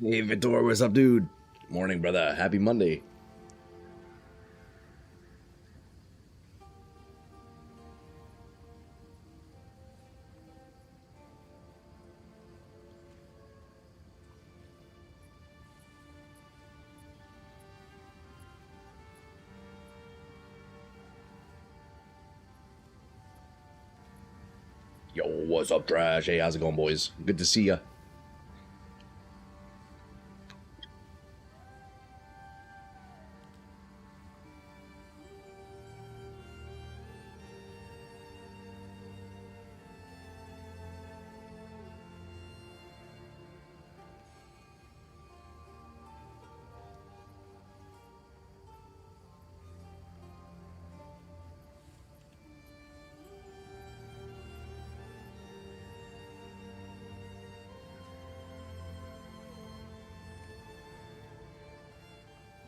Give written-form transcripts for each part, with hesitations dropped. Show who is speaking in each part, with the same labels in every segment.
Speaker 1: Hey, Vitor, what's up, dude? Morning, brother. Happy Monday. Yo, what's up, Trash? Hey, how's it going, boys? Good to see ya.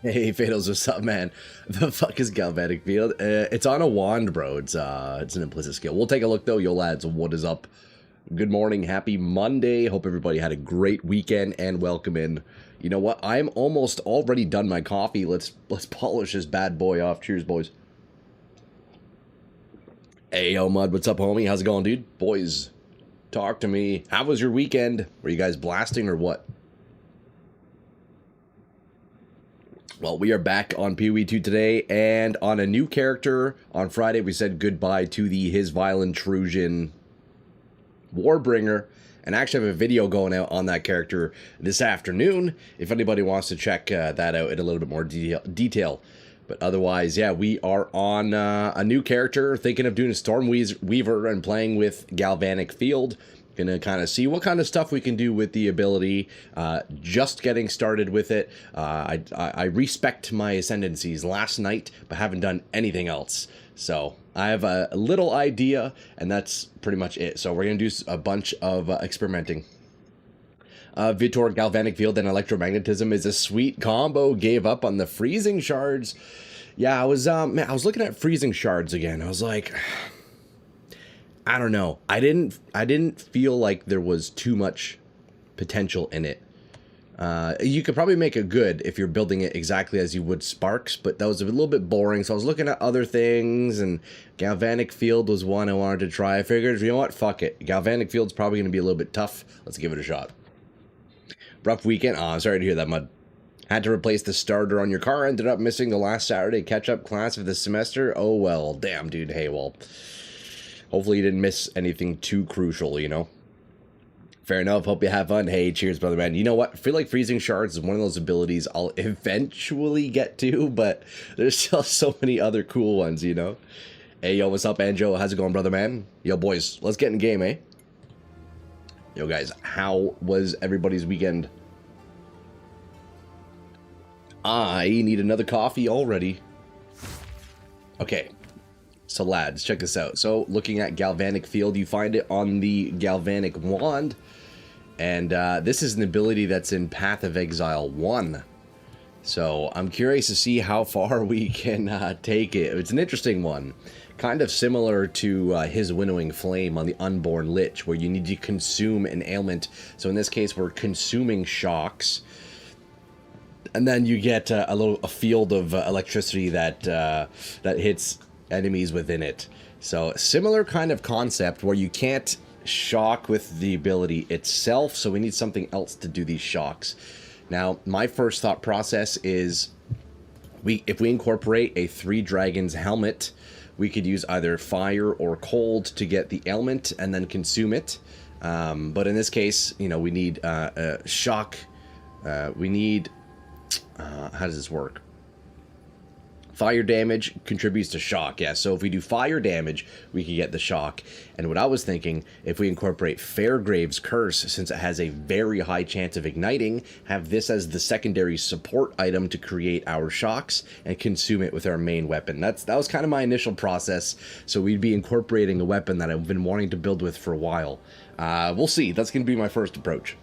Speaker 1: Hey, Fatals, what's up, man? The fuck is Galvanic Field? It's on a wand, bro. It's an implicit skill. We'll take a look, though. Yo, lads, what is up? Good morning. Happy Monday. Hope everybody had a great weekend, and welcome in. You know what? I'm almost already done my coffee. Let's polish this bad boy off. Cheers, boys. Hey, yo, Mud, what's up, homie? How's it going, dude? Boys, talk to me. How was your weekend? Were you guys blasting or what? Well, we are back on PoE 2 today, and on a new character. On Friday, we said goodbye to the His Vile Intrusion Warbringer, and I actually have a video going out on that character this afternoon, if anybody wants to check that out in a little bit more detail. But otherwise, yeah, we are on a new character, thinking of doing a Storm Weaver and playing with Galvanic Field. Gonna kind of see what kind of stuff we can do with the ability. Just getting started with it. I respect my ascendancies last night, but haven't done anything else. So I have a little idea, and that's pretty much it. So we're gonna do a bunch of experimenting. Vitor, Galvanic Field and Electromagnetism is a sweet combo. Gave up on the Freezing Shards. Yeah, I was looking at Freezing Shards again. I was like, I don't know. I didn't feel like there was too much potential in it. You could probably make it good if you're building it exactly as you would Sparks, but that was a little bit boring. So I was looking at other things, and Galvanic Field was one I wanted to try. I figured, you know what? Fuck it. Galvanic Field's probably going to be a little bit tough. Let's give it a shot. Rough weekend. Oh, I'm sorry to hear that, Mud. Had to replace the starter on your car. Ended up missing the last Saturday catch-up class of the semester. Oh, well. Damn, dude. Hey, well. Hopefully you didn't miss anything too crucial, you know? Fair enough. Hope you have fun. Hey, cheers, brother, man. You know what? I feel like Freezing Shards is one of those abilities I'll eventually get to, but there's still so many other cool ones, you know? Hey, yo, what's up, Anjo? How's it going, brother, man? Yo, boys, let's get in game, eh? Yo, guys, how was everybody's weekend? I need another coffee already. Okay. So lads, check this out. So looking at Galvanic Field, you find it on the Galvanic Wand. And this is an ability that's in Path of Exile 1. So I'm curious to see how far we can take it. It's an interesting one. Kind of similar to his Winnowing Flame on the Unborn Lich, where you need to consume an ailment. So in this case, we're consuming shocks. And then you get a field of electricity that hits enemies within it. So similar kind of concept where you can't shock with the ability itself, so we need something else to do these shocks. Now, my first thought process is if we incorporate a 3 Dragons helmet, we could use either fire or cold to get the ailment and then consume it. But in this case, you know, we need shock. We need how does this work? Fire damage contributes to shock, yeah. So if we do fire damage, we can get the shock. And what I was thinking, if we incorporate Fairgrave's Curse, since it has a very high chance of igniting, have this as the secondary support item to create our shocks and consume it with our main weapon. That was kind of my initial process. So we'd be incorporating a weapon that I've been wanting to build with for a while. We'll see. That's going to be my first approach.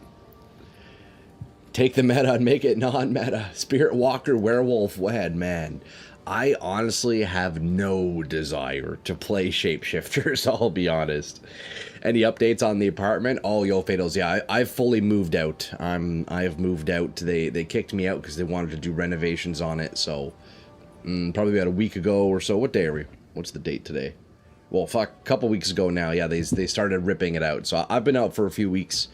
Speaker 1: Take the meta and make it non-meta. Spirit Walker Werewolf Wed, man. I honestly have no desire to play shapeshifters, I'll be honest. Any updates on the apartment? Oh, yo, Fatals, yeah, I've fully moved out. I've moved out. They kicked me out because they wanted to do renovations on it, so probably about a week ago or so. What day are we? What's the date today? Well, fuck, a couple weeks ago now. Yeah, they started ripping it out. So I've been out for a few weeks,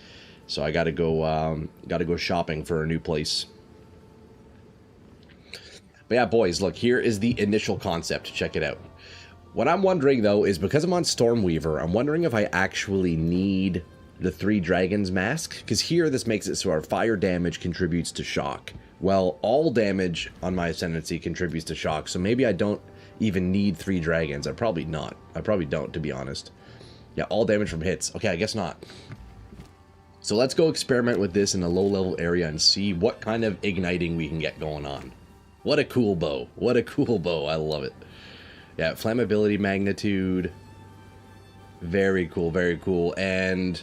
Speaker 1: so I gotta go shopping for a new place. But yeah, boys, look, here is the initial concept. Check it out. What I'm wondering, though, is because I'm on Stormweaver, I'm wondering if I actually need the 3 Dragons mask. Because here, this makes it so our fire damage contributes to shock. Well, all damage on my Ascendancy contributes to shock, so maybe I don't even need 3 Dragons. I probably not. I probably don't, to be honest. Yeah, all damage from hits. Okay, I guess not. So let's go experiment with this in a low-level area and see what kind of igniting we can get going on. What a cool bow. What a cool bow. I love it. Yeah, flammability magnitude. Very cool, very cool. And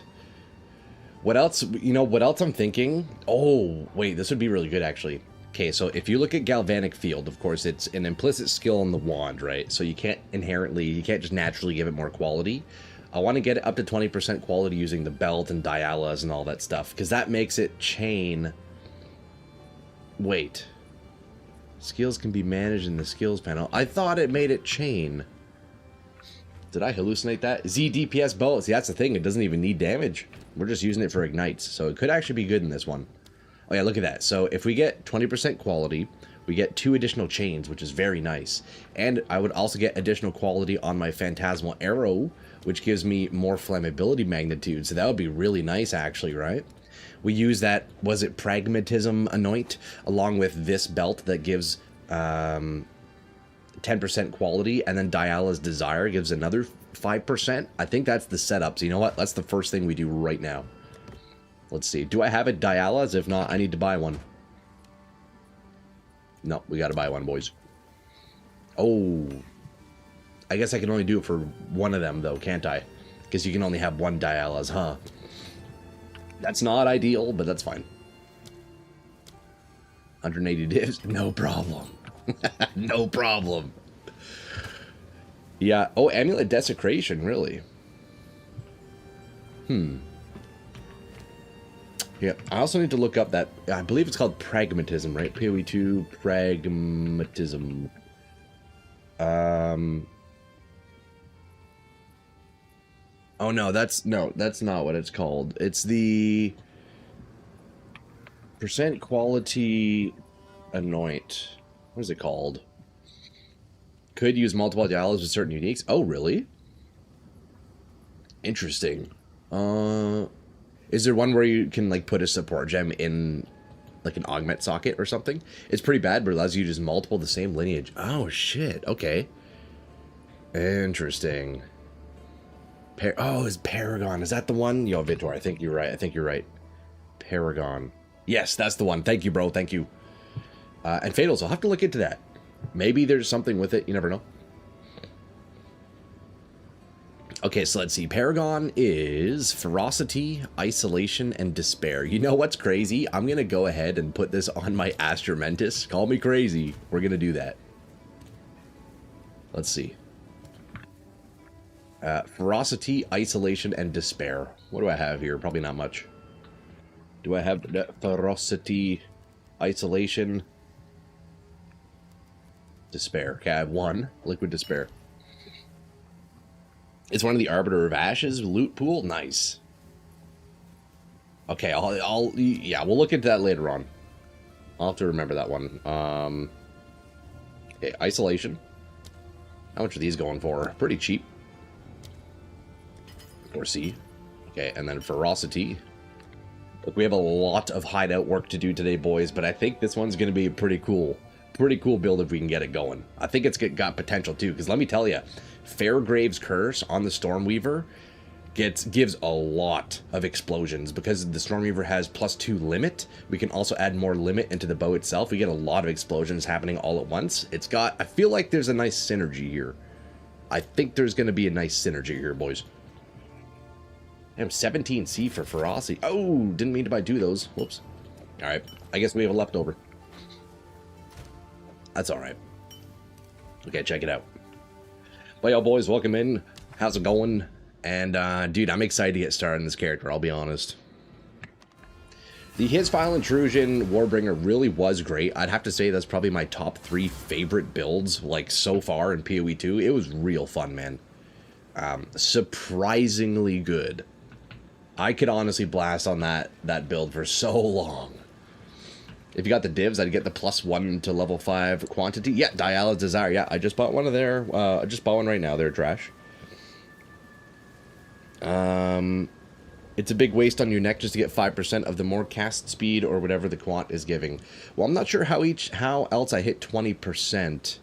Speaker 1: what else? You know, what else I'm thinking? Oh, wait, this would be really good, actually. Okay, so if you look at Galvanic Field, of course, it's an implicit skill on the wand, right? So you can't just naturally give it more quality. I want to get it up to 20% quality using the belt and Dialas and all that stuff, because that makes it chain. Wait. Skills can be managed in the skills panel. I thought it made it chain. Did I hallucinate that? Z DPS bow. See, that's the thing. It doesn't even need damage. We're just using it for ignites. So it could actually be good in this one. Oh yeah, look at that. So if we get 20% quality, we get 2 additional chains, which is very nice. And I would also get additional quality on my Phantasmal Arrow, which gives me more flammability magnitude. So that would be really nice, actually, right? We use that, was it Pragmatism Anoint, along with this belt that gives 10% quality, and then Diala's Desire gives another 5%. I think that's the setup. So you know what? That's the first thing we do right now. Let's see. Do I have a Diala's? If not, I need to buy one. No, we got to buy one, boys. Oh. I guess I can only do it for one of them, though, can't I? Because you can only have one Diala's, huh? That's not ideal, but that's fine. 180 divs? No problem. No problem. Yeah. Oh, Amulet Desecration, really? Yeah, I also need to look up that, I believe it's called Pragmatism, right? PoE 2, Pragmatism. Oh no, that's not what it's called. It's the percent quality anoint. What is it called? Could use multiple dials with certain uniques. Oh, really? Interesting. Is there one where you can like put a support gem in like an augment socket or something? It's pretty bad, but it allows you to use multiple of the same lineage. Oh shit. Okay. Interesting. Oh, is Paragon. Is that the one? Yo, Vitor, I think you're right. I think you're right. Paragon. Yes, that's the one. Thank you, bro. Thank you. And Fatals, I'll have to look into that. Maybe there's something with it. You never know. Okay, so let's see. Paragon is Ferocity, Isolation, and Despair. You know what's crazy? I'm going to go ahead and put this on my Astromentus. Call me crazy. We're going to do that. Let's see. Ferocity, Isolation, and Despair. What do I have here? Probably not much. Do I have Ferocity, Isolation, Despair? Okay, I have 1. Liquid Despair. It's one of the Arbiter of Ashes loot pool. Nice. Okay, yeah, we'll look into that later on. I'll have to remember that one. Okay, Isolation. How much are these going for? Pretty cheap. Or C. Okay, and then Ferocity. Look, we have a lot of hideout work to do today, boys, but I think this one's going to be pretty cool. Pretty cool build if we can get it going. I think it's got potential too, because let me tell you, Fairgrave's Curse on the Stormweaver gives a lot of explosions. Because the Stormweaver has +2 limit, we can also add more limit into the bow itself. We get a lot of explosions happening all at once. It's got, I feel like there's a nice synergy here. I think there's going to be a nice synergy here, boys. Damn, 17C for Ferocity. Oh, didn't mean to buy 2 of those. Whoops. Alright, I guess we have a leftover. That's alright. Okay, check it out. But y'all boys, welcome in. How's it going? And dude, I'm excited to get started on this character, I'll be honest. The His Vile Intrusion Warbringer really was great. I'd have to say that's probably my top 3 favorite builds, like, so far in PoE 2. It was real fun, man. Surprisingly good. I could honestly blast on that build for so long. If you got the divs, I'd get the +1 to level 5 quantity. Yeah, Diablo's Desire. Yeah, I just bought one of their. I just bought one right now. They're trash. It's a big waste on your neck just to get 5% of the more cast speed or whatever the quant is giving. Well, I'm not sure how else I hit 20%.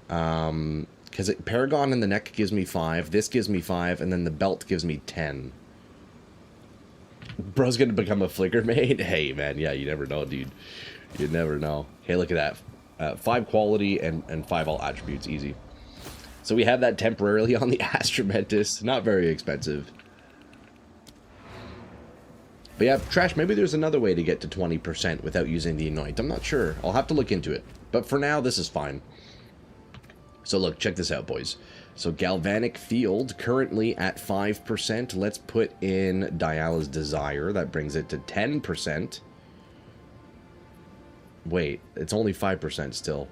Speaker 1: Because Paragon in the neck gives me 5, this gives me 5, and then the belt gives me 10. Bro's gonna become a flicker maid? Hey, man, yeah, you never know, dude. You never know. Hey, look at that. 5 quality and 5 all attributes, easy. So we have that temporarily on the Astromentis. Not very expensive. But yeah, Trash, maybe there's another way to get to 20% without using the Anoint. I'm not sure. I'll have to look into it. But for now, this is fine. So look, check this out, boys. So Galvanic Field, currently at 5%. Let's put in Diablo's Desire. That brings it to 10%. Wait, it's only 5% still.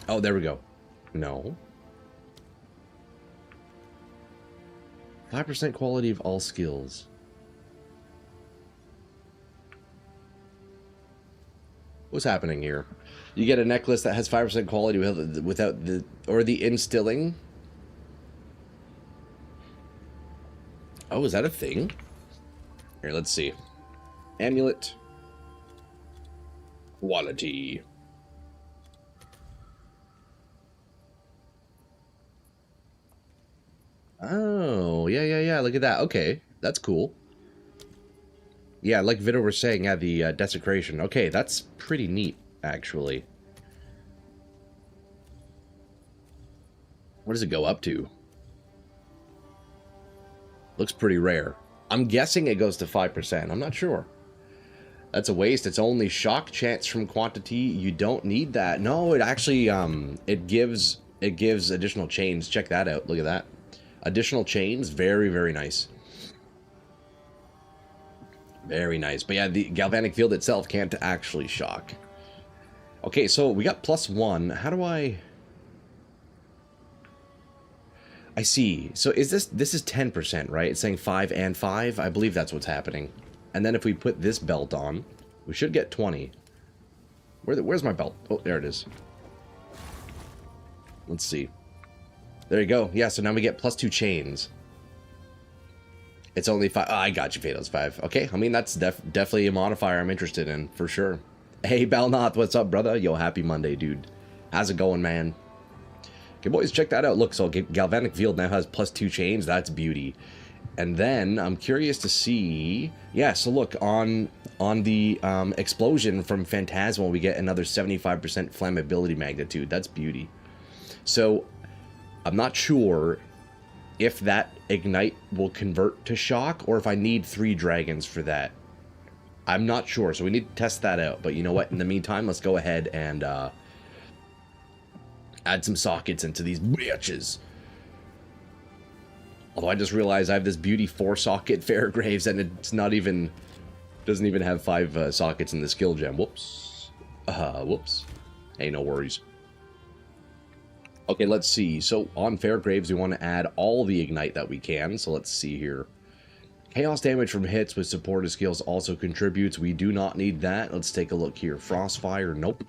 Speaker 1: Oh, there we go. No. 5% quality of all skills. What's happening here? You get a necklace that has 5% quality without the... Or the instilling. Oh, is that a thing? Here, let's see. Amulet. Quality. Oh, yeah. Look at that. Okay, that's cool. Yeah, like Vito was saying, yeah, the desecration. Okay, that's pretty neat, actually. What does it go up to? Looks pretty rare. I'm guessing it goes to 5%. I'm not sure. That's a waste. It's only shock chance from quantity. You don't need that. No, it actually it gives additional chains. Check that out. Look at that. Additional chains. Very, very nice. Very nice. But yeah, the Galvanic Field itself can't actually shock. Okay, so we got +1. How do I see. So is this is 10%, right? It's saying 5 and 5. I believe that's what's happening. And then if we put this belt on, we should get 20. Where's my belt? Oh, there it is. Let's see. There you go. Yeah, so now we get +2 chains. It's only 5. Oh, I got you, Fatos 5. Okay, I mean, that's definitely a modifier I'm interested in, for sure. Hey, Balnoth, what's up, brother? Yo, happy Monday, dude. How's it going, man? Okay, boys, check that out. Look, so Galvanic Field now has +2 chains. That's beauty. And then I'm curious to see... Yeah, so look, on the explosion from Phantasmal, we get another 75% flammability magnitude. That's beauty. So, I'm not sure if that Ignite will convert to shock, or if I need 3 dragons for that. I'm not sure, so we need to test that out. But you know what? In the meantime, let's go ahead and add some sockets into these bitches. Although I just realized I have this beauty 4-socket Fairgraves, and it's not even... doesn't even have 5 sockets in the skill gem. Whoops. Whoops. Hey, no worries. Okay, let's see. So on Fairgraves, we want to add all the Ignite that we can. So let's see here. Chaos damage from hits with supported skills also contributes. We do not need that. Let's take a look here. Frostfire, nope.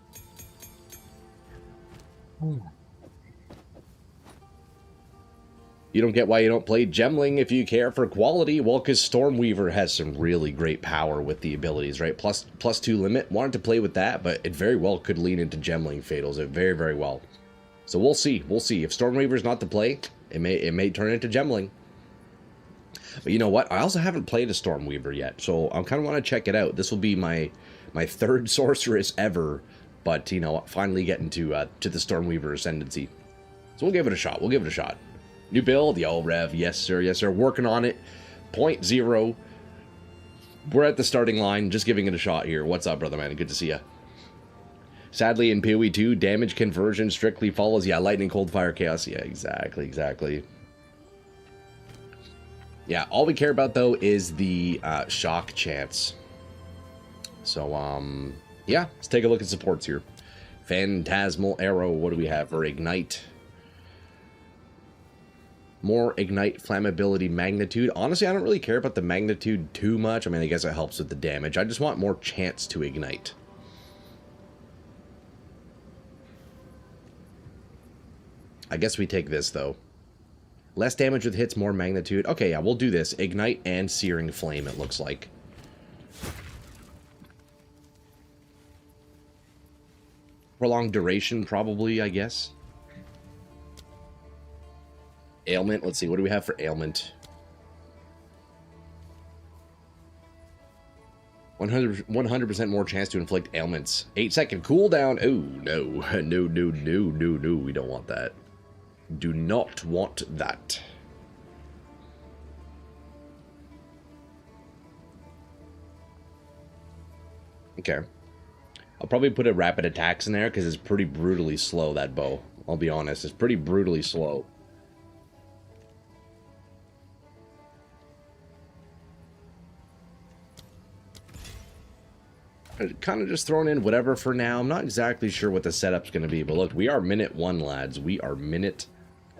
Speaker 1: You don't get why you don't play Gemling if you care for quality. Well, because Stormweaver has some really great power with the abilities, right? +2 limit. Wanted to play with that, but it very well could lean into Gemling Fatals. It very, very well. So we'll see. We'll see. If Stormweaver's not the play, it may turn into Gemling. But you know what? I also haven't played a Stormweaver yet, so I kind of want to check it out. This will be my 3rd sorceress ever, but you know, finally getting to the Stormweaver Ascendancy. So we'll give it a shot. We'll give it a shot. New build, yo, Rev. Yes, sir. Yes, sir. Working on it. 0.0. We're at the starting line. Just giving it a shot here. What's up, brother man? Good to see ya. Sadly, in PoE 2, damage conversion strictly follows, yeah, lightning, cold, fire, chaos. Yeah, exactly. Yeah, all we care about, though, is the shock chance. So, yeah, let's take a look at supports here. Phantasmal Arrow, what do we have for Ignite? More Ignite, Flammability, Magnitude. Honestly, I don't really care about the Magnitude too much. I mean, I guess it helps with the damage. I just want more chance to Ignite. I guess we take this, though. Less damage with hits, more Magnitude. Okay, yeah, we'll do this. Ignite and Searing Flame, it looks like. Prolonged Duration, probably, I guess. Ailment, let's see, what do we have for Ailment? 100% more chance to inflict ailments. 8-second cooldown. Oh, no, we don't want that. Do not want that. Okay. I'll probably put a rapid attacks in there because it's pretty brutally slow, that bow. I'll be honest, it's pretty brutally slow. Kind of just throwing in whatever for now. I'm not exactly sure what the setup's going to be, but look, we are minute 1, lads. We are minute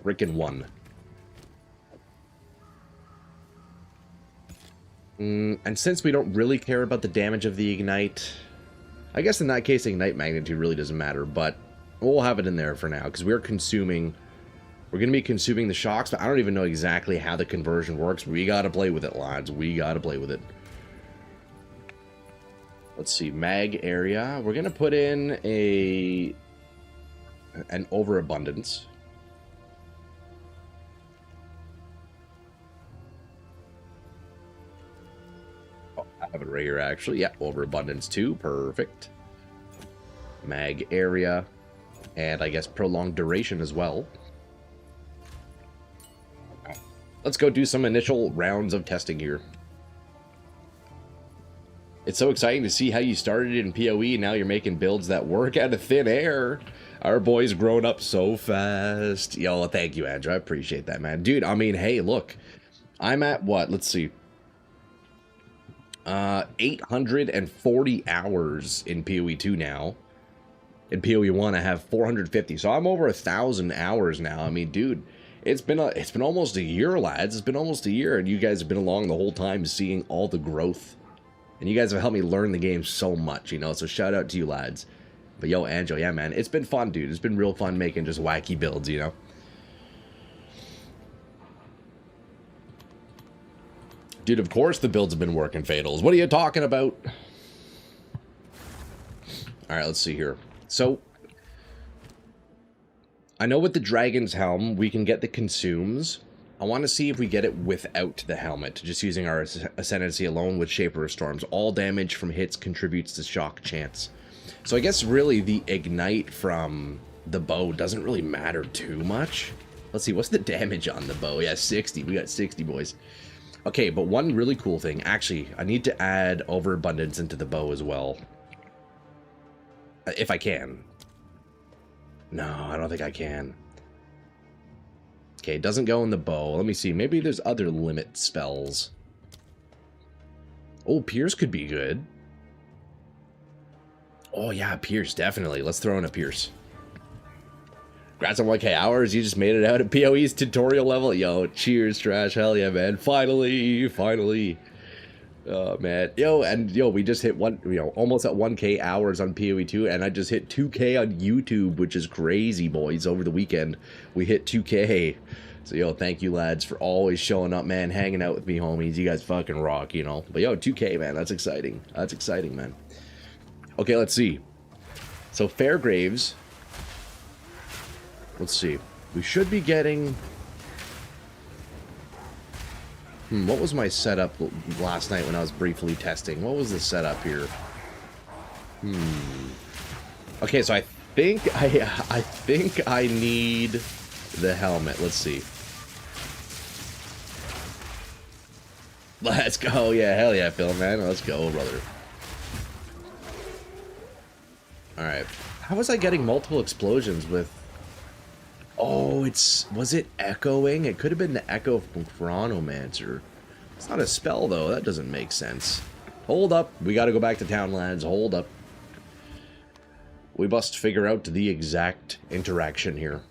Speaker 1: frickin' 1. And since we don't really care about the damage of the Ignite, I guess in that case, Ignite Magnitude really doesn't matter, but we'll have it in there for now, because we're going to be consuming the shocks, but I don't even know exactly how the conversion works. We got to play with it, lads. We got to play with it. Let's see, mag area. We're going to put in an overabundance. Oh, I have it right here, actually. Yeah, overabundance 2. Perfect. Mag area. And I guess prolonged duration as well. Let's go do some initial rounds of testing here. It's so exciting to see how you started in PoE and now you're making builds that work out of thin air. Our boy's grown up so fast. Yo, thank you, Andrew. I appreciate that, man. Dude, I mean, hey, look. I'm at what? Let's see. 840 hours in PoE 2 now. In PoE 1, I have 450. So I'm over 1,000 hours now. I mean, dude, it's been almost a year, lads. It's been almost a year, and you guys have been along the whole time seeing all the growth. And you guys have helped me learn the game so much, you know, so shout out to you, lads. But yo, Angel, yeah, man, it's been fun, dude. It's been real fun making just wacky builds, you know. Dude, of course the builds have been working, Fatals. What are you talking about? All right, let's see here. So, I know with the Dragon's Helm, we can get the Consumes. I want to see if we get it without the helmet, just using our Ascendancy alone with Shaper of Storms. All damage from hits contributes to shock chance. So I guess really the Ignite from the bow doesn't really matter too much. Let's see, what's the damage on the bow? Yeah, 60. We got 60, boys. Okay, but one really cool thing. Actually, I need to add Overabundance into the bow as well. If I can. No, I don't think I can. Okay, it doesn't go in the bow. Let me see. Maybe there's other limit spells. Oh, Pierce could be good. Oh, yeah, Pierce, definitely. Let's throw in a Pierce. Congrats on 1K hours. You just made it out at PoE's tutorial level. Yo, cheers, Trash. Hell yeah, man. Finally. Oh, man. Yo, we just hit almost at 1K hours on PoE 2, and I just hit 2K on YouTube, which is crazy, boys. Over the weekend, we hit 2K. So, yo, thank you, lads, for always showing up, man, hanging out with me, homies. You guys fucking rock, you know. But, yo, 2K, man, that's exciting. That's exciting, man. Okay, let's see. So, Fairgraves. Let's see. We should be getting... what was my setup last night when I was briefly testing? What was the setup here? Okay, so I think I need the helmet. Let's see. Let's go. Yeah, hell yeah, Phil, man. Let's go, brother. All right. How was I getting multiple explosions with... Oh, was it echoing? It could have been the echo from Chronomancer. It's not a spell, though. That doesn't make sense. Hold up. We gotta go back to town, lads. Hold up. We must figure out the exact interaction here.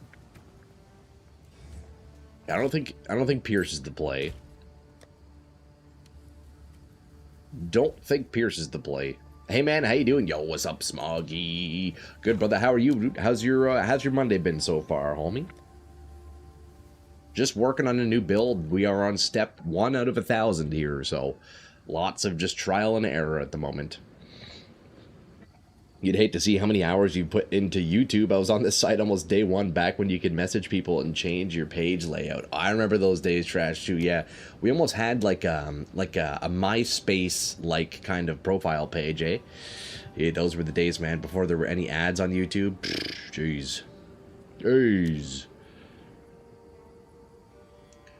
Speaker 1: I don't think Pierce is the play. Don't think Pierce is the play. Hey man, how you doing? Yo, what's up, Smoggy? Good, brother. How are you? How's your Monday been so far, homie? Just working on a new build. We are on step 1 out of 1,000 here, so lots of just trial and error at the moment. You'd hate to see how many hours you put into YouTube. I was on this site almost day 1 back when you could message people and change your page layout. I remember those days, Trash, too. Yeah, we almost had like a MySpace-like kind of profile page, eh? Yeah, those were the days, man, before there were any ads on YouTube. Jeez. Jeez.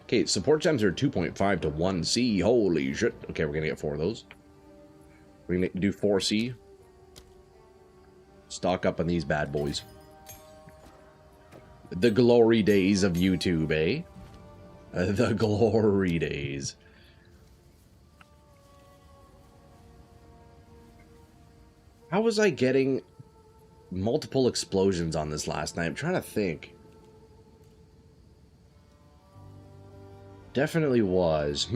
Speaker 1: Okay, support gems are 2.5 to 1C. Holy shit. Okay, we're going to get 4 of those. We're going to do 4C. Stock up on these bad boys. The glory days of YouTube, eh? The glory days. How was I getting multiple explosions on this last night? I'm trying to think. Definitely was.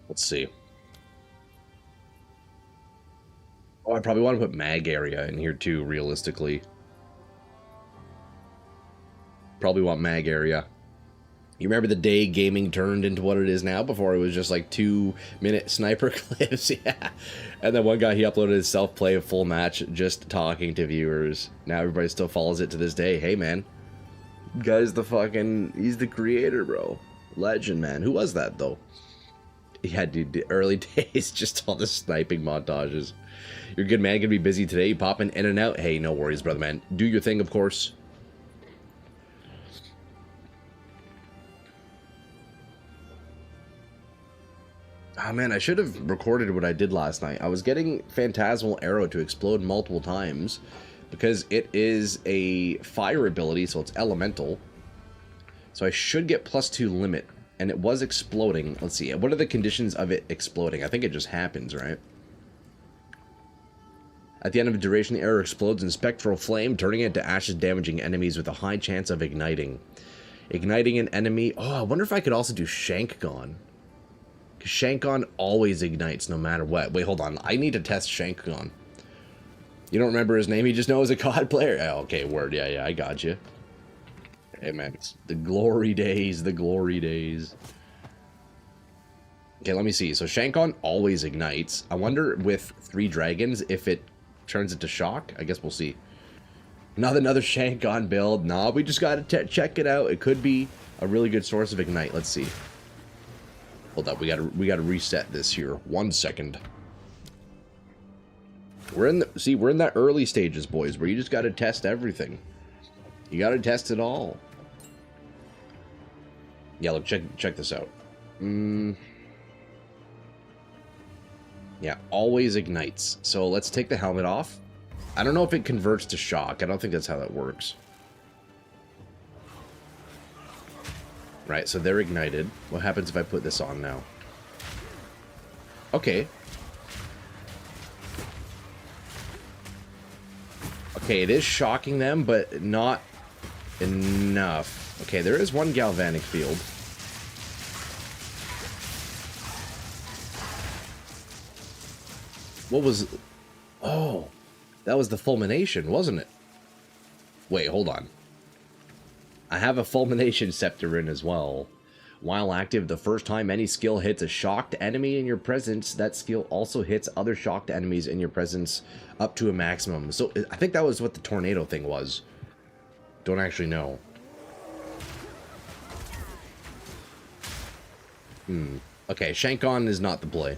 Speaker 1: Let's see. Oh, I probably want to put mag area in here too, realistically. Probably want mag area. You remember the day gaming turned into what it is now before it was just like 2-minute sniper clips? Yeah. And then one guy, he uploaded his self-play of full match just talking to viewers. Now everybody still follows it to this day. Hey, man. Guy's he's the creator, bro. Legend, man. Who was that, though? Yeah, dude, the early days, just all the sniping montages. You're good, man. Gonna be busy today. You popping in and out. Hey, no worries, brother, man. Do your thing, of course. Ah, man, I should have recorded what I did last night. I was getting Phantasmal Arrow to explode multiple times because it is a fire ability, so it's elemental. So I should get +2 limit. And it was exploding. Let's see. What are the conditions of it exploding? I think it just happens, right? At the end of a duration, the arrow explodes in spectral flame, turning it to ashes, damaging enemies with a high chance of igniting. Igniting an enemy. Oh, I wonder if I could also do Shankgon. Because Shankgon always ignites no matter what. Wait, hold on. I need to test Shankgon. You don't remember his name? You just know he's a COD player? Oh, okay, word. Yeah, I got you. Hey, man, it's the glory days, the glory days. Okay, let me see. So Shankgon always ignites. I wonder with 3 dragons if it turns into shock. I guess we'll see. Not another Shankgon build. Nah, we just gotta check it out. It could be a really good source of ignite. Let's see. Hold up, we gotta reset this here. 1 second. We're in that early stages, boys, where you just gotta test everything. You gotta test it all. Yeah, look, check this out. Yeah, always ignites. So let's take the helmet off. I don't know if it converts to shock. I don't think that's how that works. Right, so they're ignited. What happens if I put this on now? Okay. Okay, it is shocking them, but not enough. Okay, there is one galvanic field. What was... Oh, that was the fulmination, wasn't it? Wait, hold on. I have a fulmination scepter in as well. While active, the first time any skill hits a shocked enemy in your presence, that skill also hits other shocked enemies in your presence up to a maximum. So I think that was what the tornado thing was. Don't actually know. Okay, Shankgon is not the play.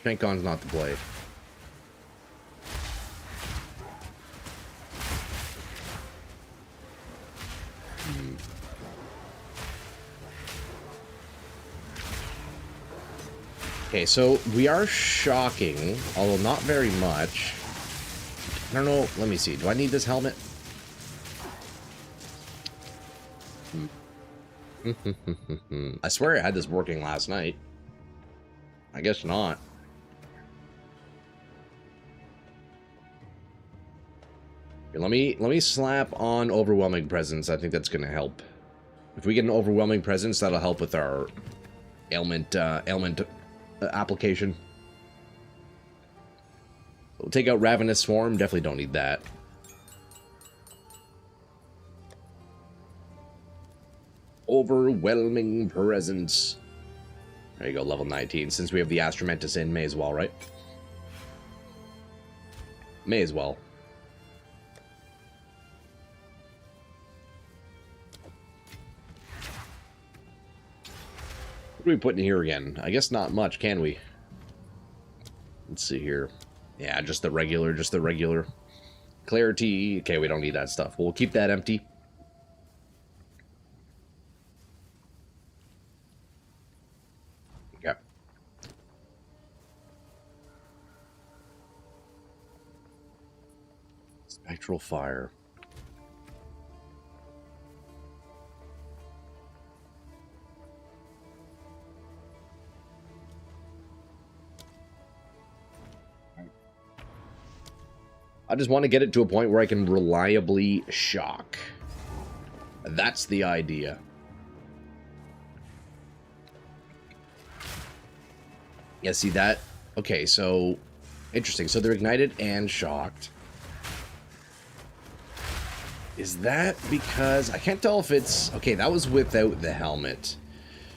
Speaker 1: Shankgon's not the play. Okay, so we are shocking, although not very much. I don't know. Let me see. Do I need this helmet? I swear I had this working last night. I guess not. Here, let me slap on Overwhelming Presence. I think that's going to help. If we get an Overwhelming Presence, that'll help with our ailment application. We'll take out Ravenous Swarm. Definitely don't need that. Overwhelming Presence. There you go, level 19. Since we have the Astromantis in, may as well, right? May as well. What are we putting here again? I guess not much, can we? Let's see here. Yeah, just the regular, Clarity. Okay, we don't need that stuff. We'll keep that empty. Okay. Spectral Fire. I just want to get it to a point where I can reliably shock. That's the idea. Yeah, see that? Okay, so... Interesting. So they're ignited and shocked. Is that because... I can't tell if it's... Okay, that was without the helmet.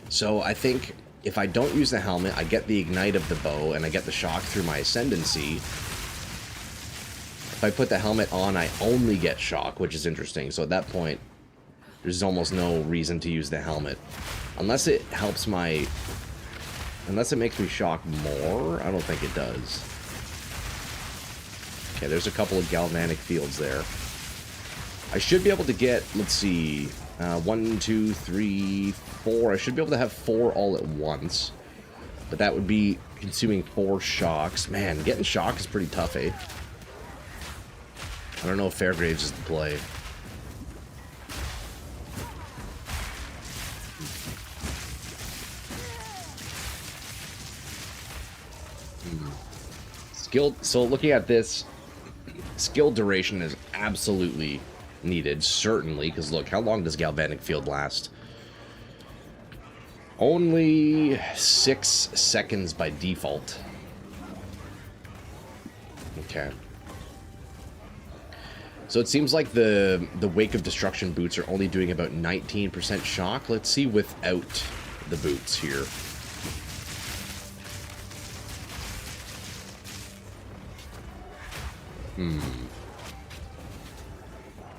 Speaker 1: So I think if I don't use the helmet, I get the ignite of the bow, and I get the shock through my ascendancy. If I put the helmet on, I only get shock, which is interesting. So at that point, there's almost no reason to use the helmet. Unless it helps my... Unless it makes me shock more, I don't think it does. Okay, there's a couple of galvanic fields there. I should be able to get, let's see, 1, 2, 3, 4. I should be able to have 4 all at once. But that would be consuming 4 shocks. Man, getting shock is pretty tough, eh? I don't know if Fairgraves is the play. Skill. So looking at this, skill duration is absolutely needed, certainly, because look, how long does Galvanic Field last? Only 6 seconds by default. Okay. So it seems like the Wake of Destruction boots are only doing about 19% shock. Let's see without the boots here.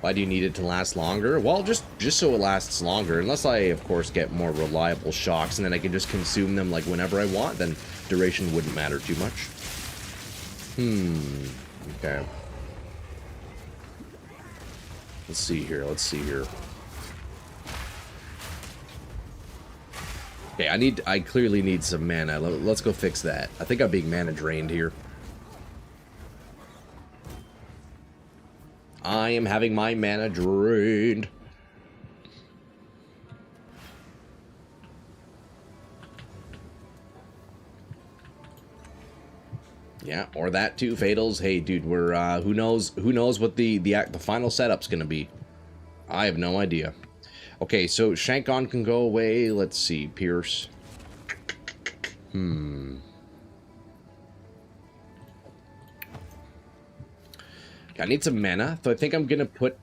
Speaker 1: Why do you need it to last longer? Well, just so it lasts longer. Unless I, of course, get more reliable shocks, and then I can just consume them like whenever I want, then duration wouldn't matter too much. Okay. Let's see here. Okay, I clearly need some mana. Let's go fix that. I think I'm being mana drained here. I am having my mana drained. Yeah, or that too, Fatals. Hey, dude, we're who knows what the final setup's gonna be. I have no idea. Okay, so Shankon can go away. Let's see, Pierce. I need some mana, so I think I'm gonna probably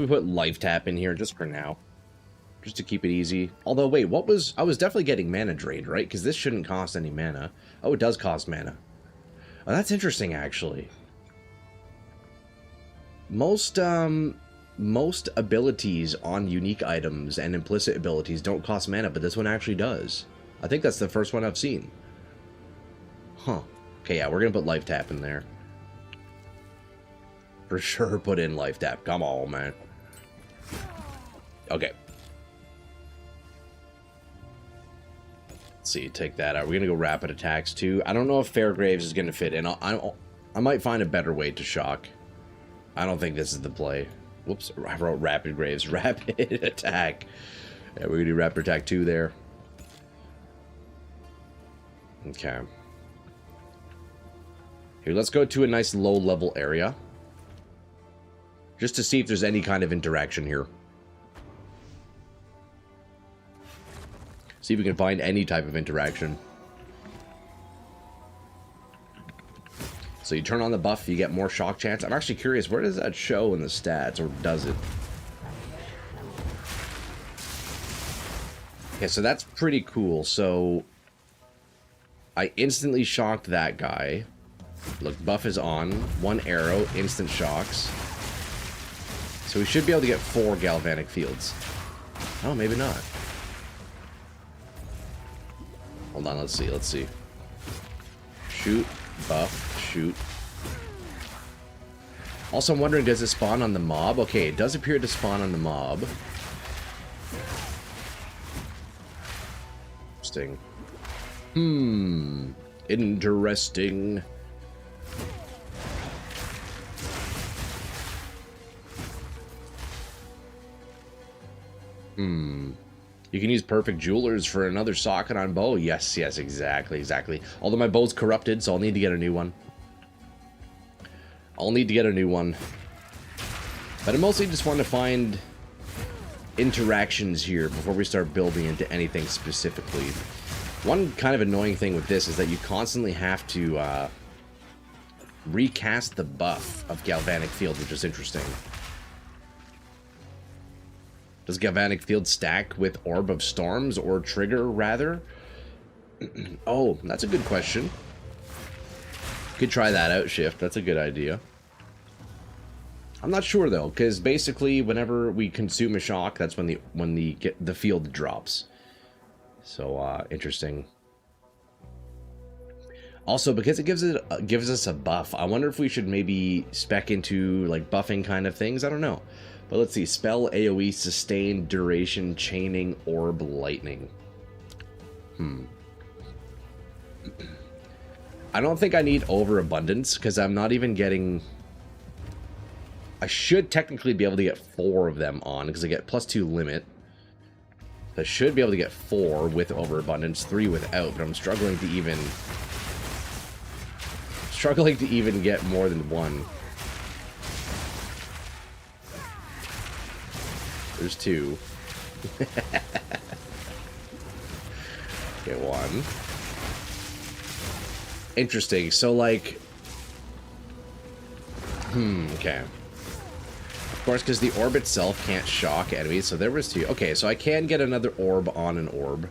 Speaker 1: put Life Tap in here just for now, just to keep it easy. Although, wait, I was definitely getting mana drained, right? Because this shouldn't cost any mana. Oh, it does cost mana. Oh, that's interesting, actually. Most abilities on unique items and implicit abilities don't cost mana, but this one actually does. I think that's the first one I've seen. Huh. Okay, yeah, we're gonna put Life Tap in there. For sure, put in Life Tap. Come on, man. Okay. Let's Let's see, take that out. We're going to go rapid attacks too. I don't know if Fairgraves is going to fit in. I might find a better way to shock. I don't think this is the play. Whoops, I wrote rapid graves. Rapid attack. Yeah, we're going to do rapid attack 2 there. Okay. Here, let's go to a nice low-level area. Just to see if there's any kind of interaction here. See if we can find any type of interaction. So you turn on the buff, you get more shock chance. I'm actually curious, where does that show in the stats, or does it? Okay, so that's pretty cool. So I instantly shocked that guy. Look, buff is on. 1 arrow, instant shocks. So we should be able to get 4 galvanic fields. Oh, maybe not. Hold on, let's see. Shoot, buff, shoot. Also, I'm wondering, does it spawn on the mob? Okay, it does appear to spawn on the mob. Interesting. Interesting. You can use perfect jewelers for another socket on bow. Yes, exactly. Although my bow's corrupted, so I'll need to get a new one. But I mostly just want to find interactions here before we start building into anything specifically. One kind of annoying thing with this is that you constantly have to recast the buff of Galvanic Field, which is interesting. Does Galvanic Field stack with Orb of Storms, or trigger, rather? Oh, that's a good question. Could try that out, Shift. That's a good idea. I'm not sure, though, because basically, whenever we consume a shock, that's when the field drops. So, interesting. Also, because it gives us a buff, I wonder if we should maybe spec into, like, buffing kind of things. I don't know. But let's see. Spell, AoE, sustain, duration, chaining, orb, lightning. I don't think I need overabundance, because I'm not even getting... I should technically be able to get 4 of them on, because I get +2 limit. I should be able to get 4 with overabundance, 3 without, but I'm struggling to even get more than 1. There's 2. Okay, 1. Interesting. So, like... okay. Of course, because the orb itself can't shock enemies, so there was 2. Okay, so I can get another orb on an orb.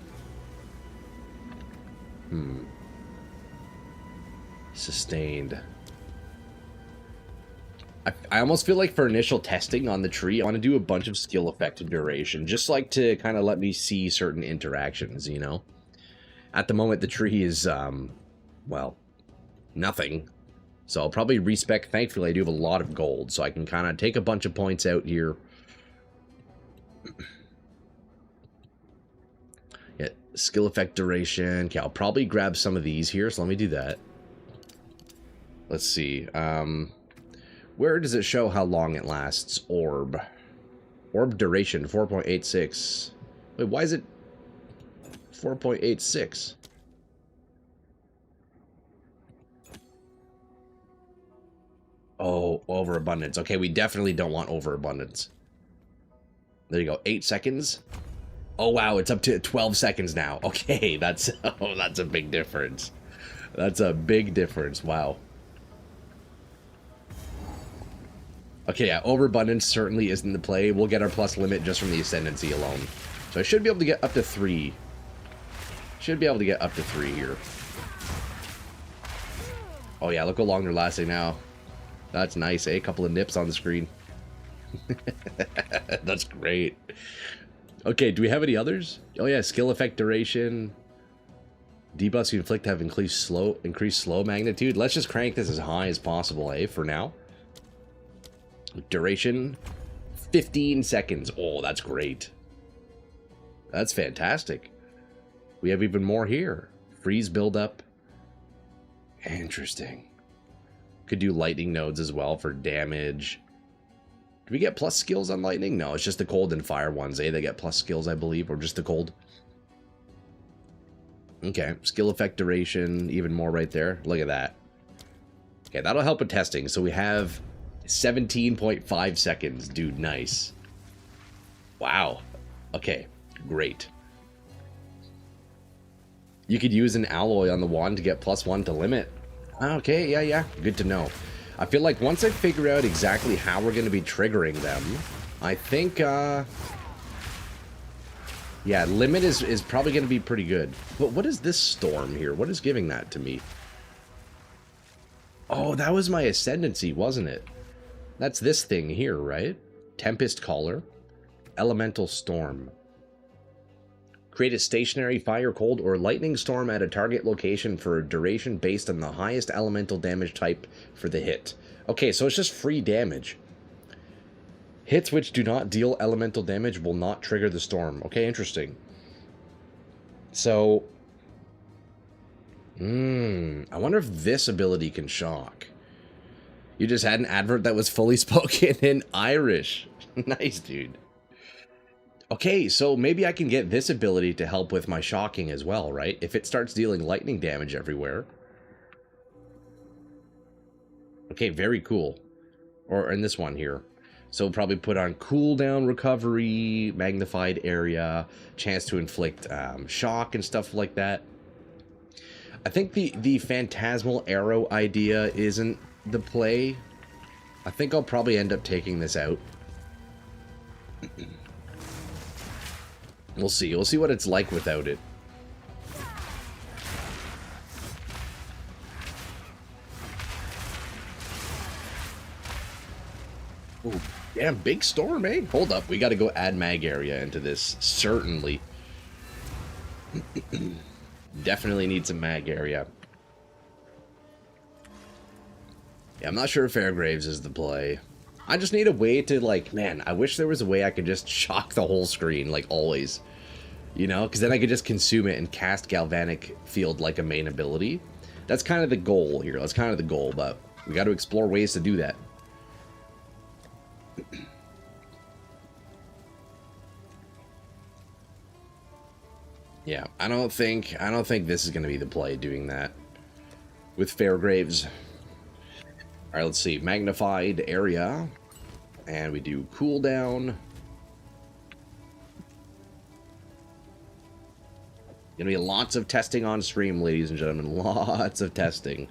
Speaker 1: Sustained. I almost feel like for initial testing on the tree, I want to do a bunch of skill effect and duration, just like to kind of let me see certain interactions, you know? At the moment, the tree is, well, nothing. So I'll probably respec. Thankfully, I do have a lot of gold, so I can kind of take a bunch of points out here. Yeah, skill effect duration. Okay, I'll probably grab some of these here, so let me do that. Let's see. Where does it show how long it lasts? Orb. Orb duration, 4.86. Wait, why is it 4.86? Oh, overabundance. Okay, we definitely don't want overabundance. There you go, 8 seconds. Oh, wow, it's up to 12 seconds now. Okay, that's a big difference. That's a big difference, wow. Okay, yeah, overabundance certainly isn't the play. We'll get our plus limit just from the ascendancy alone. So I should be able to get up to 3. Should be able to get up to 3 here. Oh yeah, look how long they're lasting now. That's nice, eh? A couple of nips on the screen. That's great. Okay, do we have any others? Oh yeah, skill effect duration. Debuffs you inflict have increased slow magnitude. Let's just crank this as high as possible, eh, for now. Duration, 15 seconds. Oh, that's great. That's fantastic. We have even more here. Freeze buildup. Interesting. Could do lightning nodes as well for damage. Do we get plus skills on lightning? No, it's just the cold and fire ones, eh? They get plus skills, I believe, or just the cold. Okay, skill effect duration, even more right there. Look at that. Okay, that'll help with testing. So we have 17.5 seconds. Dude, nice. Wow. Okay, great. You could use an alloy on the wand to get +1 to limit. Okay, yeah. Good to know. I feel like once I figure out exactly how we're going to be triggering them, I think, yeah, limit is probably going to be pretty good. But what is this storm here? What is giving that to me? Oh, that was my ascendancy, wasn't it? That's this thing here, right? Tempest Caller. Elemental Storm. Create a stationary fire, cold, or lightning storm at a target location for a duration based on the highest elemental damage type for the hit. Okay, so it's just free damage. Hits which do not deal elemental damage will not trigger the storm. Okay, interesting. So, I wonder if this ability can shock. You just had an advert that was fully spoken in Irish. Nice, dude. Okay, so maybe I can get this ability to help with my shocking as well, right? If it starts dealing lightning damage everywhere. Okay, very cool. Or in this one here. So we'll probably put on cooldown recovery, magnified area, chance to inflict shock and stuff like that. I think the phantasmal arrow idea isn't the play. I think I'll probably end up taking this out. We'll see. We'll see what it's like without it. Ooh, damn, big storm, eh? Hold up. We got to go add mag area into this. Certainly. Definitely need some mag area. Yeah, I'm not sure if Fairgraves is the play. I just need a way to, like, man, I wish there was a way I could just shock the whole screen, like, always. You know? Because then I could just consume it and cast Galvanic Field like a main ability. That's kind of the goal here. That's kind of the goal, but we got to explore ways to do that. Yeah, I don't think this is going to be the play doing that with Fairgraves. All right, let's see. Magnified area. And we do cooldown. Gonna be lots of testing on stream, ladies and gentlemen. Lots of testing.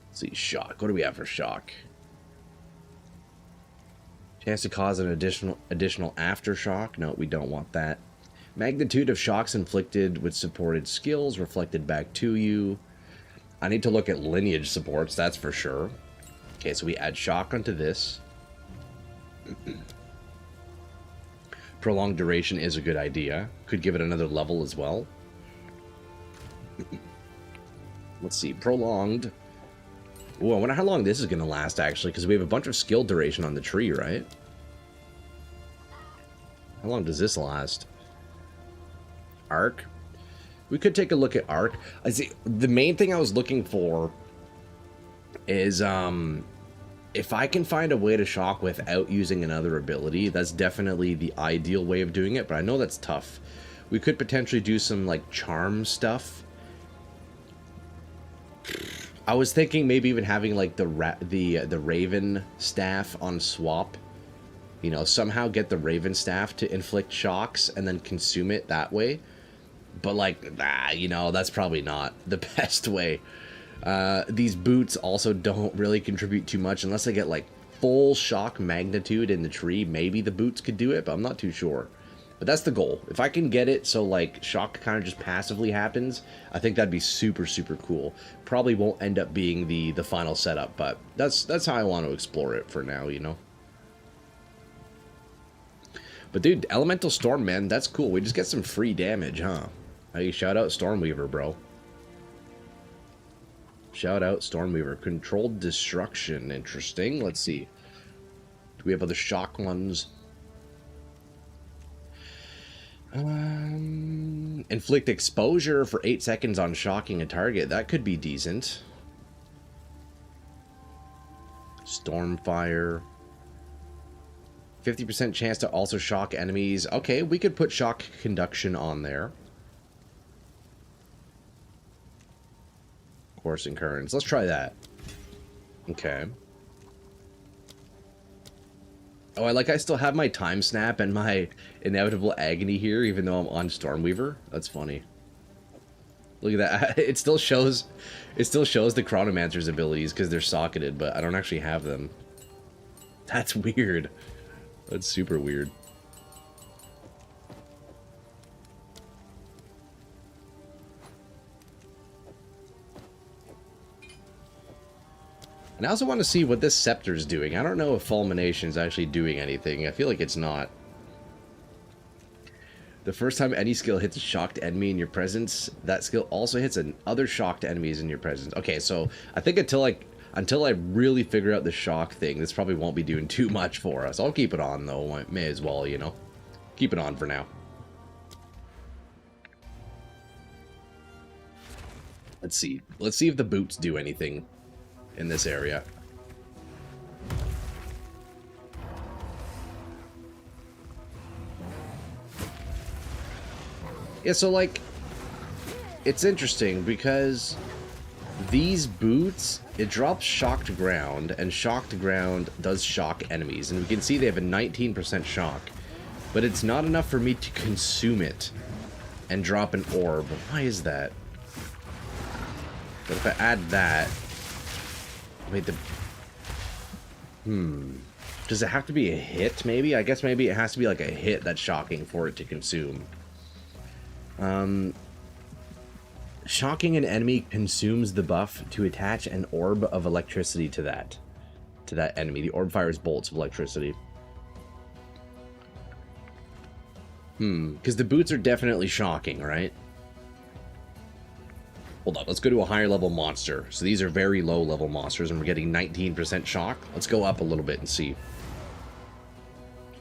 Speaker 1: Let's see, shock. What do we have for shock? Chance to cause an additional aftershock. No, we don't want that. Magnitude of shocks inflicted with supported skills reflected back to you. I need to look at lineage supports, that's for sure. Okay, so we add shock onto this. Prolonged duration is a good idea. Could give it another level as well. Let's see, prolonged. Ooh, I wonder how long this is going to last, actually, because we have a bunch of skill duration on the tree, right? How long does this last? Arc. We could take a look at Arc. I see. The main thing I was looking for is if I can find a way to shock without using another ability, that's definitely the ideal way of doing it, but I know that's tough. We could potentially do some like charm stuff. I was thinking maybe even having like the Raven staff on swap. You know, somehow get the Raven staff to inflict shocks and then consume it that way. But like, you know, that's probably not the best way. These boots also don't really contribute too much unless I get like full shock magnitude in the tree. Maybe the boots could do it, but I'm not too sure. But that's the goal. If I can get it so like shock kind of just passively happens, I think that'd be super, super cool. Probably won't end up being the final setup, but that's how I want to explore it for now, you know? But dude, Elemental Storm, man, that's cool. We just get some free damage, huh? Hey, shout out Stormweaver, bro. Shout out Stormweaver. Controlled Destruction, interesting. Let's see. Do we have other shock ones? Inflict exposure for 8 seconds on shocking a target. That could be decent. Stormfire. 50% chance to also shock enemies. Okay, we could put shock conduction on there. Coursing currents. Let's try that. Okay. Oh, I still have my time snap and my inevitable agony here, even though I'm on Stormweaver. That's funny. Look at that. It still shows the Chronomancer's abilities because they're socketed, but I don't actually have them. That's weird. That's super weird. And I also want to see what this Scepter's doing. I don't know if Fulmination's actually doing anything. I feel like it's not. The first time any skill hits a shocked enemy in your presence, that skill also hits other shocked enemies in your presence. Okay, so I think until I really figure out the shock thing, this probably won't be doing too much for us. I'll keep it on, though. I may as well, you know. Keep it on for now. Let's see. Let's see if the boots do anything in this area. Yeah, so like, it's interesting because these boots, it drops shocked ground, and shocked ground does shock enemies, and we can see they have a 19% shock, but it's not enough for me to consume it and drop an orb. Why is that? But if I add that, wait, does it have to be a hit, maybe? I guess maybe it has to be like a hit that's shocking for it to consume. Shocking an enemy consumes the buff to attach an orb of electricity to that enemy. The orb fires bolts of electricity. Because the boots are definitely shocking, right? Hold on, let's go to a higher level monster. So these are very low level monsters, and we're getting 19% shock. Let's go up a little bit and see.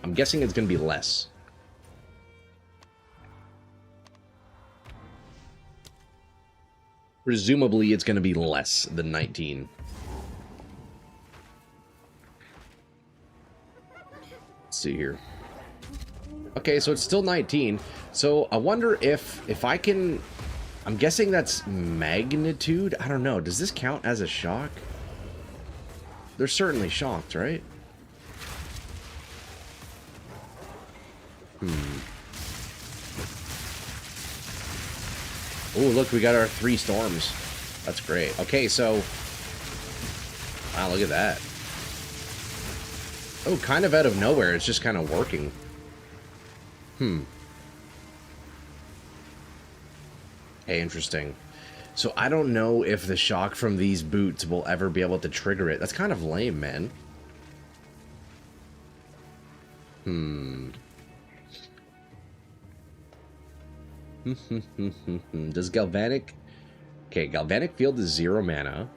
Speaker 1: I'm guessing it's going to be less. Presumably, it's going to be less than 19. Let's see here. Okay, so it's still 19. So I wonder if I can... I'm guessing that's magnitude? I don't know. Does this count as a shock? They're certainly shocked, right? Oh, look, we got our 3 storms. That's great. Okay, so... Wow, look at that. Oh, kind of out of nowhere. It's just kind of working. Hey, interesting. So I don't know if the shock from these boots will ever be able to trigger it. That's kind of lame, man. Does Galvanic... Okay, Galvanic Field is 0 mana.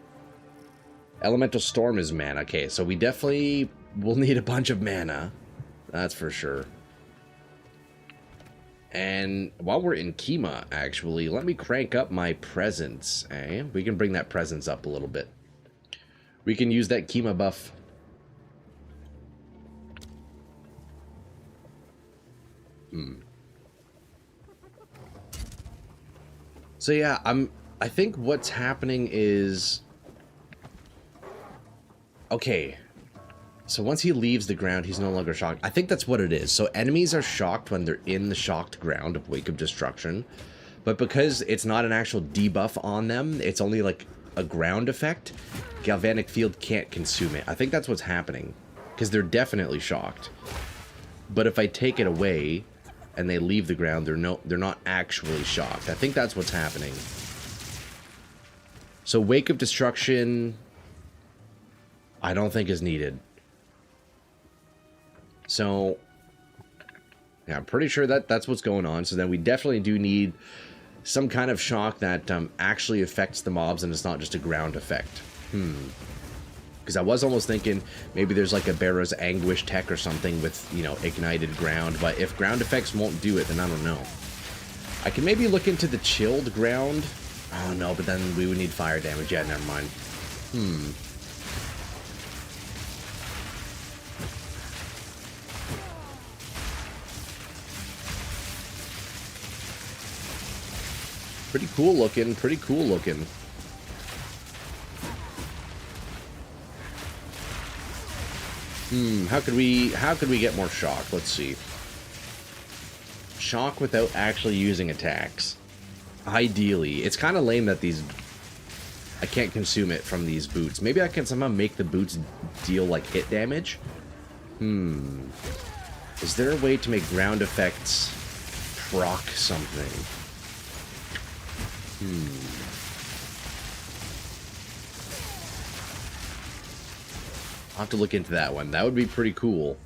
Speaker 1: Elemental Storm is mana. Okay, so we definitely will need a bunch of mana. That's for sure. And while we're in Kima, actually, let me crank up my presence. Eh? We can bring that presence up a little bit. We can use that Kima buff. So yeah, I think what's happening is... Okay. So once he leaves the ground, he's no longer shocked. I think that's what it is. So enemies are shocked when they're in the shocked ground of Wake of Destruction. But because it's not an actual debuff on them, it's only like a ground effect, Galvanic Field can't consume it. I think that's what's happening. Because they're definitely shocked. But if I take it away and they leave the ground, they're not actually shocked. I think that's what's happening. So Wake of Destruction, I don't think is needed. So, yeah, I'm pretty sure that's what's going on. So then we definitely do need some kind of shock that actually affects the mobs and it's not just a ground effect. Because I was almost thinking maybe there's like a Barrow's Anguish tech or something with, you know, ignited ground. But if ground effects won't do it, then I don't know. I can maybe look into the chilled ground. Oh, no, but then we would need fire damage. Yeah, never mind. Pretty cool looking, pretty cool looking. How could we get more shock? Let's see. Shock without actually using attacks. Ideally. It's kind of lame that these... I can't consume it from these boots. Maybe I can somehow make the boots deal, like, hit damage? Is there a way to make ground effects proc something? I'll have to look into that one. That would be pretty cool.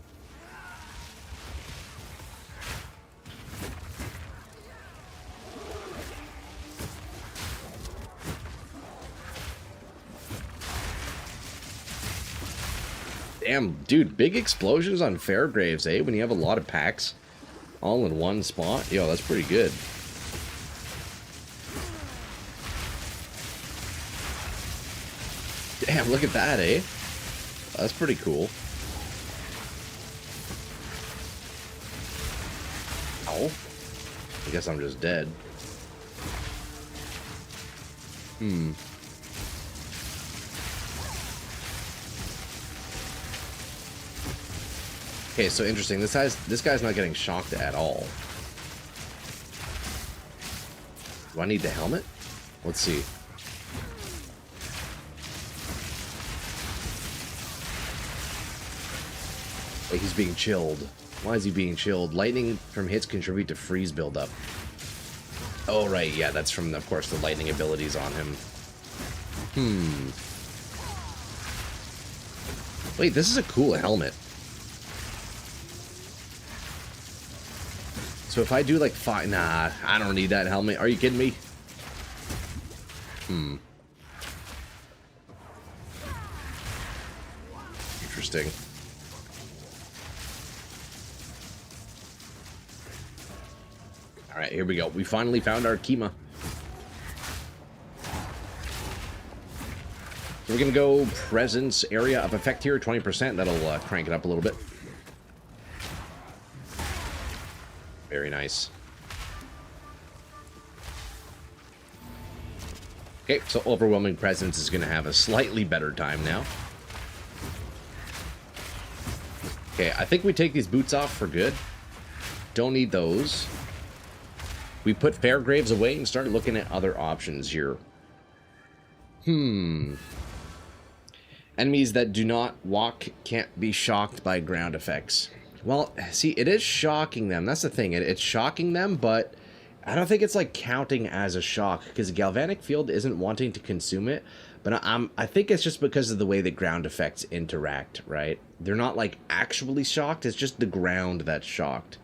Speaker 1: Damn, dude, big explosions on Fairgraves, eh? When you have a lot of packs all in one spot. Yo, that's pretty good. Damn, look at that, eh? That's pretty cool. Ow. I guess I'm just dead. Okay, so interesting. This guy's not getting shocked at all. Do I need the helmet? Let's see. Like he's being chilled. Why is he being chilled? Lightning from hits contribute to freeze buildup. Oh, right. Yeah, that's from, of course, the lightning abilities on him. Wait, this is a cool helmet. So if I do like five... Nah, I don't need that helmet. Are you kidding me? Interesting. Alright, here we go. We finally found our Kima. So we're going to go presence area of effect here, 20%. That'll crank it up a little bit. Very nice. Okay, so overwhelming presence is going to have a slightly better time now. Okay, I think we take these boots off for good. Don't need those. We put Fairgraves away and start looking at other options here. Enemies that do not walk can't be shocked by ground effects. Well, see, it is shocking them. That's the thing. It's shocking them, but I don't think it's like counting as a shock because Galvanic Field isn't wanting to consume it. But I think it's just because of the way that ground effects interact, right? They're not like actually shocked. It's just the ground that's shocked.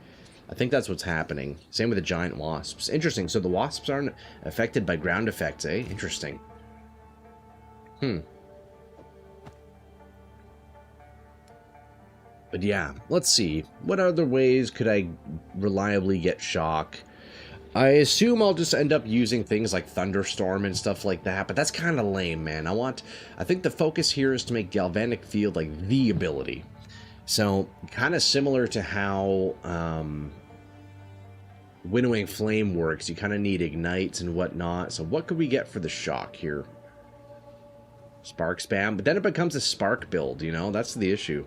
Speaker 1: I think that's what's happening. Same with the giant wasps. Interesting. So the wasps aren't affected by ground effects, eh? Interesting. But yeah, let's see. What other ways could I reliably get shock? I assume I'll just end up using things like Thunderstorm and stuff like that, but that's kind of lame, man. I think the focus here is to make Galvanic Field like the ability. So, kind of similar to how Winnowing Flame works. You kind of need ignites and whatnot. So what could we get for the shock here? Spark spam, but then it becomes a spark build, you know? That's the issue.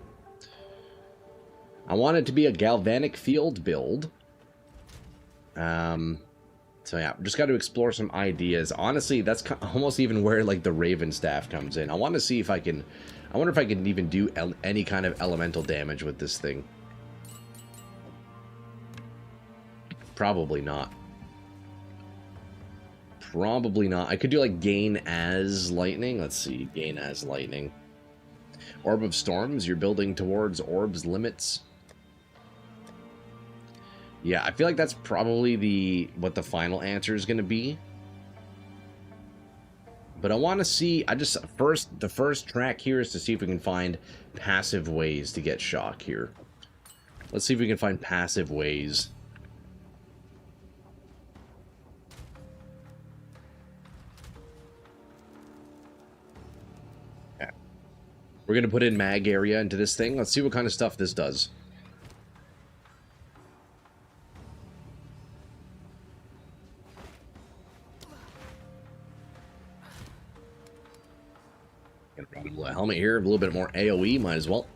Speaker 1: I want it to be a Galvanic Field build. So yeah, just got to explore some ideas. Honestly, that's almost even where like the Raven Staff comes in. I want to see if I can... I wonder if I can even do any kind of elemental damage with this thing. Probably not. Probably not. I could do like gain as lightning. Let's see. Gain as lightning. Orb of Storms. You're building towards orb's limits. Yeah, I feel like that's probably what the final answer is going to be. But I want to see, the first track here is to see if we can find passive ways to get shock here. Let's see if we can find passive ways. Okay. We're going to put in mag area into this thing. Let's see what kind of stuff this does. Helmet here, a little bit more AoE, might as well.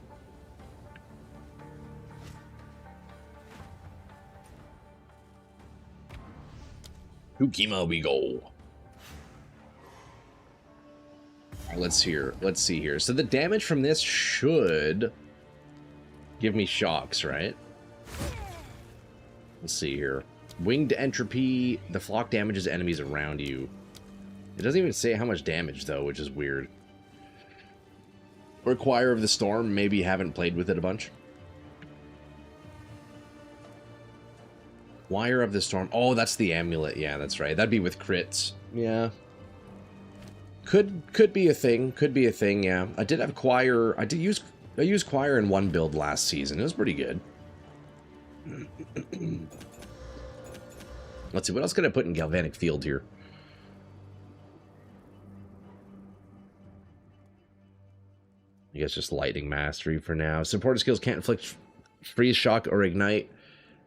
Speaker 1: Ukima we go. Let's see here. So the damage from this should give me shocks, right? Let's see here. Winged entropy. The flock damages enemies around you. It doesn't even say how much damage though, which is weird. Choir of the Storm, maybe haven't played with it a bunch. Choir of the Storm. Oh, that's the amulet. Yeah, that's right. That'd be with crits. Yeah. Could be a thing. Could be a thing, yeah. I did have Choir. I used Choir in one build last season. It was pretty good. Let's see, what else could I put in Galvanic Field here? I guess just Lightning Mastery for now. Supporter skills can't inflict Freeze Shock or Ignite.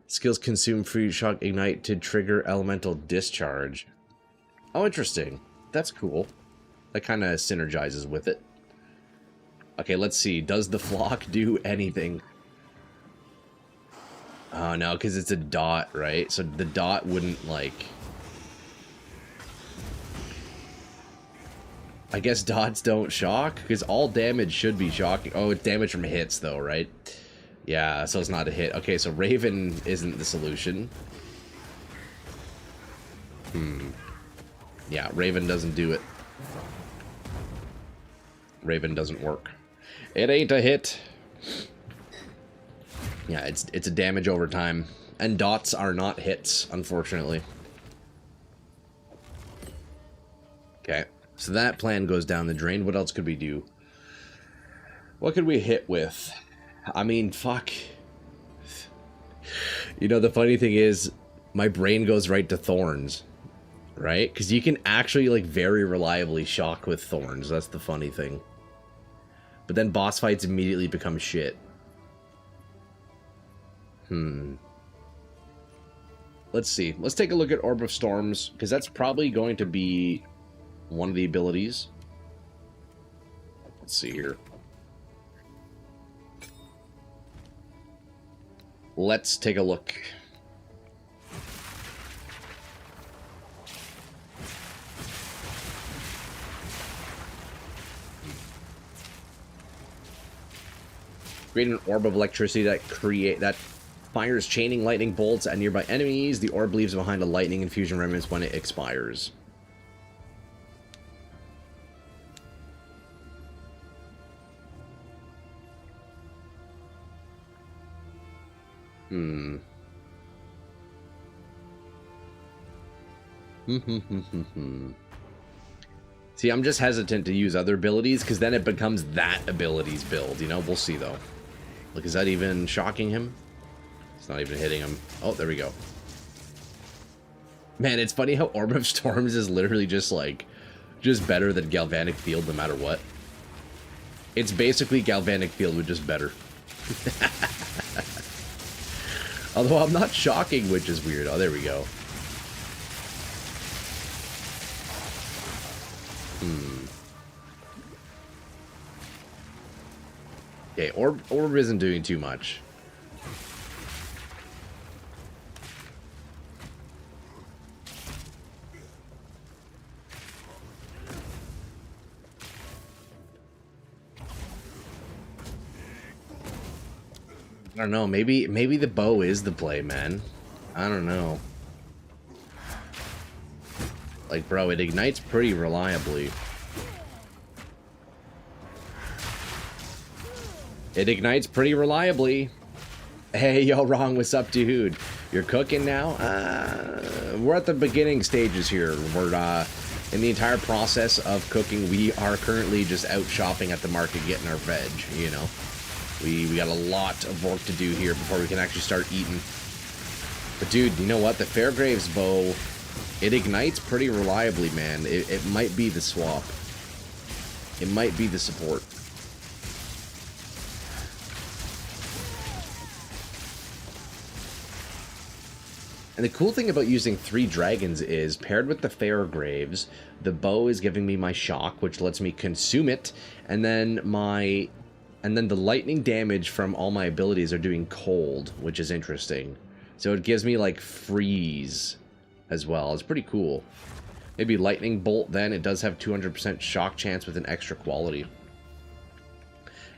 Speaker 1: Skills consume Freeze Shock, Ignite to trigger Elemental Discharge. Oh, interesting. That's cool. That kind of synergizes with it. Okay, let's see. Does the flock do anything? Oh, no, because it's a dot, right? So the dot wouldn't, like... I guess dots don't shock, because all damage should be shocking. Oh, it's damage from hits, though, right? Yeah, so it's not a hit. Okay, so Raven isn't the solution. Yeah, Raven doesn't do it. Raven doesn't work. It ain't a hit. Yeah, it's a damage over time. And dots are not hits, unfortunately. Okay. So that plan goes down the drain. What else could we do? What could we hit with? I mean, fuck. You know, the funny thing is, my brain goes right to thorns. Right? Because you can actually, like, very reliably shock with thorns. That's the funny thing. But then boss fights immediately become shit. Let's see. Let's take a look at Orb of Storms, because that's probably going to be one of the abilities. Let's see here. Let's take a look. Create an orb of electricity that fires chaining lightning bolts at nearby enemies. The orb leaves behind a lightning infusion remnants when it expires. See, I'm just hesitant to use other abilities, because then it becomes that ability's build, you know? We'll see, though. Look, is that even shocking him? It's not even hitting him. Oh, there we go. Man, it's funny how Orb of Storms is literally just, like, just better than Galvanic Field no matter what. It's basically Galvanic Field with just better. Although I'm not shocking, which is weird. Oh, there we go. Okay, Orb isn't doing too much. I don't know, maybe the bow is the play, man. I don't know. Like, bro, it ignites pretty reliably. It ignites pretty reliably. Hey, yo, wrong, what's up, dude? You're cooking now? We're at the beginning stages here. In the entire process of cooking, we are currently just out shopping at the market getting our veg, you know. We got a lot of work to do here before we can actually start eating. But dude, you know what? The Fairgrave's bow, it ignites pretty reliably, man. It might be the swap. It might be the support. And the cool thing about using 3 dragons is, paired with the Fairgraves, the bow is giving me my shock, which lets me consume it, and then the lightning damage from all my abilities are doing cold, which is interesting. So it gives me like freeze as well. It's pretty cool. Maybe lightning bolt then. It does have 200% shock chance with an extra quality.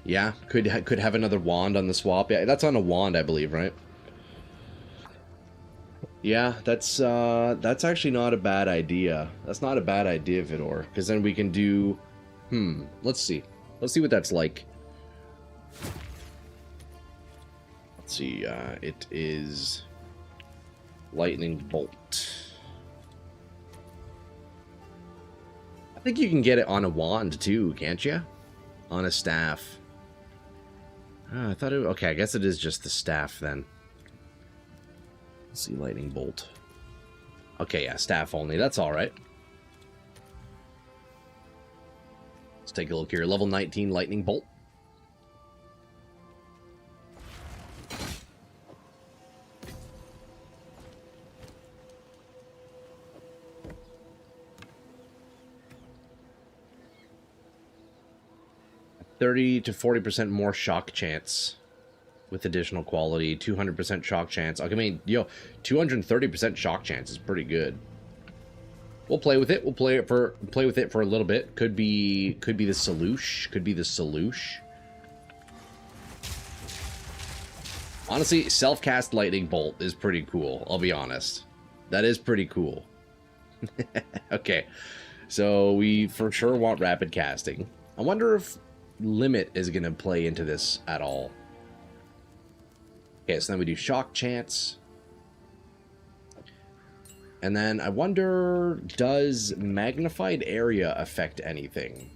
Speaker 1: Yeah, could have another wand on the swap. Yeah, that's on a wand, I believe, right? Yeah, that's actually not a bad idea. That's not a bad idea, Vidor, because then we can do let's see. Let's see what that's like. Let's see, it is lightning bolt. I think you can get it on a wand too, can't you? On a staff. Oh, I thought it... Okay, I guess it is just the staff then. Let's see, lightning bolt. Okay, yeah, staff only. That's alright. Let's take a look here. Level 19 lightning bolt. $30 to 40% more shock chance with additional quality. 200% shock chance. I mean, yo, 230% shock chance is pretty good. We'll play with it. We'll play with it for a little bit. Could be the Saloosh. Could be the Saloosh. Honestly, self-cast lightning bolt is pretty cool. I'll be honest. That is pretty cool. Okay, so we for sure want rapid casting. I wonder if limit is going to play into this at all. Okay, so then we do shock chance. And then I wonder, does magnified area affect anything?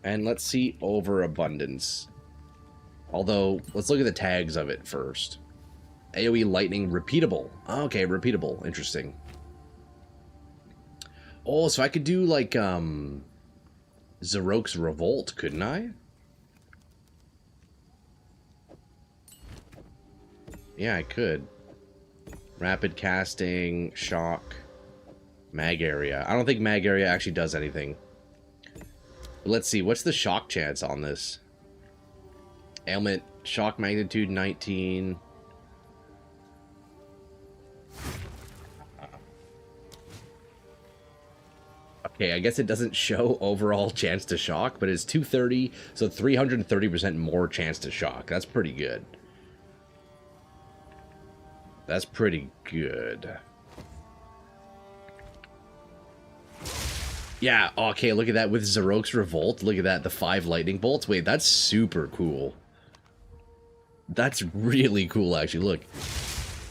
Speaker 1: And let's see overabundance. Although, let's look at the tags of it first. AoE lightning repeatable. Okay, repeatable. Interesting. Oh, so I could do like Zarok's Revolt, couldn't I? Yeah, I could. Rapid casting, shock, mag area. I don't think mag area actually does anything. Let's see, what's the shock chance on this? Ailment, shock magnitude 19. Okay, I guess it doesn't show overall chance to shock, but it's 230, so 330% more chance to shock. That's pretty good. That's pretty good. Yeah, okay, look at that with Zarok's Revolt. Look at that, the 5 lightning bolts. Wait, that's super cool. That's really cool, actually. Look.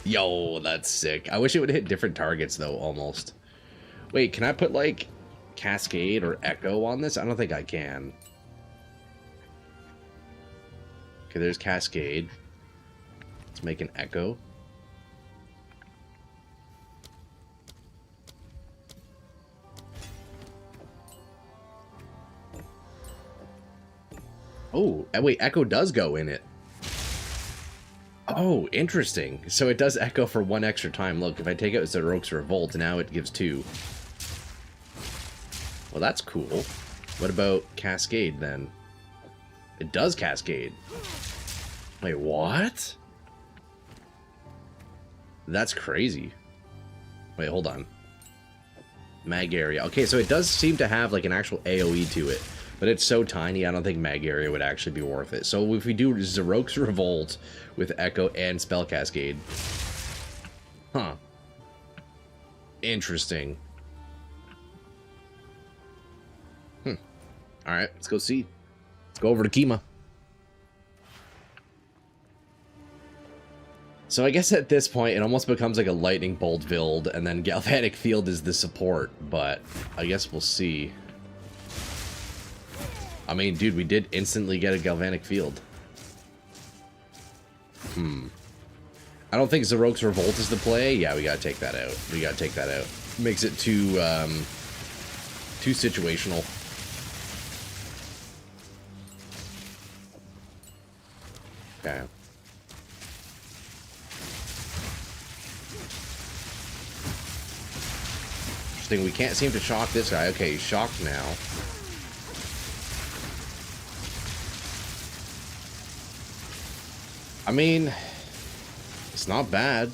Speaker 1: Yo, that's sick. I wish it would hit different targets, though, almost. Wait, can I put, like, Cascade or Echo on this? I don't think I can. Okay, there's Cascade. Let's make an Echo. Oh, wait, Echo does go in it. Oh, interesting. So it does Echo for 1 extra time. Look, if I take out Zarok's Revolt, now it gives 2. Well, that's cool. What about Cascade, then? It does Cascade. Wait, what? That's crazy. Wait, hold on. Mag area. Okay, so it does seem to have, like, an actual AoE to it. But it's so tiny, I don't think mag area would actually be worth it. So if we do Zarok's Revolt with Echo and Spell Cascade. Huh. Interesting. Alright, let's go see. Let's go over to Kima. So I guess at this point, it almost becomes like a lightning bolt build, and then Galvanic Field is the support, but I guess we'll see. I mean, dude, we did instantly get a Galvanic Field. I don't think Zarok's Revolt is the play. Yeah, we gotta take that out. We gotta take that out. Makes it too situational. Okay. Interesting, we can't seem to shock this guy. Okay, he's shocked now. I mean, it's not bad.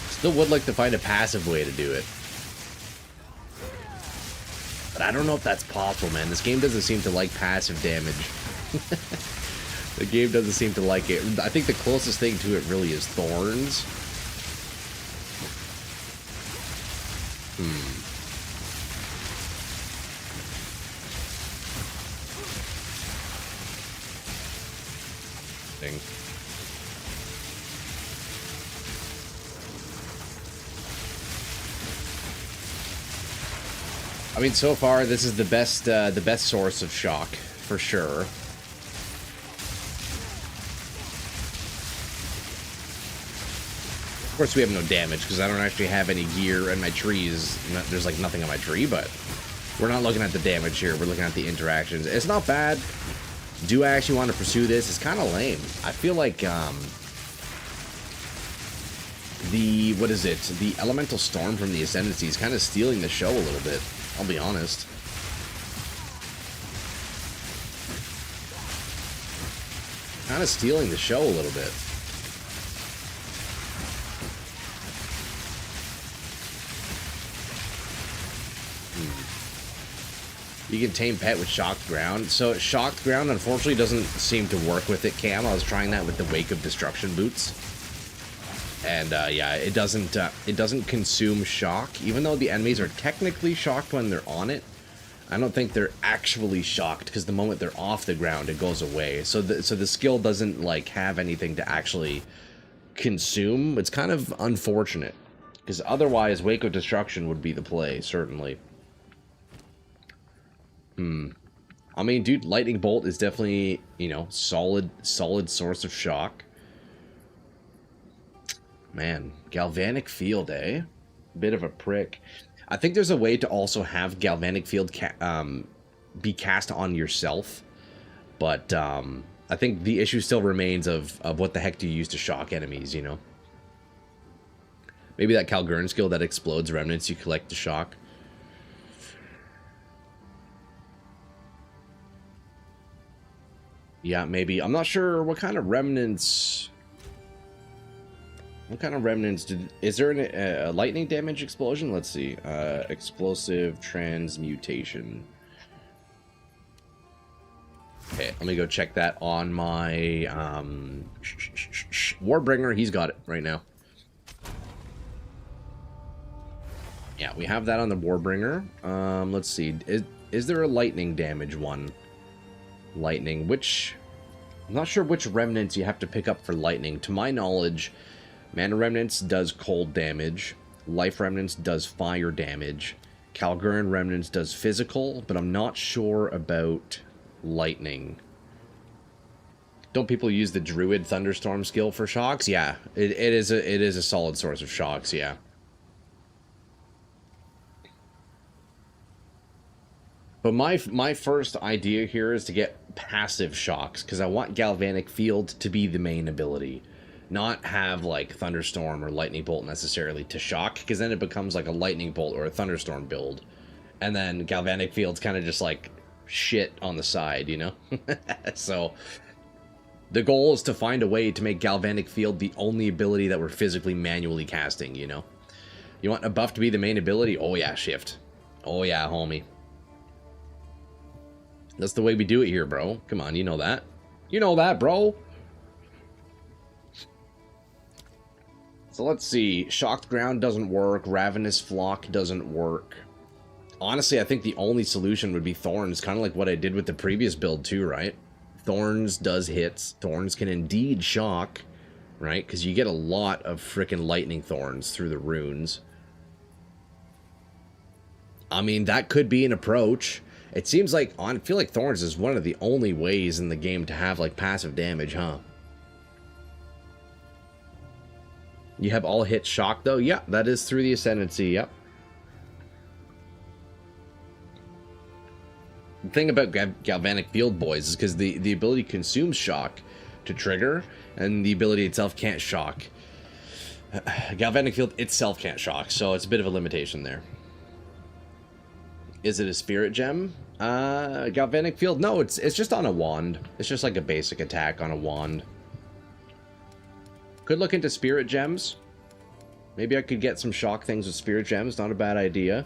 Speaker 1: Still would like to find a passive way to do it. But I don't know if that's possible, man. This game doesn't seem to like passive damage. The game doesn't seem to like it. I think the closest thing to it really is Thorns. I mean, so far this is the best source of shock for sure. Of course, we have no damage because I don't actually have any gear, and my trees. There's like nothing on my tree, but we're not looking at the damage here. We're looking at the interactions. It's not bad. Do I actually want to pursue this? It's kind of lame. I feel like what is it? The Elemental Storm from the Ascendancy is kind of stealing the show a little bit. I'll be honest. Kind of stealing the show a little bit. You can tame pet with Shocked Ground. So Shocked Ground unfortunately doesn't seem to work with it, Cam. I was trying that with the Wake of Destruction boots. And yeah, it doesn't consume shock, even though the enemies are technically shocked when they're on it. I don't think they're actually shocked because the moment they're off the ground, it goes away. So the skill doesn't like have anything to actually consume. It's kind of unfortunate because otherwise, Wake of Destruction would be the play, certainly. I mean, dude, Lightning Bolt is definitely, you know, solid source of shock. Man, Galvanic Field, eh? Bit of a prick. I think there's a way to also have Galvanic Field be cast on yourself, but I think the issue still remains of what the heck do you use to shock enemies, you know? Maybe that Calgurn skill that explodes remnants you collect to shock. Yeah, maybe. I'm not sure what kind of remnants... What kind of remnants did... Is there a lightning damage explosion? Let's see. Explosive transmutation. Okay, let me go check that on my... Warbringer, he's got it right now. Yeah, we have that on the Warbringer. Let's see. Is there a lightning damage one? Lightning, which... I'm not sure which remnants you have to pick up for lightning. To my knowledge... Mana Remnants does cold damage. Life Remnants does fire damage. Calgurn Remnants does physical, but I'm not sure about lightning. Don't people use the Druid Thunderstorm skill for shocks? Yeah, it is a solid source of shocks, yeah. But my first idea here is to get passive shocks, because I want Galvanic Field to be the main ability. Not have like Thunderstorm or Lightning Bolt necessarily to shock, because then it becomes like a Lightning Bolt or a Thunderstorm build, and then Galvanic Field's kind of just like shit on the side, you know. So the goal is to find a way to make Galvanic Field the only ability that we're physically manually casting, you know. You want a buff to be the main ability? Oh yeah, shift. Oh yeah, homie. That's the way we do it here, bro. Come on, you know that. You know that, bro. So let's see. Shocked Ground doesn't work. Ravenous Flock doesn't work. honestly, I think the only solution would be Thorns, kind of like what I did with the previous build too, right? Thorns does hits. Thorns can indeed shock, right? Because you get a lot of freaking lightning thorns through the runes. I mean, that could be an approach. It seems like, I feel like Thorns is one of the only ways in the game to have, like, passive damage, huh? You have all hit shock, though? Yeah, that is through the Ascendancy, yep. The thing about Galvanic Field, boys, is because the ability consumes shock to trigger, and the ability itself can't shock. Galvanic Field itself can't shock, so it's a bit of a limitation there. Is it a Spirit Gem? Galvanic Field? No, it's just on a wand. It's just like a basic attack on a wand. Could look into Spirit Gems. Maybe I could get some shock things with Spirit Gems. Not a bad idea.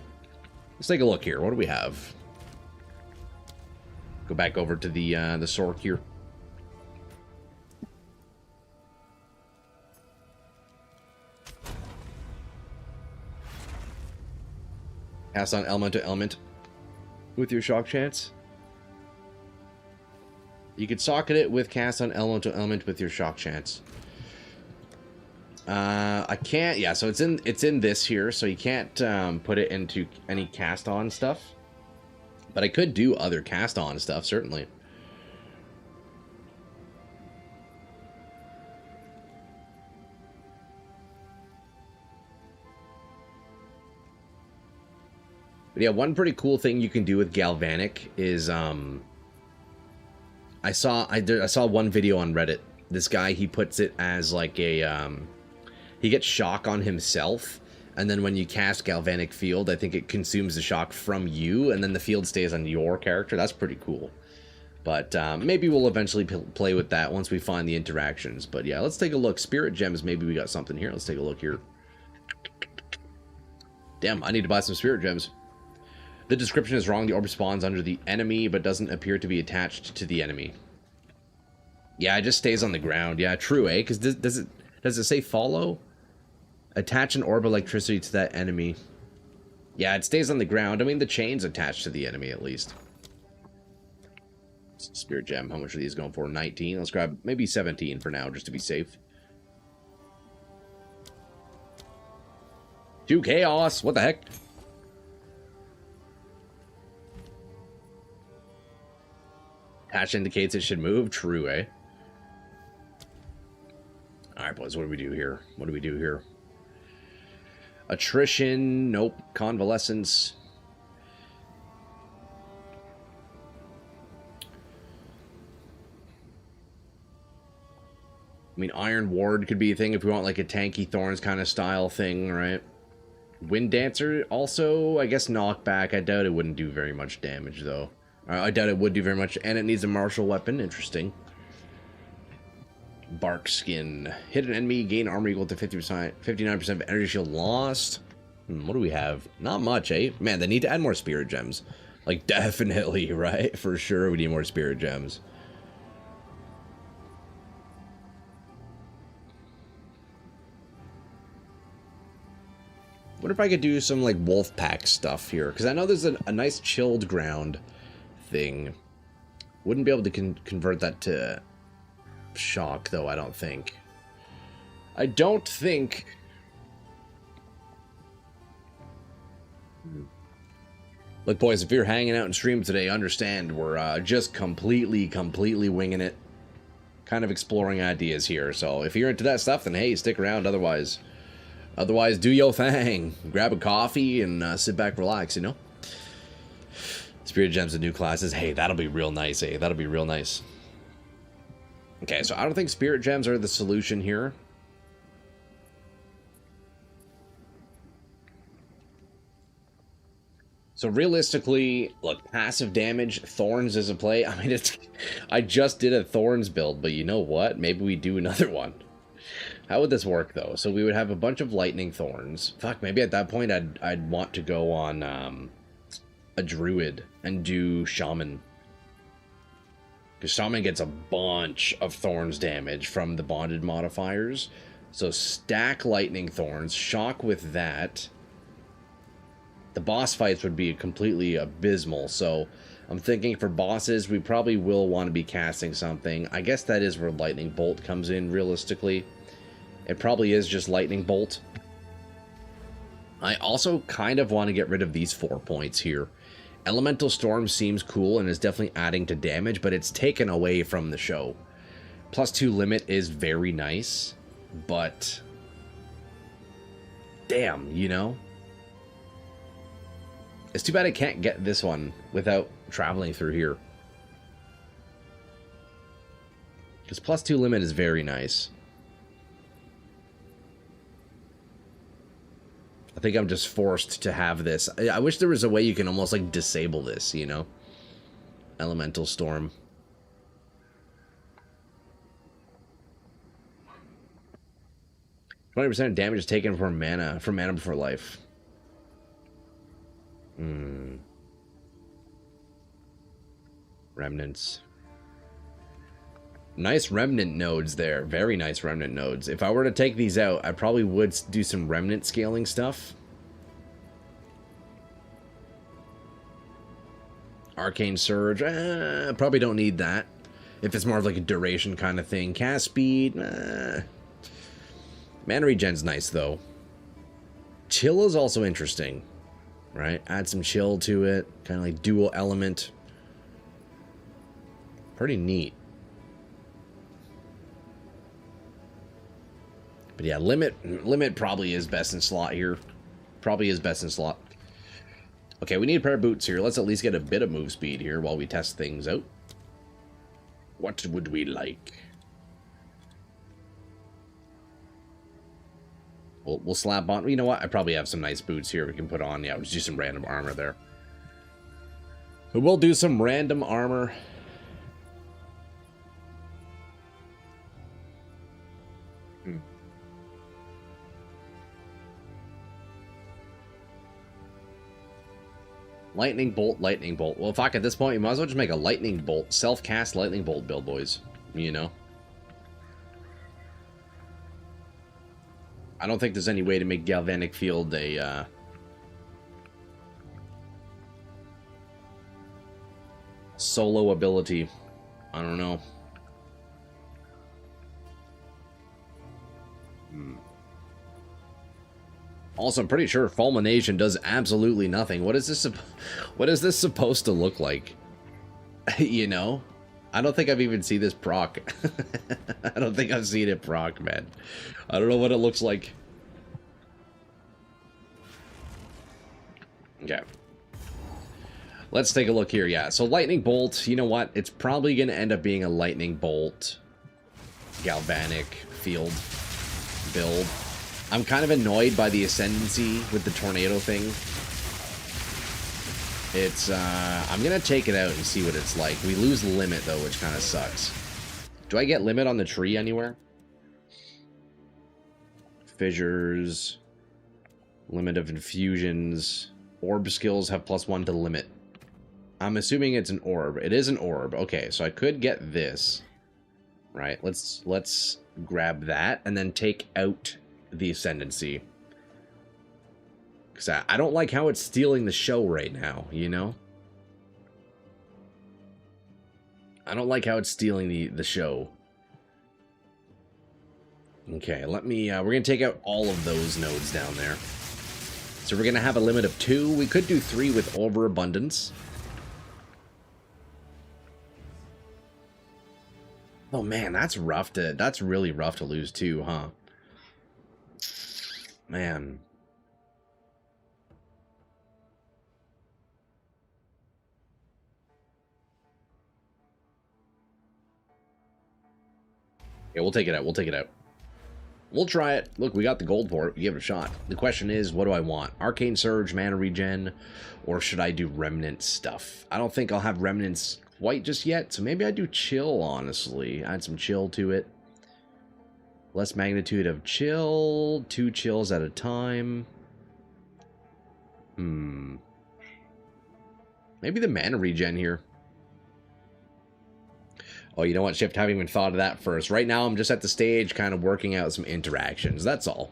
Speaker 1: Let's take a look here. What do we have? Go back over to the Sork here. Cast on element to element with your shock chance. You could socket it with cast on element to element with your shock chance. I can't. Yeah, so it's in this here, so you can't put it into any cast on stuff. But I could do other cast on stuff, certainly. But yeah, one pretty cool thing you can do with Galvanic is I saw one video on Reddit. This guy, he puts it as like a he gets shock on himself, and then when you cast Galvanic Field, I think it consumes the shock from you, and then the field stays on your character. That's pretty cool. But maybe we'll eventually play with that once we find the interactions. But yeah, let's take a look. Spirit Gems, maybe we got something here. Let's take a look here. Damn, I need to buy some Spirit Gems. The description is wrong. The orb spawns under the enemy, but doesn't appear to be attached to the enemy. Yeah, it just stays on the ground. Yeah, true, eh? Because does it say follow? Attach an orb of electricity to that enemy. Yeah, it stays on the ground. I mean, the chain's attached to the enemy, at least. Spirit Gem. How much are these going for? 19? Let's grab maybe 17 for now, just to be safe. 2 chaos. What the heck? Hatch indicates it should move. True, eh? Alright, boys. What do we do here? What do we do here? Attrition. Nope. Convalescence. I mean, Iron Ward could be a thing if we want like a tanky Thorns kind of style thing, right? Wind Dancer also, I guess knockback. I doubt it wouldn't do very much damage, though. I doubt it would do very much, and it needs a martial weapon. Interesting. Bark Skin. Hit an enemy, gain armor equal to 50%, 59% of energy shield lost. What do we have? Not much, eh? Man, they need to add more Spirit Gems. Like, definitely, right? For sure, we need more Spirit Gems. What if I could do some, like, wolf pack stuff here? Because I know there's a nice chilled ground thing. Wouldn't be able to convert that to shock, though, I don't think. I don't think... Look, boys, if you're hanging out in stream today, understand we're just completely winging it. Kind of exploring ideas here. So if you're into that stuff, then hey, stick around. Otherwise, do your thing. Grab a coffee and sit back, relax, you know? Spirit Gems and new classes. Hey, that'll be real nice, eh? That'll be real nice. Okay, so I don't think Spirit Gems are the solution here. So realistically, look, passive damage, Thorns is a play. I mean, I just did a Thorns build, but you know what? Maybe we do another one. How would this work, though? So we would have a bunch of Lightning Thorns. Fuck, maybe at that point I'd want to go on a Druid and do Shaman. Because Shaman gets a bunch of Thorns damage from the bonded modifiers. So stack Lightning Thorns, shock with that. The boss fights would be completely abysmal, so I'm thinking for bosses, we probably will want to be casting something. I guess that is where Lightning Bolt comes in, realistically. It probably is just Lightning Bolt. I also kind of want to get rid of these 4 points here. Elemental Storm seems cool and is definitely adding to damage, but it's taken away from the show. +2 limit is very nice, but damn, you know? It's too bad I can't get this one without traveling through here. Because +2 limit is very nice. I think I'm just forced to have this. I wish there was a way you can almost like disable this, you know? Elemental Storm. %of damage is taken from mana before life. Remnants. Nice remnant nodes there. Very nice remnant nodes. If I were to take these out, I probably would do some remnant scaling stuff. Arcane Surge. Probably don't need that. If it's more of like a duration kind of thing. Cast speed. Mana regen's nice though. Chill is also interesting. Right? Add some chill to it. Kind of like dual element. Pretty neat. But yeah, limit probably is best in slot here. Probably is best in slot. Okay, we need a pair of boots here. Let's at least get a bit of move speed here while we test things out. What would we like? We'll slap on. You know what? I probably have some nice boots here we can put on. Yeah, we'll just do some random armor there. But we'll do some random armor. Lightning Bolt, Lightning Bolt. Well, fuck, at this point, you might as well just make a Lightning Bolt, self-cast Lightning Bolt build, boys. You know? I don't think there's any way to make Galvanic Field a, solo ability. I don't know. Also, I'm pretty sure Fulmination does absolutely nothing. What is this supposed to look like? You know? I don't think I've even seen this proc. I don't think I've seen it proc, man. I don't know what it looks like. Okay. Let's take a look here. Yeah, so Lightning Bolt, you know what? It's probably going to end up being a Lightning Bolt Galvanic Field build. I'm kind of annoyed by the Ascendancy with the Tornado thing. It's, I'm going to take it out and see what it's like. We lose Limit, though, which kind of sucks. Do I get Limit on the tree anywhere? Fissures. Limit of Infusions. Orb skills have +1 to Limit. I'm assuming it's an orb. It is an orb. Okay, so I could get this. Right, let's grab that and then take out the Ascendancy. Because I don't like how it's stealing the show right now, you know? I don't like how it's stealing the show. Okay, let me, we're going to take out all of those nodes down there. So we're going to have a limit of 2. We could do 3 with overabundance. Oh man, that's rough to, that's really rough to lose too, huh? Man. Yeah, we'll take it out. We'll take it out. We'll try it. Look, we got the gold for it. We give it a shot. The question is, what do I want? Arcane Surge, Mana Regen, or should I do Remnant stuff? I don't think I'll have Remnants quite just yet, so maybe I do Chill, honestly. Add some Chill to it. Less magnitude of chill. 2 chills at a time. Maybe the mana regen here. Oh, you know what, Shift? Haven't even thought of that first. Right now, I'm just at the stage kind of working out some interactions. That's all.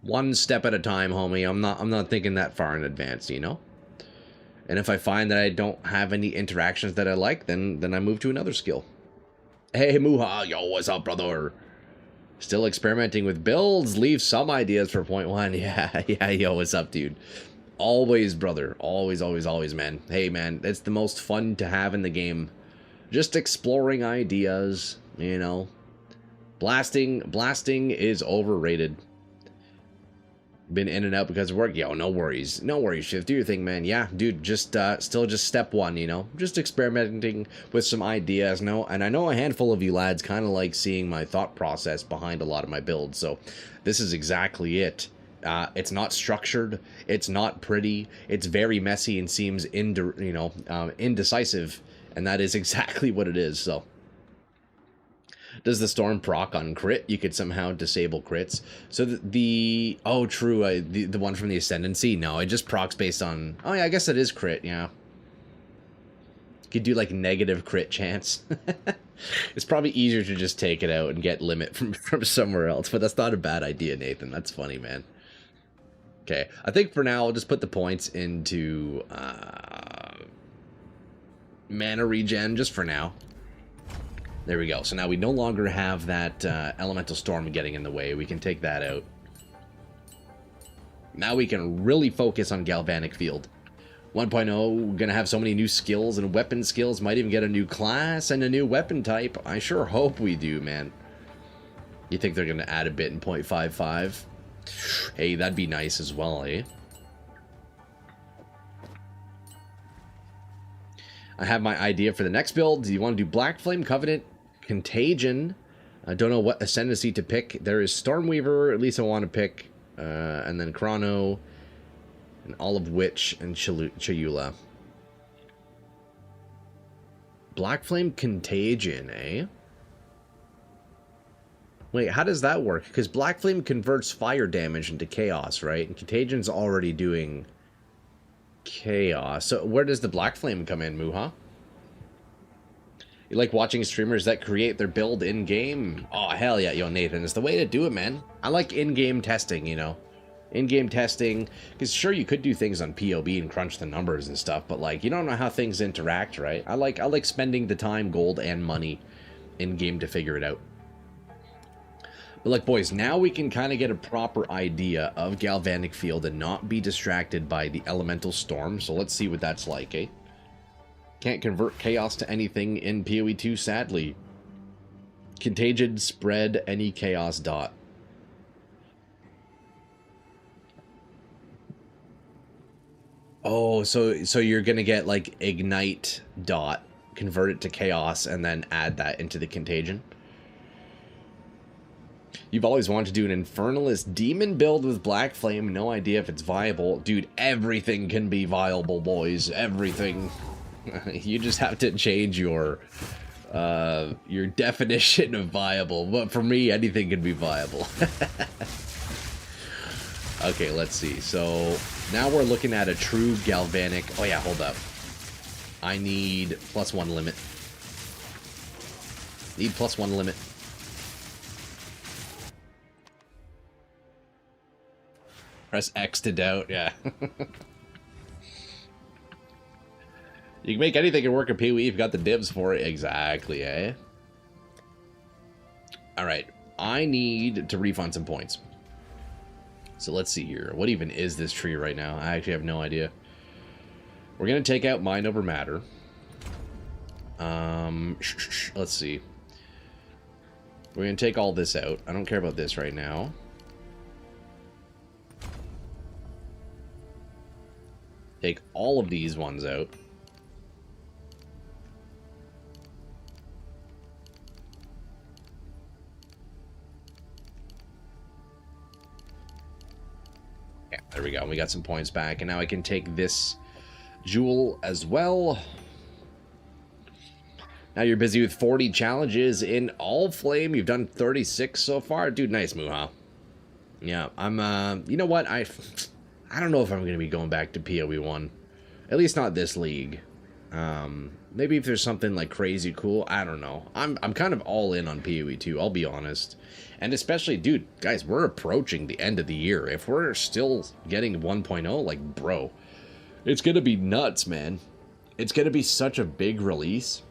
Speaker 1: One step at a time, homie. I'm not thinking that far in advance, you know? And if I find that I don't have any interactions that I like, then I move to another skill. Hey, Muha, yo, what's up, brother? Still experimenting with builds. Leave some ideas for point one. Yeah, yeah, yo, what's up, dude? Always, brother. Always, always, always, man. Hey, man, it's the most fun to have in the game. Just exploring ideas, you know. Blasting is overrated. Been in and out because of work. Yo, no worries. No worries, Shift. Do your thing, man. Yeah, dude, just still just step one, you know? Just experimenting with some ideas. No, and I know a handful of you lads kind of like seeing my thought process behind a lot of my builds, so this is exactly it. It's not structured. It's not pretty. It's very messy and seems indecisive, and that is exactly what it is, so... Does the storm proc on crit? You could somehow disable crits. So oh, true, the one from the Ascendancy? No, it just procs based on... Oh, yeah, I guess it is crit, yeah. You could do, like, negative crit chance. It's probably easier to just take it out and get limit from somewhere else, but that's not a bad idea, Nathan. That's funny, man. Okay, I think for now, I'll just put the points into mana regen, just for now. There we go. So now we no longer have that elemental storm getting in the way. We can take that out. Now we can really focus on Galvanic Field. 1.0, gonna have so many new skills and weapon skills. Might even get a new class and a new weapon type. I sure hope we do, man. You think they're gonna add a bit in 0.55? Hey, that'd be nice as well, eh? I have my idea for the next build. Do you want to do Black Flame, Covenant, Contagion? I don't know what Ascendancy to pick. There is Stormweaver, at least I want to pick. And then Chrono, and Olive Witch, and Chayula. Black Flame, Contagion, eh? Wait, how does that work? Because Black Flame converts fire damage into chaos, right? And Contagion's already doing... chaos. So where does the Black Flame come in, Muha? You like watching streamers that create their build in-game? Oh, hell yeah, yo, Nathan, it's the way to do it, man. I like in-game testing, you know. In-game testing, because sure, you could do things on POB and crunch the numbers and stuff, but like, you don't know how things interact, right? I like spending the time, gold, and money in-game to figure it out. But like, boys, now we can kind of get a proper idea of Galvanic Field and not be distracted by the Elemental Storm. So let's see what that's like, eh? Can't convert chaos to anything in PoE 2, sadly. Contagion, spread any chaos dot. Oh, so you're gonna get, like, ignite dot, convert it to chaos, and then add that into the contagion? You've always wanted to do an Infernalist Demon build with Black Flame. No idea if it's viable. Dude, everything can be viable, boys. Everything. You just have to change your definition of viable. But for me, anything can be viable. Okay, let's see. So now we're looking at a true Galvanic. Oh yeah, hold up. I need +1 limit. Need +1 limit. Press X to doubt, yeah. You can make anything work in PoE if you've got the divs for it. Exactly, eh? Alright, I need to refund some points. So let's see here. What even is this tree right now? I actually have no idea. We're going to take out Mind Over Matter. Let's see. We're going to take all this out. I don't care about this right now. Take all of these ones out. Yeah, there we go. We got some points back, and now I can take this jewel as well. Now you're busy with 40 challenges in All Flame. You've done 36 so far. Dude, nice, Muha. Yeah, I'm, you know what? I don't know if I'm going to be going back to PoE 1. At least not this league. Maybe if there's something like crazy cool, I don't know. I'm kind of all in on PoE 2, I'll be honest. And especially, dude, guys, we're approaching the end of the year. If we're still getting 1.0, like, bro, it's gonna be nuts, man. It's gonna be such a big release.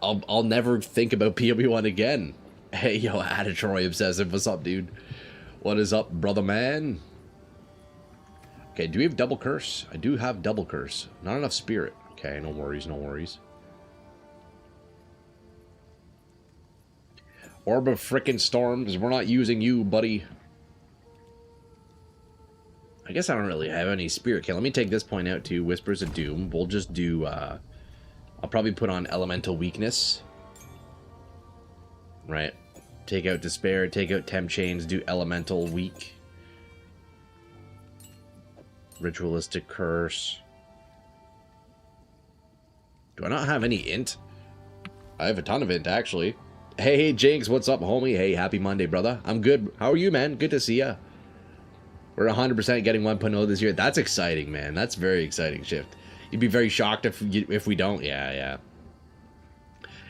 Speaker 1: I'll never think about PoE 1 again. Hey, yo, Aditroy Obsessive, what's up, dude? What is up, brother man? Okay, do we have double curse? I do have double curse. Not enough spirit. Okay, no worries, no worries. Orb of frickin' storms, we're not using you, buddy. I guess I don't really have any spirit. Okay, let me take this point out too. Whispers of Doom. We'll just do, I'll probably put on elemental weakness. Right. Take out despair, take out temp chains, do elemental weak. Ritualistic curse. Do I not have any int? I have a ton of int, actually. Hey, Jinx, what's up, homie? Hey, happy Monday, brother. I'm good. How are you, man? Good to see ya. We're 100% getting 1.0 this year. That's exciting, man. That's very exciting shift. You'd be very shocked if we don't. Yeah.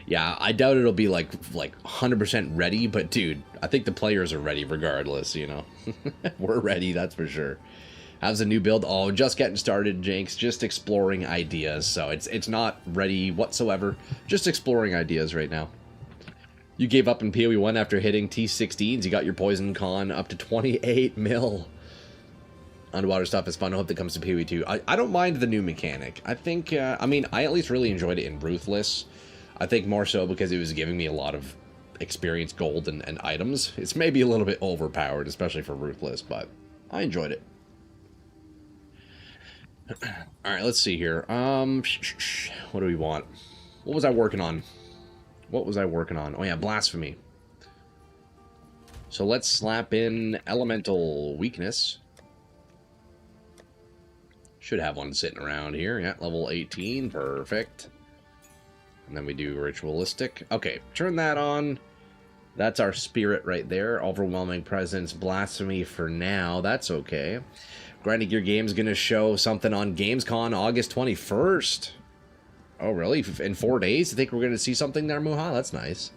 Speaker 1: Yeah, I doubt it'll be like 100% ready, but dude, I think the players are ready regardless, you know. We're ready, that's for sure. How's the new build? Oh, just getting started, Jinx. Just exploring ideas. So it's not ready whatsoever. Just exploring ideas right now. You gave up in PoE 1 after hitting T16s. You got your poison con up to 28 mil. Underwater stuff is fun. I hope that comes to PoE 2. I don't mind the new mechanic. I think, I mean, I at least really enjoyed it in Ruthless. I think more so because it was giving me a lot of experience gold and items. It's maybe a little bit overpowered, especially for Ruthless, but I enjoyed it. Alright, let's see here. What do we want? What was I working on? What was I working on? Oh yeah, Blasphemy. So let's slap in Elemental Weakness. Should have one sitting around here. Yeah, level 18. Perfect. And then we do Ritualistic. Okay, turn that on. That's our spirit right there. Overwhelming Presence, Blasphemy for now. That's okay. Grinding Gear Games going to show something on Gamescom August 21st. Oh, really? In 4 days? I think we're going to see something there, Muha? That's nice.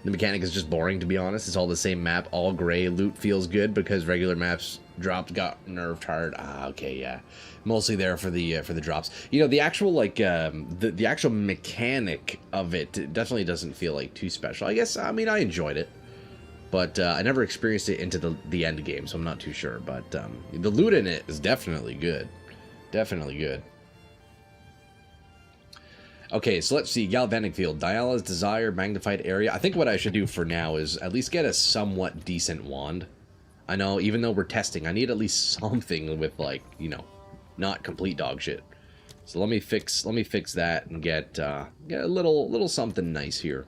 Speaker 1: The mechanic is just boring, to be honest. It's all the same map, all gray. Loot feels good because regular maps dropped, got nerfed hard. Ah, okay, yeah. Mostly there for the drops. You know, the actual, like, the actual mechanic of it definitely doesn't feel, like, too special. I guess, I mean, I enjoyed it. But I never experienced it into the end game, so I'm not too sure. But the loot in it is definitely good. Definitely good. Okay, so let's see. Galvanic Field. Diala's Desire, Magnified Area. I think what I should do for now is at least get a somewhat decent wand. I know, even though we're testing, I need at least something with, like, you know, not complete dog shit. So let me fix that and get a little something nice here.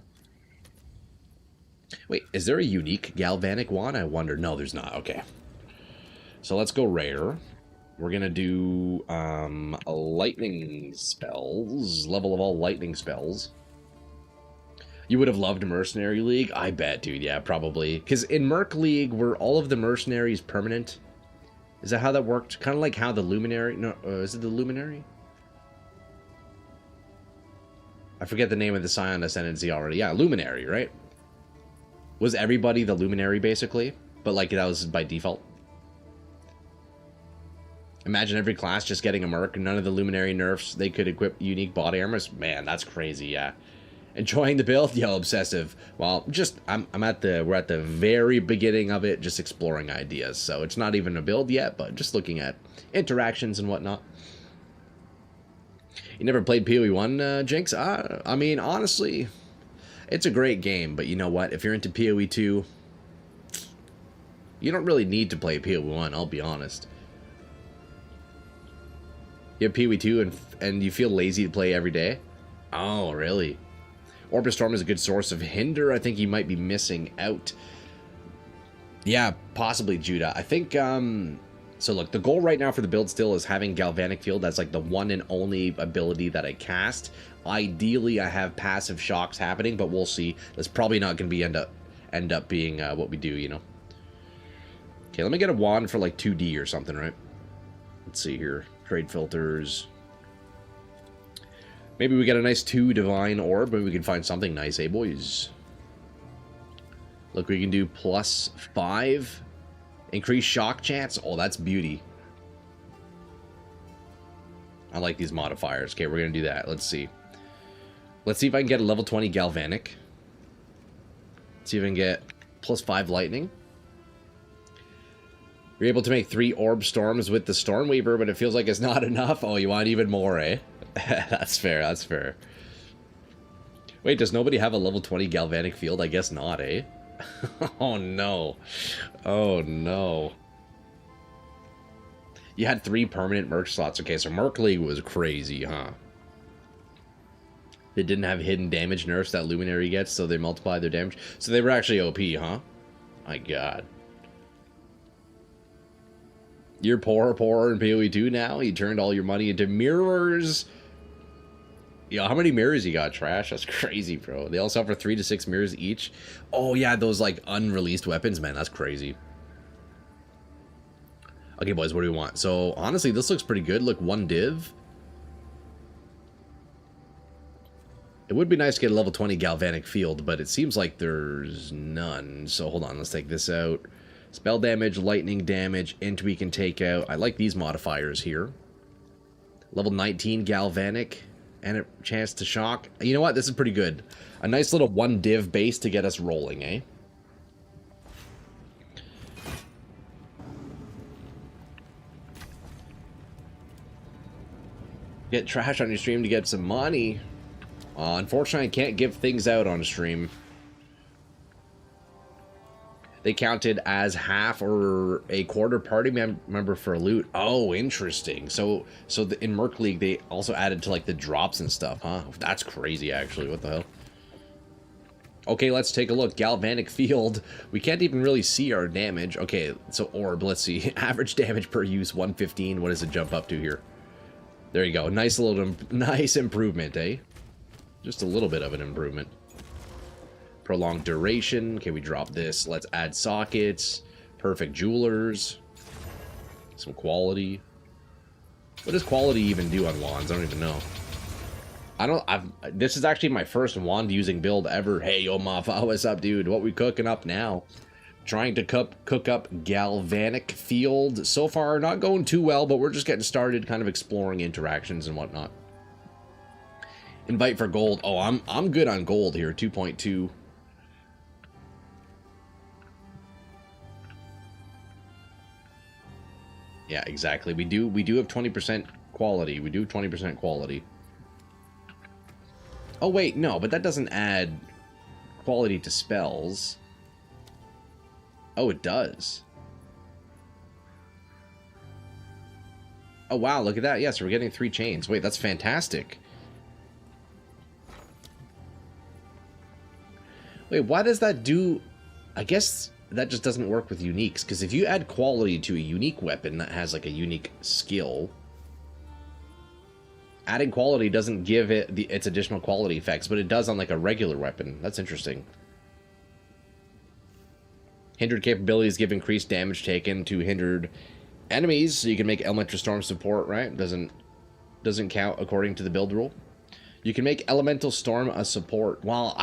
Speaker 1: Wait, is there a unique Galvanic wand? I wonder. No, there's not. Okay. So let's go rare. We're going to do a lightning spells. Level of all lightning spells. You would have loved Mercenary League? I bet, dude. Yeah, probably. Because in Merc League, were all of the mercenaries permanent? Is that how that worked? Kind of like how the Luminary... No, is it the Luminary? I forget the name of the Scion Ascendancy already. Yeah, Luminary, right? Was everybody the Luminary, basically? But, like, that was by default. Imagine every class just getting a Merc. None of the Luminary nerfs. They could equip unique body armors. Man, that's crazy, yeah. Enjoying the build? Yo, obsessive. Well, just, we're at the very beginning of it, just exploring ideas. So it's not even a build yet, but just looking at interactions and whatnot. You never played PoE 1, Jinx? I mean, honestly... It's a great game, but you know what? If you're into PoE 2, you don't really need to play PoE 1, I'll be honest. You have PoE 2 and you feel lazy to play every day? Oh, really? Orbit Storm is a good source of hinder. I think you might be missing out. Yeah, possibly, Judah. I think, so look, the goal right now for the build still is having Galvanic Field. That's like the one and only ability that I cast. Ideally, I have passive shocks happening, but we'll see. That's probably not going to be end up being what we do, you know. Okay, let me get a wand for like 2D or something, right? Let's see here. Trade filters. Maybe we get a nice 2 divine orb. Maybe we can find something nice, eh, boys? Look, we can do +5. Increase shock chance. Oh, that's beauty. I like these modifiers. Okay, we're going to do that. Let's see. Let's see if I can get a level 20 Galvanic. Let's see if I can get +5 lightning. You're able to make 3 orb storms with the Storm Weaver, but it feels like it's not enough. Oh, you want even more, eh? That's fair, that's fair. Wait, does nobody have a level 20 Galvanic field? I guess not, eh? Oh, no. Oh, no. You had 3 permanent Merc slots. Okay, so Merc League was crazy, huh? They didn't have hidden damage nerfs that Luminary gets, so they multiplied their damage. So they were actually OP, huh? My god. You're poorer in PoE 2 now? You turned all your money into mirrors? Yo, how many mirrors you got, Trash? That's crazy, bro. They also offer 3 to 6 mirrors each. Oh, yeah, those, like, unreleased weapons, man. That's crazy. Okay, boys, what do we want? So, honestly, this looks pretty good. Look, 1 div. It would be nice to get a level 20 Galvanic field, but it seems like there's none. So, hold on. Let's take this out. Spell damage, lightning damage, int we can take out. I like these modifiers here. Level 19 Galvanic. And a chance to shock. You know what? This is pretty good. A nice little 1 div base to get us rolling, eh? Get Trash on your stream to get some money. Unfortunately, I can't give things out on stream. They counted as half or a quarter party member for loot. Oh, interesting. So in Merc League, they also added to, like, the drops and stuff, huh? That's crazy, actually. What the hell? Okay, let's take a look. Galvanic field. We can't even really see our damage. Okay, so orb, let's see. Average damage per use, 115. What does it jump up to here? There you go. Nice little, nice improvement, eh? Just a little bit of an improvement. Prolonged duration. Okay, we drop this. Let's add sockets. Perfect jewelers. Some quality. What does quality even do on wands? I don't even know. This is actually my first wand using build ever. Hey, yo, Mafa, what's up, dude? What we cooking up now? Trying to cook up Galvanic field. So far, not going too well, but we're just getting started, kind of exploring interactions and whatnot. Invite for gold. Oh, I'm good on gold here. 2.2. Yeah, exactly. We do have 20% quality. We do have 20% quality. Oh, wait, no, but that doesn't add quality to spells. Oh, it does. Oh, wow, look at that. Yes, we're getting 3 chains. Wait, that's fantastic. Wait, why does that do... I guess that just doesn't work with uniques, because if you add quality to a unique weapon that has, like, a unique skill, adding quality doesn't give it its additional quality effects, but it does on, like, a regular weapon. That's interesting. Hindered capabilities give increased damage taken to hindered enemies, so you can make Elemental Storm support, right? Doesn't count according to the build rule. You can make Elemental Storm a support. Well,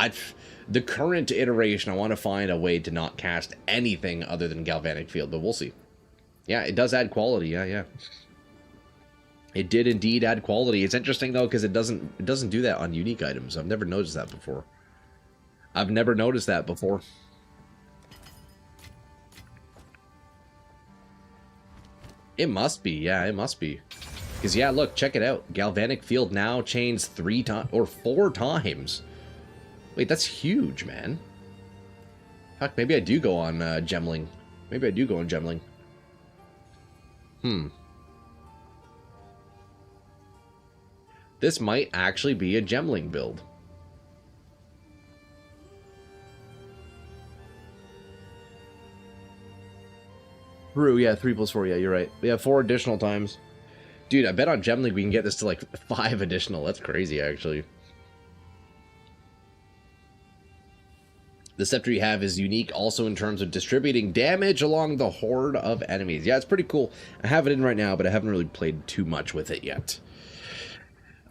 Speaker 1: the current iteration, I want to find a way to not cast anything other than Galvanic Field, but we'll see. Yeah, it does add quality. Yeah. It did indeed add quality. It's interesting though, because it doesn't do that on unique items. I've never noticed that before. It must be. Yeah, it must be. Because, yeah, look, check it out. Galvanic Field now chains 3 times, or 4 times. Wait, that's huge, man. Fuck, maybe I do go on Gemling. Maybe I do go on Gemling. This might actually be a Gemling build. True, yeah, 3+4, yeah, you're right. We have 4 additional times. Dude, I bet on Gemling we can get this to like 5 additional. That's crazy, actually. The scepter you have is unique also in terms of distributing damage along the horde of enemies. Yeah, it's pretty cool. I have it in right now, but I haven't really played too much with it yet.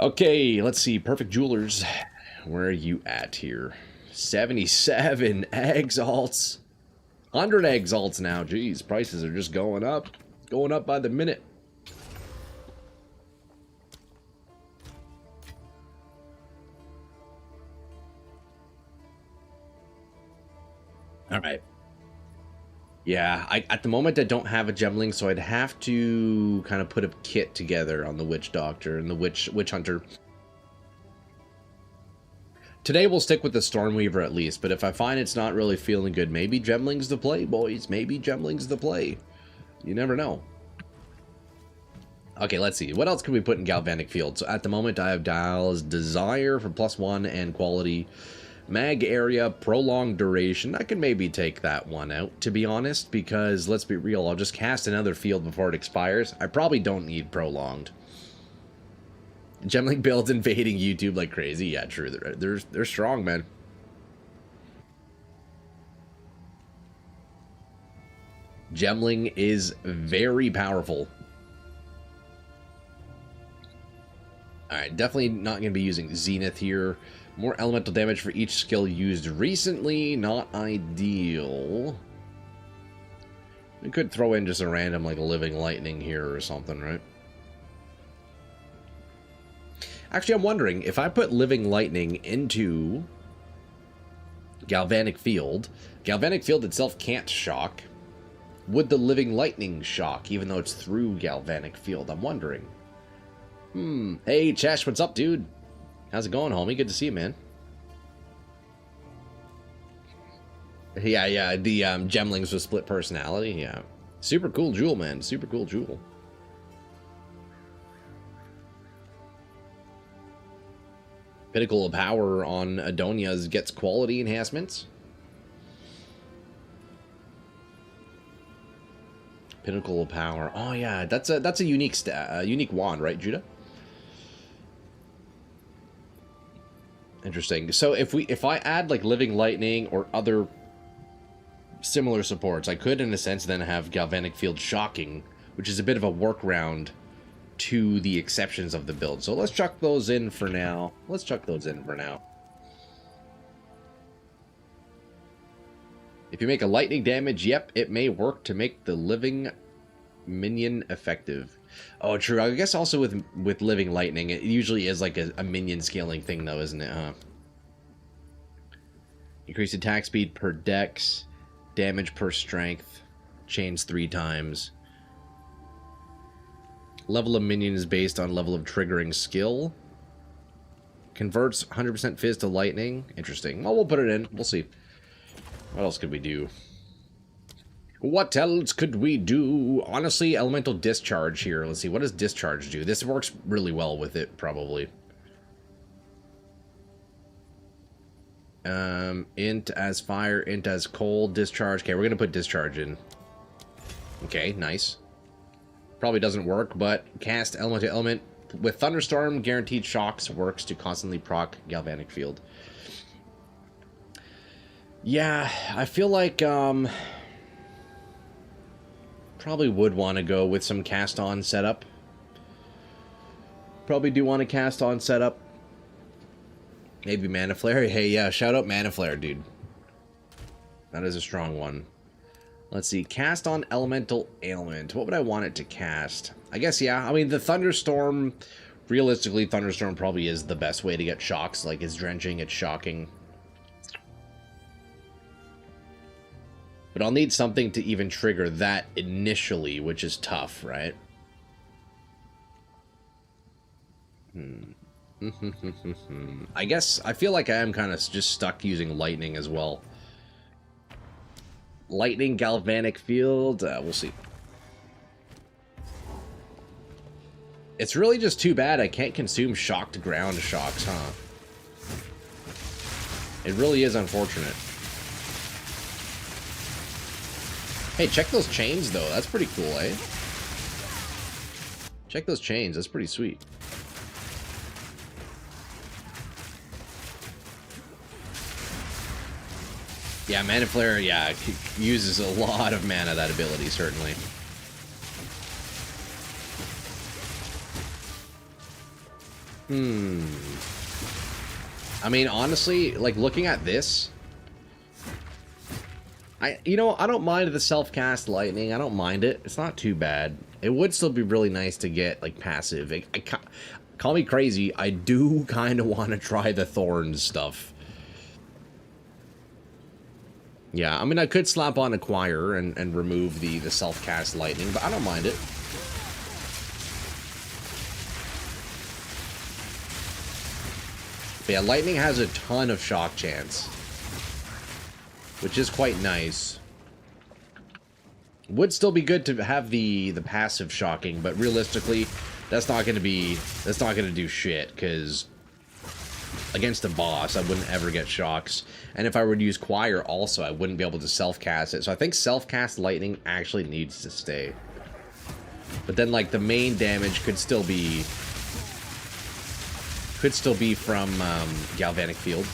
Speaker 1: Okay, let's see. Perfect Jewelers. Where are you at here? 77 exalts. 100 exalts now. Jeez, prices are just going up. Going up by the minute. All right. Yeah, at the moment I don't have a gemling, so I'd have to kind of put a kit together on the Witch Doctor and the Witch Hunter. Today we'll stick with the Stormweaver at least, but if I find it's not really feeling good, maybe gemling's the play, boys. Maybe gemling's the play. You never know. Okay, let's see. What else can we put in Galvanic Field? So at the moment I have Dial's Desire for +1 and quality. Mag area, prolonged duration. I can maybe take that one out, to be honest, because let's be real, I'll just cast another field before it expires. I probably don't need prolonged. Gemling builds invading YouTube like crazy. Yeah, true. They're strong, man. Gemling is very powerful. Alright, definitely not going to be using Zenith here. More elemental damage for each skill used recently. Not ideal. We could throw in just a random, like, Living Lightning here or something, right? Actually, I'm wondering, if I put Living Lightning into Galvanic Field itself can't shock. Would the Living Lightning shock, even though it's through Galvanic Field? I'm wondering. Hey, Chesh, what's up, dude? How's it going, homie? Good to see you, man. Yeah, the gemlings with split personality, yeah. Super cool jewel, man. Super cool jewel. Pinnacle of Power on Adonia's gets quality enhancements. Pinnacle of Power. Oh yeah, that's a unique unique wand, right, Judah? Interesting. So if I add like Living Lightning or other similar supports, I could in a sense then have Galvanic Field shocking, which is a bit of a workaround to the exceptions of the build. So let's chuck those in for now. If you make a lightning damage, yep, it may work to make the living minion effective. Oh, true. I guess also with Living Lightning, it usually is like a minion scaling thing, though, isn't it, huh? Increase attack speed per dex, damage per strength, chains 3 times. Level of minion is based on level of triggering skill. Converts 100% fizz to lightning. Interesting. Well, we'll put it in. We'll see. What else could we do? What else could we do? Honestly, elemental discharge here. Let's see. What does discharge do? This works really well with it, probably. Int as fire, int as cold, discharge. Okay, we're going to put discharge in. Okay, nice. Probably doesn't work, but cast element to element with Thunderstorm, guaranteed shocks works to constantly proc Galvanic Field. Yeah, I feel like probably would want to go with some cast on setup. Probably do want to cast on setup. Maybe Mana Flare. Hey, yeah, shout out Mana Flare, dude. That is a strong one. Let's see, cast on elemental ailment. What would I want it to cast? I guess, yeah, I mean, the Thunderstorm, realistically, Thunderstorm probably is the best way to get shocks. Like, it's drenching, it's shocking. But I'll need something to even trigger that initially, which is tough, right? I guess, I feel like I am kind of just stuck using lightning as well. Lightning, Galvanic Field, we'll see. It's really just too bad I can't consume shocked ground shocks, huh? It really is unfortunate. Hey, check those chains, though. That's pretty cool, eh? Check those chains. That's pretty sweet. Yeah, Mana Flare, yeah, uses a lot of mana, that ability, certainly. I mean, honestly, like, looking at this, you know, I don't mind the self-cast lightning. I don't mind it. It's not too bad. It would still be really nice to get, like, passive. Call me crazy, I do kind of want to try the thorns stuff. Yeah, I mean, I could slap on Acquire and remove the self-cast lightning, but I don't mind it. But yeah, lightning has a ton of shock chance, which is quite nice. Would still be good to have the passive shocking, but realistically, that's not going to do shit, because against a boss, I wouldn't ever get shocks. And if I were to use Choir also, I wouldn't be able to self-cast it. So I think self-cast lightning actually needs to stay. But then, like, the main damage could still be from Galvanic Field.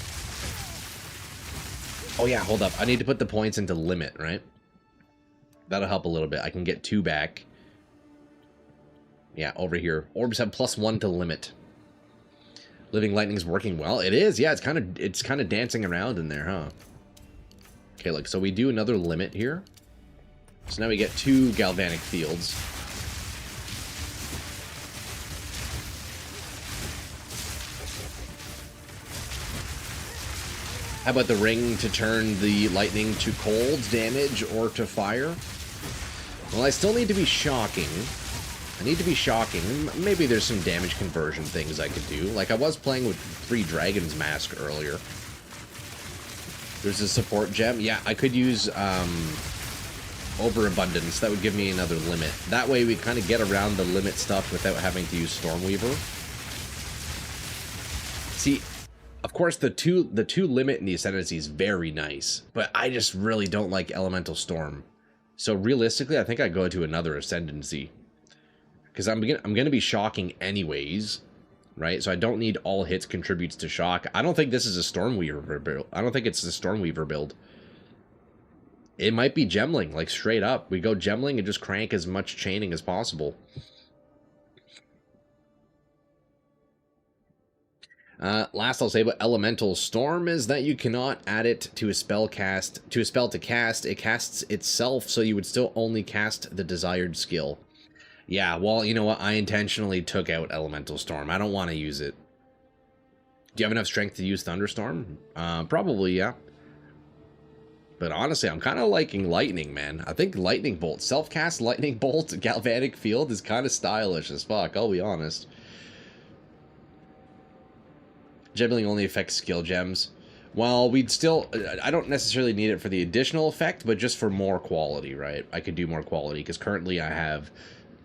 Speaker 1: Oh yeah, hold up. I need to put the points into limit, right? That'll help a little bit. I can get 2 back. Yeah, over here. Orbs have +1 to limit. Living Lightning's working well. It is, yeah, it's kind of dancing around in there, huh? Okay, look, so we do another limit here. So now we get 2 Galvanic Fields. How about the ring to turn the lightning to cold damage or to fire? Well, I still need to be shocking. I need to be shocking. Maybe there's some damage conversion things I could do. Like, I was playing with 3 Dragon's Mask earlier. There's a support gem. Yeah, I could use Overabundance. That would give me another limit. That way we kind of get around the limit stuff without having to use Stormweaver. See, of course, the two limit in the Ascendancy is very nice, but I just really don't like Elemental Storm. So realistically, I think I go to another Ascendancy. Because I'm gonna be shocking anyways, right? So I don't need all hits contributes to shock. I don't think this is a Stormweaver build. I don't think it's a Stormweaver build. It might be Gemling, like straight up. We go Gemling and just crank as much chaining as possible. Last I'll say about Elemental Storm is that you cannot add it to a spell to cast. It casts itself, so you would still only cast the desired skill. Yeah, well, you know what? I intentionally took out Elemental Storm. I don't want to use it. Do you have enough strength to use Thunderstorm? Probably, yeah. But honestly, I'm kind of liking Lightning, man. I think Lightning Bolt, self-cast Lightning Bolt, Galvanic Field is kind of stylish as fuck, I'll be honest. Generally only affects skill gems. Well, we'd still... I don't necessarily need it for the additional effect, but just for more quality, right? I could do more quality, because currently I have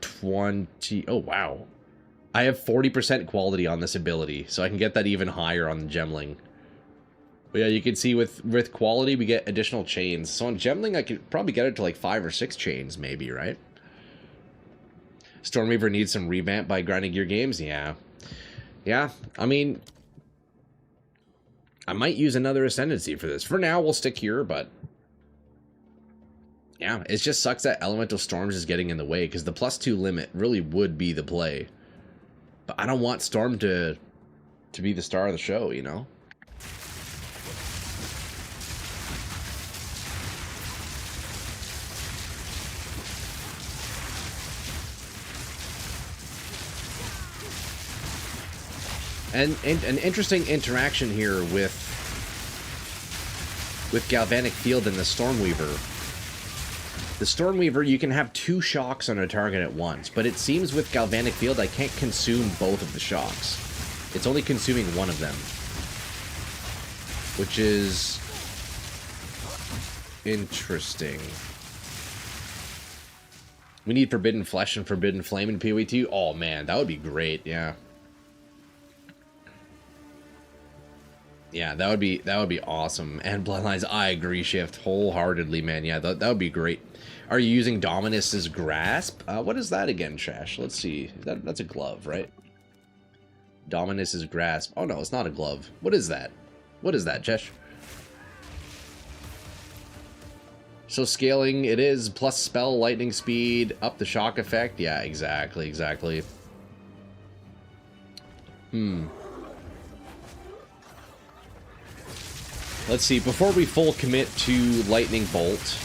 Speaker 1: 20... Oh, wow. I have 40% quality on this ability, so I can get that even higher on the Gemling. But yeah, you can see with quality, we get additional chains. So on Gemling, I could probably get it to like 5 or 6 chains, maybe, right? Stormweaver needs some revamp by Grinding Gear Games? Yeah. Yeah, I mean... I might use another Ascendancy for this. For now, we'll stick here, but... Yeah, it just sucks that Elemental Storms is getting in the way, because the +2 limit really would be the play. But I don't want Storm to be the star of the show, you know? And an interesting interaction here with Galvanic Field and the Stormweaver. The Stormweaver, you can have 2 shocks on a target at once, but it seems with Galvanic Field I can't consume both of the shocks. It's only consuming one of them. Which is... interesting. We need Forbidden Flesh and Forbidden Flame in PoE 2? Oh man, that would be great, yeah. Yeah, that would be awesome. And Bloodlines, I agree, Shift, wholeheartedly, man. Yeah, that would be great. Are you using Dominus's Grasp? What is that again, Shash? Let's see. That's a glove, right? Dominus's Grasp. Oh no, it's not a glove. What is that? What is that, Jesh? So scaling, it is plus spell, lightning speed, up the shock effect. Yeah, exactly. Let's see, before we full commit to Lightning Bolt,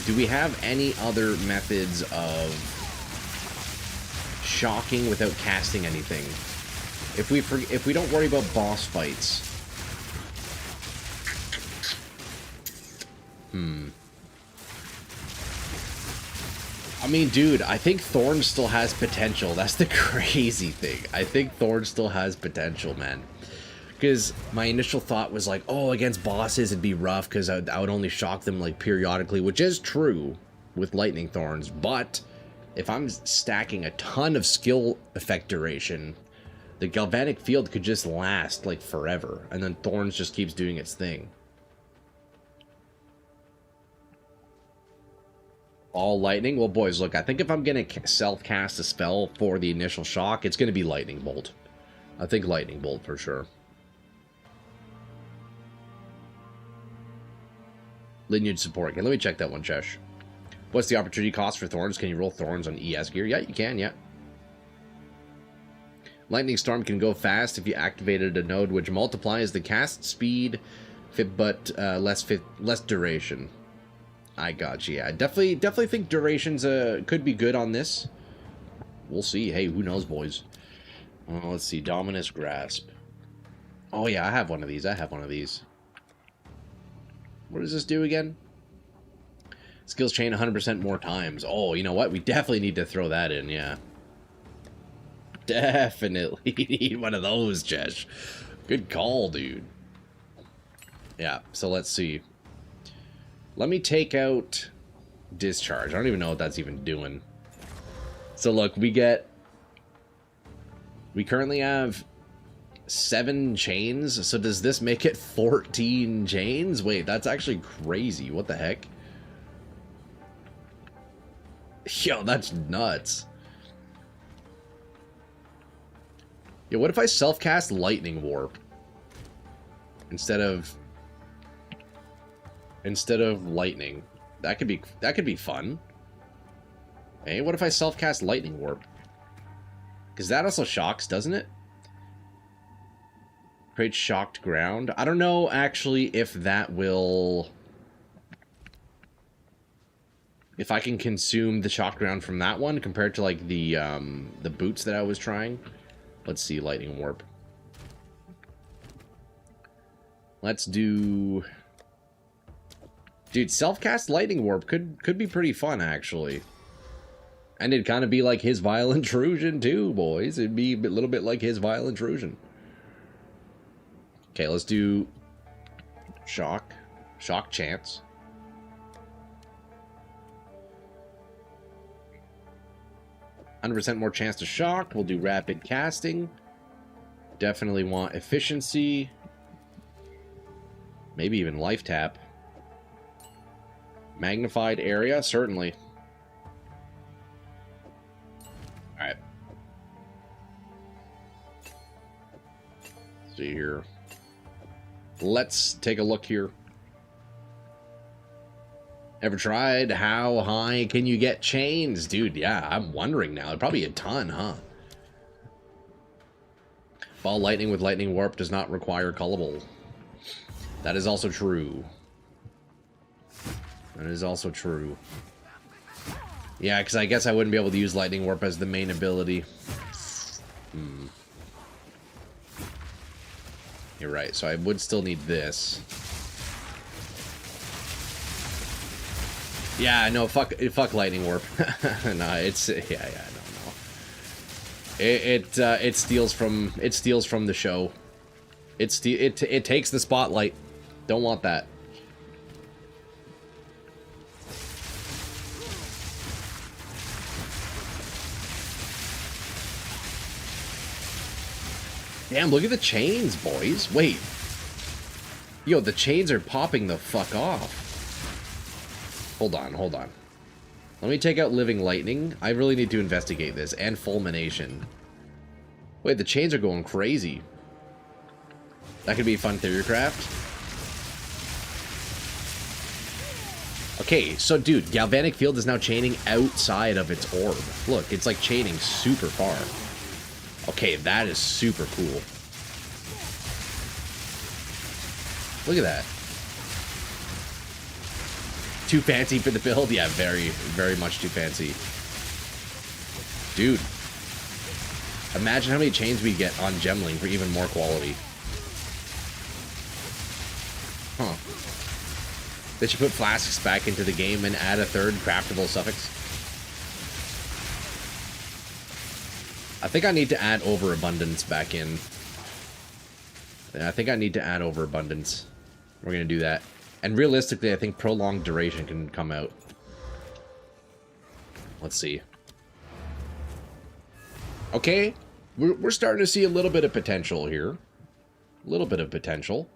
Speaker 1: do we have any other methods of shocking without casting anything? If we don't worry about boss fights. I mean, dude, I think Thorn still has potential. That's the crazy thing. I think Thorn still has potential, man. Because my initial thought was like, oh, against bosses it'd be rough because I would only shock them like periodically, which is true with Lightning Thorns. But if I'm stacking a ton of skill effect duration, the Galvanic field could just last like forever, and then Thorns just keeps doing its thing. All lightning? Well, boys, look, I think if I'm going to self-cast a spell for the initial shock, it's going to be Lightning Bolt. I think Lightning Bolt for sure. Lineage support. Okay, let me check that one, Chesh. What's the opportunity cost for Thorns? Can you roll Thorns on ES gear? Yeah, you can, yeah. Lightning Storm can go fast if you activated a node which multiplies the cast speed, but less duration. I got you. Yeah, I definitely think durations could be good on this. We'll see. Hey, who knows, boys? Let's see. Dominus Grasp. Oh yeah, I have one of these. What does this do again? Skills chain 100% more times. Oh, you know what? We definitely need to throw that in, yeah. Definitely need one of those, Jesh. Good call, dude. Yeah, so let's see. Let me take out Discharge. I don't even know what that's even doing. So look, we currently have 7 chains, so does this make it 14 chains? Wait, that's actually crazy. What the heck? Yo, that's nuts. Yo, what if I self-cast Lightning Warp instead of lightning? That could be fun. Hey, what if I self-cast Lightning Warp? Because that also shocks, doesn't it? Create shocked ground. I don't know actually if that will, if I can consume the shocked ground from that one compared to like the boots that I was trying. Let's see, Lightning Warp. Let's do, dude, self-cast Lightning Warp could be pretty fun actually. And it'd kind of be like his Vile Intrusion too, boys. It'd be a little bit like his Vile Intrusion. Okay, let's do shock chance. %100 more chance to shock. We'll do rapid casting. Definitely want efficiency. Maybe even life tap. Magnified area, certainly. Alright. See here. Let's take a look here. Ever tried? How high can you get chains? Dude, yeah, I'm wondering now. Probably a ton, huh? Ball lightning with lightning warp does not require cullable. That is also true. That is also true. Yeah, because I guess I wouldn't be able to use lightning warp as the main ability. You're right, so I would still need this. Yeah, no, fuck lightning warp. No, it's yeah, I don't know. It steals from the show. It takes the spotlight. Don't want that. Damn, look at the chains, boys. Wait. Yo, the chains are popping the fuck off. Hold on. Let me take out Living Lightning. I really need to investigate this. And Fulmination. Wait, the chains are going crazy. That could be fun theorycraft. Okay, so dude, Galvanic Field is now chaining outside of its orb. Look, it's like chaining super far. Okay, that is super cool. Look at that. Too fancy for the build? Yeah, very, very much too fancy. Dude. Imagine how many chains we get on Gemling for even more quality. Huh. They should put flasks back into the game and add a third craftable suffix. I think I need to add overabundance back in. I think I need to add overabundance. We're going to do that. And realistically, I think prolonged duration can come out. Let's see. Okay. We're starting to see a little bit of potential here. A little bit of potential.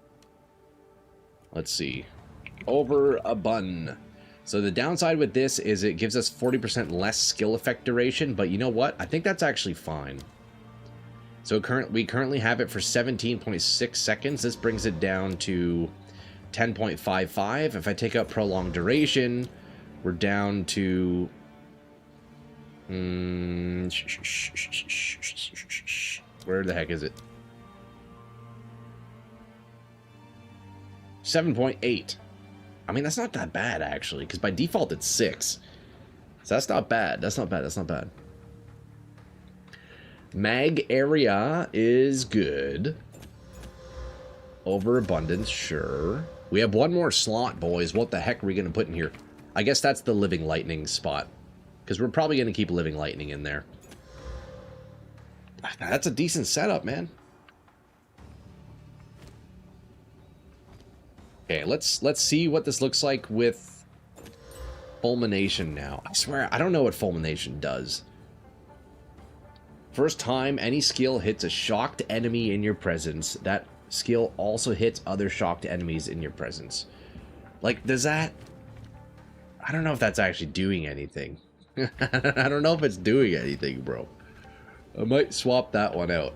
Speaker 1: Let's see. Overabund. So the downside with this is it gives us 40% less skill effect duration, but you know what? I think that's actually fine. So we currently have it for 17.6 seconds. This brings it down to 10.55. If I take out prolonged duration, we're down to... where the heck is it? 7.8. I mean, that's not that bad, actually, because by default it's 6. So that's not bad. That's not bad. That's not bad. Mag area is good. Overabundance, sure. We have one more slot, boys. What the heck are we going to put in here? I guess that's the Living Lightning spot. Because we're probably going to keep Living Lightning in there. That's a decent setup, man. Okay, let's see what this looks like with Fulmination now. I swear, I don't know what Fulmination does. First time any skill hits a shocked enemy in your presence, that skill also hits other shocked enemies in your presence. Like, does that... I don't know if that's actually doing anything. I don't know if it's doing anything, bro. I might swap that one out.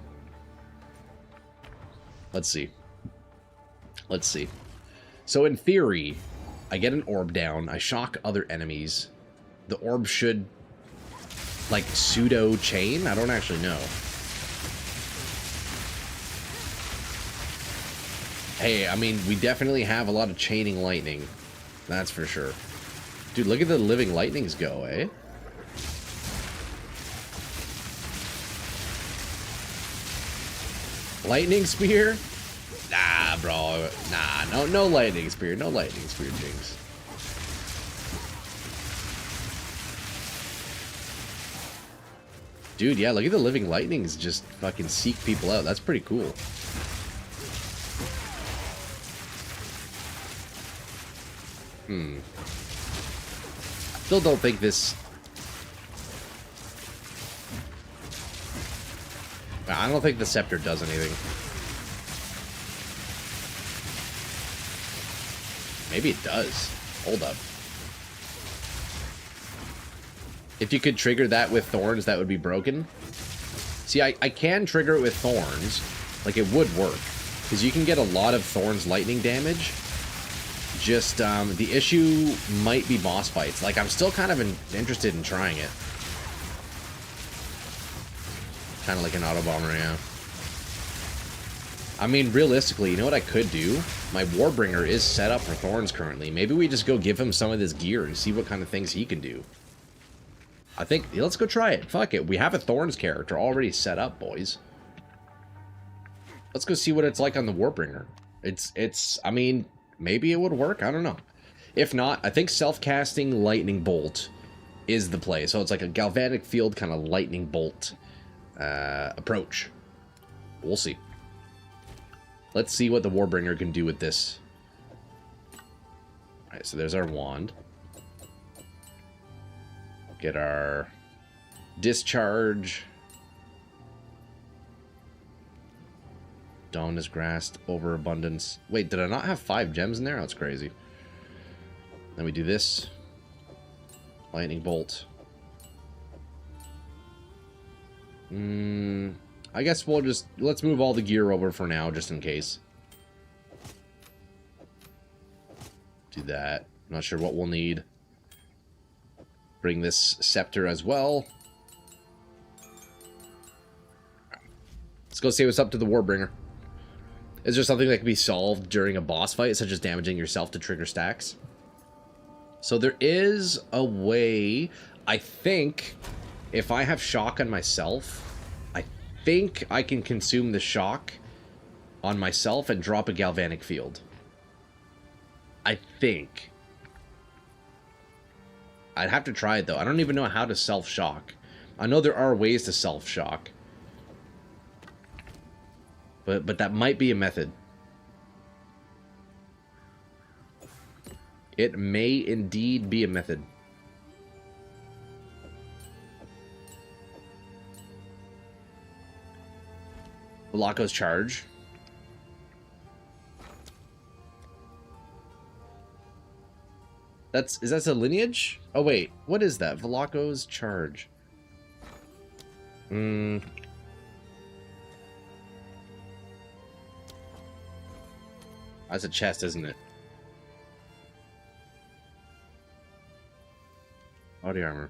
Speaker 1: Let's see. Let's see. So in theory, I get an orb down, I shock other enemies. The orb should, like, pseudo chain? I don't actually know. Hey, I mean, we definitely have a lot of chaining lightning. That's for sure. Dude, look at the living lightnings go, eh? Lightning spear? Nah, bro. Nah, no lightning spear. No lightning spear, Jinx. Dude, yeah, look at the living lightnings just fucking seek people out. That's pretty cool. Still don't think this... I don't think the scepter does anything. Maybe it does. Hold up. If you could trigger that with thorns, that would be broken. See, I can trigger it with thorns. Like, it would work. Because you can get a lot of thorns lightning damage. Just, the issue might be boss fights. Like, I'm still kind of interested in trying it. Kind of like an auto bomber, yeah. I mean, realistically, you know what I could do? My Warbringer is set up for Thorns currently. Maybe we just go give him some of this gear and see what kind of things he can do. I think, let's go try it. Fuck it. We have a Thorns character already set up, boys. Let's go see what it's like on the Warbringer. I mean, maybe it would work. I don't know. If not, I think self-casting Lightning Bolt is the play. So it's like a Galvanic Field kind of Lightning Bolt approach. We'll see. Let's see what the Warbringer can do with this. Alright, so there's our wand. Get our discharge. Dominus Grasp, Overabundance. Wait, did I not have 5 gems in there? That's crazy. Then we do this. Lightning Bolt. I guess we'll just... Let's move all the gear over for now, just in case. Do that. I'm not sure what we'll need. Bring this scepter as well. Let's go see what's up to the Warbringer. Is there something that can be solved during a boss fight, such as damaging yourself to trigger stacks? So there is a way, I think, if I have shock on myself, I think I can consume the shock on myself and drop a galvanic field. I think. I'd have to try it, though. I don't even know how to self-shock. I know there are ways to self-shock. But that might be a method. It may indeed be a method. Velaco's charge. Is that a lineage? Oh wait, what is that? Velaco's charge. That's a chest, isn't it? Body armor.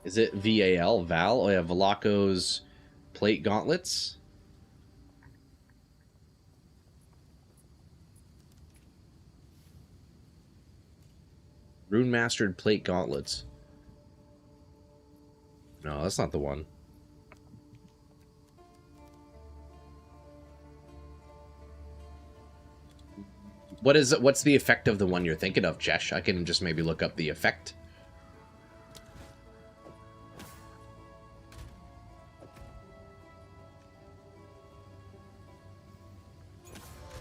Speaker 1: Is it VAL? Val? Oh yeah, Velaco's plate gauntlets. Rune mastered plate gauntlets. No, that's not the one. What's the effect of the one you're thinking of, Jesh? I can just maybe look up the effect.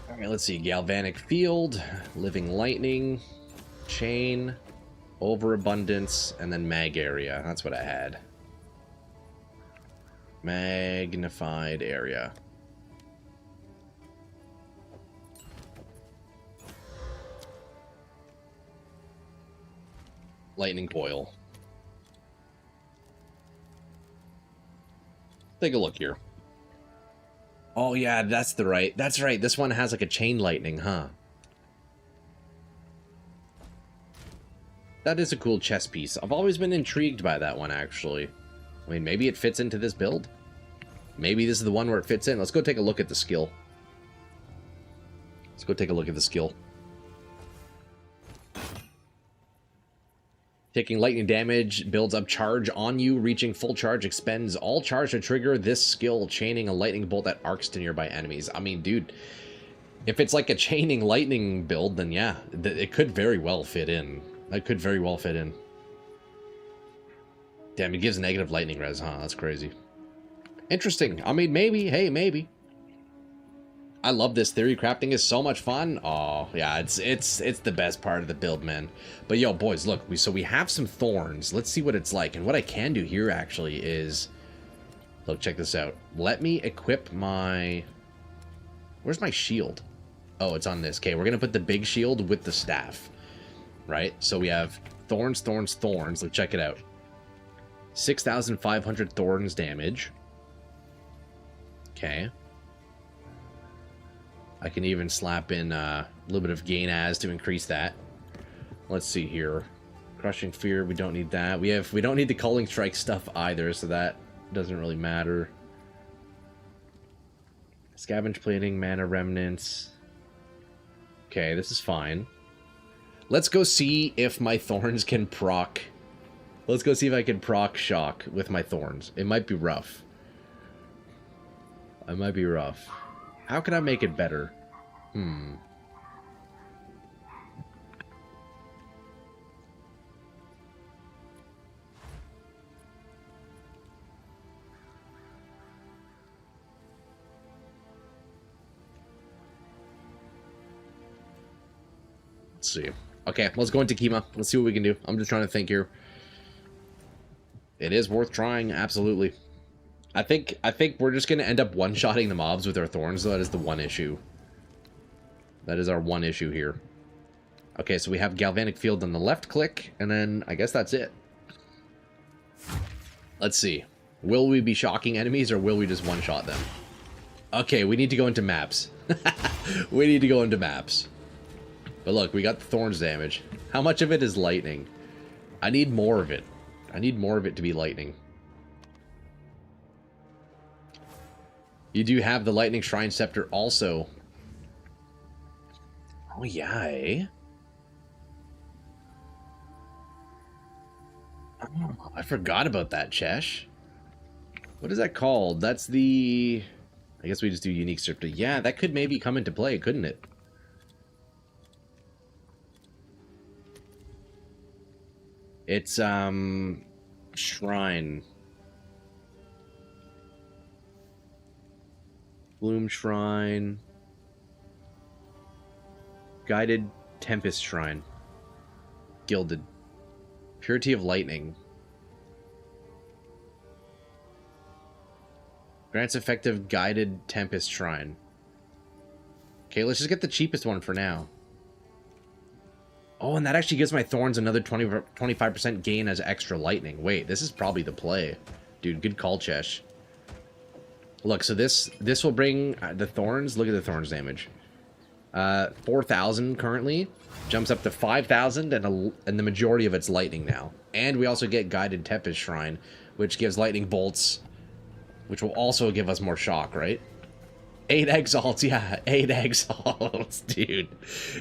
Speaker 1: Alright, let's see. Galvanic field, living lightning, chain, overabundance, and then mag area. That's what I had. Magnified area. Lightning coil. Take a look here. Oh yeah, that's right. This one has like a chain lightning, huh? That is a cool chess piece. I've always been intrigued by that one, actually. I mean, maybe it fits into this build. Maybe this is the one where it fits in. Let's go take a look at the skill. Let's go take a look at the skill. Taking lightning damage builds up charge on you. Reaching full charge expends all charge to trigger this skill, chaining a lightning bolt that arcs to nearby enemies. I mean, dude, if it's like a chaining lightning build, then yeah, it could very well fit in. That could very well fit in. Damn, it gives negative lightning res, huh? That's crazy. Interesting. I mean, maybe. Hey, maybe. I love this theory. Crafting is so much fun. Oh, yeah, it's the best part of the build, man. But yo, boys, look, so we have some thorns. Let's see what it's like. And what I can do here actually is, look, check this out. Let me equip my, where's my shield? Oh, it's on this. Okay, we're gonna put the big shield with the staff, right? So we have thorns, thorns, thorns. Let's check it out. 6,500 thorns damage. Okay. I can even slap in a little bit of gain as to increase that. Let's see here. Crushing Fear, we don't need that. We don't need the Culling Strike stuff either, so that doesn't really matter. Scavenge Plating, Mana Remnants. Okay, this is fine. Let's go see if my thorns can proc. Let's go see if I can proc shock with my thorns. It might be rough. It might be rough. How can I make it better? Let's see. Okay, let's go into Kima. Let's see what we can do. I'm just trying to think here. It is worth trying, absolutely. I think we're just gonna end up one-shotting the mobs with our thorns, though. That is the one issue. That is our one issue here. Okay, so we have Galvanic Field on the left click, and then I guess that's it. Let's see. Will we be shocking enemies or will we just one-shot them? Okay, we need to go into maps. We need to go into maps. But look, we got the thorns damage. How much of it is lightning? I need more of it. I need more of it to be lightning. You do have the Lightning Shrine Scepter also. Oh, yeah, eh? Oh, I forgot about that, Chesh. What is that called? That's the... I guess we just do unique scepter. Yeah, that could maybe come into play, couldn't it? It's, Shrine. Bloom Shrine. Guided Tempest Shrine. Gilded. Purity of Lightning. Grants effective Guided Tempest Shrine. Okay, let's just get the cheapest one for now. Oh, and that actually gives my thorns another 25% gain as extra lightning. Wait, this is probably the play. Dude, good call, Chesh. Look, so this will bring the thorns. Look at the thorns damage. 4,000 currently. Jumps up to 5,000 and the majority of it's lightning now. And we also get Guided Tempest Shrine, which gives lightning bolts, which will also give us more shock, right? 8 exalts, yeah, 8 exalts, dude.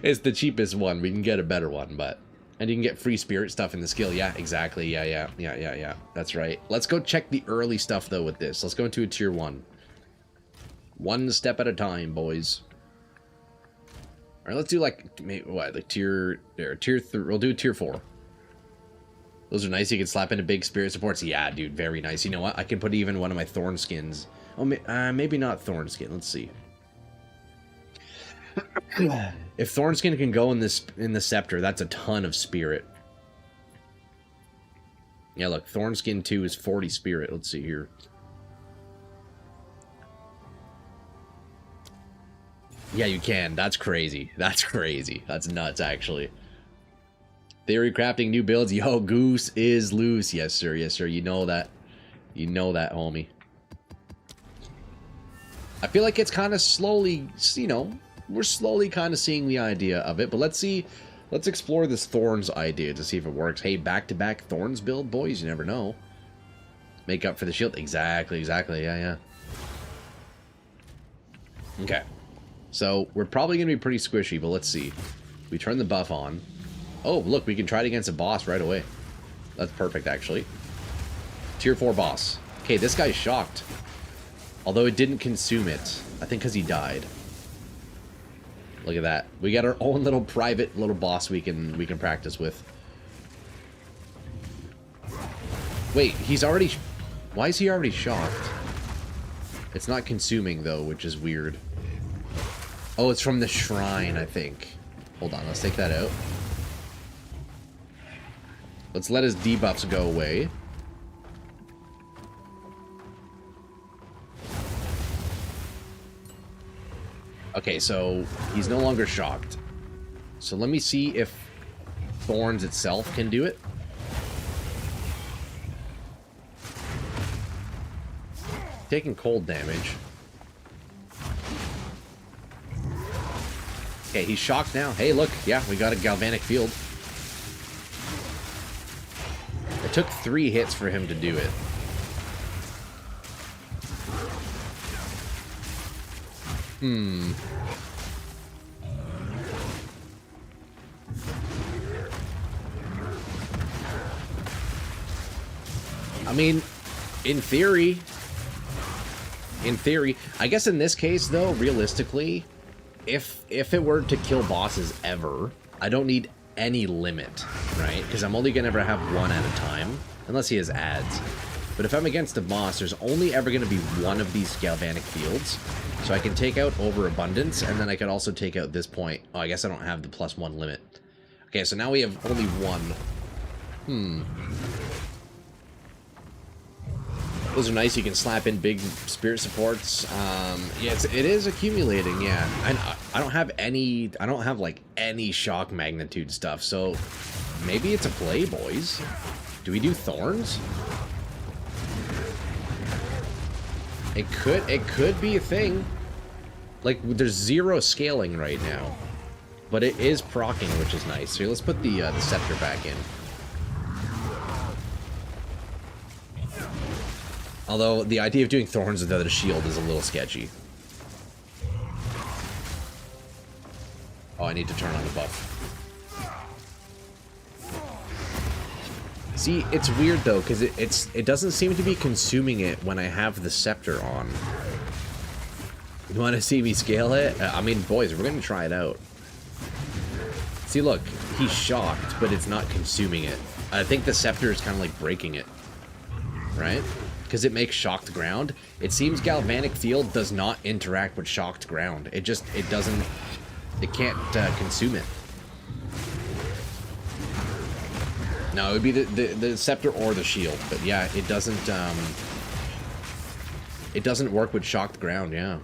Speaker 1: It's the cheapest one. We can get a better one, but... And you can get free spirit stuff in the skill. Yeah, exactly. Yeah. That's right. Let's go check the early stuff, though, with this. Let's go into a tier 1. One step at a time, boys. Alright, let's do, like, what? Like, tier 3. We'll do tier 4. Those are nice. You can slap into big spirit supports. Yeah, dude, very nice. You know what? I can put even one of my thorn skins. Oh, maybe not thorn skin. Let's see. If Thornskin can go in the scepter, that's a ton of spirit. Yeah, look, Thornskin 2 is 40 spirit. Let's see here. Yeah, you can. That's crazy. That's crazy. That's nuts, actually. Theory crafting new builds. Yo, Goose is loose. Yes, sir. Yes, sir. You know that. You know that, homie. I feel like it's kind of slowly, you know, we're slowly kind of seeing the idea of it, but let's see, let's explore this Thorns idea to see if it works. Hey, back-to-back Thorns build, boys, you never know. Make up for the shield. Exactly, yeah. Okay. So, we're probably going to be pretty squishy, but let's see. We turn the buff on. Oh, look, we can try it against a boss right away. That's perfect, actually. Tier 4 boss. Okay, this guy's shocked. Although it didn't consume it. I think because he died. Look at that. We got our own little private little boss we can practice with. Wait, he's already... Why is he already shocked? It's not consuming, though, which is weird. Oh, it's from the shrine, I think. Hold on, let's take that out. Let's let his debuffs go away. Okay, so he's no longer shocked. So let me see if Thorns itself can do it. Taking cold damage. Okay, he's shocked now. Hey, look. Yeah, we got a Galvanic field. It took 3 hits for him to do it. I mean, in theory, I guess in this case, though, realistically, if it were to kill bosses ever, I don't need any limit, right? Because I'm only gonna ever have one at a time, unless he has ads. But if I'm against a boss, there's only ever going to be one of these Galvanic fields. So I can take out Overabundance, and then I can also take out this point. Oh, I guess I don't have the +1 limit. Okay, so now we have only one. Those are nice. You can slap in big spirit supports. Yeah, it is accumulating, yeah. I don't have any... I don't have, like, any shock magnitude stuff, so maybe it's a play, boys. Do we do Thorns? It could be a thing. Like, there's 0 scaling right now. But it is proccing, which is nice. So let's put the scepter back in. Although, the idea of doing thorns without a shield is a little sketchy. Oh, I need to turn on the buff. See, it's weird though, because it doesn't seem to be consuming it when I have the scepter on. You want to see me scale it? I mean, boys, we're going to try it out. See, look, he's shocked, but it's not consuming it. I think the scepter is kind of like breaking it, right? Because it makes shocked ground. It seems Galvanic Field does not interact with shocked ground. It can't consume it. No, it would be the scepter or the shield, but yeah, it doesn't work with shocked ground, yeah.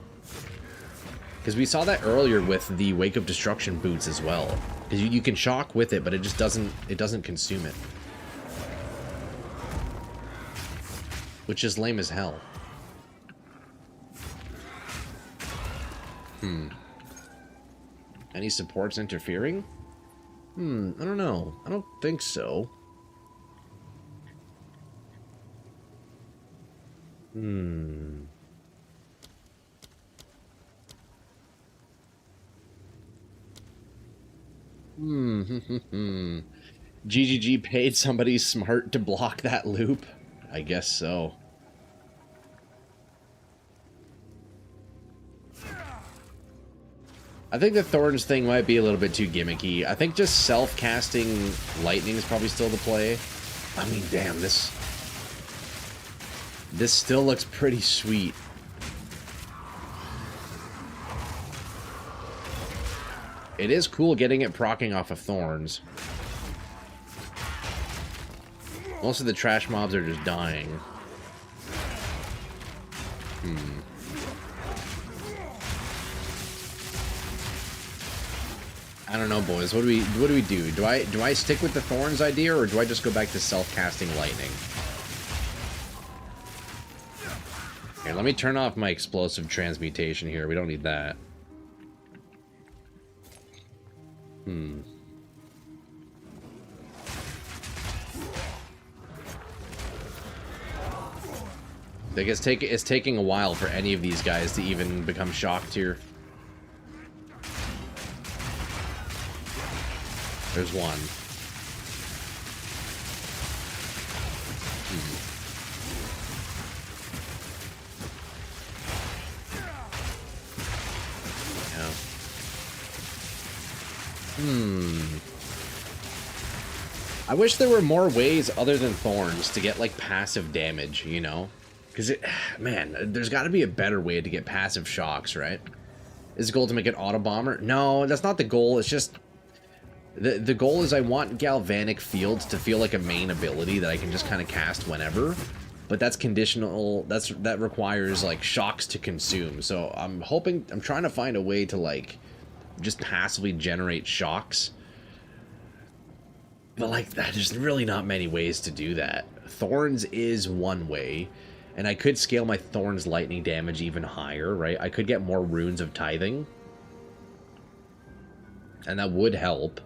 Speaker 1: Because we saw that earlier with the Wake of Destruction boots as well. Because you can shock with it, but it just doesn't consume it. Which is lame as hell. Any supports interfering? I don't know. I don't think so. GGG paid somebody smart to block that loop? I guess so. I think the Thorns thing might be a little bit too gimmicky. I think just self-casting lightning is probably still the play. I mean, damn, this still looks pretty sweet. It is cool getting it proccing off of Thorns. Most of the trash mobs are just dying. I don't know, boys. What do we do? Do I stick with the Thorns idea, or do I just go back to self-casting lightning? Here, let me turn off my explosive transmutation here. We don't need that. I guess it's taking a while for any of these guys to even become shocked here. There's one. I wish there were more ways other than Thorns to get, like, passive damage, you know? Because man, there's got to be a better way to get passive shocks, right? Is the goal to make it auto bomber? No, that's not the goal. It's just the goal is I want Galvanic Fields to feel like a main ability that I can just kind of cast whenever. But that's conditional. That requires like shocks to consume. So I'm trying to find a way to like just passively generate shocks. But like that, there's really not many ways to do that. Thorns is one way. And I could scale my Thorns lightning damage even higher, right? I could get more runes of tithing. And that would help.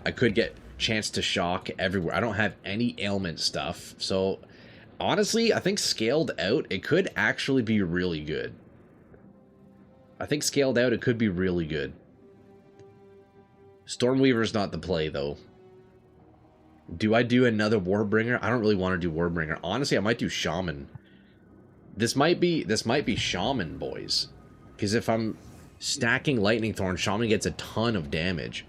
Speaker 1: I could get chance to shock everywhere. I don't have any ailment stuff. So, honestly, I think scaled out, it could actually be really good. I think scaled out, it could be really good. Stormweaver's not the play, though. Do I do another Warbringer? I don't really want to do Warbringer. Honestly, I might do Shaman. This might be Shaman, boys. Because if I'm stacking Lightning Thorn, Shaman gets a ton of damage.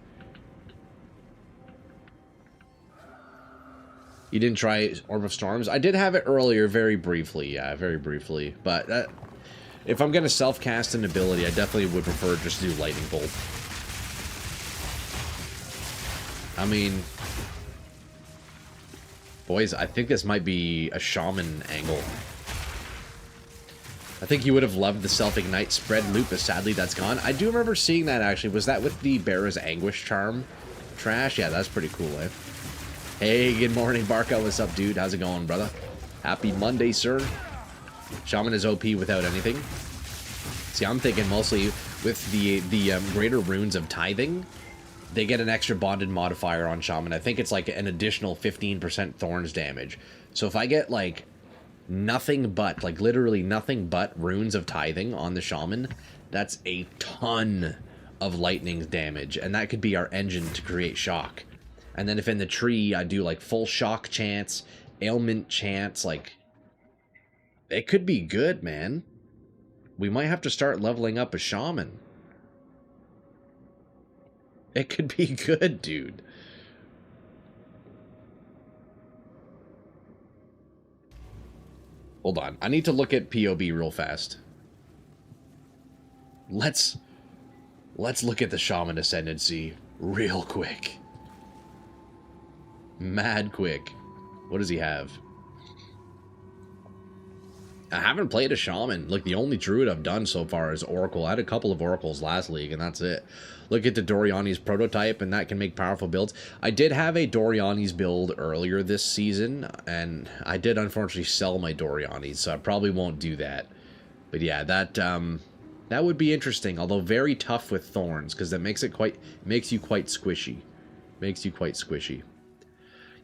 Speaker 1: You didn't try Orb of Storms? I did have it earlier, very briefly. Yeah, very briefly. But if I'm going to self-cast an ability, I definitely would prefer just to do Lightning Bolt. I mean, boys, I think this might be a Shaman angle. I think you would have loved the self-ignite spread loop, but sadly that's gone. I do remember seeing that, actually. Was that with the Bearer's Anguish charm trash? Yeah, that's pretty cool, eh? Hey, good morning, Barca. What's up, dude? How's it going, brother? Happy Monday, sir. Shaman is OP without anything. See, I'm thinking mostly with the greater runes of tithing, they get an extra bonded modifier on Shaman. I think it's like an additional 15% thorns damage. So if I get like nothing but, like literally nothing but runes of tithing on the Shaman, that's a ton of lightning damage. And that could be our engine to create shock. And then if in the tree I do like full shock chance, ailment chance, like it could be good, man. We might have to start leveling up a Shaman. It could be good, dude. Hold on. I need to look at POB real fast. Let's look at the Shaman Ascendancy real quick. Mad quick. What does he have? I haven't played a Shaman. Like, the only Druid I've done so far is Oracle. I had a couple of Oracles last league, and that's it. Look at the Doriani's prototype, and that can make powerful builds. I did have a Doriani's build earlier this season, and I did unfortunately sell my Doriani's, so I probably won't do that. But yeah, that would be interesting, although very tough with Thorns, because that makes you quite squishy. Makes you quite squishy.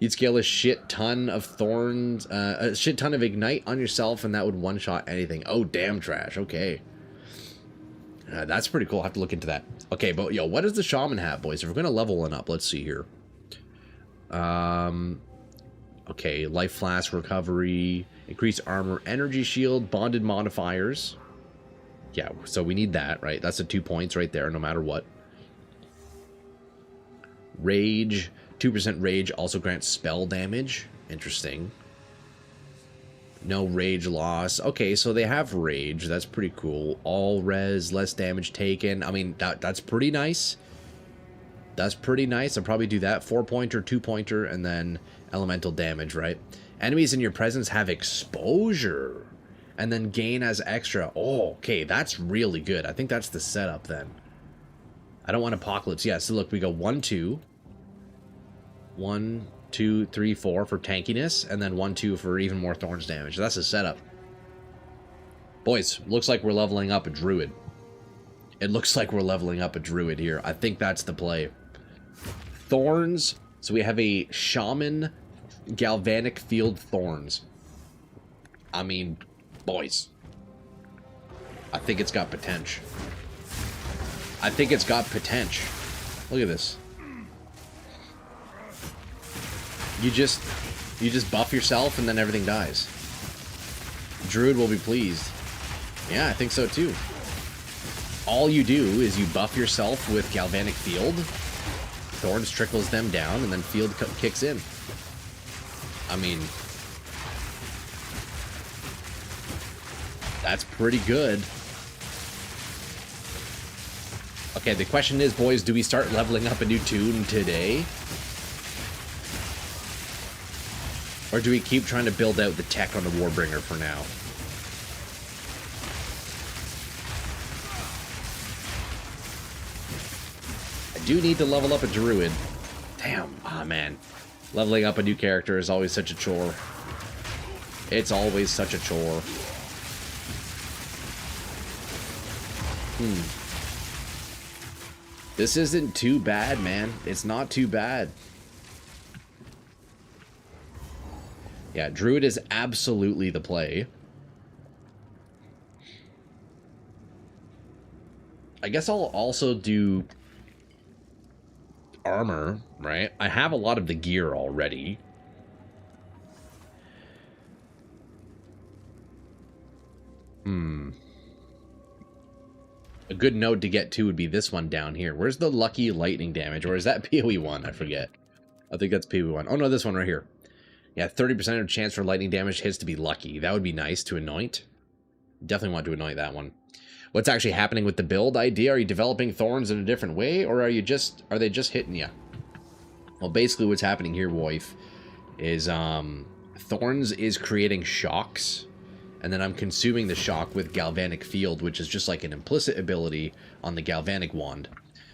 Speaker 1: You'd scale a shit ton of Thorns, a shit ton of Ignite on yourself, and that would one-shot anything. Oh, damn trash. Okay. That's pretty cool. I'll have to look into that. Okay, but yo, what does the Shaman have, boys? If we're going to level one up, let's see here. Okay, Life Flask Recovery, Increased Armor, Energy Shield, Bonded Modifiers. Yeah, so we need that, right? That's the 2 points right there, no matter what. Rage. 2% rage also grants spell damage. Interesting. No rage loss. Okay, so they have rage. That's pretty cool. All res, less damage taken. I mean, that's pretty nice. That's pretty nice. I'll probably do that. 4-pointer, 2-pointer, and then elemental damage, right? Enemies in your presence have exposure. And then gain as extra. Oh, okay, that's really good. I think that's the setup then. I don't want Apocalypse. Yeah, so look, we go 1, 2. 1, 2, 3, 4 for tankiness, and then 1, 2 for even more Thorns damage. That's a setup. Boys, looks like we're leveling up a Druid. It looks like we're leveling up a Druid here. I think that's the play. Thorns. So we have a Shaman Galvanic Field Thorns. I mean, boys. I think it's got potential. I think it's got potential. Look at this. You just buff yourself and then everything dies. Druid will be pleased. Yeah, I think so too. All you do is you buff yourself with Galvanic Field, Thorns trickles them down, and then Field kicks in. I mean, that's pretty good. Okay, the question is, boys, do we start leveling up a new tune today? Or do we keep trying to build out the tech on the Warbringer for now? I do need to level up a Druid. Damn. Ah, man. Leveling up a new character is always such a chore. It's always such a chore. This isn't too bad, man. It's not too bad. Yeah, Druid is absolutely the play. I guess I'll also do armor, right? I have a lot of the gear already. A good node to get to would be this one down here. Where's the lucky lightning damage? Or is that PoE 1? I forget. I think that's PoE 1. Oh, no, this one right here. Yeah, 30% of chance for lightning damage hits to be lucky. That would be nice to anoint. Definitely want to anoint that one. What's actually happening with the build idea? Are you developing Thorns in a different way? Or are they just hitting you? Well, basically what's happening here, wife, is Thorns is creating shocks. And then I'm consuming the shock with Galvanic Field, which is just like an implicit ability on the Galvanic Wand.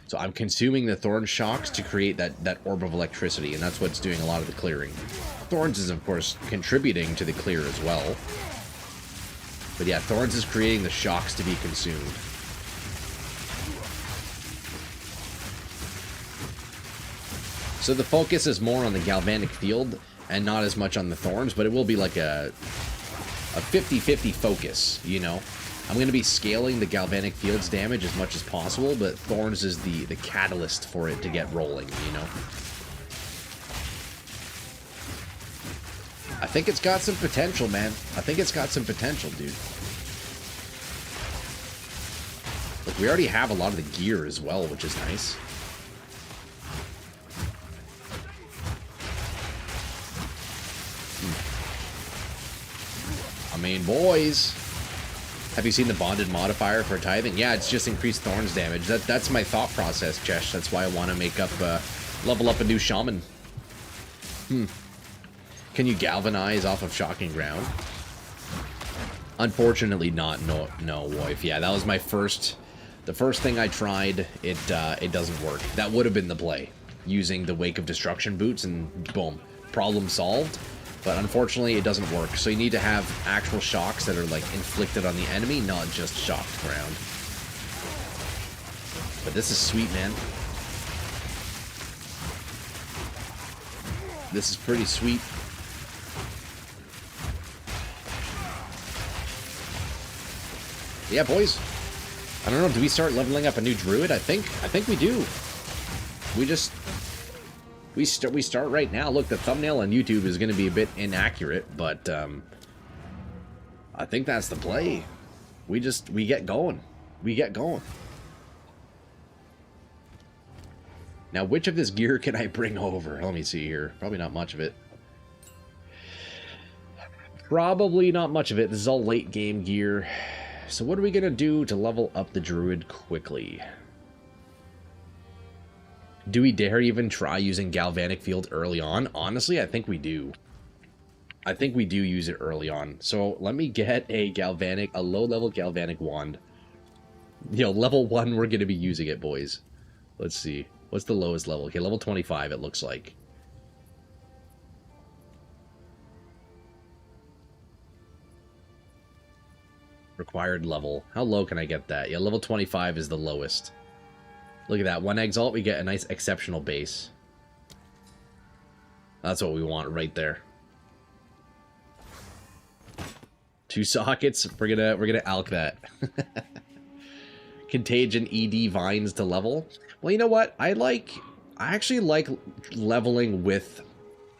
Speaker 1: So I'm consuming the Thorn shocks to create that orb of electricity, and that's what's doing a lot of the clearing. Thorns is, of course, contributing to the clear as well. But yeah, Thorns is creating the shocks to be consumed. So the focus is more on the Galvanic field and not as much on the Thorns, but it will be like a 50-50 focus, you know? I'm going to be scaling the Galvanic field's damage as much as possible, but Thorns is the catalyst for it to get rolling, you know? I think it's got some potential, man. I think it's got some potential, dude. Look, we already have a lot of the gear as well, which is nice. I mean, boys, have you seen the bonded modifier for tithing? Yeah, it's just increased Thorns damage. That's my thought process, Chesh. That's why I want to make up, level up a new shaman. Can you galvanize off of shocking ground? Unfortunately not, no, wife. Yeah, that was my the first thing I tried. It doesn't work. That would have been the play, using the Wake of Destruction boots, and boom, problem solved. But unfortunately, it doesn't work. So you need to have actual shocks that are like inflicted on the enemy, not just shocked ground. But this is sweet, man. This is pretty sweet. Yeah, boys. I don't know. Do we start leveling up a new druid? I think we do. We start right now. Look, the thumbnail on YouTube is going to be a bit inaccurate, but I think that's the play. We get going. We get going. Now, which of this gear can I bring over? Let me see here. Probably not much of it. Probably not much of it. This is all late game gear. So what are we going to do to level up the druid quickly? Do we dare even try using Galvanic Field early on? Honestly, I think we do. I think we do use it early on. So let me get a low-level Galvanic Wand. You know, level 1, we're going to be using it, boys. Let's see. What's the lowest level? Okay, level 25, it looks like. Required level. How low can I get that? Yeah, level 25 is the lowest. Look at that. 1 Exalt, we get a nice exceptional base. That's what we want right there. 2 sockets. We're gonna alk that. Contagion ED vines to level. Well, you know what? I actually like leveling with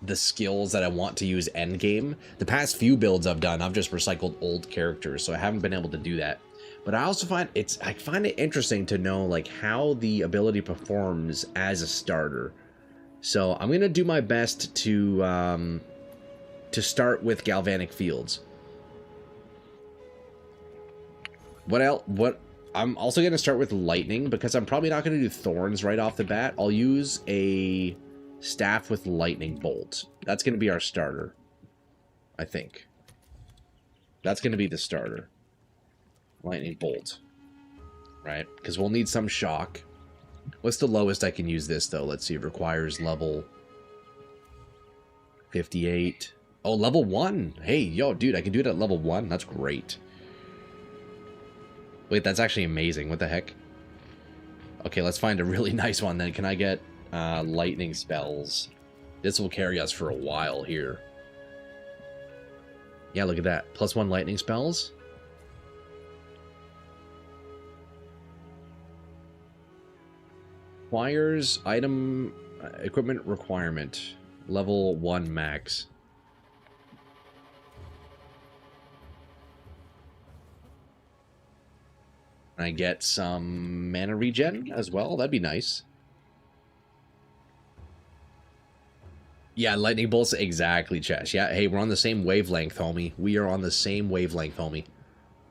Speaker 1: the skills that I want to use endgame. The past few builds I've done, I've just recycled old characters, so I haven't been able to do that. But I also find it interesting to know like how the ability performs as a starter. So I'm gonna do my best to start with Galvanic Fields. I'm also gonna start with Lightning because I'm probably not gonna do Thorns right off the bat. I'll use a Staff with Lightning Bolt. That's gonna be our starter, I think. That's gonna be the starter. Lightning Bolt. Right? Because we'll need some shock. What's the lowest I can use this, though? Let's see. It requires level 58. Oh, level 1. Hey, yo, dude, I can do it at level 1. That's great. Wait, that's actually amazing. What the heck? Okay, let's find a really nice one then. Can I get lightning spells? This will carry us for a while here. Yeah, look at that. +1 lightning spells. Requires item equipment requirement. Level 1 max. I get some mana regen as well. That'd be nice. Yeah, lightning bolts. Exactly, Chesh. Yeah, hey, we're on the same wavelength, homie. We are on the same wavelength, homie.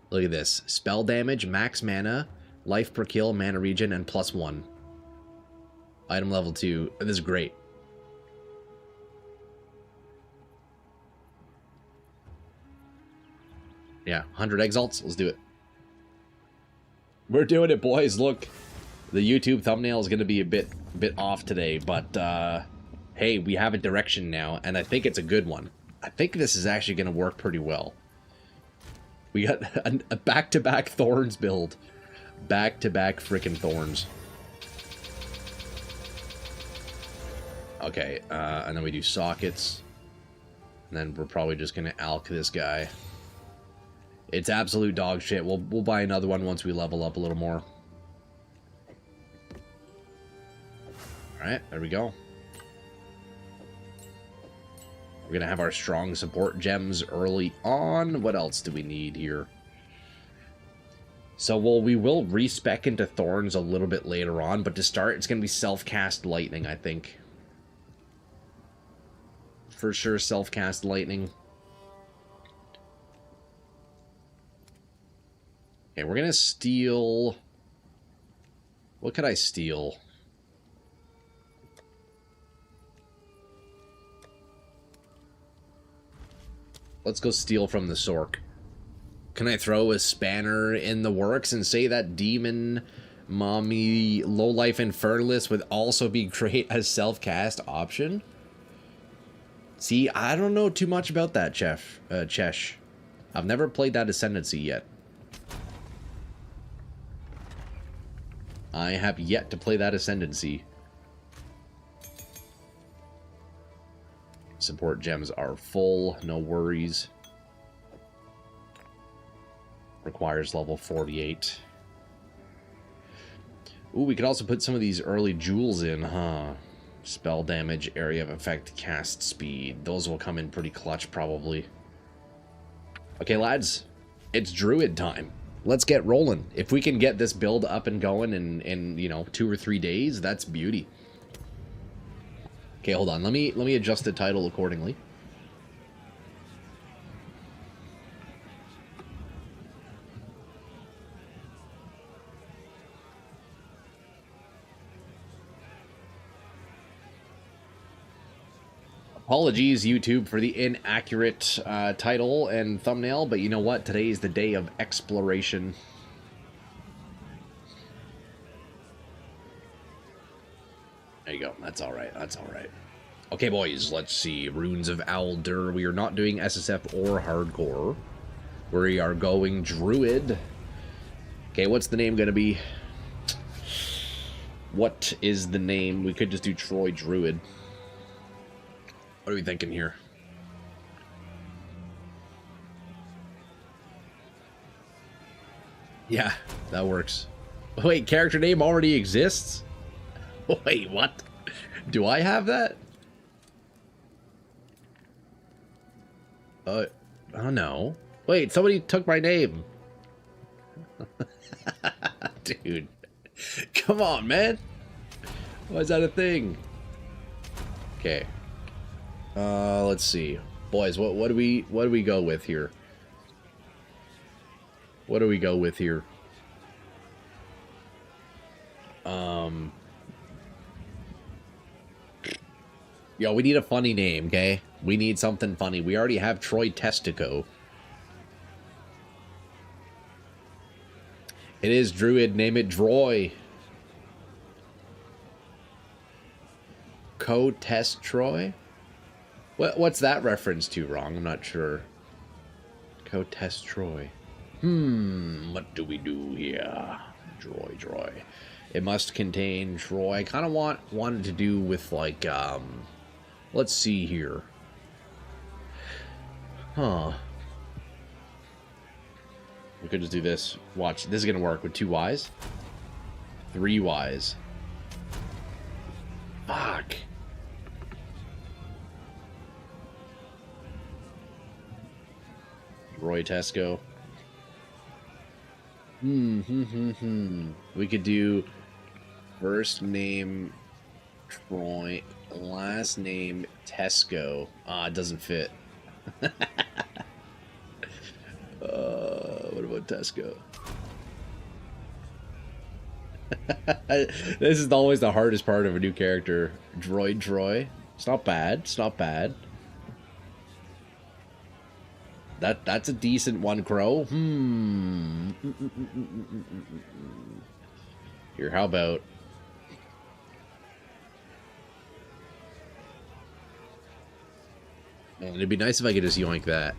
Speaker 1: Look at this. Spell damage, max mana, life per kill, mana regen, and +1. Item level 2. This is great. Yeah, 100 exalts. Let's do it. We're doing it, boys. Look, the YouTube thumbnail is going to be a bit off today, but hey, we have a direction now, and I think it's a good one. I think this is actually going to work pretty well. We got a back-to-back Thorns build. Back-to-back frickin' Thorns. Okay, and then we do sockets. And then we're probably just gonna alch this guy. It's absolute dog shit. We'll buy another one once we level up a little more. Alright, there we go. We're gonna have our strong support gems early on. What else do we need here? So, well, we will respec into Thorns a little bit later on, but to start, it's gonna be self-cast Lightning, I think. For sure, self-cast Lightning. Okay, we're gonna steal... What could I steal? Let's go steal from the Sork. Can I throw a spanner in the works and say that Demon Mommy Lowlife Infernalist would also be great as self-cast option? See, I don't know too much about that, Chesh. I've never played that Ascendancy yet. I have yet to play that Ascendancy. Support gems are full, no worries. Requires level 48. Ooh, we could also put some of these early jewels in, huh? Spell damage, area of effect, cast speed. Those will come in pretty clutch, probably. Okay, lads. It's Druid time. Let's get rolling. If we can get this build up and going in you know, 2 or 3 days, that's beauty. Okay, hold on. Let me adjust the title accordingly. Apologies, YouTube, for the inaccurate title and thumbnail, but you know what? Today is the day of exploration. There you go. That's all right. That's all right. Okay, boys, let's see. Runes of Aldur. We are not doing SSF or Hardcore. We are going Druid. Okay, what's the name going to be? What is the name? We could just do Troy Druid. What are we thinking here? Yeah, that works. Wait, character name already exists? Wait, what? Do I have that? Oh no. Wait, somebody took my name. Dude. Come on, man. Why is that a thing? Okay. Let's see. Boys, what do we go with here? What do we go with here? Yo, we need a funny name, okay? We need something funny. We already have Troy Testico. It is Druid. Name it Droy. Co-test Troy? What's that reference to, wrong? I'm not sure. Co-test Troy. What do we do here? Droy. It must contain Troy. I kind of wanted to do with, like, let's see here. Huh. We could just do this. Watch, this is going to work with 2 Ys. 3 Ys. Fuck. Roy Tesco. We could do first name Troy, last name Tesco. Ah, it doesn't fit. What about Tesco? This is always the hardest part of a new character. Droid Troy. It's not bad. It's not bad. That's a decent one, Crow. Here, how about... Man, it'd be nice if I could just yoink that.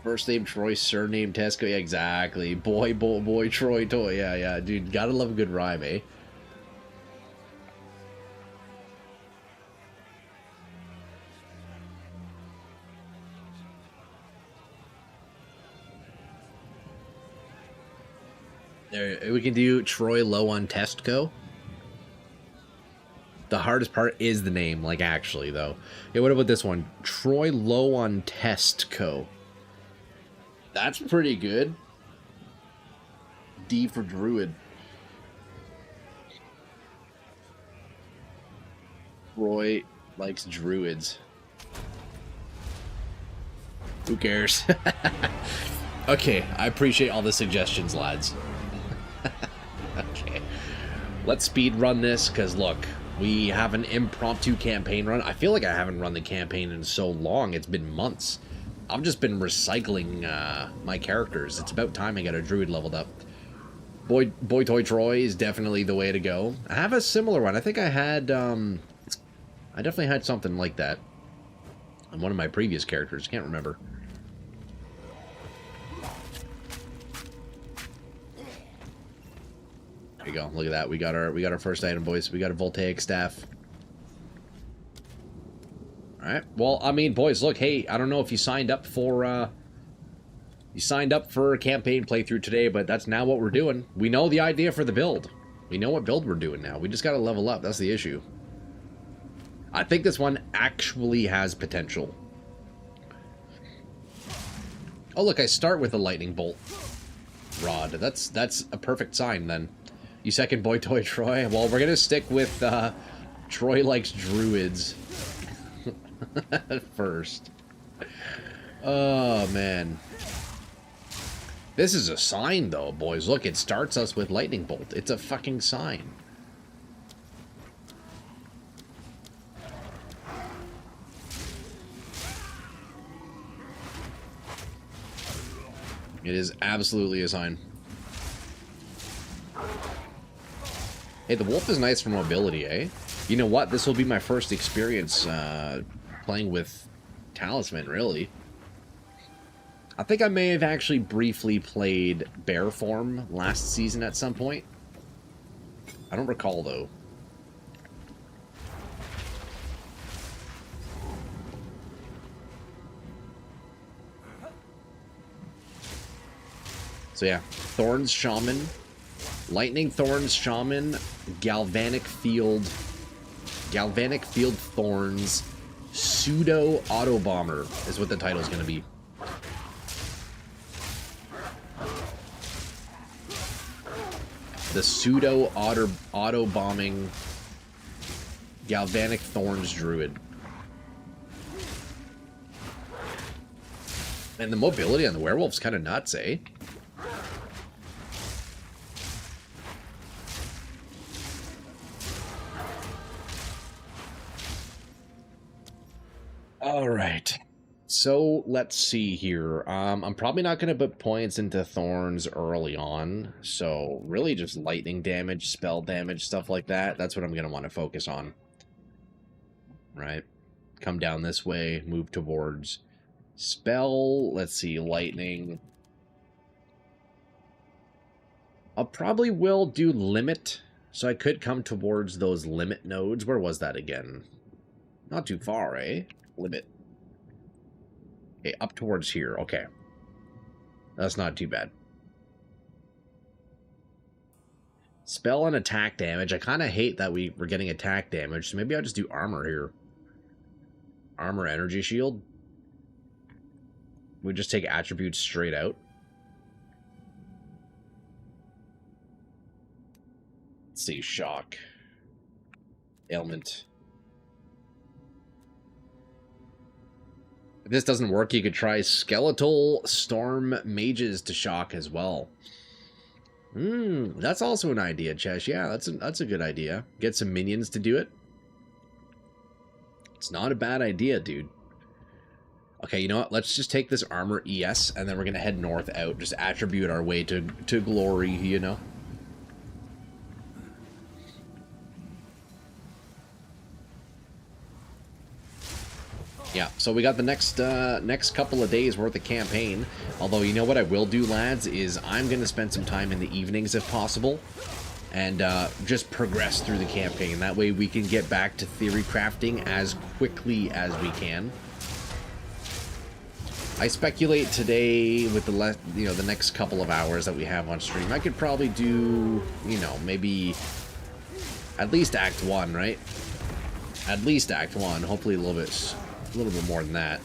Speaker 1: First name Troy, surname Tesco. Yeah, exactly. Boy, Troy, toy. Yeah, dude. Gotta love a good rhyme, eh? There, we can do Troy low on Testco. The hardest part is the name, like, actually, though. Okay, what about this one? Troy low on Testco. That's pretty good. D for Druid. Troy likes Druids. Who cares? Okay, I appreciate all the suggestions, lads. Okay. Let's speed run this, because look, we have an impromptu campaign run. I feel like I haven't run the campaign in so long. It's been months. I've just been recycling my characters. It's about time I get a druid leveled up. Boy Toy Troy is definitely the way to go. I have a similar one. I think I had, I definitely had something like that on one of my previous characters. Can't remember. There you go. Look at that. We got our first item, boys. We got a voltaic staff. All right. Well, I mean, boys, look. Hey, I don't know if you signed up for a campaign playthrough today, but that's now what we're doing. We know the idea for the build. We know what build we're doing now. We just got to level up. That's the issue. I think this one actually has potential. Oh, look, I start with a lightning bolt rod. That's a perfect sign then. You second Boy Toy Troy? Well, we're going to stick with Troy likes druids first. Oh, man. This is a sign, though, boys. Look, it starts us with lightning bolt. It's a fucking sign. It is absolutely a sign. Hey, the wolf is nice for mobility, eh? You know what? This will be my first experience playing with Talisman, really. I think I may have actually briefly played bear form last season at some point. I don't recall, though. So yeah, Thorns Shaman, Lightning Thorns Shaman, Galvanic Field Thorns, Pseudo Auto Bomber is what the title is going to be. The Pseudo Auto Bombing Galvanic Thorns Druid. And the mobility on the werewolf's kind of nuts, eh? All right. So let's see here. I'm probably not going to put points into Thorns early on. So really just lightning damage, spell damage, stuff like that. That's what I'm going to want to focus on. Right. Come down this way, move towards spell. Let's see, lightning. I'll probably will do limit. So I could come towards those limit nodes. Where was that again? Not too far, eh? Limit. Okay, up towards here. Okay. That's not too bad. Spell and attack damage. I kind of hate that we're getting attack damage, so maybe I'll just do armor here. Armor energy shield. We just take attributes straight out. Let's see. Shock. Ailment. If this doesn't work, you could try Skeletal Storm Mages to shock as well. That's also an idea, Chesh. Yeah, that's a good idea. Get some minions to do it. It's not a bad idea, dude. Okay, you know what? Let's just take this armor ES, and then we're gonna head north out. Just attribute our way to glory, you know? Yeah, so we got the next couple of days worth of campaign. Although, you know what I will do, lads, is I'm going to spend some time in the evenings if possible. And just progress through the campaign. That way we can get back to theory crafting as quickly as we can. I speculate today with the next couple of hours that we have on stream, I could probably do, maybe at least Act 1, right? At least Act 1, hopefully a little bit more than that.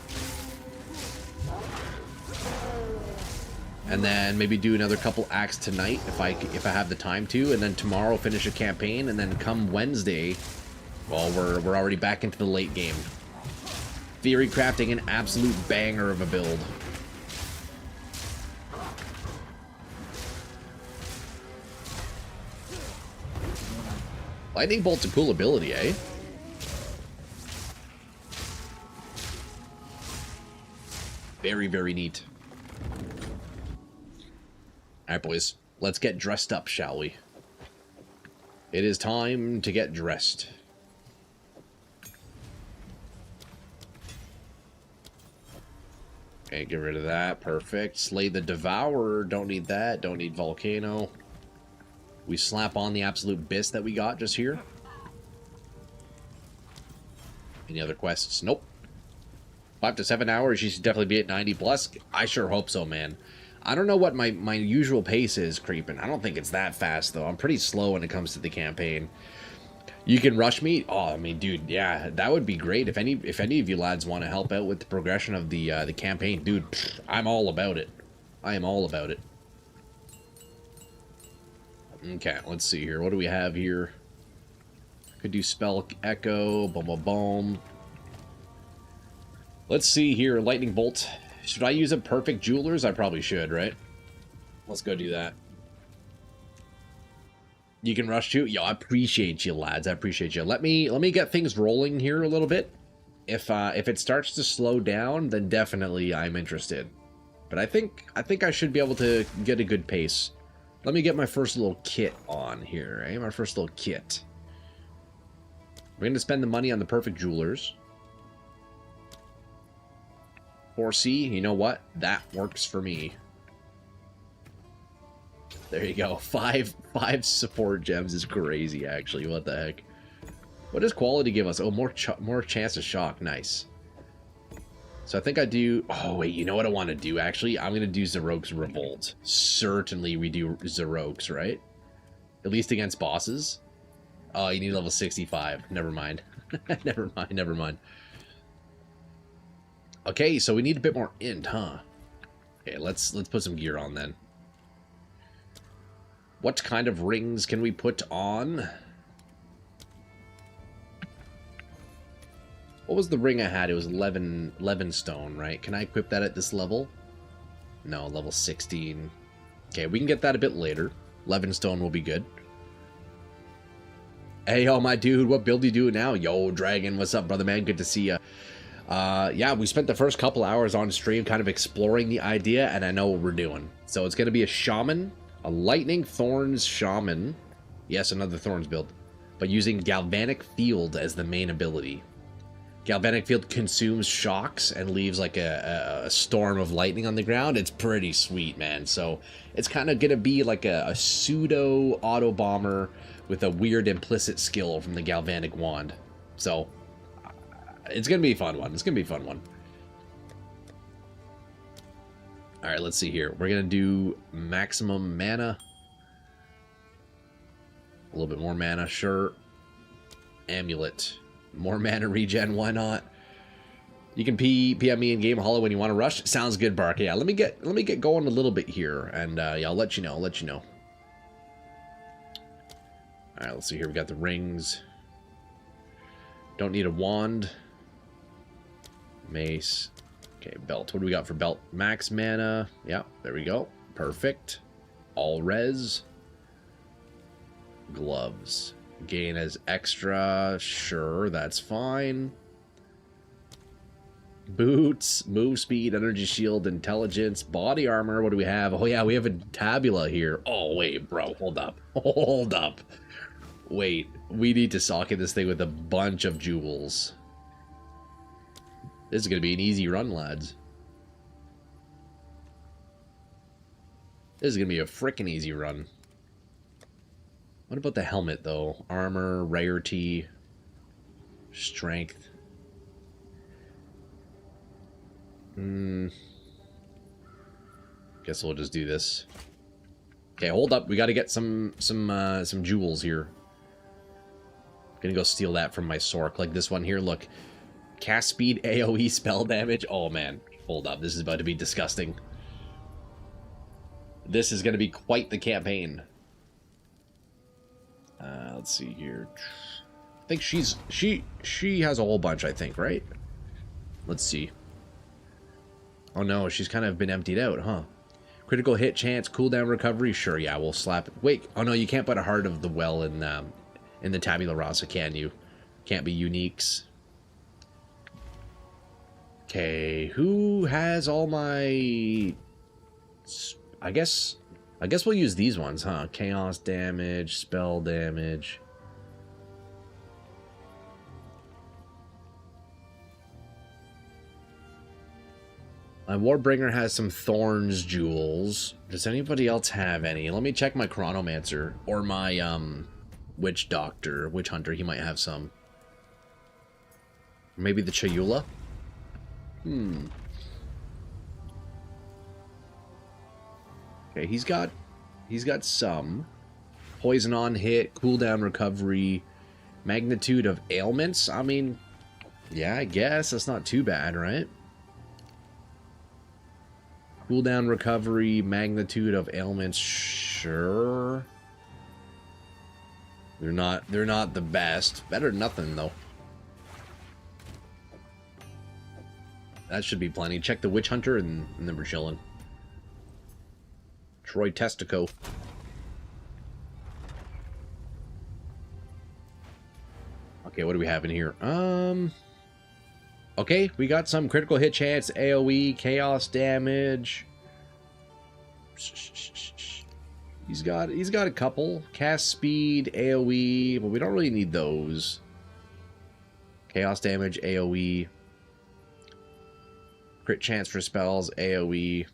Speaker 1: And then maybe do another couple acts tonight if I have the time to, and then tomorrow finish a campaign, and then come Wednesday, well, we're already back into the late game. Theory crafting, an absolute banger of a build. Lightning Bolt's a cool ability, eh? Very, very neat. Alright, boys. Let's get dressed up, shall we? It is time to get dressed. Okay, get rid of that. Perfect. Slay the Devourer. Don't need that. Don't need Volcano. We slap on the absolute Biss that we got just here. Any other quests? Nope. 5 to 7 hours. You should definitely be at 90 plus. I sure hope so, man. I don't know what my usual pace is creeping. I don't think it's that fast, though. I'm pretty slow when it comes to the campaign. You can rush me? Oh, I mean, dude, yeah, that would be great. If any of you lads want to help out with the progression of the campaign, dude, I'm all about it. I am all about it. Okay, let's see here. What do we have here? Could do Spell Echo, boom, boom, boom. Let's see here. Lightning Bolt. Should I use a Perfect Jewelers? I probably should, right? Let's go do that. You can rush too? Yo, I appreciate you, lads. I appreciate you. Let me get things rolling here a little bit. If it starts to slow down, then definitely I'm interested. But I think I should be able to get a good pace. Let me get my first little kit on here, eh? My first little kit. We're going to spend the money on the Perfect Jewelers. 4C, you know what? That works for me. There you go. Five support gems is crazy, actually. What the heck? What does quality give us? Oh, more chance of shock. Nice. So I think I do... Oh, wait. You know what I want to do, actually? I'm going to do Zarok's Revolt. Certainly we do Zarok's, right? At least against bosses. Oh, you need level 65. Never mind. Never mind. Never mind. Okay, so we need a bit more int, huh? Okay, let's put some gear on then. What kind of rings can we put on? What was the ring I had? It was 11 stone, right? Can I equip that at this level? No, level 16. Okay, we can get that a bit later. 11 stone will be good. Hey, yo, my dude, what build you do now? Yo, Dragon, what's up, brother, man? Good to see you. Yeah, we spent the first couple hours on stream kind of exploring the idea, and I know what we're doing. So it's going to be a Shaman, a Lightning Thorns Shaman. Yes, another Thorns build. But using Galvanic Field as the main ability. Galvanic Field consumes shocks and leaves like a storm of lightning on the ground. It's pretty sweet, man. So it's kind of going to be like a pseudo auto bomber with a weird implicit skill from the Galvanic Wand. So it's going to be a fun one. It's going to be a fun one. All right, let's see here. We're going to do maximum mana. A little bit more mana, sure. Amulet. More mana regen, why not? You can PM me in Game Hollow when you want to rush. Sounds good, Bark. Yeah, let me get going a little bit here, and yeah, I'll let you know. All right, let's see here. We got the rings. Don't need a wand. Mace. Okay, belt. What do we got for belt? Max mana. Yeah, there we go. Perfect. All res. Gloves. Gain as extra. Sure, that's fine. Boots. Move speed, energy shield, intelligence, body armor. What do we have? Oh, yeah, we have a tabula here. Oh, wait, bro. Hold up. Hold up. Wait. We need to socket this thing with a bunch of jewels. This is going to be an easy run, lads. This is going to be a frickin' easy run. What about the helmet, though? Armor, rarity, strength. Guess we'll just do this. Okay, hold up. We got to get some jewels here. Gonna go steal that from my Sork. Like this one here. Look, cast speed, AOE, spell damage. Oh man, hold up. This is about to be disgusting. This is gonna be quite the campaign. Let's see here. I think she has a whole bunch. I think, right? Let's see. Oh no, she's kind of been emptied out, huh? Critical hit chance, cooldown recovery. Sure, yeah, we'll slap it. Wait, oh no, you can't put a Heart of the Well in the Tabula Rasa, can you? Can't be uniques. Okay, who has all my... I guess we'll use these ones, huh? Chaos damage, spell damage. My Warbringer has some Thorns jewels. Does anybody else have any? Let me check my Chronomancer or my Witch Doctor, Witch Hunter. He might have some. Maybe the Chayula. Okay, he's got some. Poison on hit, cooldown recovery, magnitude of ailments. I mean, yeah, I guess that's not too bad, right? Cooldown recovery, magnitude of ailments, sure. They're not the best. Better than nothing though. That should be plenty. Check the Witch Hunter and then we're chilling. Troy Testico. Okay, what do we have in here? Okay, we got some critical hit chance, AoE, chaos damage. He's got a couple. Cast speed, AoE, but we don't really need those. Chaos damage, AoE. Crit chance for spells, AoE.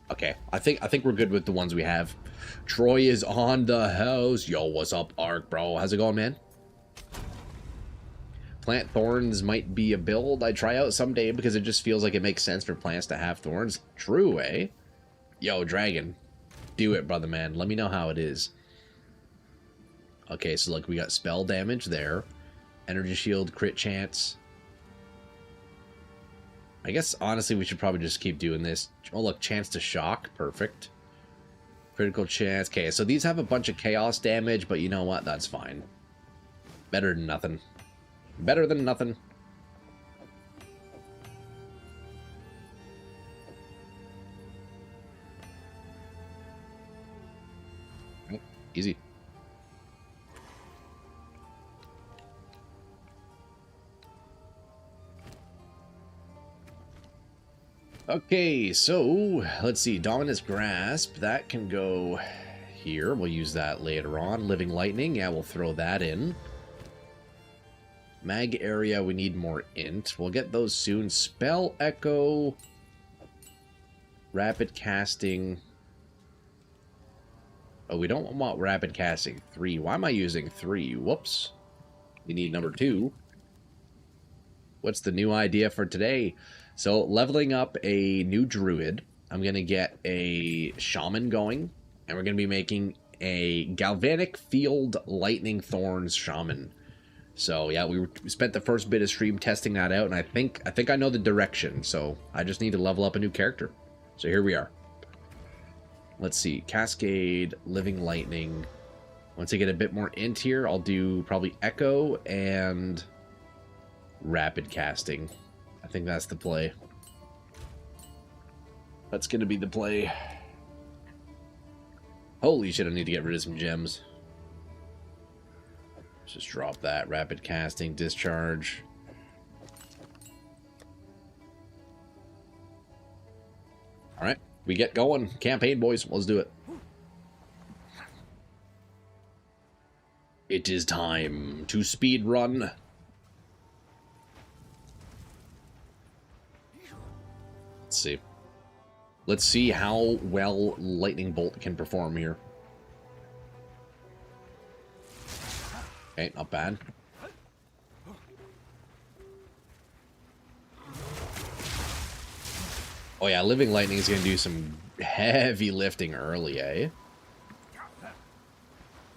Speaker 1: Okay, I think we're good with the ones we have. Troy is on the house. Yo, what's up, Ark, bro? How's it going, man? Plant thorns might be a build I try out someday because it just feels like it makes sense for plants to have thorns. True, eh? Yo, Dragon. Do it, brother man. Let me know how it is. Okay, so look, we got spell damage there. Energy shield, crit chance. I guess, honestly, we should probably just keep doing this. Oh, look, chance to shock. Perfect. Critical chance. Okay, so these have a bunch of chaos damage, but you know what? That's fine. Better than nothing. Better than nothing. Easy. Okay, so let's see. Dominus Grasp. That can go here. We'll use that later on. Living Lightning. Yeah, we'll throw that in. Mag area, we need more int. We'll get those soon. Spell Echo. Rapid casting. Oh, we don't want rapid casting 3. Why am I using 3? Whoops. We need number 2. What's the new idea for today? So, leveling up a new druid. I'm going to get a shaman going. And we're going to be making a Galvanic Field Lightning Thorns shaman. So yeah, we spent the first bit of stream testing that out, and I think I know the direction. So I just need to level up a new character. So here we are. Let's see, Cascade, Living Lightning. Once I get a bit more int here, I'll do probably Echo and Rapid Casting. I think that's the play. That's gonna be the play. Holy shit! I need to get rid of some gems. Just drop that. Rapid casting, discharge. Alright, we get going. Campaign, boys. Let's do it. It is time to speed run. see. Let's see how well Lightning Bolt can perform here. Okay, not bad. Oh yeah, Living Lightning is going to do some heavy lifting early, eh?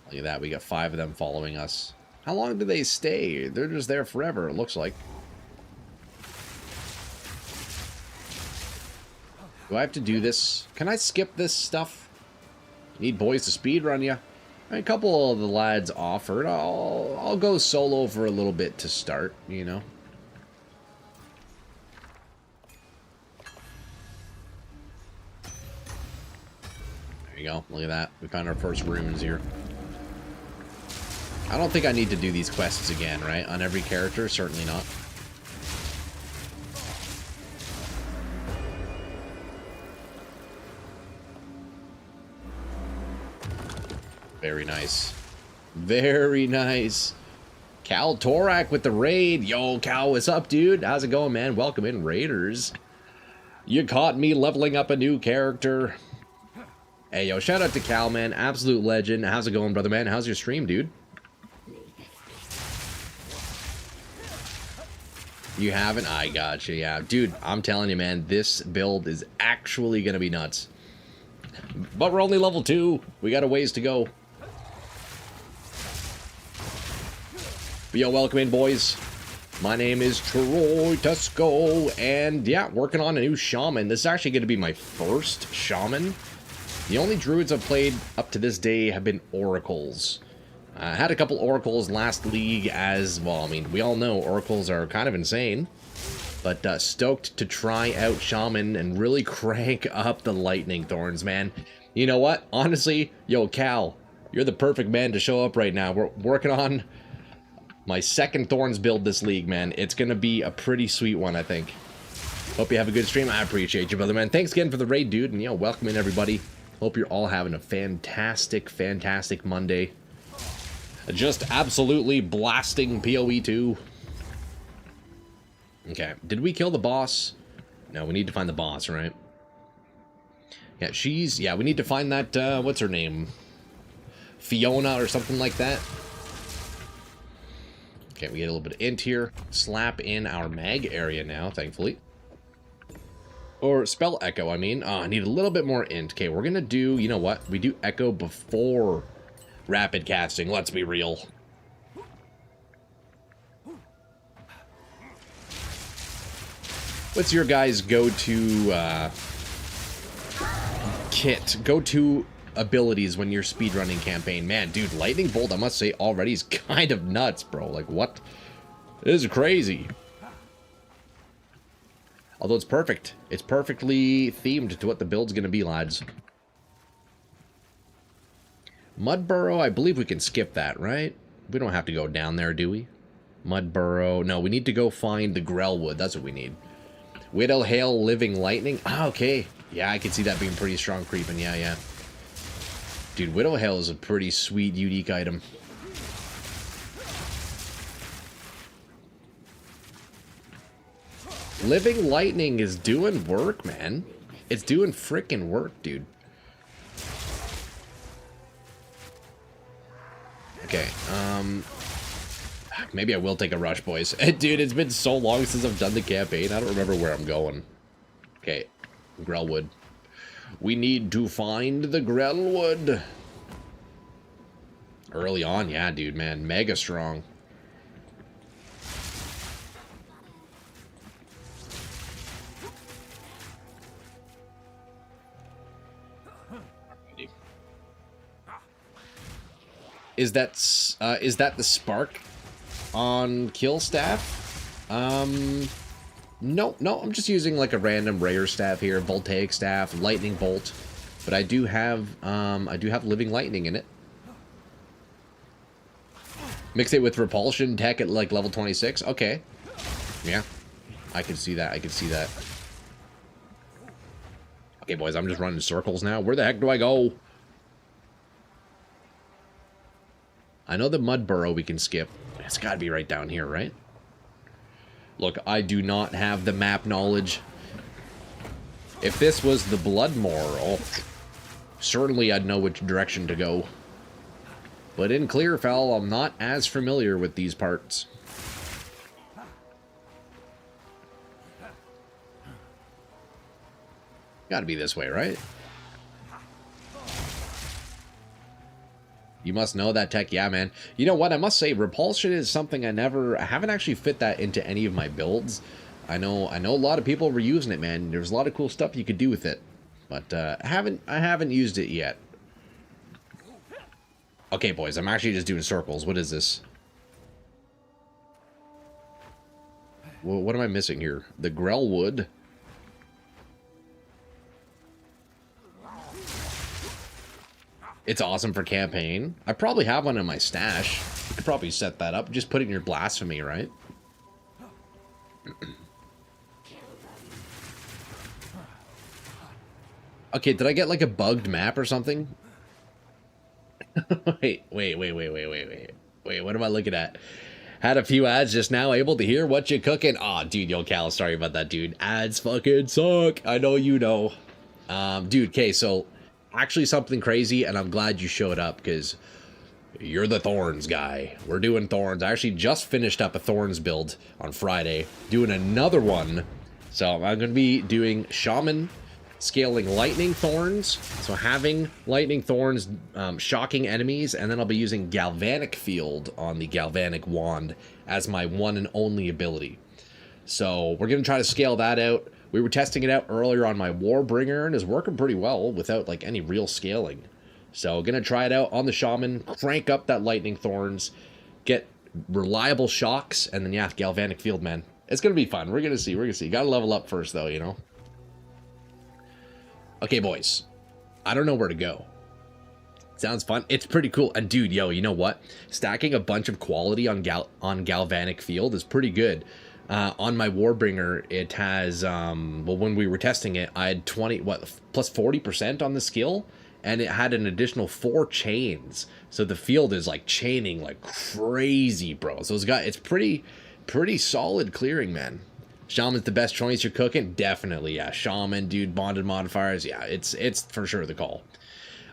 Speaker 1: Look at that, we got 5 of them following us. How long do they stay? They're just there forever, it looks like. Do I have to do this? Can I skip this stuff? Need boys to speedrun ya. A couple of the lads offered. I'll go solo for a little bit to start, you know. There you go. Look at that. We found our first runes here. I don't think I need to do these quests again, right? On every character? Certainly not. Very nice. Very nice. Cal Torak with the raid. Yo, Cal, what's up, dude? How's it going, man? Welcome in, Raiders. You caught me leveling up a new character. Hey, yo, shout out to Cal, man. Absolute legend. How's it going, brother, man? How's your stream, dude? You haven't? I gotcha, yeah. Dude, I'm telling you, man, this build is actually going to be nuts. But we're only level 2. We got a ways to go. But yo, welcome in, boys. My name is Troy Tusco, and yeah, working on a new shaman. This is actually going to be my first shaman. The only druids I've played up to this day have been oracles. I had a couple oracles last league as, well, I mean, we all know oracles are kind of insane. But stoked to try out shaman and really crank up the lightning thorns, man. You know what? Honestly, yo, Cal, you're the perfect man to show up right now. We're working on my second Thorns build this league, man. It's going to be a pretty sweet one, I think. Hope you have a good stream. I appreciate you, brother, man. Thanks again for the raid, dude. And, welcome in, everybody. Hope you're all having a fantastic, fantastic Monday. Just absolutely blasting PoE 2. Okay. Did we kill the boss? No, we need to find the boss, right? Yeah, we need to find that, what's her name? Fiona or something like that. Okay, we get a little bit of int here. Slap in our mag area now, thankfully. Or spell echo, I mean. Oh, I need a little bit more int. Okay, we're gonna do, you know what? We do echo before rapid casting, let's be real. What's your guys' go-to, go-to abilities when you're speedrunning campaign? Man, dude, Lightning Bolt, I must say, already is kind of nuts, bro. Like, what? This is crazy. Although it's perfect. It's perfectly themed to what the build's gonna be, lads. Mud Burrow, I believe we can skip that, right? We don't have to go down there, do we? Mud Burrow. No, we need to go find the Grellwood. That's what we need. Widow Hail, Living Lightning. Ah, okay. Yeah, I can see that being pretty strong creeping. Yeah. Dude, Widow Hail is a pretty sweet, unique item. Living Lightning is doing work, man. It's doing frickin' work, dude. Okay, maybe I will take a rush, boys. Dude, it's been so long since I've done the campaign, I don't remember where I'm going. Okay, Grellwood. We need to find the Grellwood. Early on, yeah, dude, man. Mega strong. Is that the spark on kill staff? No, I'm just using like a random rare staff here, voltaic staff, lightning bolt, but I do have living lightning in it. Mix it with repulsion tech at like level 26. Okay, yeah, I can see that. Okay, boys, I'm just running circles now. Where the heck do I go? I know the Mud Burrow we can skip. It's got to be right down here, right? Look, I do not have the map knowledge. If this was the Bloodmore, oh, certainly I'd know which direction to go. But in Clearfell, I'm not as familiar with these parts. Gotta be this way, right? You must know that tech. Yeah, man. You know what? I must say, Repulsion is something I haven't actually fit that into any of my builds. I know a lot of people were using it, man. There's a lot of cool stuff you could do with it. But I haven't used it yet. Okay, boys, I'm actually just doing circles. What is this? Well, what am I missing here? The Grellwood. It's awesome for campaign. I probably have one in my stash. You could probably set that up. Just put it in your blasphemy, right? Okay, did I get like a bugged map or something? Wait, what am I looking at? Had a few ads just now, able to hear what you cooking. Aw, oh, dude, yo, Cal, sorry about that, dude. Ads fucking suck. I know you know. Dude, okay, so actually something crazy, and I'm glad you showed up, because you're the Thorns guy. We're doing Thorns. I actually just finished up a Thorns build on Friday, doing another one. So I'm going to be doing Shaman, scaling Lightning Thorns, so having Lightning Thorns shocking enemies, and then I'll be using Galvanic Field on the Galvanic Wand as my one and only ability. So we're going to try to scale that out. We were testing it out earlier on my Warbringer, and it's working pretty well without like any real scaling. So going to try it out on the Shaman, crank up that Lightning Thorns, get reliable shocks, and then yeah, Galvanic Field, man. It's going to be fun. We're going to see. Got to level up first though, you know. Okay, boys, I don't know where to go. Sounds fun. It's pretty cool. And dude, yo, you know what? Stacking a bunch of quality on Galvanic Field is pretty good. On my Warbringer, it has, well, when we were testing it, I had plus 40% on the skill, and it had an additional 4 chains. So the field is like chaining like crazy, bro. So it's pretty solid clearing, man. Shaman's the best choice you're cooking? Definitely, yeah. Shaman, dude, bonded modifiers, yeah, it's for sure the call.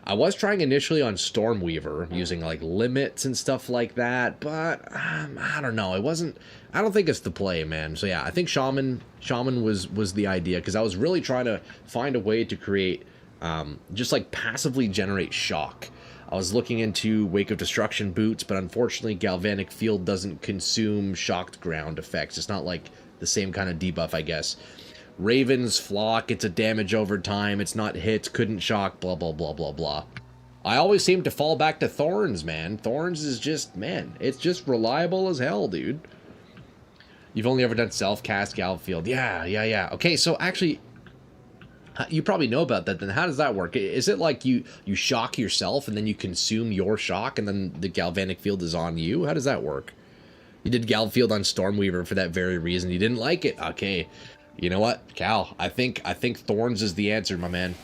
Speaker 1: I was trying initially on Stormweaver, using like limits and stuff like that, but I don't know. I don't think it's the play, man. So yeah, I think Shaman was the idea, because I was really trying to find a way to create, just like passively generate shock. I was looking into Wake of Destruction boots, but unfortunately Galvanic Field doesn't consume shocked ground effects. It's not like the same kind of debuff, I guess. Raven's Flock, it's a damage over time, it's not hits, couldn't shock, blah, blah, blah, blah, blah. I always seem to fall back to Thorns, man. Thorns is just, man, it's just reliable as hell, dude. You've only ever done self-cast Galfield. Yeah. Okay, so actually, you probably know about that, then how does that work? Is it like you shock yourself and then you consume your shock and then the Galvanic Field is on you? How does that work? You did Galfield on Stormweaver for that very reason. You didn't like it? Okay. You know what, Cal? I think Thorns is the answer, my man.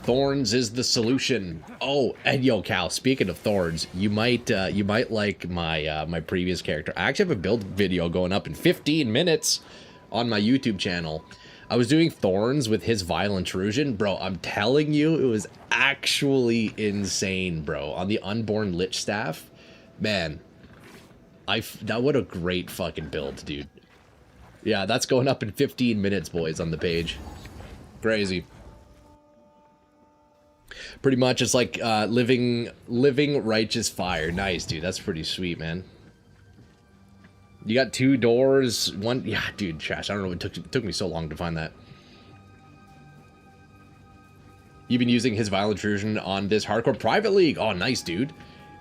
Speaker 1: Thorns is the solution. Oh, and yo, Cal, speaking of Thorns, you might like my my previous character. I actually have a build video going up in 15 minutes on my YouTube channel. I was doing Thorns with his Vile Intrusion. Bro, I'm telling you, it was actually insane, bro. On the Unborn Lich Staff. Man, what a great fucking build, dude. Yeah, that's going up in 15 minutes, boys, on the page. Crazy. Pretty much, it's like living righteous fire. Nice, dude. That's pretty sweet, man. You got 2 doors, one. Yeah, dude, trash. I don't know. It took me so long to find that. You've been using his Vile Intrusion on this hardcore private league. Oh, nice, dude.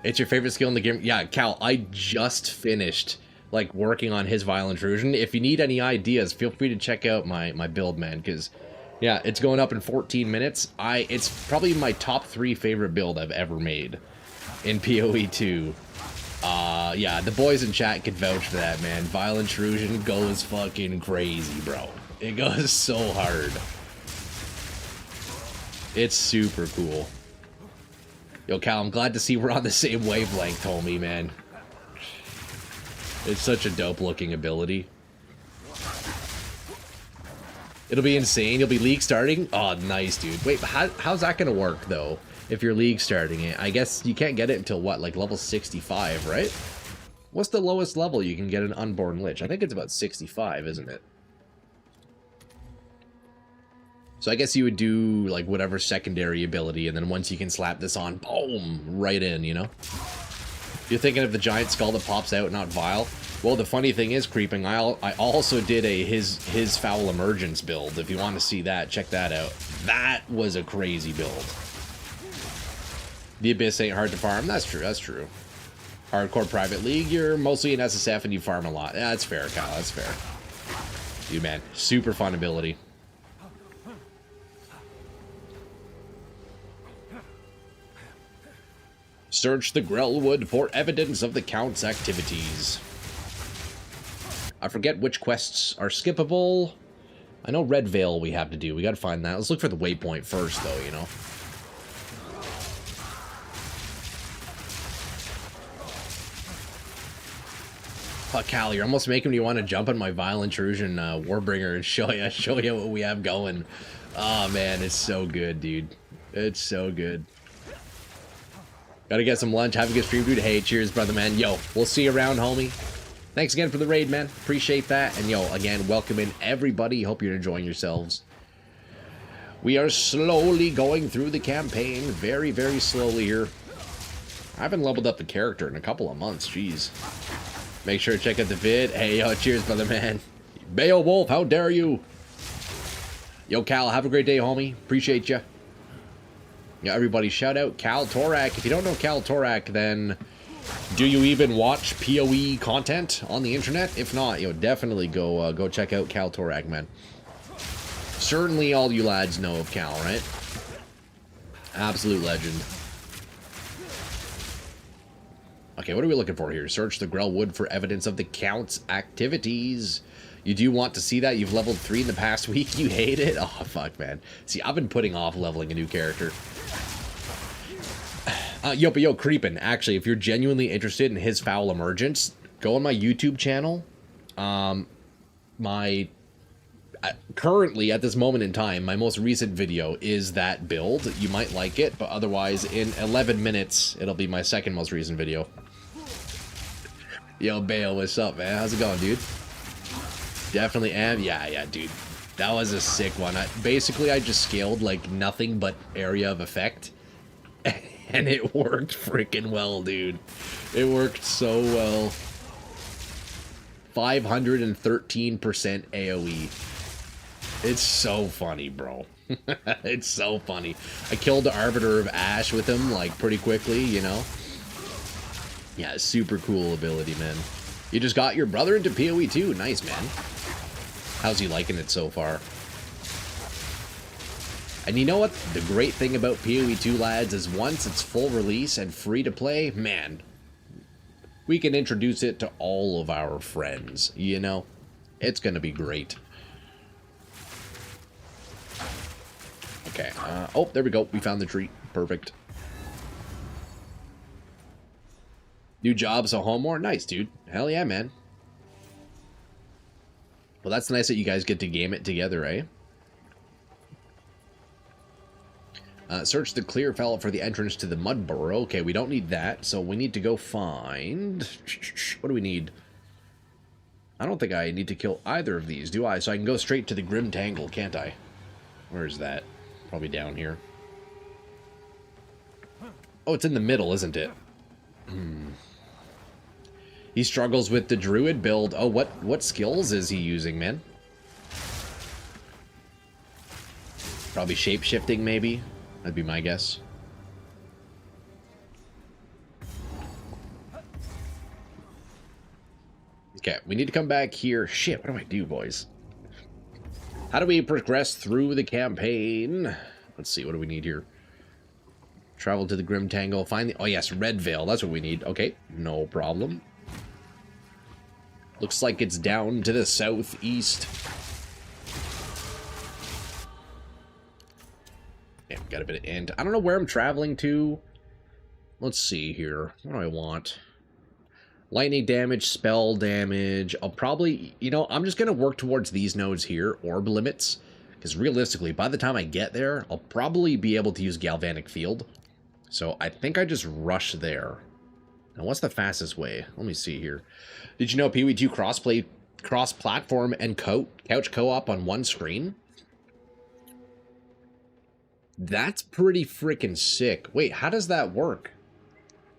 Speaker 1: It's your favorite skill in the game. Yeah, Cal, I just finished like working on his Vile Intrusion. If you need any ideas, feel free to check out my build, man, because yeah, it's going up in 14 minutes. It's probably my top 3 favorite build I've ever made in PoE 2. Yeah, the boys in chat could vouch for that, man. Vile Intrusion goes fucking crazy, bro. It goes so hard. It's super cool. Yo, Cal, I'm glad to see we're on the same wavelength, homie, man. It's such a dope looking ability. It'll be insane. You'll be league starting. Oh, nice, dude. Wait, how's that gonna work though? If you're league starting it, I guess you can't get it until what, like level 65, right? What's the lowest level you can get an Unborn Lich? I think it's about 65, isn't it? So I guess you would do like whatever secondary ability, and then once you can slap this on, boom, right in, you know? You're thinking of the giant skull that pops out, not Vile? Well, the funny thing is, Creeping, I also did a his Foul Emergence build. If you want to see that, check that out. That was a crazy build. The Abyss ain't hard to farm. That's true, that's true. Hardcore Private League, you're mostly an SSF and you farm a lot. Yeah, that's fair, Kyle, that's fair. Dude, man, super fun ability. Search the Grellwood for evidence of the Count's activities. I forget which quests are skippable. I know Red Veil we have to do. We gotta find that. Let's look for the waypoint first, though, you know? Fuck, Cal, you're almost making me want to jump on my Vile Intrusion Warbringer and show you what we have going. Oh, man, it's so good, dude. It's so good. Gotta get some lunch. Have a good stream, dude. Hey, cheers, brother, man. Yo, we'll see you around, homie. Thanks again for the raid, man. Appreciate that. And, yo, again, welcome in everybody. Hope you're enjoying yourselves. We are slowly going through the campaign. Very, very slowly here. I haven't leveled up the character in a couple of months. Jeez. Make sure to check out the vid. Hey, yo, cheers, brother, man. Beowulf, how dare you? Yo, Cal, have a great day, homie. Appreciate you. Yeah, everybody, shout out Cal Torak. If you don't know Cal Torak, then do you even watch PoE content on the internet? If not, yo, definitely go check out Cal Torak, man. Certainly all you lads know of Cal, right? Absolute legend. Okay, what are we looking for here? Search the Grellwood for evidence of the Count's activities. You do want to see that? You've leveled 3 in the past week. You hate it? Oh, fuck, man. See, I've been putting off leveling a new character. Yo, Creepin', actually, if you're genuinely interested in his Foul Emergence, go on my YouTube channel. Currently, at this moment in time, my most recent video is that build. You might like it, but otherwise, in 11 minutes, it'll be my second most recent video. Yo, Bale, what's up, man? How's it going, dude? Definitely am. Yeah, dude. That was a sick one. Basically, I just scaled, like, nothing but area of effect. And it worked freaking well, dude. It worked so well. 513% AoE. It's so funny, bro. It's so funny. I killed the Arbiter of Ash with him, like, pretty quickly, you know? Yeah, super cool ability, man. You just got your brother into PoE too. Nice, man. How's he liking it so far? And you know what? The great thing about PoE 2, lads, is once it's full release and free to play, man, we can introduce it to all of our friends, you know? It's gonna be great. Okay, oh, there we go. We found the tree. Perfect. New job, so home more? Nice, dude. Hell yeah, man. Well, that's nice that you guys get to game it together, eh? Search the clear fell for the entrance to the mud burrow. Okay, we don't need that, so we need to go find... What do we need? I don't think I need to kill either of these, do I? So I can go straight to the Grim Tangle, can't I? Where is that? Probably down here. Oh, it's in the middle, isn't it? He struggles with the druid build. Oh, what skills is he using, man? Probably shape-shifting, maybe? That'd be my guess. Okay, we need to come back here. Shit, what do I do, boys? How do we progress through the campaign? Let's see, what do we need here? Travel to the Grim Tangle, find the... Oh, yes, Red Veil, that's what we need. Okay, no problem. Looks like it's down to the southeast. Yeah, got a bit of int. I don't know where I'm traveling to. Let's see here. What do I want? Lightning damage, spell damage. I'll probably... You know, I'm just going to work towards these nodes here. Orb limits. Because realistically, by the time I get there, I'll probably be able to use Galvanic Field. So I think I just rush there. Now, what's the fastest way? Let me see here. Did you know PoE2 cross-platform and couch co-op on one screen? That's pretty freaking sick. Wait, how does that work?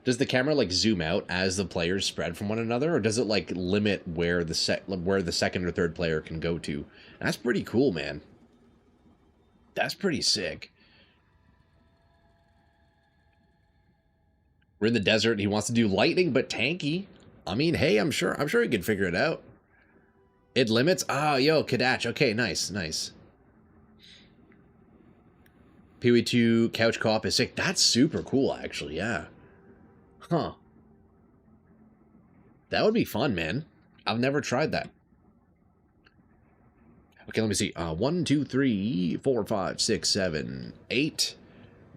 Speaker 1: Does the camera like zoom out as the players spread from one another, or does it like limit where the second or third player can go to? That's pretty cool, man. That's pretty sick. We're in the desert and he wants to do lightning but tanky. I mean, hey, I'm sure he could figure it out. It limits. Oh, yo, Kadach. Okay, nice. PoE2 couch co-op is sick. That's super cool, actually. Yeah. Huh. That would be fun, man. I've never tried that. Okay, let me see. 1, 2, 3, 4, 5, 6, 7, 8,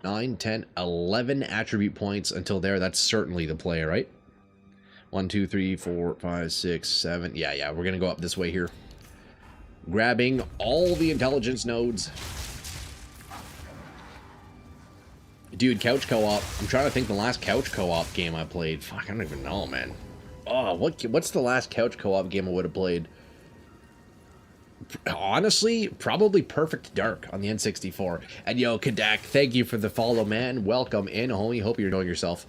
Speaker 1: 9, 10, 11 attribute points until there. That's certainly the play, right? 1, 2, 3, 4, 5, 6, 7. Yeah. We're going to go up this way here. Grabbing all the intelligence nodes. Dude, couch co-op. I'm trying to think the last couch co-op game I played. Fuck, I don't even know, man. Oh, what's the last couch co-op game I would have played? Honestly, probably Perfect Dark on the N64. And yo, Kadak, thank you for the follow, man. Welcome in, homie. Hope you're enjoying yourself.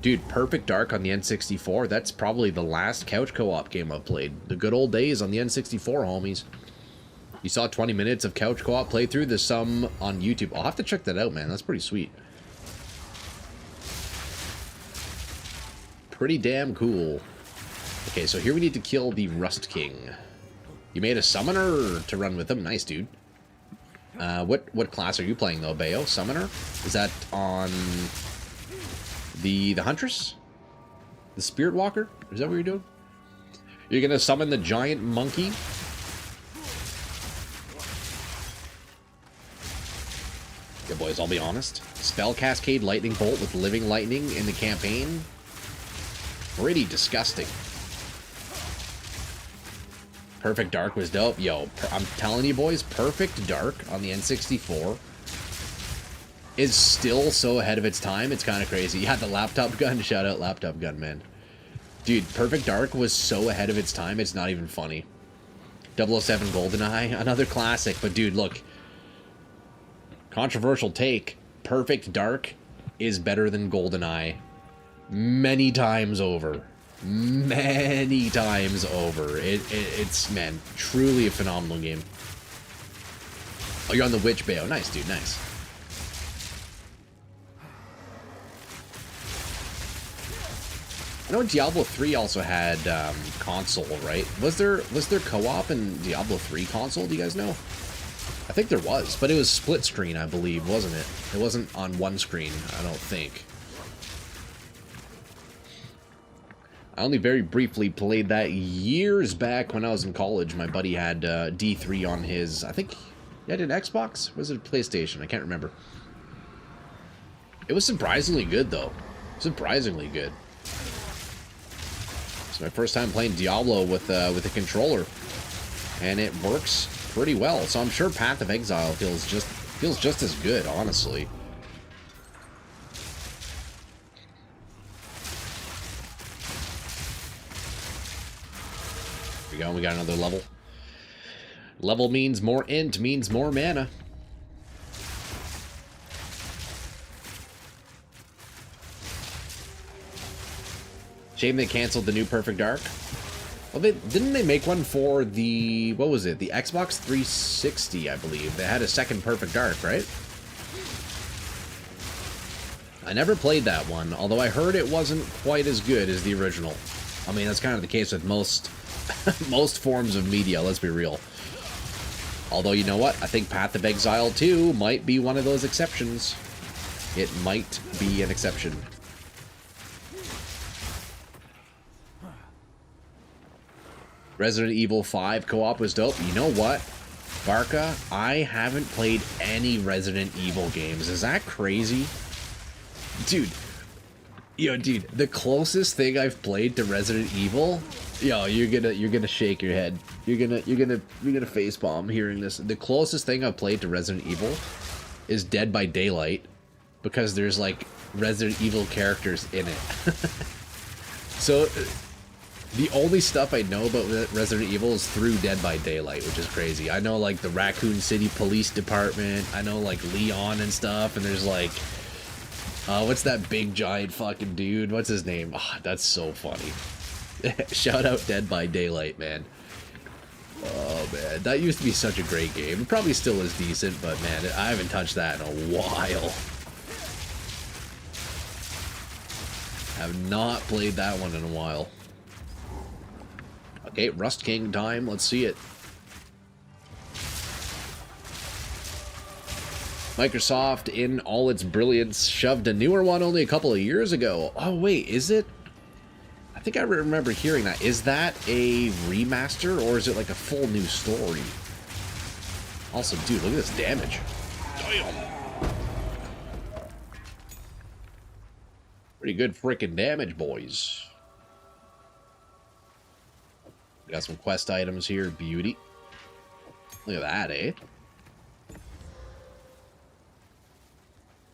Speaker 1: Dude, Perfect Dark on the N64. That's probably the last couch co-op game I've played. The good old days on the N64, homies. You saw 20 minutes of couch co-op playthrough. There's some on YouTube. I'll have to check that out, man. That's pretty sweet. Pretty damn cool. Okay, so here we need to kill the Rust King. You made a summoner to run with him. Nice, dude. What class are you playing, though, Bayo? Summoner? Is that on the Huntress? The Spirit Walker? Is that what you're doing? You're going to summon the giant monkey? Yeah, boys, I'll be honest. Spell Cascade Lightning Bolt with Living Lightning in the campaign? Pretty disgusting. Perfect Dark was dope. Yo, I'm telling you, boys, Perfect Dark on the N64 is still so ahead of its time. It's kind of crazy. Yeah, the laptop gun. Shout out laptop gun, man. Dude, Perfect Dark was so ahead of its time, it's not even funny. 007 GoldenEye, another classic. But dude, look. Controversial take. Perfect Dark is better than GoldenEye. Many times over. Many times over. It's, man, truly a phenomenal game. Oh, you're on the Witch Bayo. Nice, dude, nice. I know Diablo 3 also had console, right? Was there co-op in Diablo 3 console? Do you guys know? I think there was, but it was split screen, I believe, wasn't it? It wasn't on one screen, I don't think. I only very briefly played that years back when I was in college. My buddy had D3 on his, I think, yeah, did Xbox? Or was it a PlayStation? I can't remember. It was surprisingly good, though. Surprisingly good. It's my first time playing Diablo with a controller, and it works pretty well. So I'm sure Path of Exile feels just as good, honestly. Here we go. We got another level. Level means more int, means more mana. Shame they canceled the new Perfect Dark. Well, didn't they make one for the, what was it? The Xbox 360, I believe. They had a second Perfect Dark, right? I never played that one, although I heard it wasn't quite as good as the original. I mean, that's kind of the case with most most forms of media, let's be real. Although, you know what? I think Path of Exile 2 might be one of those exceptions. It might be an exception. Resident Evil 5 co-op was dope. You know what, Barca? I haven't played any Resident Evil games. Is that crazy? Dude, Yo, dude, the closest thing I've played to Resident Evil, yo, you're gonna shake your head. You're gonna face palm hearing this. The closest thing I've played to Resident Evil is Dead by Daylight, because there's like Resident Evil characters in it. So the only stuff I know about Resident Evil is through Dead by Daylight, which is crazy. I know like the Raccoon City Police Department. I know like Leon and stuff, and there's like what's that big giant fucking dude? What's his name? Oh, that's so funny. Shout out Dead by Daylight, man. Oh, man. That used to be such a great game. It probably still is decent, but, man, I haven't touched that in a while. Have not played that one in a while. Okay, Rust King time. Let's see it. Microsoft, in all its brilliance, shoved a newer one only a couple of years ago. Oh, wait, is it? I think I remember hearing that. Is that a remaster, or is it like a full new story? Also, dude, look at this damage. Damn. Pretty good freaking damage, boys. We got some quest items here. Beauty. Look at that, eh?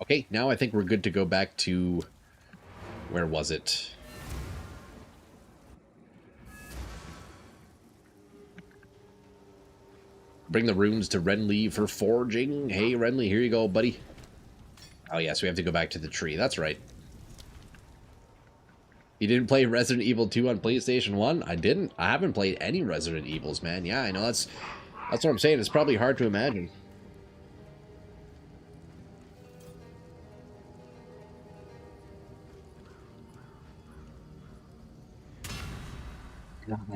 Speaker 1: Okay, now I think we're good to go back to... Where was it? Bring the runes to Renly for forging. Hey, Renly, here you go, buddy. Oh, yes, we have to go back to the tree. That's right. You didn't play Resident Evil 2 on PlayStation 1? I didn't. I haven't played any Resident Evils, man. Yeah, I know. That's what I'm saying. It's probably hard to imagine.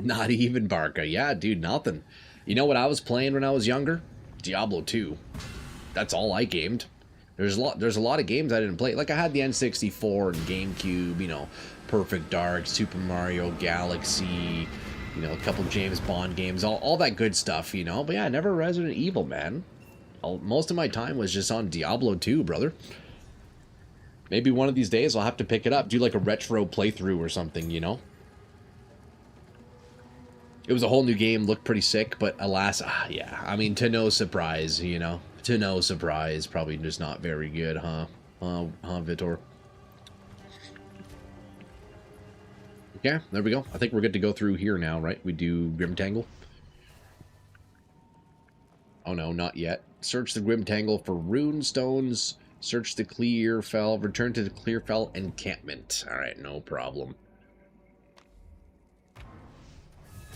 Speaker 1: Not even Barca. Yeah, dude, nothing. You know what I was playing when I was younger? Diablo 2. That's all I gamed. There's a lot of games I didn't play. Like I had the N64 and GameCube, you know, Perfect Dark, Super Mario Galaxy, you know, a couple James Bond games, all that good stuff, you know. But yeah, never Resident Evil, man. Most of my time was just on Diablo 2, brother. Maybe one of these days I'll have to pick it up, do like a retro playthrough or something, you know. It was a whole new game, looked pretty sick, but alas, yeah, I mean, to no surprise, you know. To no surprise, probably just not very good, huh? Huh, Vitor? Okay, there we go. I think we're good to go through here now, right? We do Grimtangle. Oh no, not yet. Search the Grimtangle for rune stones. Search the Clearfell. Return to the Clearfell encampment. Alright, no problem.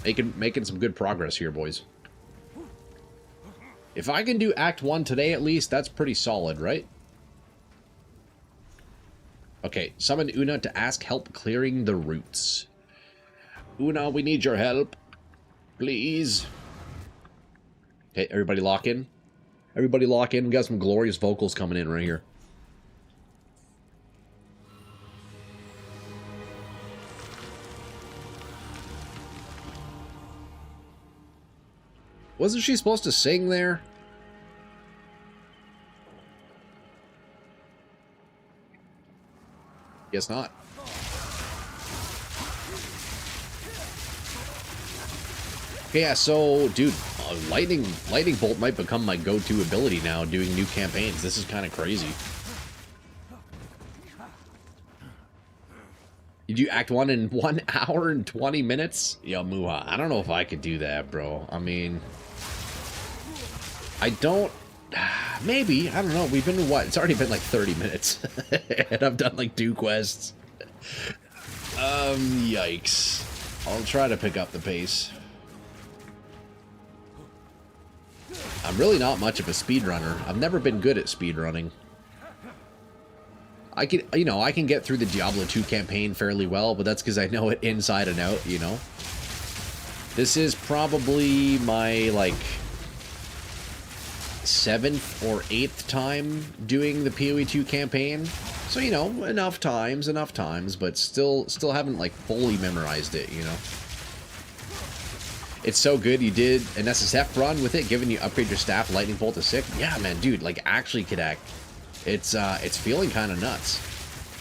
Speaker 1: Making some good progress here, boys. If I can do Act 1 today at least, that's pretty solid, right? Okay, summon Una to ask help clearing the roots. Una, we need your help. Please. Okay, everybody lock in. Everybody lock in. We got some glorious vocals coming in right here. Wasn't she supposed to sing there? Guess not. Okay, yeah, so, dude, lightning bolt might become my go-to ability now doing new campaigns. This is kind of crazy. You do Act 1 in 1 hour and 20 minutes? Yo, Muha, I don't know if I could do that, bro. I mean, I don't... Maybe. I don't know. We've been, what? It's already been like 30 minutes. And I've done like 2 quests. Yikes. I'll try to pick up the pace. I'm really not much of a speedrunner. I've never been good at speedrunning. I can, you know, I can get through the Diablo 2 campaign fairly well, but that's because I know it inside and out, you know? This is probably my, like, 7th or 8th time doing the PoE 2 campaign. So, you know, enough times, but still haven't, like, fully memorized it, you know? It's so good. You did an SSF run with it, giving you upgrade your staff, lightning bolt to 6. Yeah, man, dude, like, actually, Kadak. It's feeling kind of nuts.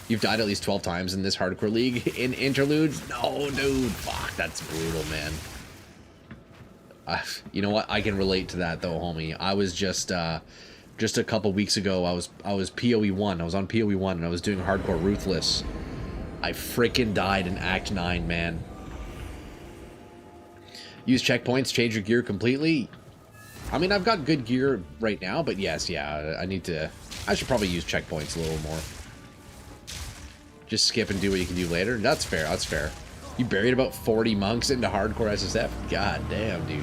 Speaker 1: You've died at least 12 times in this hardcore league in interludes? No, dude. Fuck, that's brutal, man. You know what? I can relate to that, though, homie. I was just a couple weeks ago, I was PoE 1. I was on PoE 1, and I was doing hardcore Ruthless. I freaking died in Act 9, man. Use checkpoints, change your gear completely. I mean, I've got good gear right now, but yes, yeah, I should probably use checkpoints a little more. Just skip and do what you can do later. That's fair, that's fair. You buried about 40 monks into hardcore SSF? God damn, dude.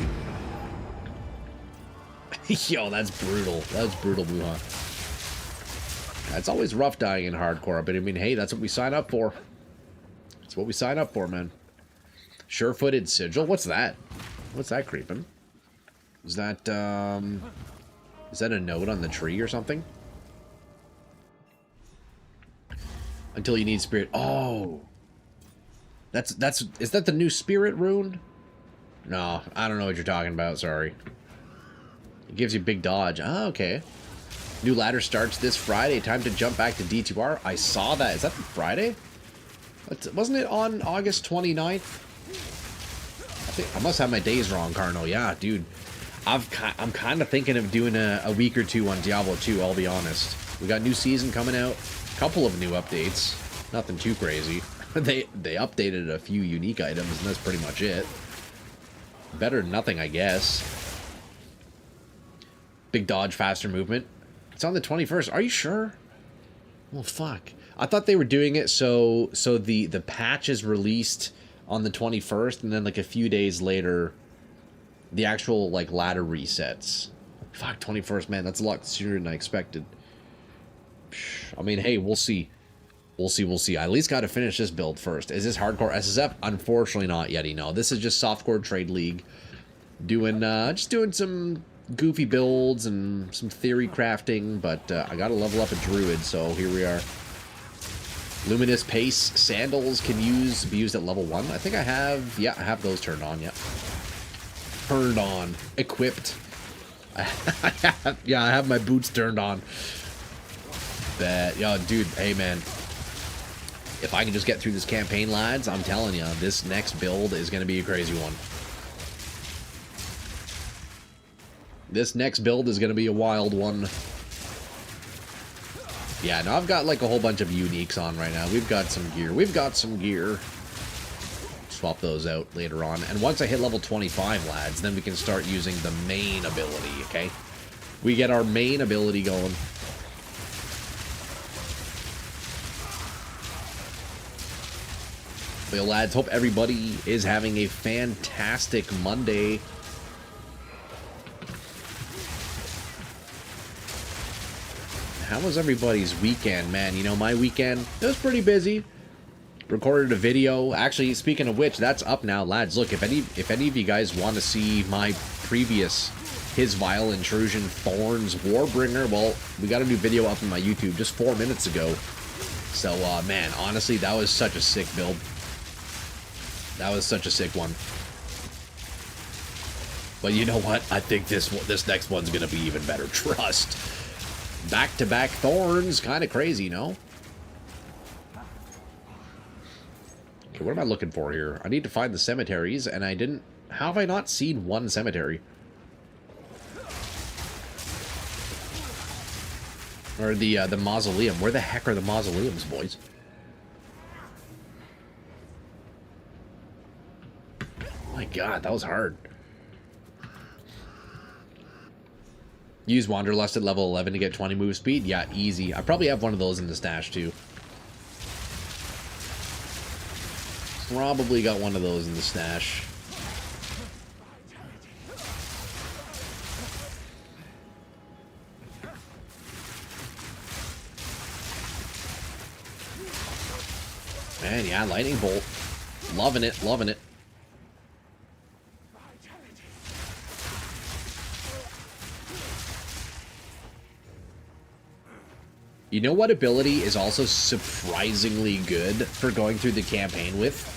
Speaker 1: Yo, that's brutal. That's brutal, Muha. It's always rough dying in hardcore, but I mean, hey, that's what we sign up for. That's what we sign up for, man. Sure-footed sigil? What's that? What's that creeping? Is that a note on the tree or something? Until you need spirit. Oh. Is that the new spirit rune? No, I don't know what you're talking about, sorry. It gives you big dodge. Oh, okay. New ladder starts this Friday. Time to jump back to D2R. I saw that. Is that the Friday? Wasn't it on August 29th? I must have my days wrong, Carno. Yeah, dude. I'm kind of thinking of doing a week or two on Diablo 2, I'll be honest. We got new season coming out. Couple of new updates. Nothing too crazy. They updated a few unique items, and that's pretty much it. Better than nothing, I guess. Big dodge, faster movement. It's on the 21st. Are you sure? Well, fuck. I thought they were doing it so the patch is released on the 21st, and then like a few days later, the actual like ladder resets. Fuck, 21st, man. That's a lot sooner than I expected. I mean, hey, we'll see. We'll see. I at least got to finish this build first. Is this hardcore SSF? Unfortunately not yet, no. This is just softcore trade league. Just doing some goofy builds and some theory crafting, but I got to level up a druid, so here we are. Luminous Pace sandals can be used at level 1. I think I have, yeah, I have those turned on, yeah. Turned on. Equipped. Yeah, I have my boots turned on. Bet. Yo, dude, hey, man. If I can just get through this campaign, lads, I'm telling you, this next build is going to be a crazy one. This next build is going to be a wild one. Yeah, no, I've got like a whole bunch of uniques on right now. We've got some gear. Swap those out later on. And once I hit level 25, lads, then we can start using the main ability, okay? We get our main ability going. Well, lads, hope everybody is having a fantastic Monday. How was everybody's weekend, man? You know, my weekend, it was pretty busy. Recorded a video. Actually, speaking of which, that's up now, lads. Look, if any of you guys want to see my previous His Vile Intrusion Thorns Warbringer, well, we got a new video up on my YouTube just 4 minutes ago. So, man, honestly, that was such a sick build. That was such a sick one. But you know what? I think this next one's gonna be even better. Trust. Back-to-back Thorns, kind of crazy, no? Okay, what am I looking for here? I need to find the cemeteries, and I didn't... How have I not seen one cemetery? Or the mausoleum. Where the heck are the mausoleums, boys? Oh my god, that was hard. Use Wanderlust at level 11 to get 20 move speed? Yeah, easy. I probably have one of those in the stash, too. Probably got one of those in the stash. Man, yeah, Lightning Bolt. Loving it, loving it. You know what ability is also surprisingly good for going through the campaign with?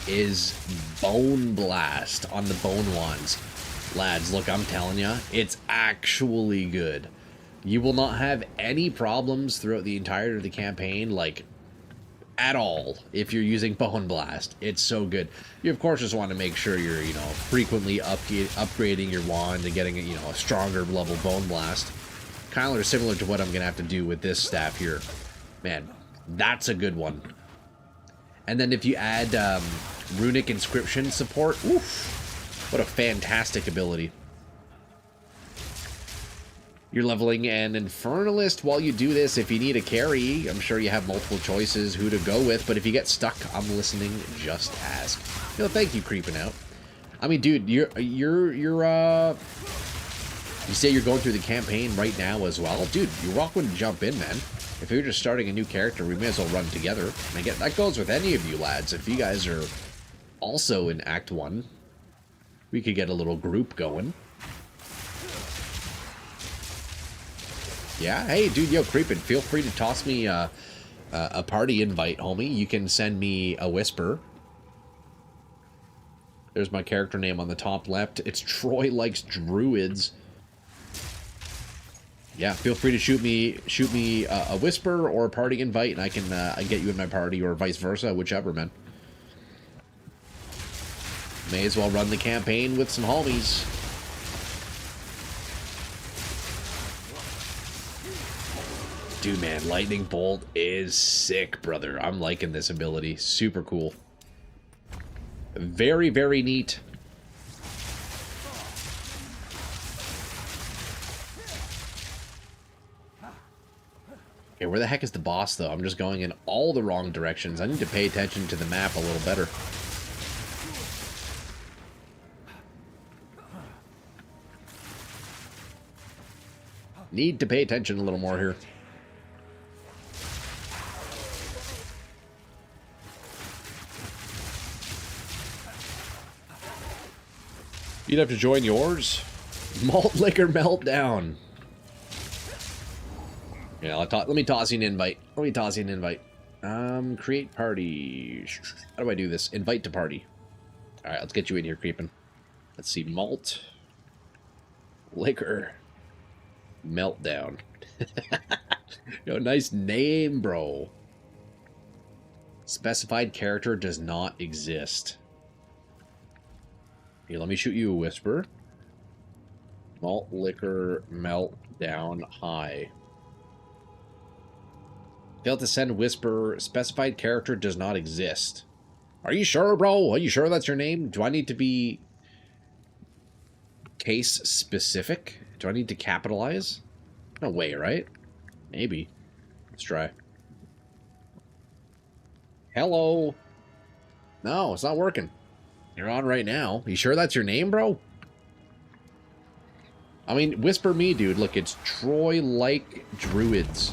Speaker 1: Is Bone Blast on the Bone Wands. Lads, look, I'm telling you, it's actually good. You will not have any problems throughout the entirety of the campaign, like, at all, if you're using Bone Blast. It's so good. You, of course, just want to make sure you're, you know, frequently upgrading your wand and getting, you know, a stronger level Bone Blast. Kind of similar to what I'm going to have to do with this staff here. Man, that's a good one. And then if you add Runic Inscription support, oof, what a fantastic ability. You're leveling an Infernalist while you do this. If you need a carry, I'm sure you have multiple choices who to go with, but if you get stuck, I'm listening, just ask. You know, thank you, Creeping Out. I mean, dude, you say you're going through the campaign right now as well? Dude, you're welcome to jump in, man. If you're just starting a new character, we may as well run together. And again, that goes with any of you lads. If you guys are also in Act 1, we could get a little group going. Yeah, hey, dude, yo, Creepin', feel free to toss me a party invite, homie. You can send me a whisper. There's my character name on the top left. It's Troy Likes Druids. Yeah, feel free to shoot me a whisper or a party invite, and I can get you in my party, or vice versa, whichever, man. May as well run the campaign with some homies. Dude, man, Lightning Bolt is sick, brother. I'm liking this ability. Super cool. Very, very neat. Okay, where the heck is the boss, though? I'm just going in all the wrong directions. I need to pay attention to the map a little better. Need to pay attention a little more here. You'd have to join yours. Malt Liquor Meltdown. Yeah, let me toss you an invite. Let me toss you an invite. Create party. How do I do this? Invite to party. All right, let's get you in here, Creeping. Let's see. Malt Liquor Meltdown. Yo, nice name, bro. Specified character does not exist. Here, let me shoot you a whisper. Malt Liquor Meltdown High. Failed to send whisper. Specified character does not exist. Are you sure, bro? Are you sure that's your name? Do I need to be case specific? Do I need to capitalize? No way, right? Maybe. Let's try. Hello. No, it's not working. You're on right now. You sure that's your name, bro? I mean, whisper me, dude. Look, it's Troy Like Druids.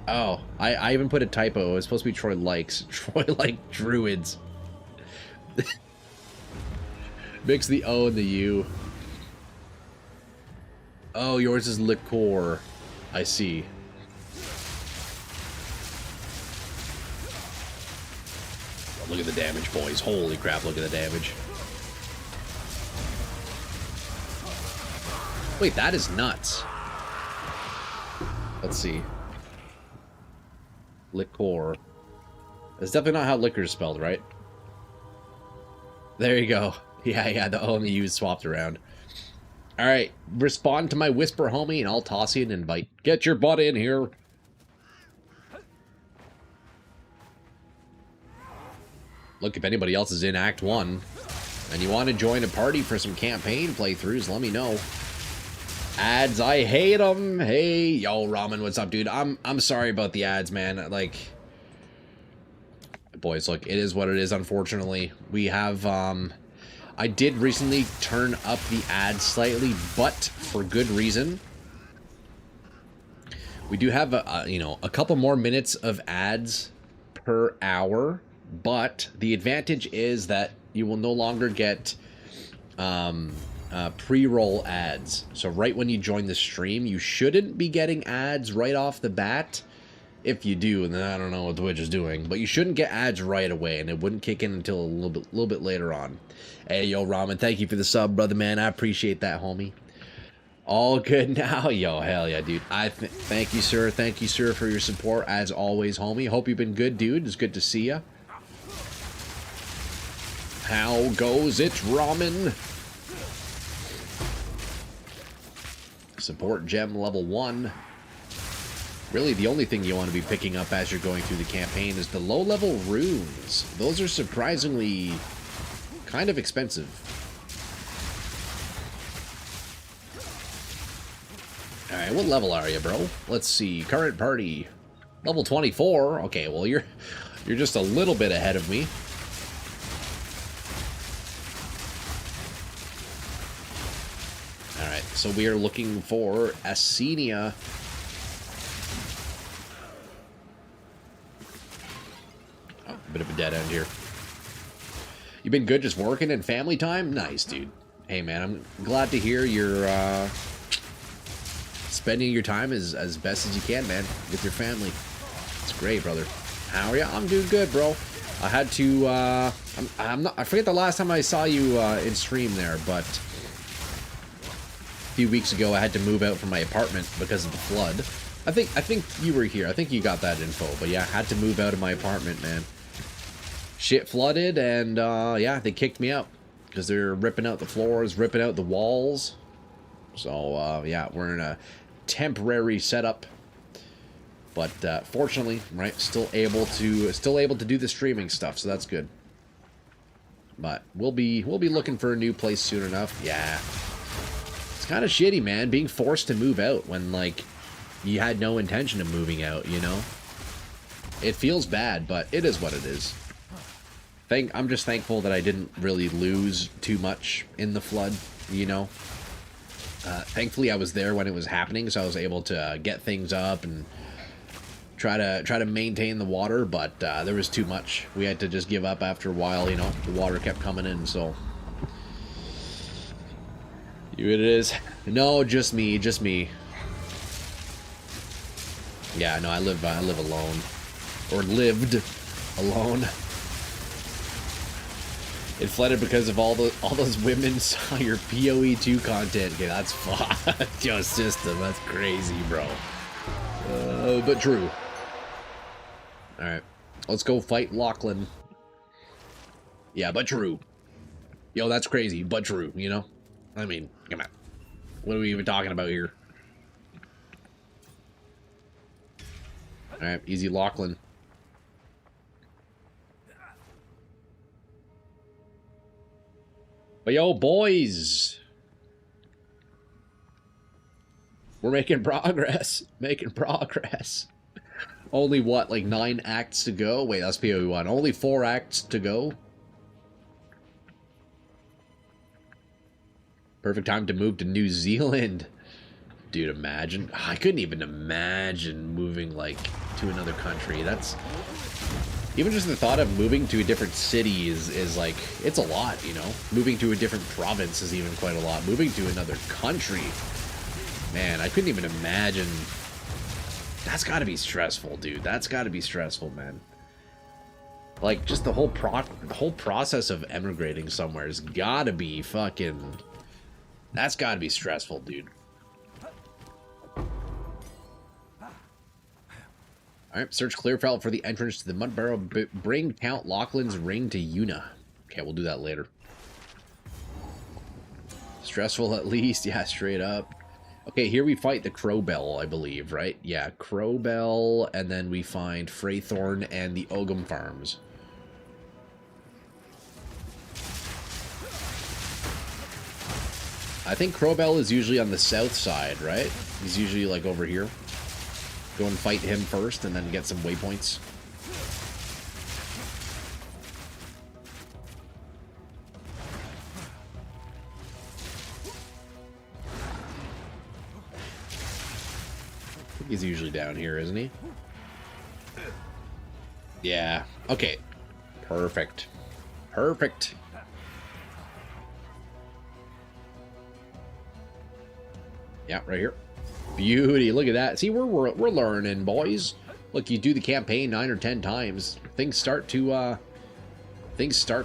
Speaker 1: Oh, I even put a typo. It's supposed to be Troy Likes. Troy Like Druids. Mix the O and the U. Oh, yours is liqueur. I see. Look at the damage, boys. Holy crap, look at the damage. Wait, that is nuts. Let's see. Liqueur. That's definitely not how liquor is spelled, right? There you go. Yeah, the O and the U swapped around. Alright, respond to my whisper, homie, and I'll toss you an invite. Get your butt in here. Look, if anybody else is in Act 1 and you want to join a party for some campaign playthroughs, let me know. Ads, I hate them. Hey, yo, Ramen, what's up, dude? I'm sorry about the ads, man. Like, boys, look, it is what it is, unfortunately. We have, I did recently turn up the ads slightly, but for good reason. We do have, you know, a couple more minutes of ads per hour. But the advantage is that you will no longer get pre-roll ads. So right when you join the stream, you shouldn't be getting ads right off the bat. If you do, then I don't know what Twitch is doing. But you shouldn't get ads right away, and it wouldn't kick in until a little bit later on. Hey, yo, Ramen, thank you for the sub, brother, man. I appreciate that, homie. All good now. Yo, hell yeah, dude. Thank you, sir. Thank you, sir, for your support as always, homie. Hope you've been good, dude. It's good to see ya. How goes it, ramen? Support gem level 1. Really, the only thing you want to be picking up as you're going through the campaign is the low-level runes. Those are surprisingly kind of expensive. Alright, what level are you, bro? Let's see. Current party. Level 24. Okay, well, you're just a little bit ahead of me. Alright, so we are looking for Asenia. Oh, a bit of a dead end here. You been good just working and family time? Nice, dude. Hey, man, I'm glad to hear you're, spending your time as best as you can, man, with your family. It's great, brother. How are you? I'm doing good, bro. I had to, I forget the last time I saw you, in stream there, but a few weeks ago I had to move out from my apartment because of the flood. I think you were here. I think you got that info, but yeah, I had to move out of my apartment, man. Shit flooded, and, yeah, they kicked me out because they're ripping out the floors, ripping out the walls. So, yeah, we're in a temporary setup, but fortunately, right, still able to do the streaming stuff, so that's good. But we'll be looking for a new place soon enough. Yeah, it's kind of shitty, man, being forced to move out when, like, you had no intention of moving out, you know. It feels bad, but it is what it is. I'm just thankful that I didn't really lose too much in the flood, you know. Thankfully, I was there when it was happening, so I was able to get things up and try to maintain the water. But there was too much. We had to just give up after a while. You know, the water kept coming in. So it is. No, just me, just me. Yeah, no, I live alone, or lived alone. It flooded because of all those women saw your PoE2 content. Okay, that's fucked. Your system, that's crazy, bro. But true. Alright, let's go fight Lachlan. Yeah, but true. Yo, that's crazy, but true, you know? I mean, come on. What are we even talking about here? Alright, easy Lachlan. But yo, boys, we're making progress. Making progress. Only what, like 9 acts to go? Wait, that's PoE1. Only 4 acts to go. Perfect time to move to New Zealand. Dude, imagine. I couldn't even imagine moving, like, to another country. That's... Even just the thought of moving to a different city is like, it's a lot, you know? Moving to a different province is even quite a lot. Moving to another country, man, I couldn't even imagine. That's gotta be stressful, dude. That's gotta be stressful, man. Like, just the whole process of emigrating somewhere has gotta be fucking... That's gotta be stressful, dude. Alright, search Clearfell for the entrance to the Mud Barrow. Bring Count Lachlan's ring to Una. Okay, we'll do that later. Stressful at least. Yeah, straight up. Okay, here we fight the Crowbell, I believe, right? Yeah, Crowbell, and then we find Freythorn and the Ogham Farms. I think Crowbell is usually on the south side, right? He's usually, like, over here. Go and fight him first, and then get some waypoints. I think he's usually down here, isn't he? Yeah. Okay. Perfect. Perfect. Yeah, right here. Beauty, look at that. See, we're learning, boys. Look, you do the campaign 9 or 10 times, things start to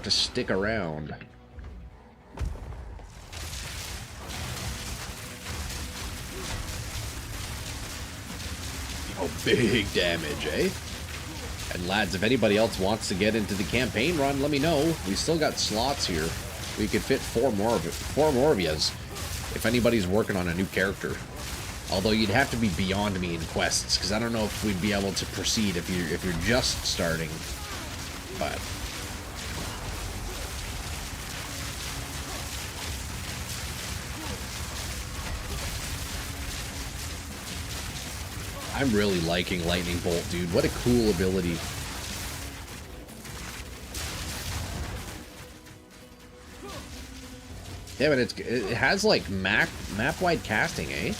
Speaker 1: stick around. Oh, big damage, eh? And lads, if anybody else wants to get into the campaign run, let me know. We still got slots here. We could fit four more of yous if anybody's working on a new character. Although you'd have to be beyond me in quests, because I don't know if we'd be able to proceed if you're just starting. But I'm really liking Lightning Bolt, dude. What a cool ability. Yeah, but it has like map-wide casting, eh?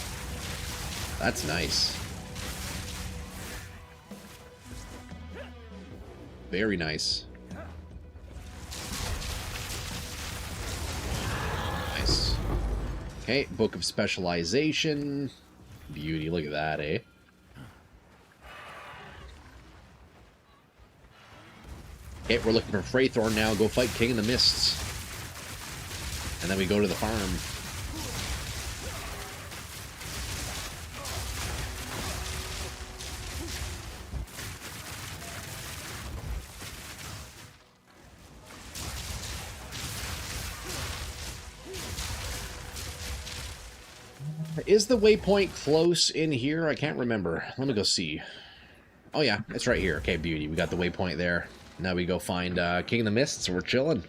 Speaker 1: That's nice. Very nice. Nice. Okay, Book of Specialization. Beauty, look at that, eh? Okay, we're looking for Freythorn now. Go fight King of the Mists. And then we go to the farm. Is the waypoint close in here? I can't remember. Let me go see. Oh yeah, it's right here. Okay, beauty. We got the waypoint there. Now we go find King of the Mists. We're chilling.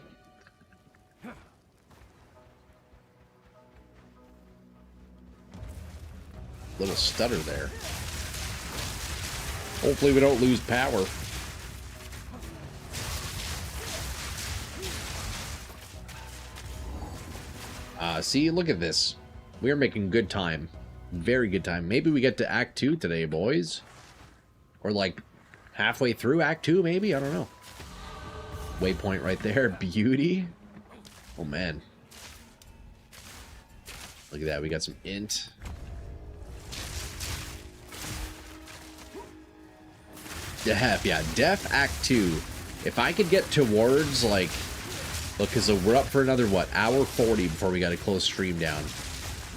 Speaker 1: Little stutter there. Hopefully we don't lose power. See, look at this. We are making good time. Very good time. Maybe we get to Act 2 today, boys. Or like halfway through Act 2, maybe? I don't know. Waypoint right there. Beauty. Oh, man. Look at that. We got some int. Def, yeah. Def Act 2. If I could get towards, like... Look, because we're up for another, what, hour 40 before we got to close stream down.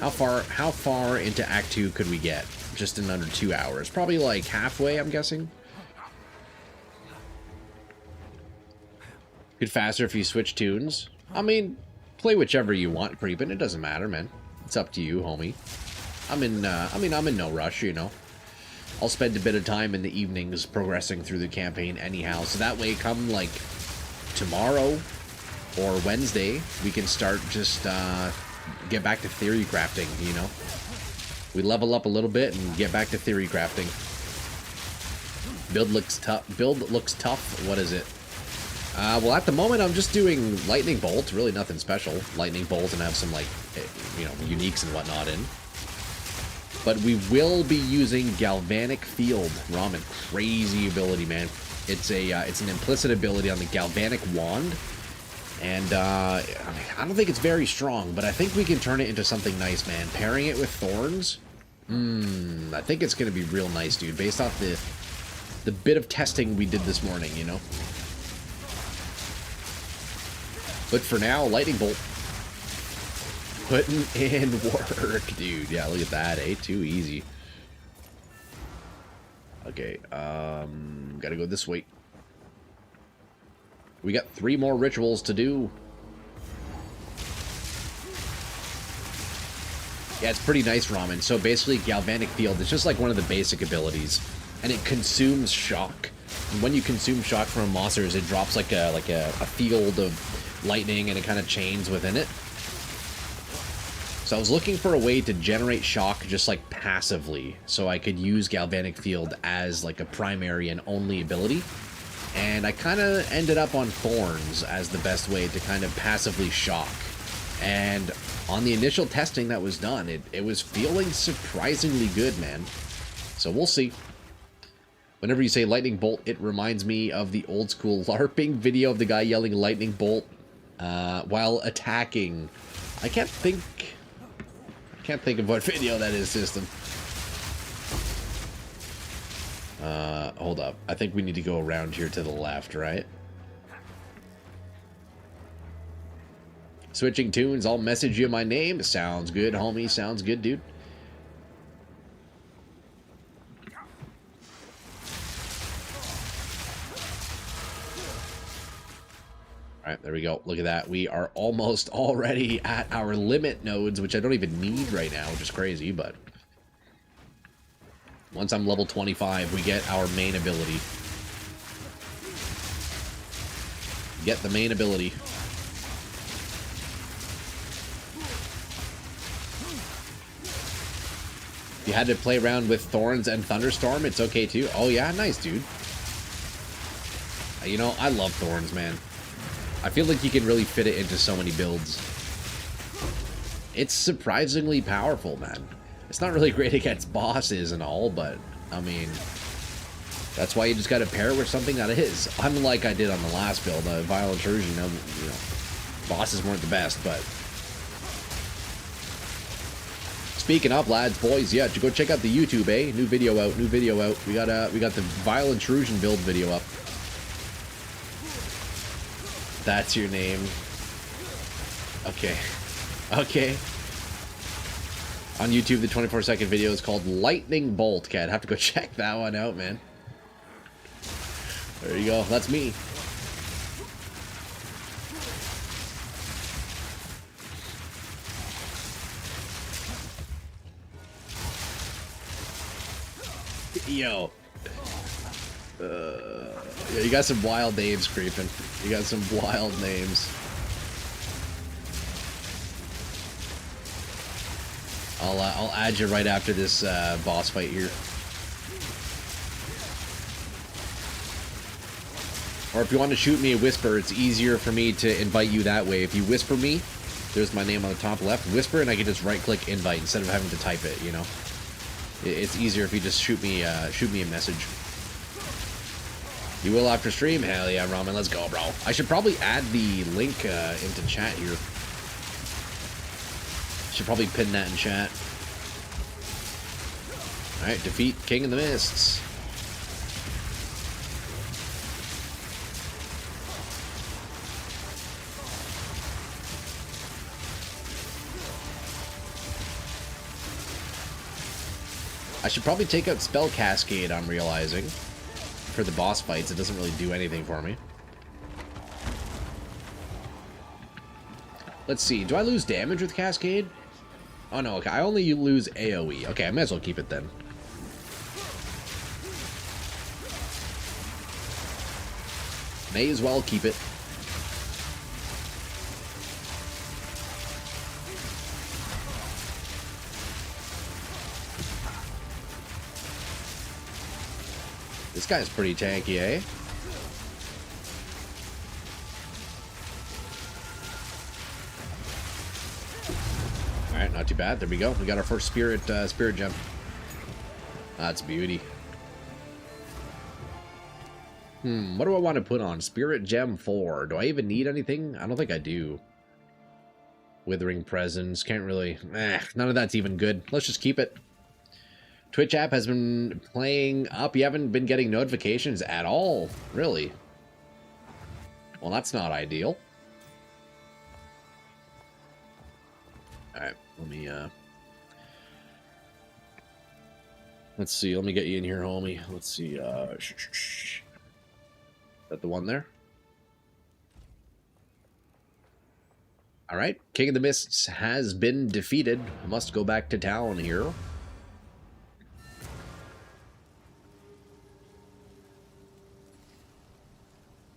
Speaker 1: How far into Act 2 could we get? Just in under 2 hours. Probably, like, halfway, I'm guessing. Get faster if you switch tunes. I mean, play whichever you want, Creepin'. It doesn't matter, man. It's up to you, homie. I'm in no rush, you know. I'll spend a bit of time in the evenings progressing through the campaign anyhow. So that way, come, like, tomorrow or Wednesday, we can start just, get back to theory crafting, you know? We level up a little bit and get back to theory crafting. Build looks tough. What is it? Well, at the moment, I'm just doing Lightning Bolt. Really nothing special. Lightning Bolt, and I have some, like, you know, uniques and whatnot in. But we will be using Galvanic Field. Ramen, crazy ability, man. It's an implicit ability on the Galvanic Wand. And, I don't think it's very strong, but I think we can turn it into something nice, man. Pairing it with Thorns? I think it's going to be real nice, dude. Based off the bit of testing we did this morning, you know? But for now, Lightning Bolt. Putting in work, dude. Yeah, look at that, eh? Too easy. Okay, gotta go this way. We got 3 more rituals to do. Yeah, it's pretty nice, Ramen. So basically, Galvanic Field, it's just like one of the basic abilities. And it consumes shock. And when you consume shock from monsters, it drops like a field of lightning, and it kind of chains within it. So I was looking for a way to generate shock just like passively, so I could use Galvanic Field as like a primary and only ability. And I kind of ended up on Thorns as the best way to kind of passively shock. And on the initial testing that was done, it was feeling surprisingly good, man. So we'll see. Whenever you say Lightning Bolt, it reminds me of the old school LARPing video of the guy yelling Lightning Bolt while attacking. I can't think of what video that is, system. Hold up. I think we need to go around here to the left, right? Switching tunes, I'll message you my name. Sounds good, homie. Sounds good, dude. Alright, there we go. Look at that. We are almost already at our limit nodes, which I don't even need right now, which is crazy, but... Once I'm level 25, we get our main ability. Get the main ability. If you had to play around with Thorns and Thunderstorm, it's okay too. Oh yeah, nice, dude. You know, I love Thorns, man. I feel like you can really fit it into so many builds. It's surprisingly powerful, man. It's not really great against bosses and all, but, I mean, that's why you just gotta pair it with something that is. Unlike I did on the last build, Violent Intrusion, you know, bosses weren't the best, but... Speaking of, lads, boys, yeah, go check out the YouTube, eh? New video out, new video out. We got the Violent Intrusion build video up. That's your name. Okay. Okay. On YouTube, the 24-second video is called Lightning Bolt. Cat, have to go check that one out, man. There you go. That's me. Yo. Yeah, you got some wild names creeping. You got some wild names. I'll add you right after this boss fight here. Or if you want to shoot me a whisper, it's easier for me to invite you that way. If you whisper me, there's my name on the top left, whisper, and I can just right-click invite instead of having to type it, you know? It's easier if you just shoot me a message. You will after stream? Hell yeah, Ramen, let's go, bro. I should probably add the link into chat here. Should probably pin that in chat. Alright, defeat King of the Mists. I should probably take out Spell Cascade, I'm realizing. For the boss fights, it doesn't really do anything for me. Let's see, do I lose damage with Cascade? Oh no, okay, I only lose AoE. Okay, I might as well keep it then. May as well keep it. This guy's pretty tanky, eh? Alright, not too bad. There we go. We got our first spirit gem. That's beauty. What do I want to put on? Spirit Gem 4. Do I even need anything? I don't think I do. Withering Presence. Can't really... none of that's even good. Let's just keep it. Twitch app has been playing up. You haven't been getting notifications at all. Really? Well, that's not ideal. Alright, let me, let's see, let me get you in here, homie. Let's see, Is that the one there? Alright, King of the Mists has been defeated. I must go back to town here.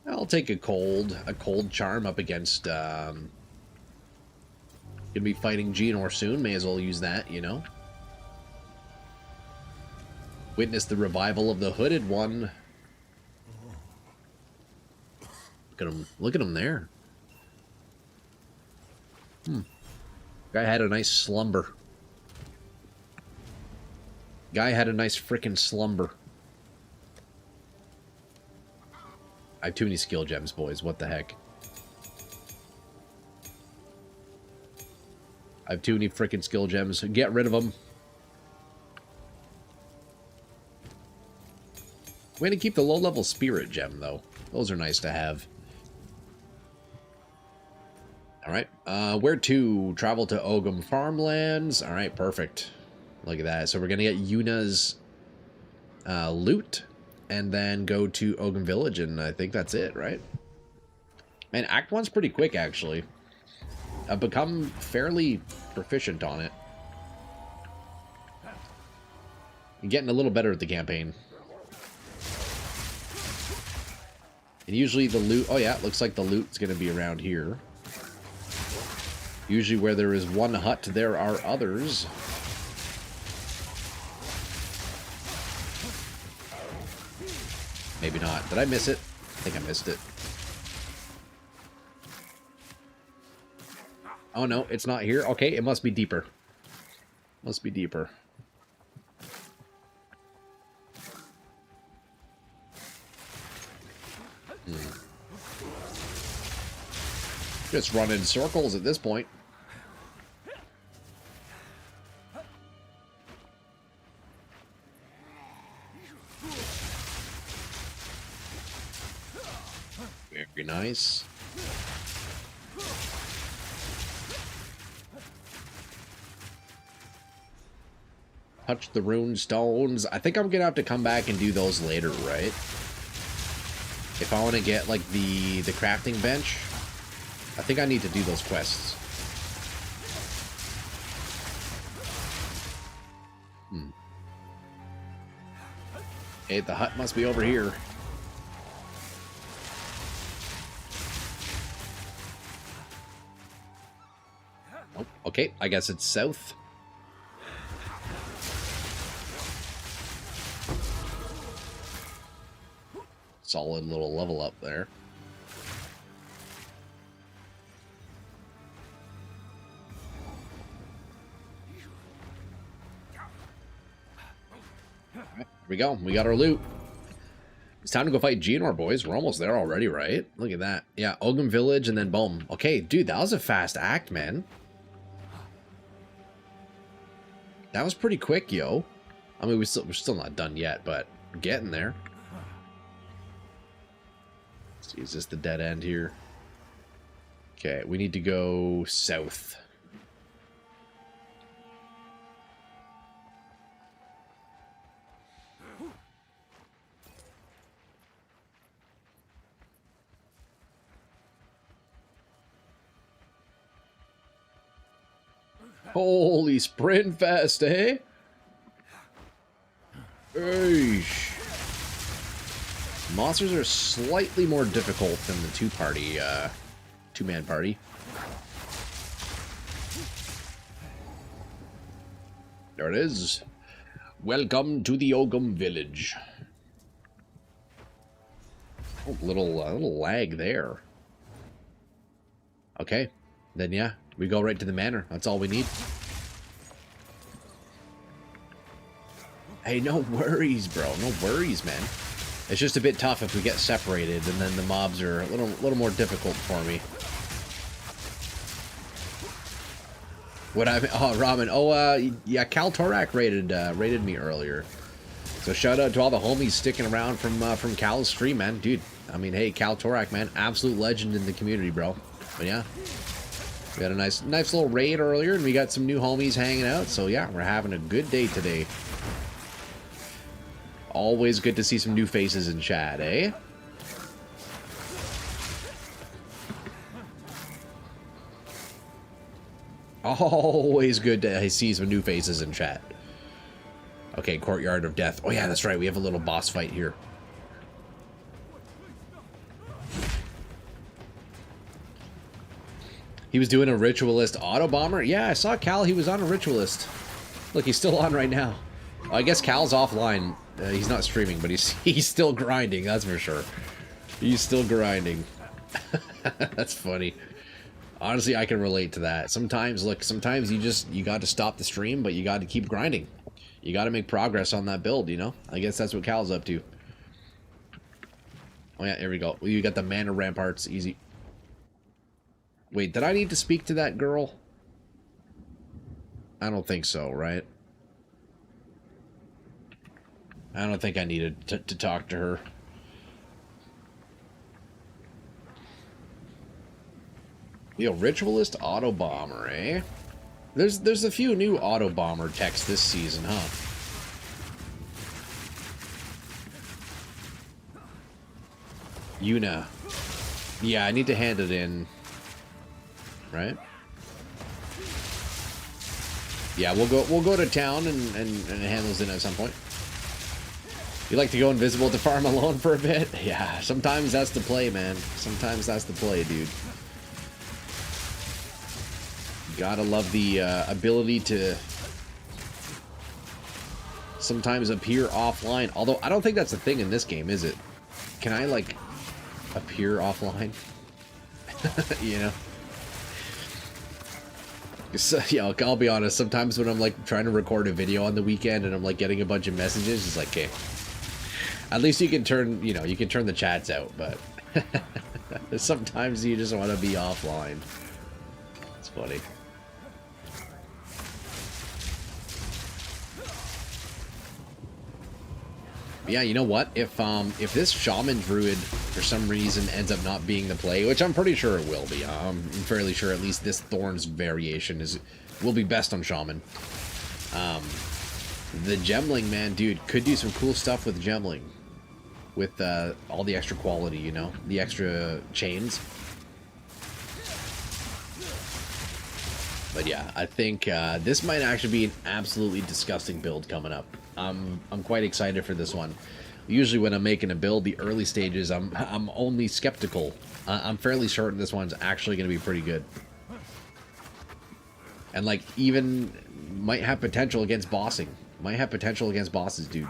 Speaker 1: I'll take a cold charm up against, gonna be fighting Geonor soon, may as well use that, you know? Witness the revival of the Hooded One. Look at him there. Guy had a nice slumber. Guy had a nice frickin' slumber. I have too many skill gems, boys. What the heck? I have too many freaking skill gems. Get rid of them. Way to keep the low-level spirit gem, though. Those are nice to have. Alright. Where to? Travel to Ogum Farmlands. Alright, perfect. Look at that. So we're going to get Yuna's loot. And then go to Ogum Village, and I think that's it, right? And Act 1's pretty quick, actually. I've become fairly proficient on it. I'm getting a little better at the campaign. And usually the loot... Oh yeah, it looks like the loot's going to be around here. Usually where there is one hut, there are others. Maybe not. Did I miss it? I think I missed it. Oh no, it's not here. Okay, it must be deeper. Must be deeper. Just run in circles at this point. Very nice. Touch the rune stones. I think I'm gonna have to come back and do those later, right? If I want to get like the crafting bench, I think I need to do those quests. Hey, the hut must be over here. Oh, okay, I guess it's south. Solid little level up there. Here we go. We got our loot. It's time to go fight Geonor, boys. We're almost there already, right? Look at that. Yeah, Ogum Village and then boom. Okay, dude, that was a fast act, man. That was pretty quick, yo. I mean, we're still not done yet, but we're getting there. Let's see, is this the dead end here? Okay, we need to go south. Holy sprint fest, eh? Eesh. Monsters are slightly more difficult than the two-man party. There it is. Welcome to the Ogum Village. Oh, little lag there. Okay, then yeah, we go right to the manor. That's all we need. Hey, no worries, bro. No worries, man. It's just a bit tough if we get separated, and then the mobs are a little more difficult for me. What I oh Ramen, oh yeah, Cal Torak rated me earlier. So shout out to all the homies sticking around from Cal's stream, man. Dude, I mean, hey, Cal Torak, man, absolute legend in the community, bro. But yeah, we had a nice little raid earlier, and we got some new homies hanging out. So yeah, we're having a good day today. Always good to see some new faces in chat, eh? Always good to see some new faces in chat. Okay, Courtyard of Death. Oh yeah, that's right. We have a little boss fight here. He was doing a Ritualist auto bomber? Yeah, I saw Cal. He was on a Ritualist. Look, he's still on right now. I guess Cal's offline. He's not streaming, but he's still grinding, that's for sure. He's still grinding. That's funny. Honestly, I can relate to that. Sometimes, look, sometimes you got to stop the stream, but you got to keep grinding. You got to make progress on that build, you know? I guess that's what Cal's up to. Oh yeah, here we go. You got the mana ramparts, easy. Wait, did I need to speak to that girl? I don't think so, right? I don't think I needed to talk to her. Yo, Ritualist Auto Bomber, eh? There's a few new Auto Bomber techs this season, huh? Yuna. Yeah, I need to hand it in. Right? Yeah, we'll go to town and hand those in at some point. You like to go invisible to farm alone for a bit? Yeah, sometimes that's the play, man. Sometimes that's the play, dude. Gotta love the ability to sometimes appear offline. Although, I don't think that's a thing in this game, is it? Can I, like, appear offline? You know? So, yeah, I'll be honest. Sometimes when I'm, like, trying to record a video on the weekend and I'm, like, getting a bunch of messages, it's like, okay. At least you can turn, you know, you can turn the chats out, but sometimes you just want to be offline. It's funny. Yeah, you know what? If this Shaman Druid for some reason ends up not being the play, which I'm pretty sure it will be, I'm fairly sure at least this Thorns variation will be best on Shaman. The Gemling, man, dude, could do some cool stuff with Gemling. With all the extra quality, you know? The extra chains. But yeah, I think this might actually be an absolutely disgusting build coming up. I'm quite excited for this one. Usually when I'm making a build, the early stages, I'm only skeptical. I'm fairly certain this one's actually going to be pretty good. And like, even might have potential against bossing. Might have potential against bosses, dude.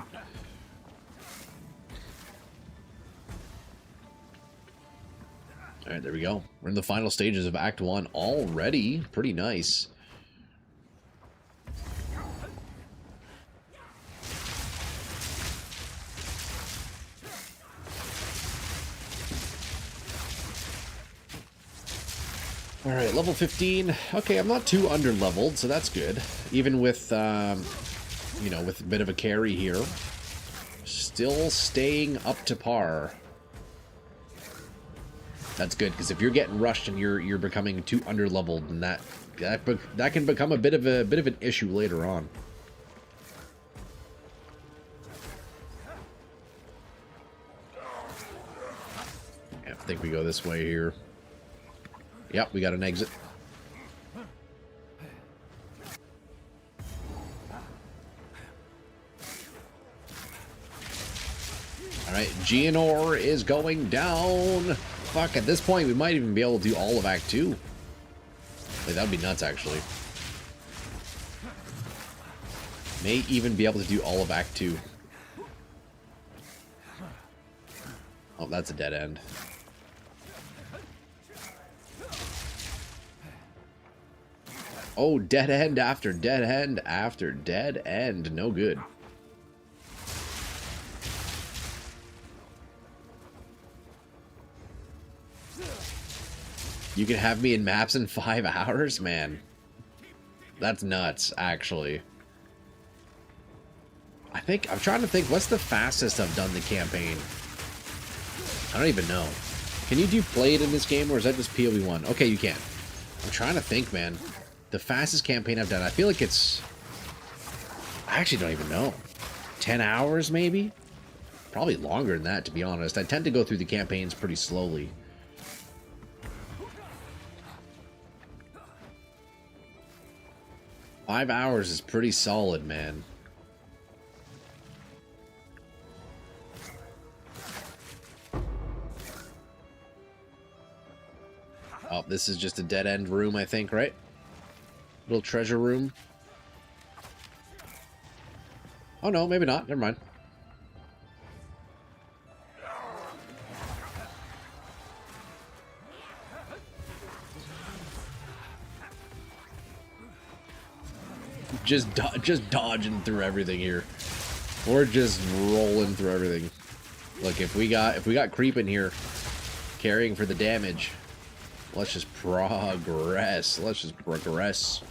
Speaker 1: Alright, there we go. We're in the final stages of Act 1 already. Pretty nice. Alright, level 15. Okay, I'm not too under-leveled, so that's good. Even with, you know, with a bit of a carry here. Still staying up to par. That's good, because if you're getting rushed and you're becoming too under-leveled, then that can become a bit of an issue later on. Yeah, I think we go this way here. Yep, we got an exit. Alright, Geonor is going down. Fuck, at this point, we might even be able to do all of Act 2. Like, that would be nuts, actually. May even be able to do all of Act 2. Oh, that's a dead end. Oh, dead end after dead end after dead end. No good. You can have me in maps in 5 hours? Man. That's nuts, actually. I'm trying to think, what's the fastest I've done the campaign? I don't even know. Can you do play it in this game, or is that just PoE1? Okay, you can. I'm trying to think, man. The fastest campaign I've done, I feel like it's... I actually don't even know. 10 hours, maybe? Probably longer than that, to be honest. I tend to go through the campaigns pretty slowly. Five hours is pretty solid, man. Oh, this is just a dead-end room, I think, right? Little treasure room. Oh, no, maybe not. Never mind. Just dodging through everything here. We're just rolling through everything. Look, if we got creep in here, carrying for the damage, let's just progress. Let's just progress.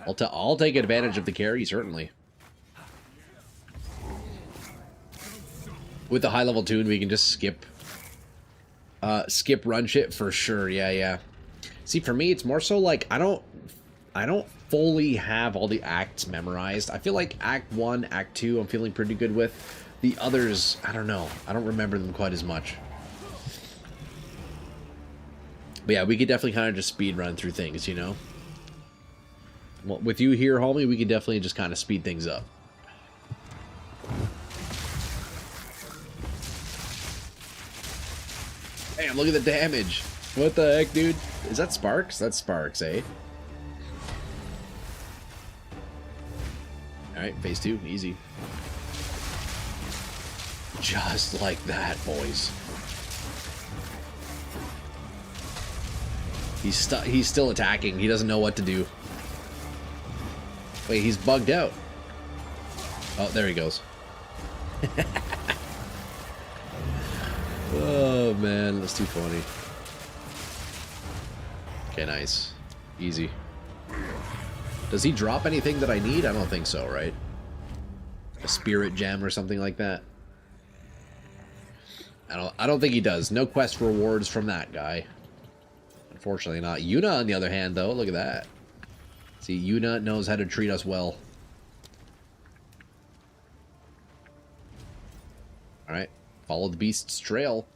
Speaker 1: I'll take advantage of the carry, certainly. With the high level tune, we can just skip run shit for sure. Yeah. See, for me, it's more so like I don't fully have all the acts memorized. I feel like Act 1, Act 2, I'm feeling pretty good with. The others, I don't know. I don't remember them quite as much.
Speaker 2: But yeah, we could definitely kind of just speed run through things, you know? Well, with you here, homie, we could definitely just kind of speed things up. Damn, look at the damage. What the heck, dude? Is that Sparks? That's Sparks, eh? Alright, phase 2, easy. Just like that, boys. He's still attacking. He doesn't know what to do. Wait, he's bugged out. Oh, there he goes. Oh, man, that's too funny. Okay, nice. Easy. Does he drop anything that I need? I don't think so, right? A spirit gem or something like that? I don't think he does. No quest rewards from that guy. Unfortunately not. Yuna, on the other hand, though, look at that. See, Yuna knows how to treat us well. Alright. Follow the beast's trail.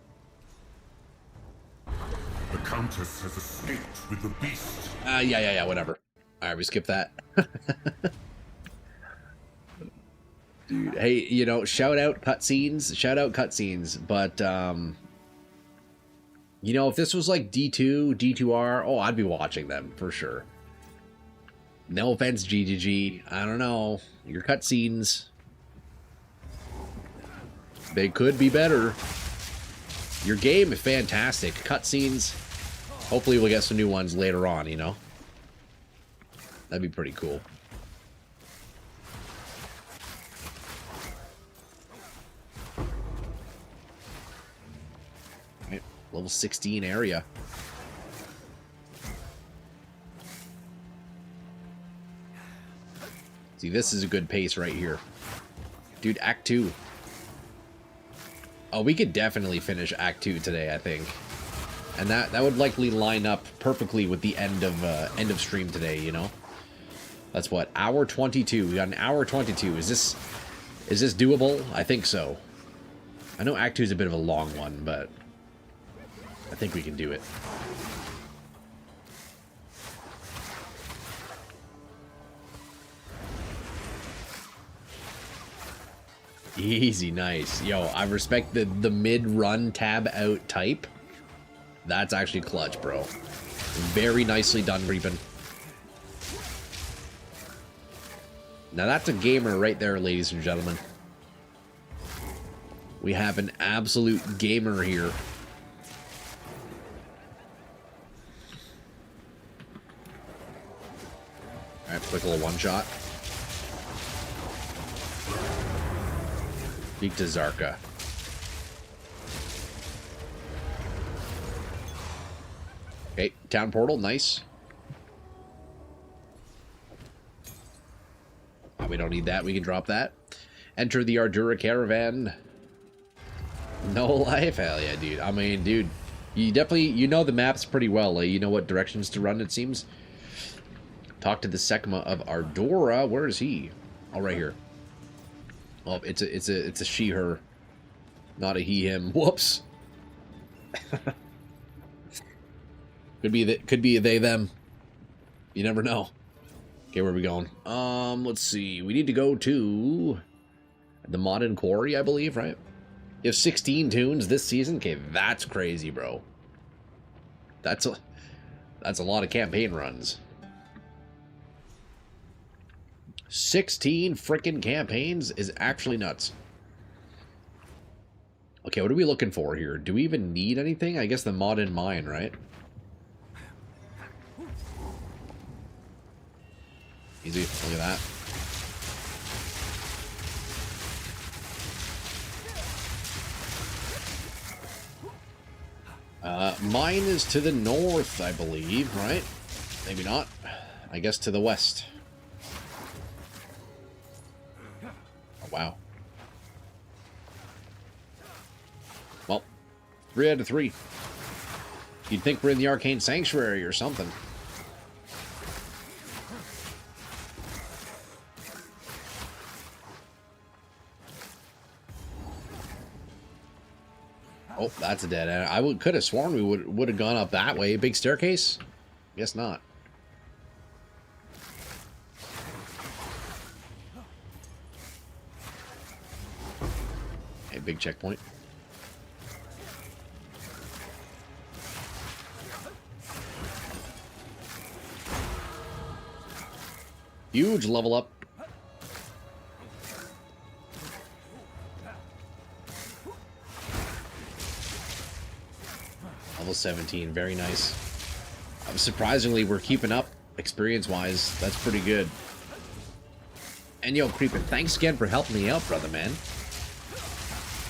Speaker 3: The Countess has escaped with the beast.
Speaker 2: Yeah, whatever. Alright, we skip that. Dude, hey, you know, shout out cutscenes, but, you know, if this was like D2, D2R, oh, I'd be watching them, for sure. No offense, GGG, I don't know, your cutscenes, they could be better. Your game is fantastic, cutscenes, hopefully we'll get some new ones later on, you know? That'd be pretty cool. Right, level 16 area. See, this is a good pace right here. Dude, Act 2. Oh, we could definitely finish Act 2 today, I think. And that would likely line up perfectly with the end of stream today, you know? That's what, hour 22. We got an hour 22. Is this doable? I think so. I know Act 2 is a bit of a long one, but I think we can do it. Easy, nice. Yo, I respect the mid-run tab out type. That's actually clutch, bro. Very nicely done, Reapin. Now that's a gamer right there, ladies and gentlemen. We have an absolute gamer here. Alright, quick little one-shot. Speak to Zarka. Okay, town portal, nice. Oh, we don't need that, we can drop that. Enter the Ardura caravan. No life? Hell yeah, dude. I mean, dude, you definitely, you know the maps pretty well. Like, you know what directions to run, it seems. Talk to the Sekma of Ardura. Where is he? Oh, right here. Oh, it's a she, her. Not a he, him. Whoops. Could be a they, them. You never know. Okay, where are we going? Let's see. We need to go to the Modern Quarry, I believe, right? You have 16 tunes this season? Okay, that's crazy, bro. That's a lot of campaign runs. 16 frickin' campaigns is actually nuts. Okay, what are we looking for here? Do we even need anything? I guess the mod in mine, right? Easy, look at that. Mine is to the north, I believe, right? Maybe not. I guess to the west. Oh, wow. Well, 3 out of 3. You'd think we're in the Arcane Sanctuary or something. Oh, that's a dead end. I could have sworn we would have gone up that way. Big staircase? Guess not. Hey, big checkpoint. Huge level up. Level 17, very nice. Surprisingly, we're keeping up experience-wise. That's pretty good. And yo, Creepin', thanks again for helping me out, brother, man.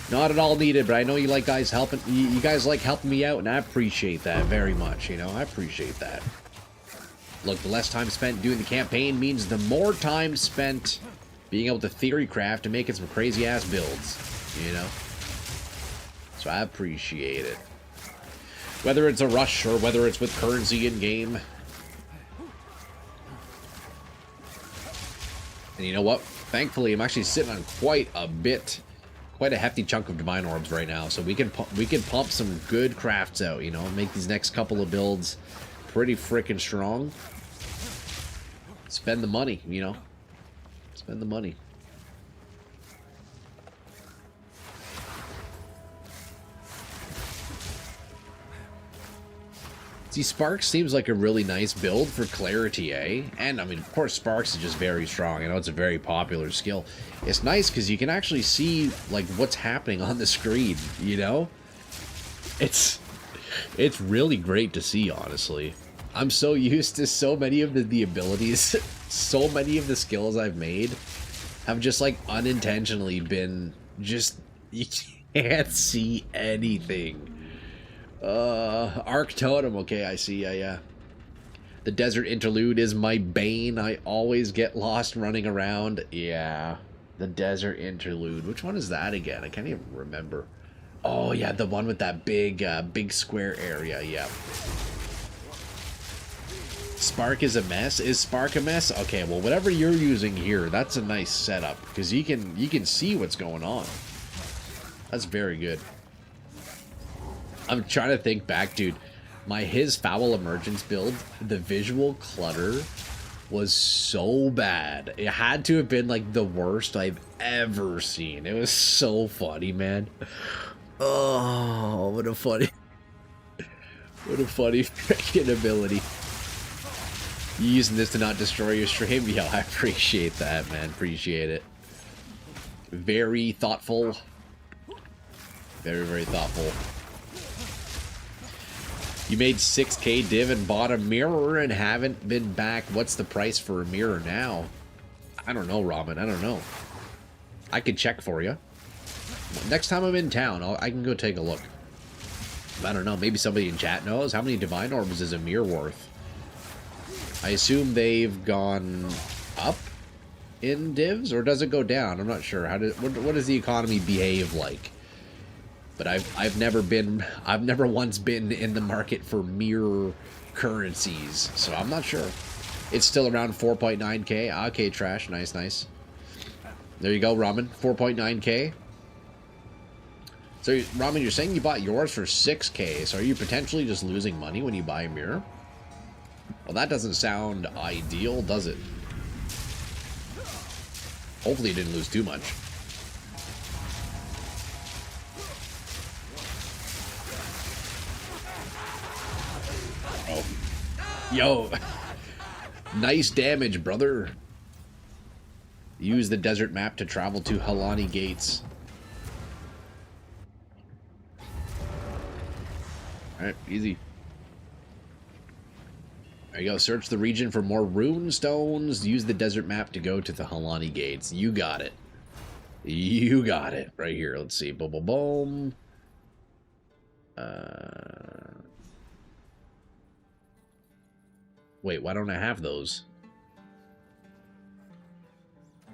Speaker 2: Not at all needed, but I know you like guys helping. You guys like helping me out, and I appreciate that very much. You know, I appreciate that. Look, the less time spent doing the campaign means the more time spent being able to theory craft and making some crazy ass builds. You know, so I appreciate it. Whether it's a rush or whether it's with currency in game. And you know what? Thankfully, I'm actually sitting on quite a hefty chunk of divine orbs right now, so we can pump some good crafts out. You know, make these next couple of builds pretty freaking strong. Spend the money, you know. Spend the money. See, Sparks seems like a really nice build for clarity, eh? And, I mean, of course, Sparks is just very strong. I know it's a very popular skill. It's nice because you can actually see, like, what's happening on the screen, you know? It's really great to see, honestly. I'm so used to so many of the abilities, so many of the skills I've made have just, like, unintentionally been just, you can't see anything. Arc Totem, okay, I see, yeah. The Desert Interlude is my bane. I always get lost running around. Yeah, the Desert Interlude. Which one is that again? I can't even remember. Oh, yeah, the one with that big square area, yeah. Spark is a mess? Is Spark a mess? Okay, well, whatever you're using here, that's a nice setup, because you can see what's going on. That's very good. I'm trying to think back, dude. His Foul Emergence build, the visual clutter was so bad. It had to have been like the worst I've ever seen. It was so funny, man. Oh, what a funny freaking ability. You using this to not destroy your stream? Yeah, I appreciate that, man. Appreciate it. Very thoughtful. Very, very thoughtful. You made 6K div and bought a mirror and haven't been back. What's the price for a mirror now? I don't know, Robin. I don't know. I could check for you. Next time I'm in town, I can go take a look. I don't know. Maybe somebody in chat knows. How many divine orbs is a mirror worth? I assume they've gone up in divs, or does it go down? I'm not sure. What does the economy behave like? But I've never once been in the market for mirror currencies, so I'm not sure. It's still around 4.9k. Okay, trash. Nice, nice. There you go, Ramen. 4.9k. So, Ramen, you're saying you bought yours for 6k, so are you potentially just losing money when you buy a mirror? Well, that doesn't sound ideal, does it? Hopefully you didn't lose too much. Oh. Yo. Nice damage, brother. Use the desert map to travel to Halani Gates. Alright, easy. There you go. Search the region for more rune stones. Use the desert map to go to the Halani Gates. You got it. You got it. Right here. Let's see. Boom, boom, boom. Wait, why don't I have those?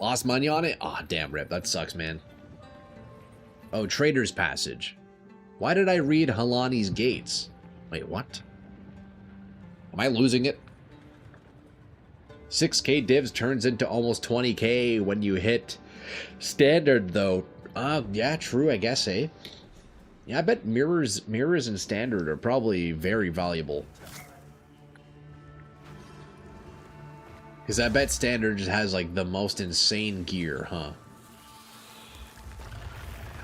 Speaker 2: Lost money on it? Aw, oh, damn, Rip. That sucks, man. Oh, Trader's Passage. Why did I read Halani's Gates? Wait, what? Am I losing it? 6k divs turns into almost 20k when you hit standard, though. Yeah, true, I guess, eh? Yeah, I bet mirrors in standard are probably very valuable. Because I bet standard just has like the most insane gear, huh?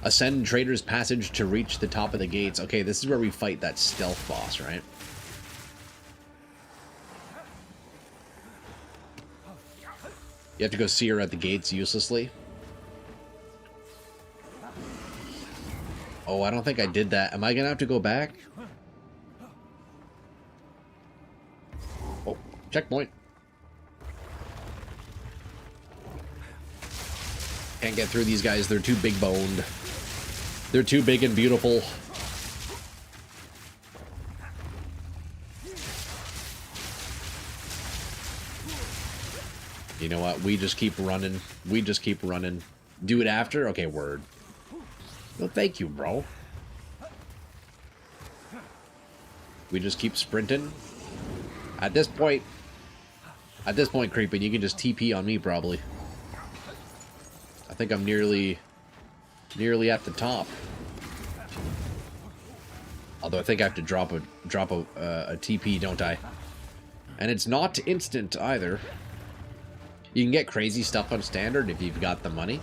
Speaker 2: Ascend Trader's Passage to reach the top of the gates. Okay, this is where we fight that stealth boss, right? You have to go see her at the gates uselessly. Oh, I don't think I did that. Am I gonna have to go back? Oh, checkpoint. Can't get through these guys. They're too big boned. They're too big and beautiful. You know what? We just keep running. We just keep running. Do it after? Okay, word. Well, thank you, bro. We just keep sprinting. At this point, Creepin', you can just TP on me, probably. I think I'm nearly at the top. Although I think I have to drop a TP, don't I? And it's not instant either. You can get crazy stuff on standard if you've got the money.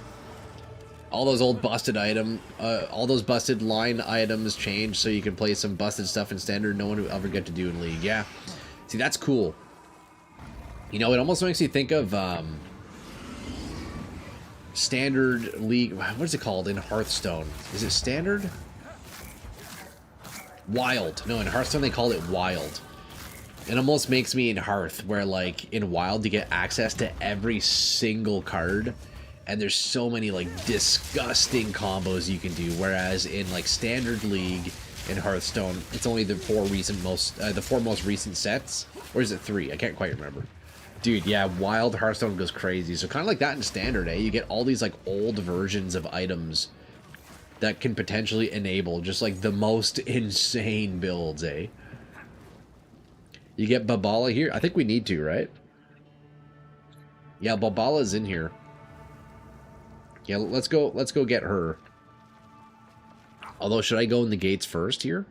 Speaker 2: All those old busted all those busted line items change, so you can play some busted stuff in standard no one would ever get to do in League. Yeah. See, that's cool. You know, it almost makes you think of standard League. What is it called in Hearthstone? Is it standard? Wild. No, in Hearthstone they call it wild. It almost makes me in Hearth, where like in Wild you get access to every single card, and there's so many like disgusting combos you can do. Whereas in like Standard League in Hearthstone, it's only the four most recent sets, or is it 3? I can't quite remember. Dude, yeah, Wild Hearthstone goes crazy. So kind of like that in Standard, eh? You get all these like old versions of items that can potentially enable just like the most insane builds, eh? You get Babala here. I think we need to, right? Yeah, Babala's in here. Yeah, let's go get her. Although, should I go in the gates first here?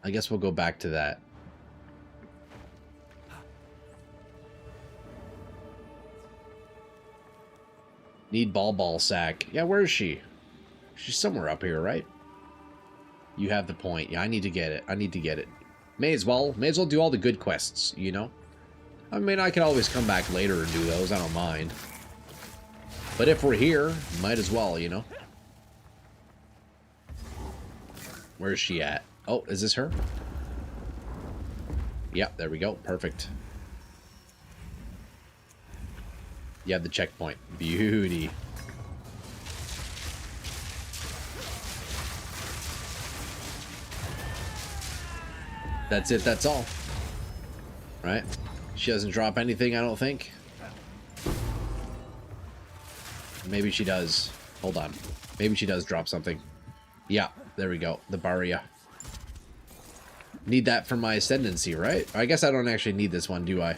Speaker 2: I guess we'll go back to that. Need ball sack. Yeah, where is she? She's somewhere up here, right? You have the point. Yeah, I need to get it. I need to get it. May as well do all the good quests, you know? I mean, I can always come back later and do those. I don't mind. But if we're here, might as well, you know? Where is she at? Oh, is this her? Yep, there we go. Perfect. You have the checkpoint. Beauty. That's it, that's all. Right? She doesn't drop anything, I don't think. Maybe she does. Hold on. Maybe she does drop something. Yeah, there we go. The Baria. Need that for my ascendancy, right? I guess I don't actually need this one, do I?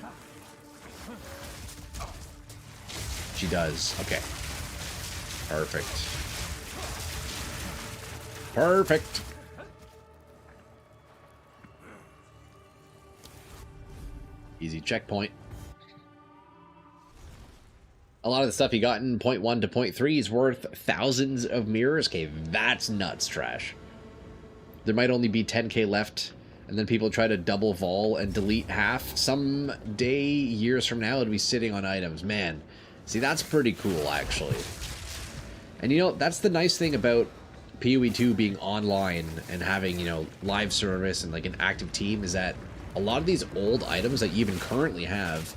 Speaker 2: She does. Okay. Perfect. Perfect. Easy checkpoint. A lot of the stuff you got in 0.1 to 0.3 is worth thousands of mirrors. Okay, that's nuts trash. There might only be 10k left, and then people try to double vol and delete half. Some day, years from now, it'll be sitting on items. Man, see, that's pretty cool, actually. And, you know, that's the nice thing about PoE 2 being online and having, you know, live service and, like, an active team is that a lot of these old items that you even currently have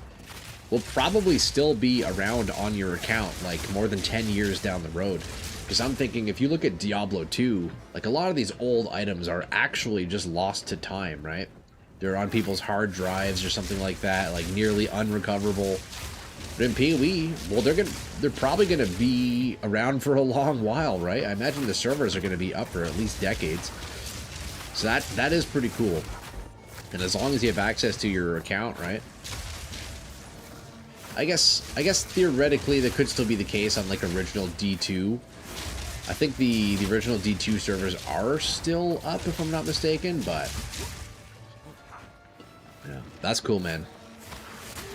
Speaker 2: will probably still be around on your account, like, more than 10 years down the road. Because I'm thinking, if you look at Diablo 2, like, a lot of these old items are actually just lost to time, right? They're on people's hard drives or something like that, like, nearly unrecoverable. But in PoE, well, they're probably gonna be around for a long while, right? I imagine the servers are gonna be up for at least decades. So that is pretty cool. And as long as you have access to your account, right? I guess theoretically that could still be the case on like original D2. I think the original D2 servers are still up if I'm not mistaken, but yeah, that's cool, man.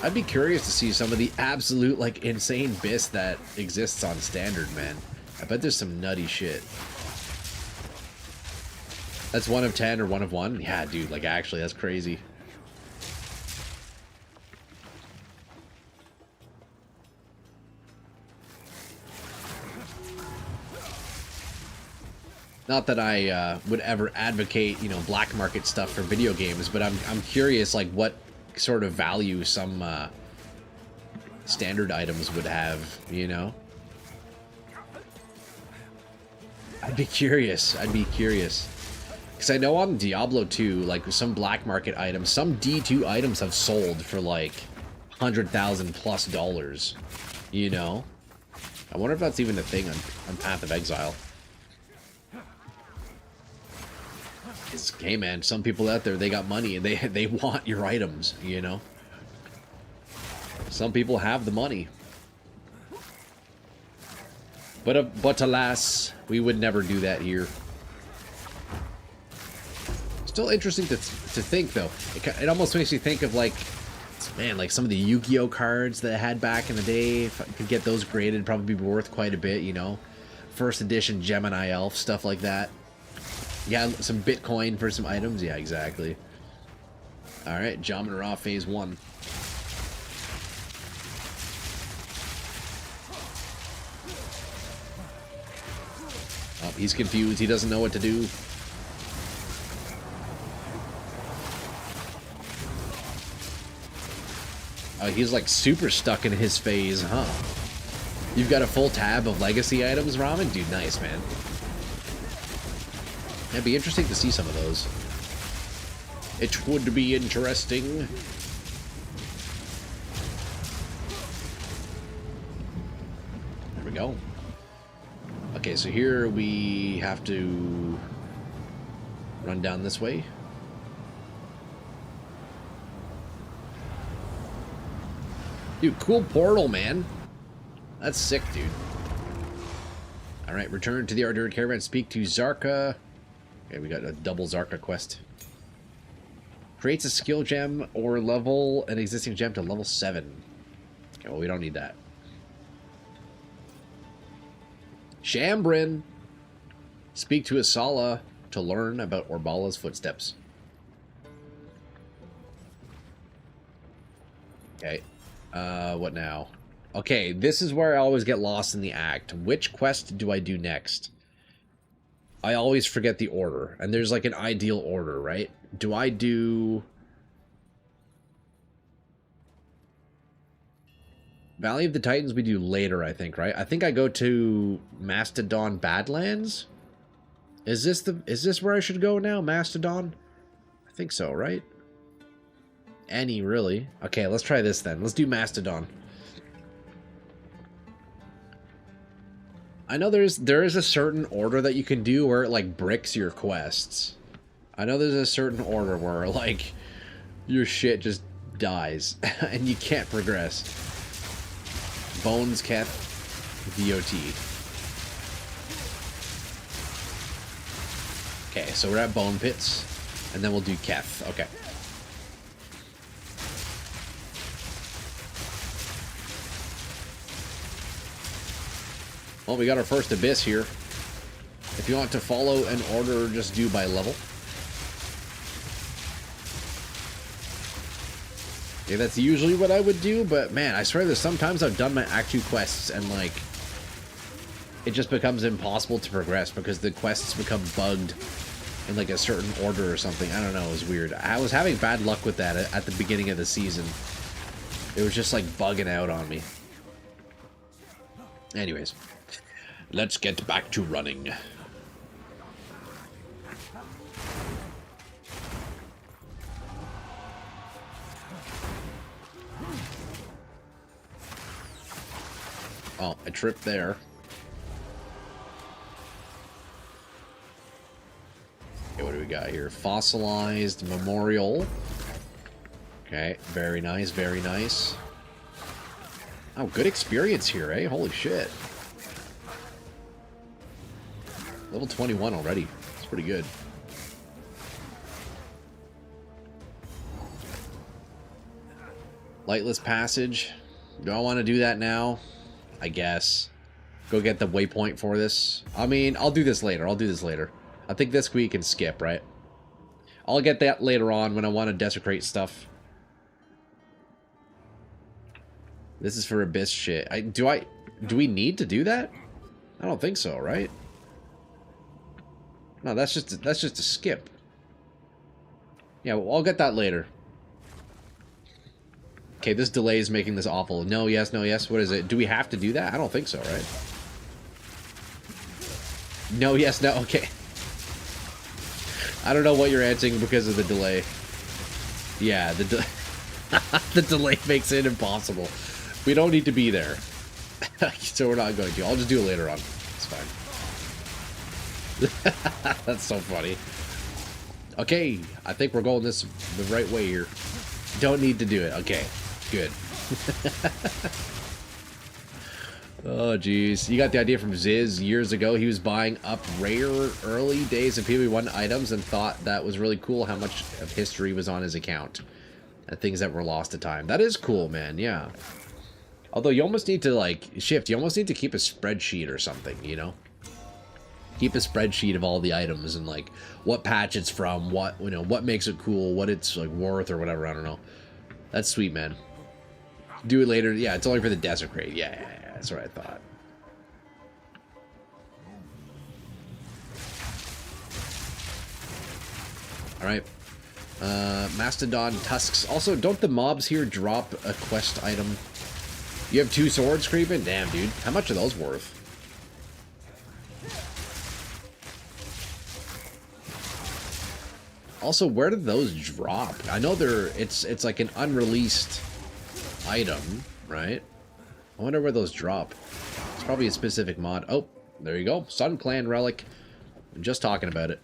Speaker 2: I'd be curious to see some of the absolute like insane bis that exists on standard, man. I bet there's some nutty shit. That's 1 of 10 or 1 of 1? Yeah, dude, like actually that's crazy. Not that I would ever advocate, you know, black market stuff for video games, but I'm curious, like, what sort of value some standard items would have, you know? I'd be curious. Because I know on Diablo 2, like, some black market items, some D2 items have sold for, like, $100,000+ you know? I wonder if that's even a thing on Path of Exile. Hey man, some people out there, they got money and they want your items, you know? Some people have the money. But alas, we would never do that here. Still interesting to think though. It almost makes you think of like, man, like some of the Yu-Gi-Oh cards that I had back in the day. If I could get those graded, probably be worth quite a bit, you know? First edition Gemini Elf, stuff like that. Yeah, some Bitcoin for some items. Yeah, exactly. Alright, Jomon Ra phase 1. Oh, he's confused. He doesn't know what to do. Oh, he's like super stuck in his phase, huh? You've got a full tab of legacy items, Ramen? Dude, nice, man. It'd be interesting to see some of those. It would be interesting. There we go. Okay, so here we have to run down this way. Dude, cool portal, man. That's sick, dude. Alright, return to the Aldur Caravan. Speak to Zarka. Okay, we got a double Zarka quest. Creates a skill gem or level an existing gem to level 7. Okay, well, we don't need that. Shambrin. Speak to Asala to learn about Orbala's footsteps. Okay. What now? Okay, this is where I always get lost in the act. Which quest do I do next? I always forget the order, and there's like an ideal order, right? Do I do Valley of the Titans? We do later, I think, right? I think I go to Mastodon Badlands. Is this where I should go now? Mastodon? I think so, right? Any, really? Okay, let's try this then. Let's do Mastodon. I know there is a certain order that you can do where it like bricks your quests. I know there's a certain order where like your shit just dies and you can't progress. Bones, Keth, VOT. Okay, so we're at Bone Pits, and then we'll do Keth. Okay. Well, we got our first Abyss here. If you want to follow an order, just do by level. Yeah, that's usually what I would do, but man, I swear there's sometimes I've done my Act 2 quests and like it just becomes impossible to progress because the quests become bugged in like a certain order or something. I don't know, it was weird. I was having bad luck with that at the beginning of the season. It was just like bugging out on me. Anyways, let's get back to running. Oh, I tripped there. Okay, what do we got here? Fossilized Memorial. Okay, very nice, very nice. Oh, good experience here, eh? Holy shit. Level 21 already. It's pretty good. Lightless Passage. Do I want to do that now? I guess. Go get the waypoint for this. I mean, I'll do this later. I think this we can skip, right? I'll get that later on when I want to desecrate stuff. This is for Abyss shit. Do we need to do that? I don't think so, right? No, that's just a skip. Yeah, well, I'll get that later. Okay, this delay is making this awful. No, yes, no, yes. What is it? Do we have to do that? I don't think so, right? No, yes, no. Okay. I don't know what you're answering because of the delay. Yeah, the delay makes it impossible. We don't need to be there. So we're not going to. I'll just do it later on. It's fine. That's so funny. Okay, I think we're going the right way here. Don't need to do it. Okay, good. Oh, geez. You got the idea from Ziz years ago. He was buying up rare early days of PvE1 items and thought that was really cool how much of history was on his account. And things that were lost to time. That is cool, man. Yeah. Although you almost need to, like, shift. You almost need to keep a spreadsheet or something, you know? Keep a spreadsheet of all the items and, like, what patch it's from, what, you know, what makes it cool, what it's, like, worth or whatever. I don't know. That's sweet, man. Do it later. Yeah, it's only for the desecrate. Yeah. That's what I thought. Alright. Mastodon Tusks. Also, don't the mobs here drop a quest item? You have 2 swords creeping? Damn, dude. How much are those worth? Also, where do those drop? I know it's like an unreleased item, right? I wonder where those drop. It's probably a specific mod. Oh, there you go. Sun Clan Relic. I'm just talking about it.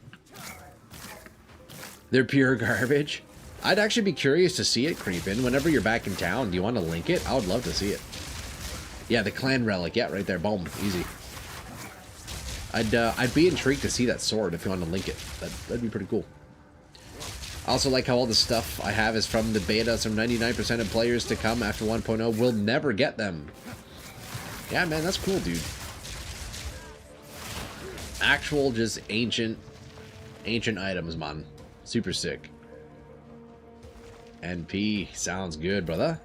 Speaker 2: They're pure garbage. I'd actually be curious to see it creep in. Whenever you're back in town, do you want to link it? I would love to see it. Yeah, the Clan Relic. Yeah, right there. Boom. Easy. I'd be intrigued to see that sword if you want to link it. That'd be pretty cool. I also like how all the stuff I have is from the beta, so 99% of players to come after 1.0 will never get them. Yeah, man, that's cool, dude. Actual, just ancient items, man. Super sick. NP, sounds good, brother.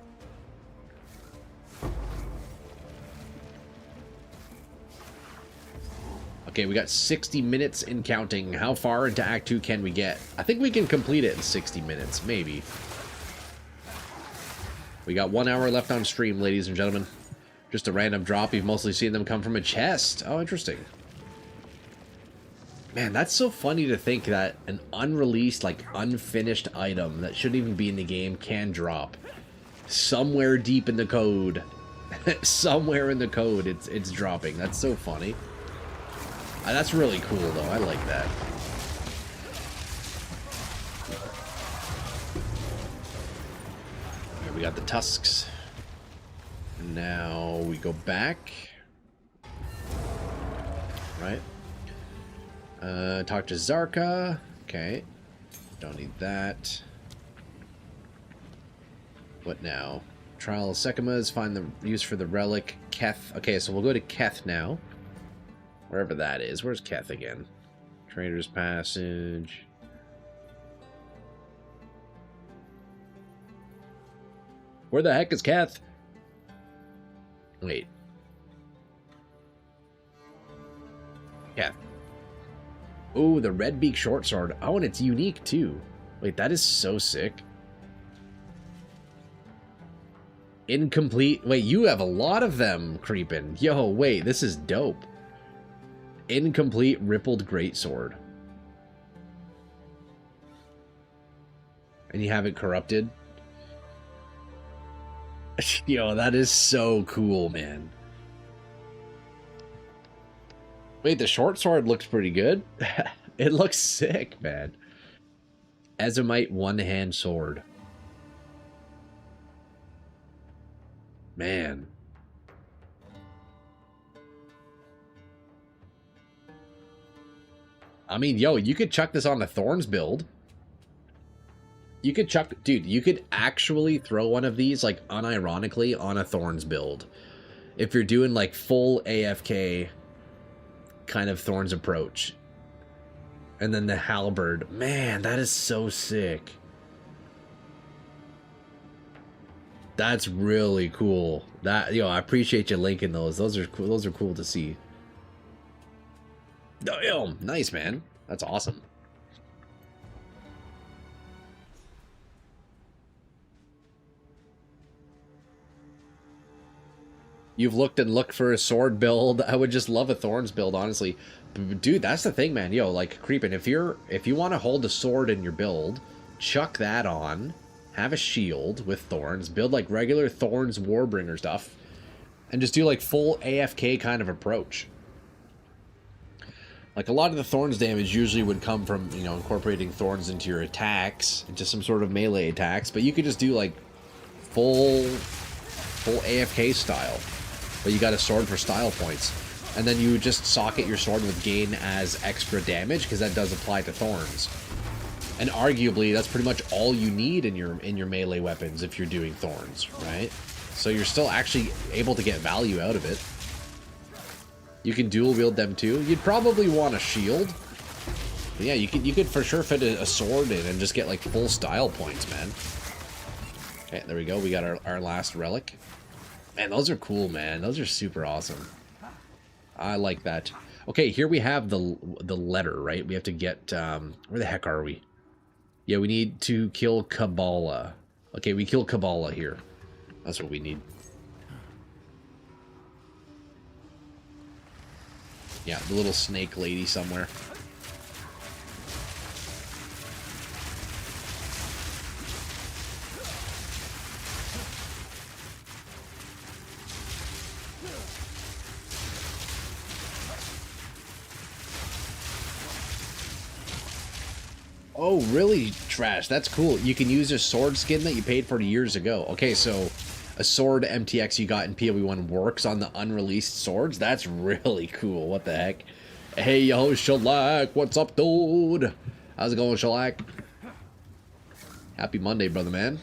Speaker 2: Okay, we got 60 minutes in counting. How far into Act 2 can we get? I think we can complete it in 60 minutes, maybe. We got 1 hour left on stream, ladies and gentlemen. Just a random drop. You've mostly seen them come from a chest. Oh, interesting. Man, that's so funny to think that an unreleased, like, unfinished item that shouldn't even be in the game can drop. Somewhere deep in the code. Somewhere in the code, it's dropping. That's so funny. That's really cool, though. I like that. Here we got the tusks. And now we go back. Right. Talk to Zarka. Okay. Don't need that. What now? Trial of Sekimas. Find the use for the relic. Keth. Okay, so we'll go to Keth now. Wherever that is. Where's Keth again? Trader's Passage. Where the heck is Keth? Wait. Keth. Ooh, the Red Beak Short Sword. Oh, and it's unique too. Wait, that is so sick. Incomplete. Wait, you have a lot of them creeping. Yo, wait, this is dope. Incomplete Rippled Greatsword. And you have it corrupted? Yo, that is so cool, man. Wait, the short sword looks pretty good. It looks sick, man. Ezomite one-hand sword. Man. I mean, yo, you could chuck this on a Thorns build. You could chuck... Dude, you could actually throw one of these, like, unironically on a Thorns build. If you're doing, like, full AFK kind of Thorns approach. And then the Halberd. Man, that is so sick. That's really cool. That, yo, I appreciate you linking those. Those are cool. Those are cool to see. Yo, nice, man. That's awesome. You've looked and looked for a sword build. I would just love a Thorns build, honestly. But dude, that's the thing, man. Yo, like, Creepin', if you want to hold a sword in your build, chuck that on. Have a shield with Thorns. Build, like, regular Thorns Warbringer stuff. And just do, like, full AFK kind of approach. Like, a lot of the Thorns damage usually would come from, you know, incorporating Thorns into your attacks. Into some sort of melee attacks. But you could just do, like, full AFK style. But you got a sword for style points. And then you just socket your sword with gain as extra damage, because that does apply to Thorns. And arguably, that's pretty much all you need in your melee weapons if you're doing Thorns, right? So you're still actually able to get value out of it. You can dual wield them too. You'd probably want a shield. But yeah, you could for sure fit a sword in and just get like full style points, man. Okay, there we go. We got our last relic. Man, those are cool, man. Those are super awesome. I like that. Okay, here we have the letter, right? We have to get where the heck are we? Yeah, we need to kill Kabbalah. Okay, we kill Kabbalah here. That's what we need. Yeah, the little snake lady somewhere. Oh, really, Trash? That's cool. You can use a sword skin that you paid for years ago. Okay, so a sword MTX you got in PoE1 works on the unreleased swords? That's really cool. What the heck? Hey, yo, Shellac. What's up, dude? How's it going, Shellac? Happy Monday, brother, man.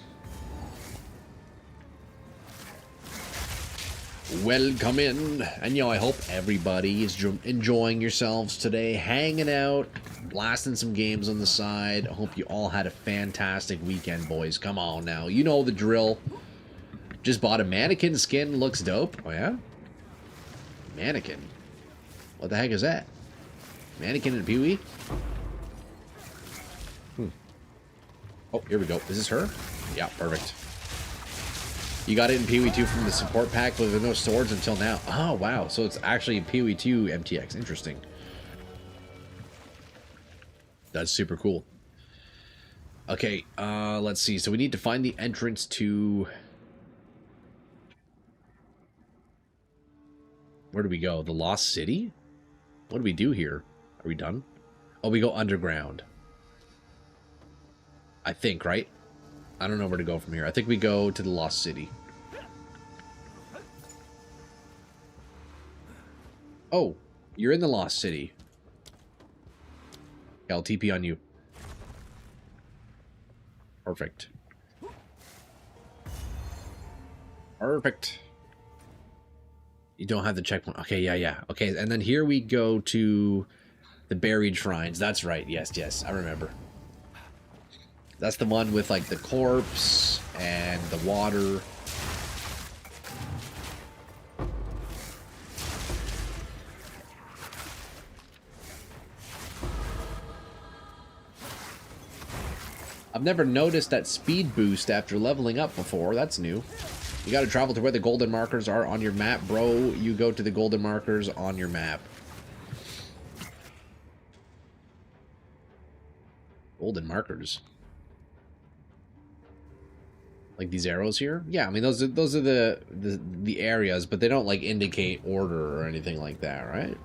Speaker 2: Welcome in. And, yo, I hope everybody is enjoying yourselves today, hanging out, blasting some games on the side. I hope you all had a fantastic weekend, boys. Come on now. You know the drill. Just bought a mannequin skin. Looks dope. Oh, yeah? Mannequin. What the heck is that? Mannequin in PoE? Oh, here we go. Is this her? Yeah, perfect. You got it in PoE2 from the support pack, but there were no swords until now. Oh, wow. So it's actually PoE2 MTX. Interesting. That's super cool. Okay, let's see. So we need to find the entrance to... Where do we go? The Lost City? What do we do here? Are we done? Oh, we go underground. I think, right? I don't know where to go from here. I think we go to the Lost City. Oh, you're in the Lost City. Yeah, I'll TP on you. Perfect. Perfect. You don't have the checkpoint. Okay, yeah. Okay, and then here we go to the buried shrines. That's right. Yes, I remember. That's the one with, like, the corpse and the water. I've never noticed that speed boost after leveling up before. That's new. You gotta travel to where the golden markers are on your map, bro. You go to the golden markers on your map. Golden markers. Like these arrows here? Yeah, I mean those are the areas, but they don't like indicate order or anything like that, right?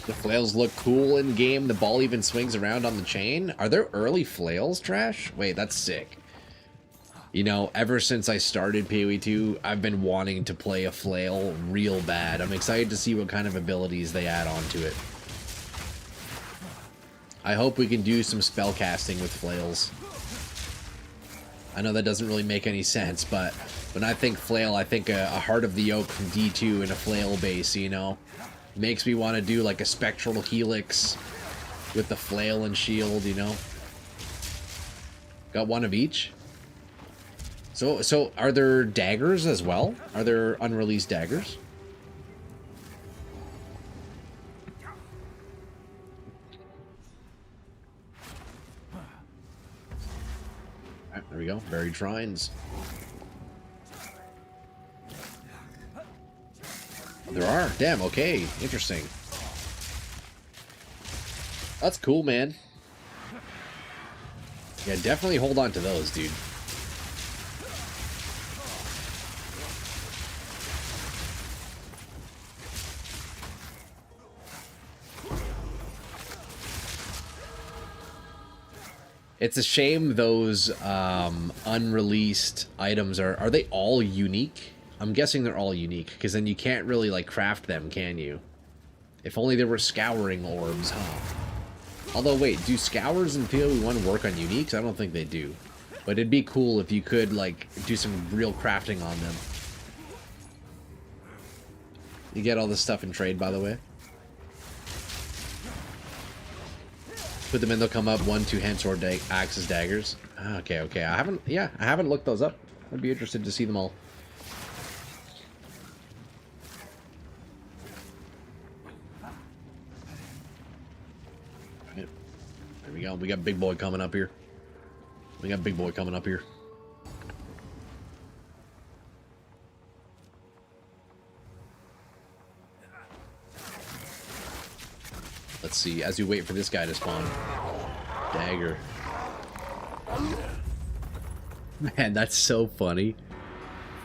Speaker 2: The flails look cool in game. The ball even swings around on the chain. Are there early flails, Trash? Wait, that's sick. You know, ever since I started PoE2, I've been wanting to play a flail real bad. I'm excited to see what kind of abilities they add onto it. I hope we can do some spell casting with flails. I know that doesn't really make any sense, but when I think flail, I think a Heart of the Oak from D2 and a flail base, you know? Makes me want to do like a spectral helix with the flail and shield, you know? Got one of each? So are there daggers as well? Are there unreleased daggers? Alright, there we go. Buried shrines. Oh, there are. Damn, okay. Interesting. That's cool, man. Yeah, definitely hold on to those, dude. It's a shame those unreleased items are they all unique? I'm guessing they're all unique, because then you can't really like craft them, can you? If only there were scouring orbs, huh? Although wait, do scours in PoE1 work on uniques? I don't think they do. But it'd be cool if you could like do some real crafting on them. You get all this stuff in trade, by the way. Put them in, they'll come up 1, 2 hand sword axes daggers. Okay, okay. I haven't looked those up. I'd be interested to see them all. Right. There we go. We got big boy coming up here. We got big boy coming up here. Let's see, as we wait for this guy to spawn. Dagger. Man, that's so funny.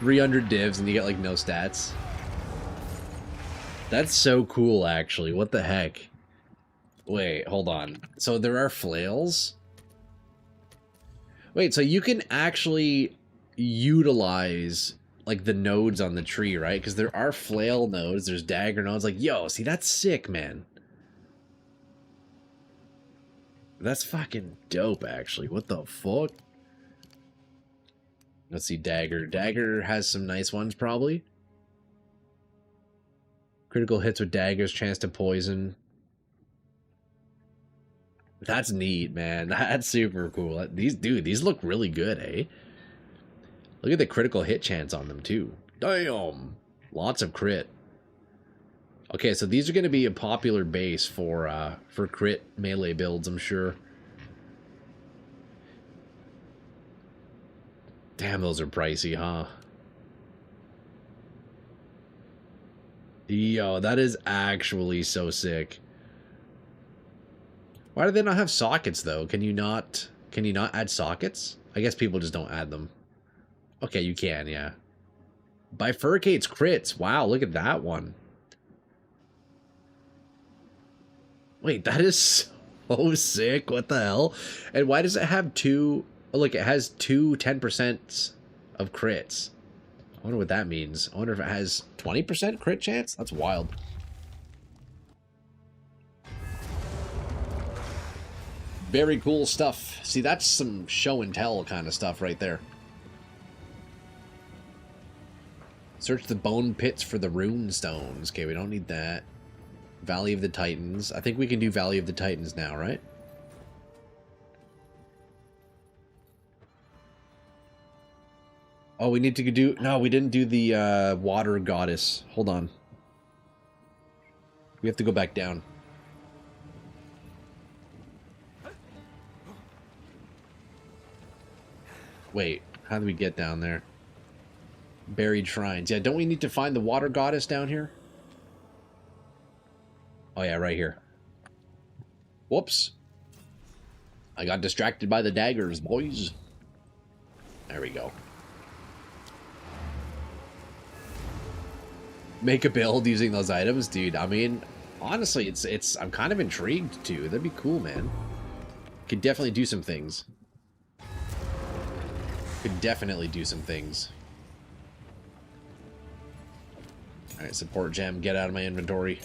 Speaker 2: 300 divs and you get like no stats. That's so cool, actually. What the heck? Wait, hold on. So there are flails? Wait, so you can actually utilize like the nodes on the tree, right? Because there are flail nodes, there's dagger nodes. Like, yo, see, that's sick, man. That's fucking dope, actually. What the fuck? Let's see, dagger. Dagger has some nice ones, probably. Critical hits with daggers, chance to poison. That's neat, man. That's super cool. These look really good, eh? Look at the critical hit chance on them, too. Damn! Lots of crit. Okay, so these are going to be a popular base for crit melee builds, I'm sure. Damn, those are pricey, huh? Yo, that is actually so sick. Why do they not have sockets, though? Can you not add sockets? I guess people just don't add them. Okay, you can, yeah. Bifurcates crits. Wow, look at that one. Wait, that is so sick. What the hell? And why does it have two... Oh, look, it has 10% of crits. I wonder what that means. I wonder if it has 20% crit chance? That's wild. Very cool stuff. See, that's some show and tell kind of stuff right there. Search the bone pits for the rune stones. Okay, we don't need that. Valley of the Titans. I think we can do Valley of the Titans now, right? Oh, we need to do... No, we didn't do the water goddess. Hold on. We have to go back down. Wait, how do we get down there? Buried shrines. Yeah, don't we need to find the water goddess down here? Oh yeah, right here. Whoops. I got distracted by the daggers, boys. There we go. Make a build using those items? Dude, I mean, Honestly, it's I'm kind of intrigued too. That'd be cool, man. Could definitely do some things. Could definitely do some things. Alright, support gem, get out of my inventory.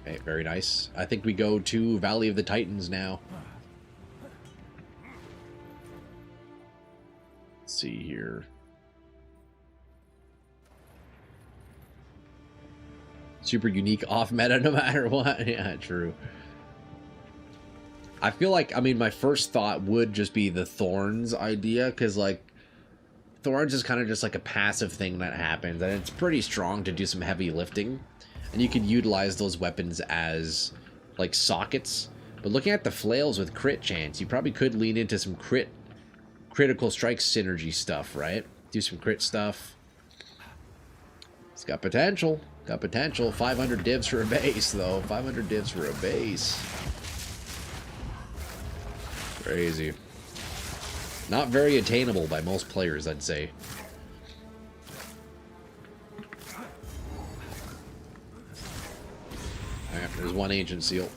Speaker 2: Okay, very nice. I think we go to Valley of the Titans now. Let's see here. Super unique off meta no matter what. Yeah, true. I feel like, I mean, my first thought would just be the Thorns idea, because, like, Thorns is kind of just like a passive thing that happens, and it's pretty strong to do some heavy lifting, and you could utilize those weapons as, like, sockets. But looking at the flails with crit chance, you probably could lean into some critical strike synergy stuff, right? Do some crit stuff. It's got potential. Got potential. 500 divs for a base, though. 500 divs for a base. Crazy. Not very attainable by most players, I'd say. Alright, there's one ancient seal.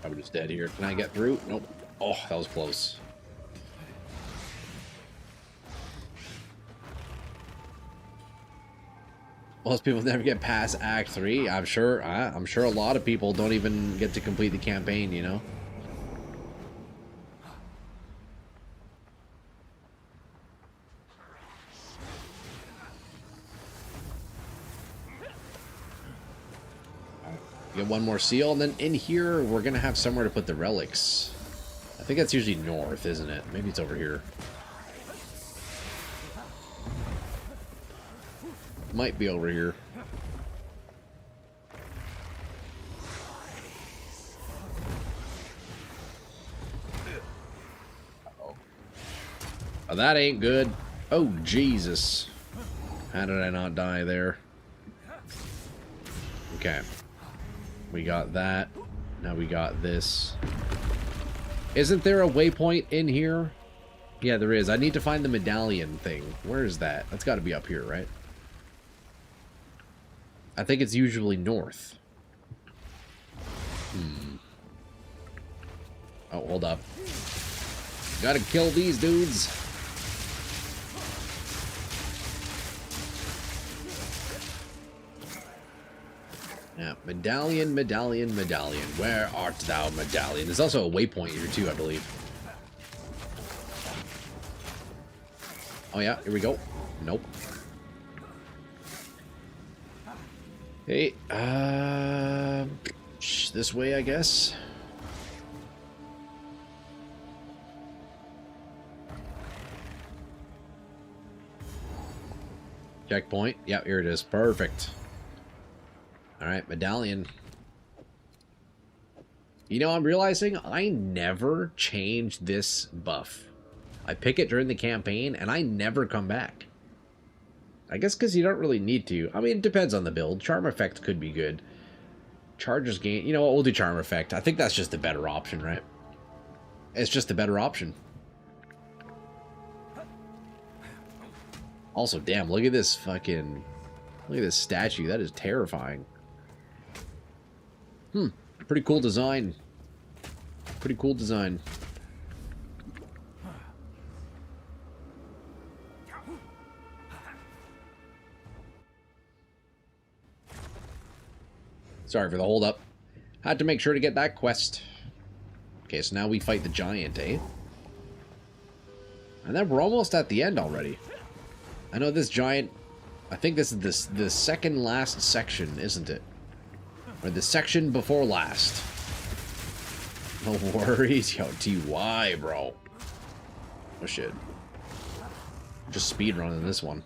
Speaker 2: Probably just dead here. Can I get through? Nope. Oh, that was close. Most people never get past Act 3. I'm sure a lot of people don't even get to complete the campaign, you know? Get one more seal, and then in here, we're going to have somewhere to put the relics. I think that's usually north, isn't it? Maybe it's over here. Might be over here. Oh, that ain't good. Oh, Jesus. How did I not die there? Okay. We got that. Now we got this. Isn't there a waypoint in here? Yeah, there is. I need to find the medallion thing. Where is that? That's got to be up here, right? I think it's usually north. Oh, hold up. Gotta kill these dudes. Yeah, medallion, medallion, medallion. Where art thou, medallion? There's also a waypoint here too, I believe. Oh yeah, here we go. Nope. Hey, this way, I guess. Checkpoint. Yep, here it is. Perfect. Alright, medallion. You know, I'm realizing I never change this buff. I pick it during the campaign, and I never come back. I guess because you don't really need to. I mean, it depends on the build. Charm Effect could be good. Charges gain... You know what? We'll do Charm Effect. I think that's just the better option, right? It's just the better option. Also, damn, look at this fucking... Look at this statue. That is terrifying. Pretty cool design. Pretty cool design. Sorry for the hold up. Had to make sure to get that quest. Okay, so now we fight the giant, eh? And then we're almost at the end already. I know this giant... I think this is the second last section, isn't it? Or the section before last. No worries. Yo, TY, bro. Oh, shit. Just speedrunning this one.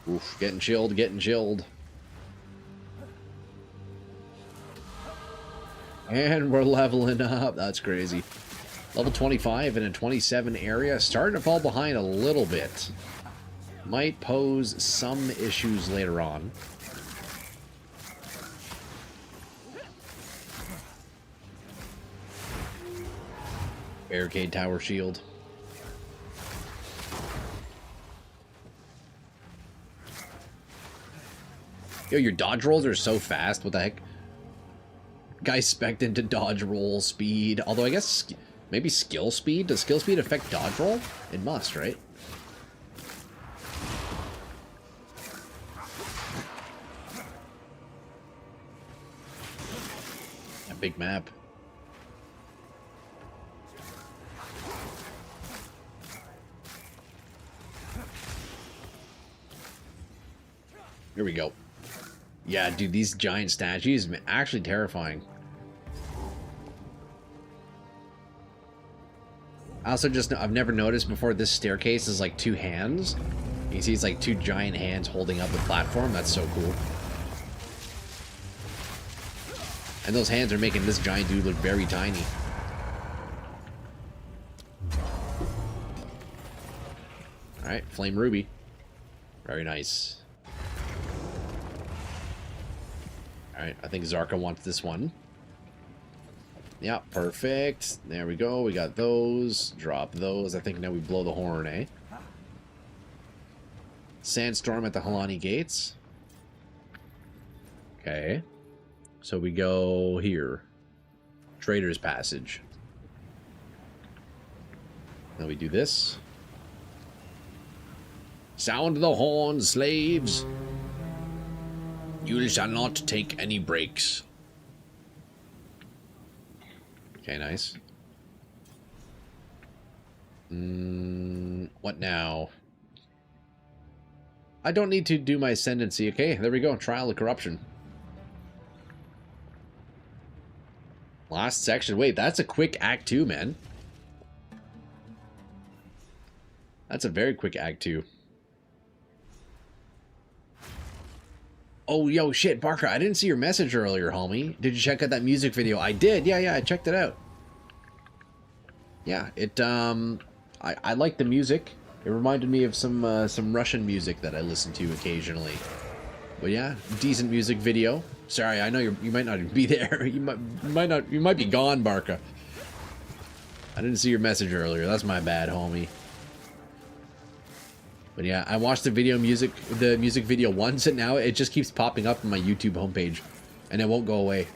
Speaker 2: Oof, getting chilled, getting chilled. And we're leveling up. That's crazy. Level 25 in a 27 area. Starting to fall behind a little bit. Might pose some issues later on. Barricade tower shield. Yo, your dodge rolls are so fast. What the heck? Guy spec'd into dodge roll speed. Although I guess maybe skill speed. Does skill speed affect dodge roll? It must, right? A big map. Here we go. Yeah, dude, these giant statues are actually terrifying. I also I've never noticed before, this staircase is like two hands. You can see it's like two giant hands holding up the platform. That's so cool. And those hands are making this giant dude look very tiny. Alright, Flame Ruby. Very nice. Alright, I think Zarka wants this one. Yeah, perfect. There we go. We got those. Drop those. I think now we blow the horn, eh? Sandstorm at the Halani gates. Okay. So we go here. Trader's Passage. Then we do this. Sound the horn, slaves. You shall not take any breaks. Okay, nice. What now? I don't need to do my ascendancy. Okay, there we go. Trial of Corruption. Last section. Wait, that's a quick Act 2, man. That's a very quick Act 2. Oh, yo, shit, Barker, I didn't see your message earlier, homie. Did you check out that music video? I did. Yeah, I checked it out. Yeah, I like the music. It reminded me of some Russian music that I listen to occasionally. But yeah, decent music video. Sorry, I know you might not even be there. You might be gone, Barca. I didn't see your message earlier. That's my bad, homie. But yeah, I watched the music video once, and now it just keeps popping up on my YouTube homepage, and it won't go away.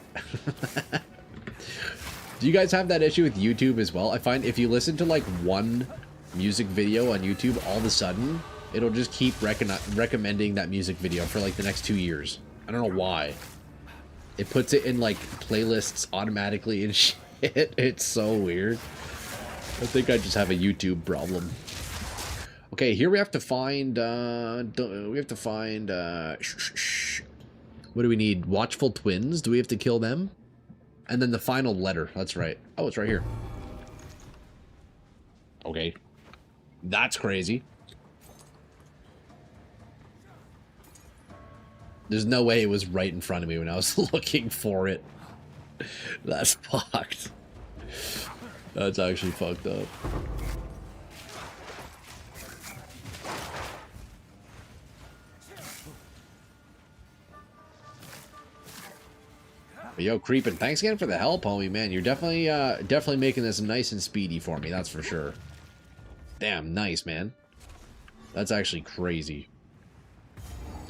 Speaker 2: Do you guys have that issue with YouTube as well? I find if you listen to like one music video on YouTube, all of a sudden it'll just keep recommending that music video for like the next 2 years. I don't know why. It puts it in like playlists automatically and shit. It's so weird. I think I just have a YouTube problem. Okay, here we have to find, what do we need? Watchful Twins? Do we have to kill them? And then the final letter, that's right. Oh, it's right here. Okay. That's crazy. There's no way it was right in front of me when I was looking for it. That's fucked. That's actually fucked up. But yo, Creepin', thanks again for the help, homie, man. You're definitely making this nice and speedy for me, that's for sure. Damn, nice, man. That's actually crazy.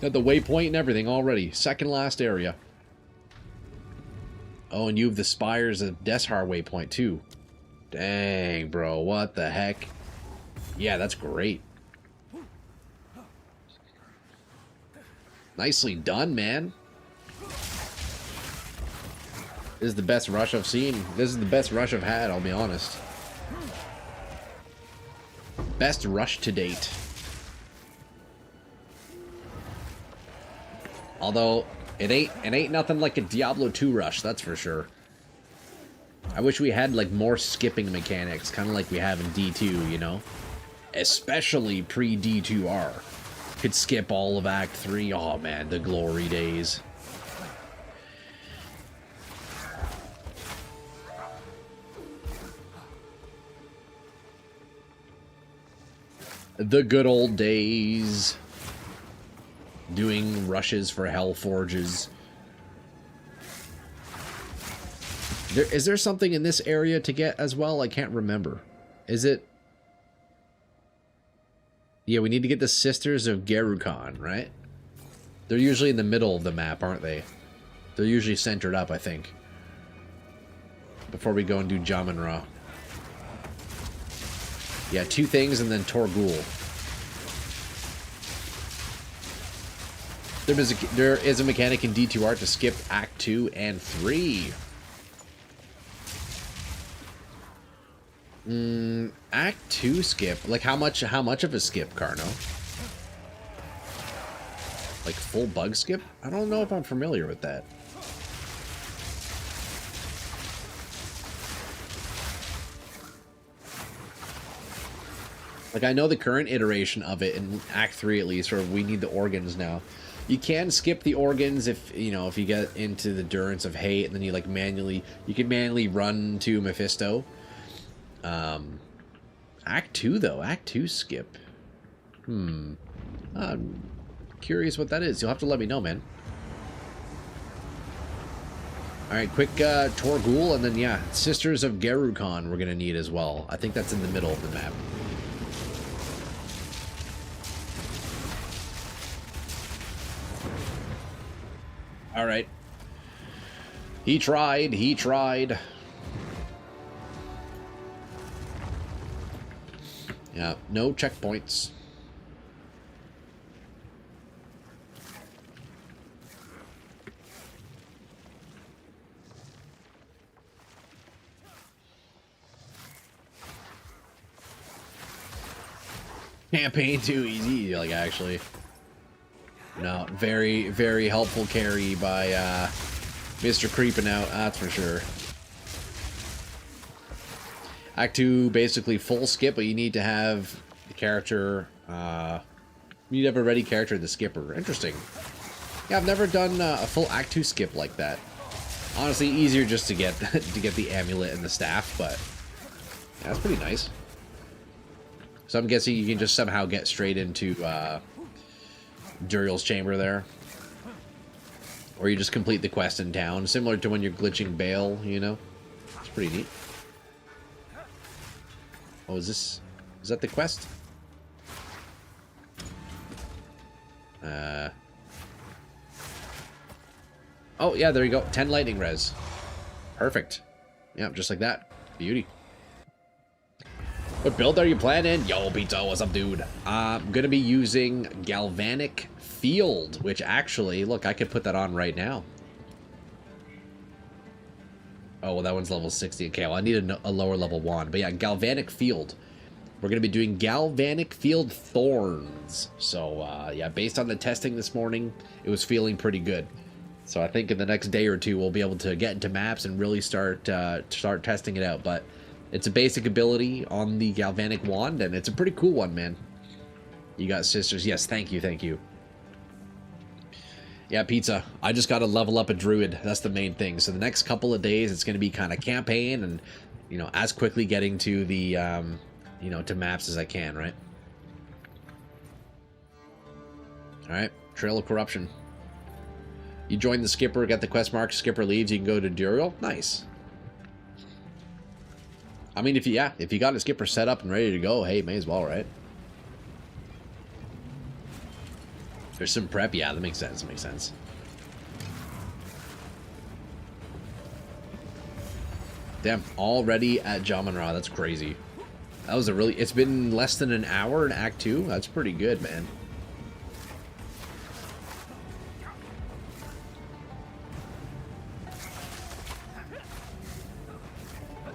Speaker 2: Got the waypoint and everything already. Second last area. Oh, and you have the Spires of Deshar waypoint, too. Dang, bro, what the heck? Yeah, that's great. Nicely done, man. This is the best rush I've seen. This is the best rush I've had, I'll be honest. Best rush to date. Although, it ain't nothing like a Diablo 2 rush, that's for sure. I wish we had, like, more skipping mechanics, kind of like we have in D2, you know? Especially pre-D2R. Could skip all of Act 3. Oh, man, the glory days. The good old days. Doing rushes for Hell Forges. Is there something in this area to get as well? I can't remember. Is it? Yeah, we need to get the Sisters of Gerukan, right? They're usually in the middle of the map, aren't they? They're usually centered up, I think. Before we go and do Jamanra. Yeah, 2 things and then Torgul. There is a mechanic in D2R to skip Act 2 and 3. Act 2 skip? Like how much of a skip, Carno? Like full bug skip? I don't know if I'm familiar with that. Like I know the current iteration of it in Act 3 at least, where we need the organs now. You can skip the organs if, you know, if you get into the Durance of Hate and then you like you can manually run to Mephisto. Act 2 though, Act 2 skip. I'm curious what that is. You'll have to let me know, man. Alright, quick Torgul, and then yeah, Sisters of Gerukan we're gonna need as well. I think that's in the middle of the map. Alright. He tried, he tried. Yeah, no checkpoints. Campaign too easy, like actually. No, very, very helpful carry by Mr. Creeping Out, that's for sure. Act 2, basically full skip, but you need to have the character, you need to have a ready character, the skipper. Interesting. Yeah, I've never done a full Act 2 skip like that. Honestly, easier just to get the amulet and the staff, but yeah, that's pretty nice. So I'm guessing you can just somehow get straight into Duriel's chamber there. Or you just complete the quest in town, similar to when you're glitching Bale, you know? It's pretty neat. Oh, is that the quest? Oh, yeah, there you go. 10 lightning res. Perfect. Yeah, just like that. Beauty. What build are you planning? Yo, Pizza, what's up, dude? I'm gonna be using Galvanic Field, which actually, look, I could put that on right now. Oh, well, that one's level 60. Okay, well, I need a lower level wand. But yeah, Galvanic Field. We're going to be doing Galvanic Field Thorns. So, yeah, based on the testing this morning, it was feeling pretty good. So I think in the next day or two, we'll be able to get into maps and really start testing it out. But it's a basic ability on the Galvanic Wand, and it's a pretty cool one, man. You got Sisters. Yes, thank you, thank you. Yeah, Pizza. I just got to level up a druid. That's the main thing. So the next couple of days, it's going to be kind of campaign and, you know, as quickly getting to the, you know, to maps as I can, right? All right. Trail of Corruption. You join the Skipper, get the quest mark, Skipper leaves, you can go to Duriel. Nice. I mean, if you got a Skipper set up and ready to go, hey, may as well, right? There's some prep. Yeah, that makes sense. Makes sense. Damn, already at Jamanra. That's crazy. That was a really... It's been less than an hour in Act 2. That's pretty good, man.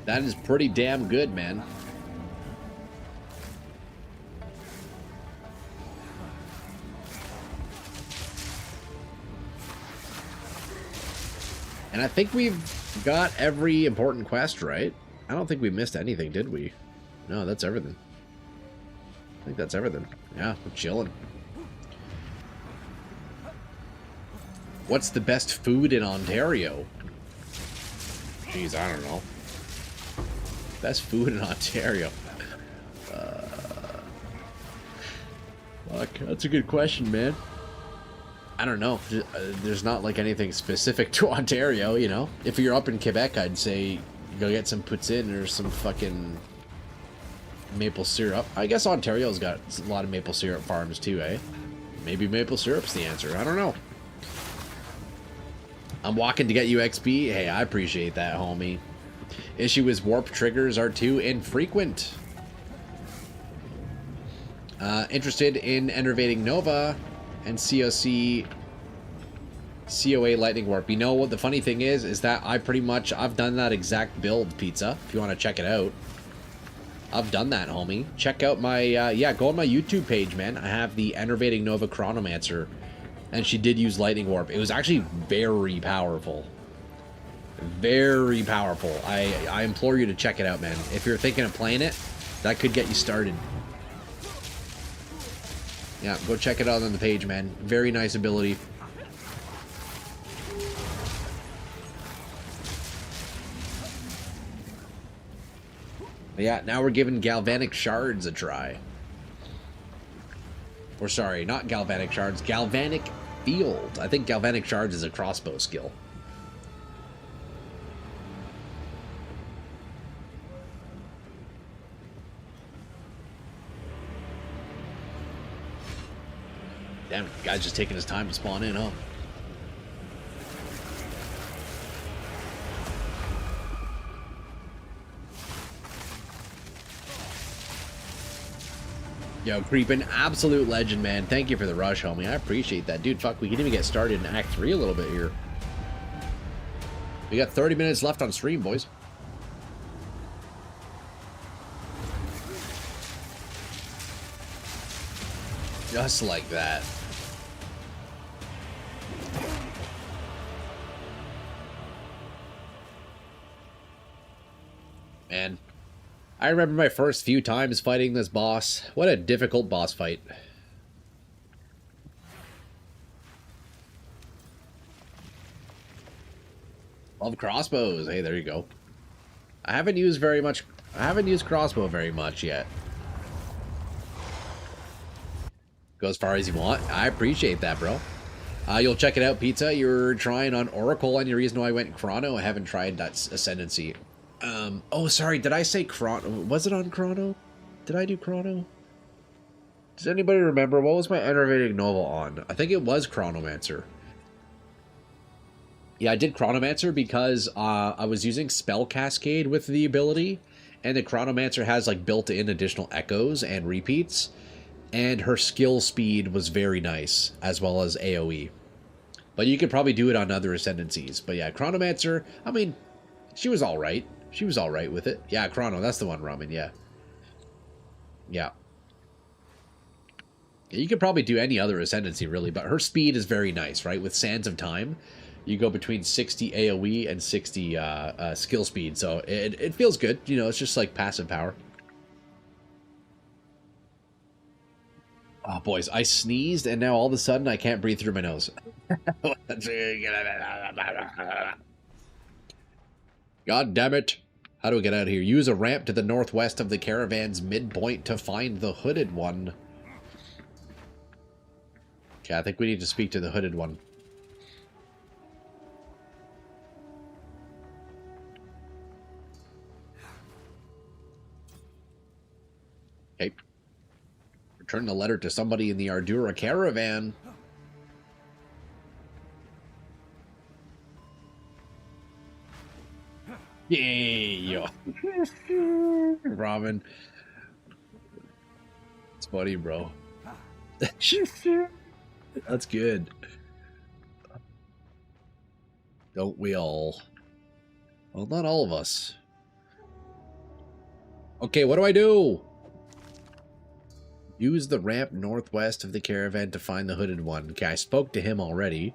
Speaker 2: That is pretty damn good, man. And I think we've got every important quest, right? I don't think we missed anything, did we? No, that's everything. I think that's everything. Yeah, we're chilling. What's the best food in Ontario? Jeez, I don't know. Best food in Ontario. Fuck, that's a good question, man. I don't know. There's not like anything specific to Ontario, you know? If you're up in Quebec, I'd say go get some poutine or some fucking maple syrup. I guess Ontario's got a lot of maple syrup farms too, eh? Maybe maple syrup's the answer. I don't know. I'm walking to get you XP. Hey, I appreciate that, homie. Issue is warp triggers are too infrequent. Interested in enervating Nova and COA Lightning Warp. You know what the funny thing is that I've done that exact build, Pizza, if you want to check it out. I've done that, homie. Check out my, yeah, go on my YouTube page, man. I have the Enervating Nova Chronomancer, and she did use Lightning Warp. It was actually very powerful. Very powerful. I implore you to check it out, man. If you're thinking of playing it, that could get you started. Yeah, go check it out on the page, man. Very nice ability. Yeah, now we're giving Galvanic Shards a try. Or sorry, not Galvanic Shards, Galvanic Field. I think Galvanic Shards is a crossbow skill. Damn, the guy's just taking his time to spawn in, huh? Yo, Creepin', absolute legend, man. Thank you for the rush, homie. I appreciate that. Dude, fuck, we can even get started in Act 3 a little bit here. We got 30 minutes left on stream, boys. Just like that. Man, I remember my first few times fighting this boss. What a difficult boss fight. Love crossbows. Hey, there you go. I haven't used crossbow very much yet. Go as far as you want. I appreciate that, bro. You'll check it out, Pizza. You're trying on Oracle, and the reason why I went Chrono, I haven't tried that Ascendancy. Oh, sorry, did I say Chrono? Was it on Chrono? Did I do Chrono? Does anybody remember? What was my Enervating Nova on? I think it was Chronomancer. Yeah, I did Chronomancer because I was using Spell Cascade with the ability, and the Chronomancer has like built-in additional echoes and repeats, and her skill speed was very nice, as well as AoE. But you could probably do it on other Ascendancies. But yeah, Chronomancer, I mean, she was alright. She was alright with it. Yeah, Chrono, that's the one, Ramen, yeah. Yeah. You could probably do any other Ascendancy, really, but her speed is very nice, right? With Sands of Time, you go between 60 AoE and 60 skill speed, so it feels good. You know, it's just like passive power. Oh, boys, I sneezed, and now all of a sudden I can't breathe through my nose. God damn it. How do we get out of here? Use a ramp to the northwest of the caravan's midpoint to find the hooded one. Okay, I think we need to speak to the hooded one. Okay. Return the letter to somebody in the Ardura caravan. Yeah. Ramen. It's funny, bro. That's good. Don't we all? Well, not all of us. Okay, what do I do? Use the ramp northwest of the caravan to find the hooded one. Okay, I spoke to him already.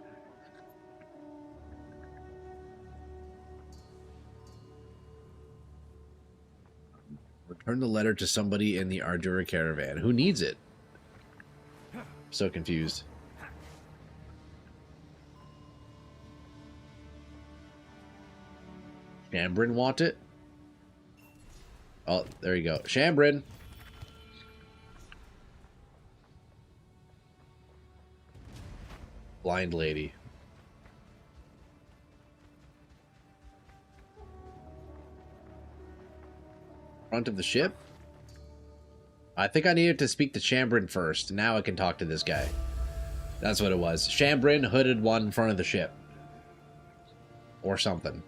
Speaker 2: Return the letter to somebody in the Ardura caravan. Who needs it? I'm so confused. Shambrin want it? Oh, there you go. Shambrin! Blind lady. Front of the ship? I think I needed to speak to Chambrin first. Now I can talk to this guy. That's what it was. Chambrin, hooded one, front of the ship. Or something.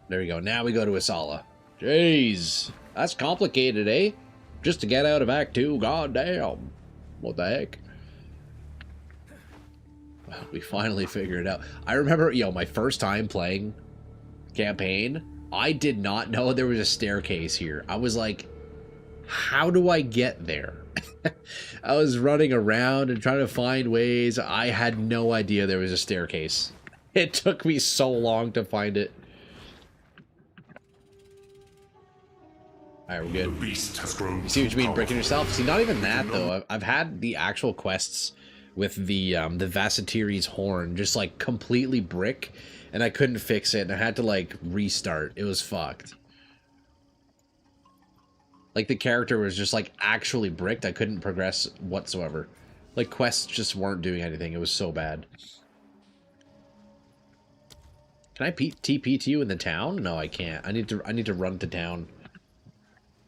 Speaker 2: There we go. Now we go to Asala. Jeez. That's complicated, eh? Just to get out of Act 2. God damn. What the heck? Well, we finally figured it out. I remember, my first time playing campaign, I did not know there was a staircase here. I was like, how do I get there? I was running around and trying to find ways. I had no idea there was a staircase. It took me so long to find it. Alright, we're good.
Speaker 3: The beast has grown.
Speaker 2: You see what you mean, breaking
Speaker 3: powerful.
Speaker 2: yourself? See, not even that, though. I've had the actual quests with the Vassatiri's horn just, like, completely brick, and I couldn't fix it, and I had to, like, restart. It was fucked. Like, the character was just, like, actually bricked. I couldn't progress whatsoever. Like, quests just weren't doing anything. It was so bad. Can I TP to you in the town? No, I can't. I need to run to town.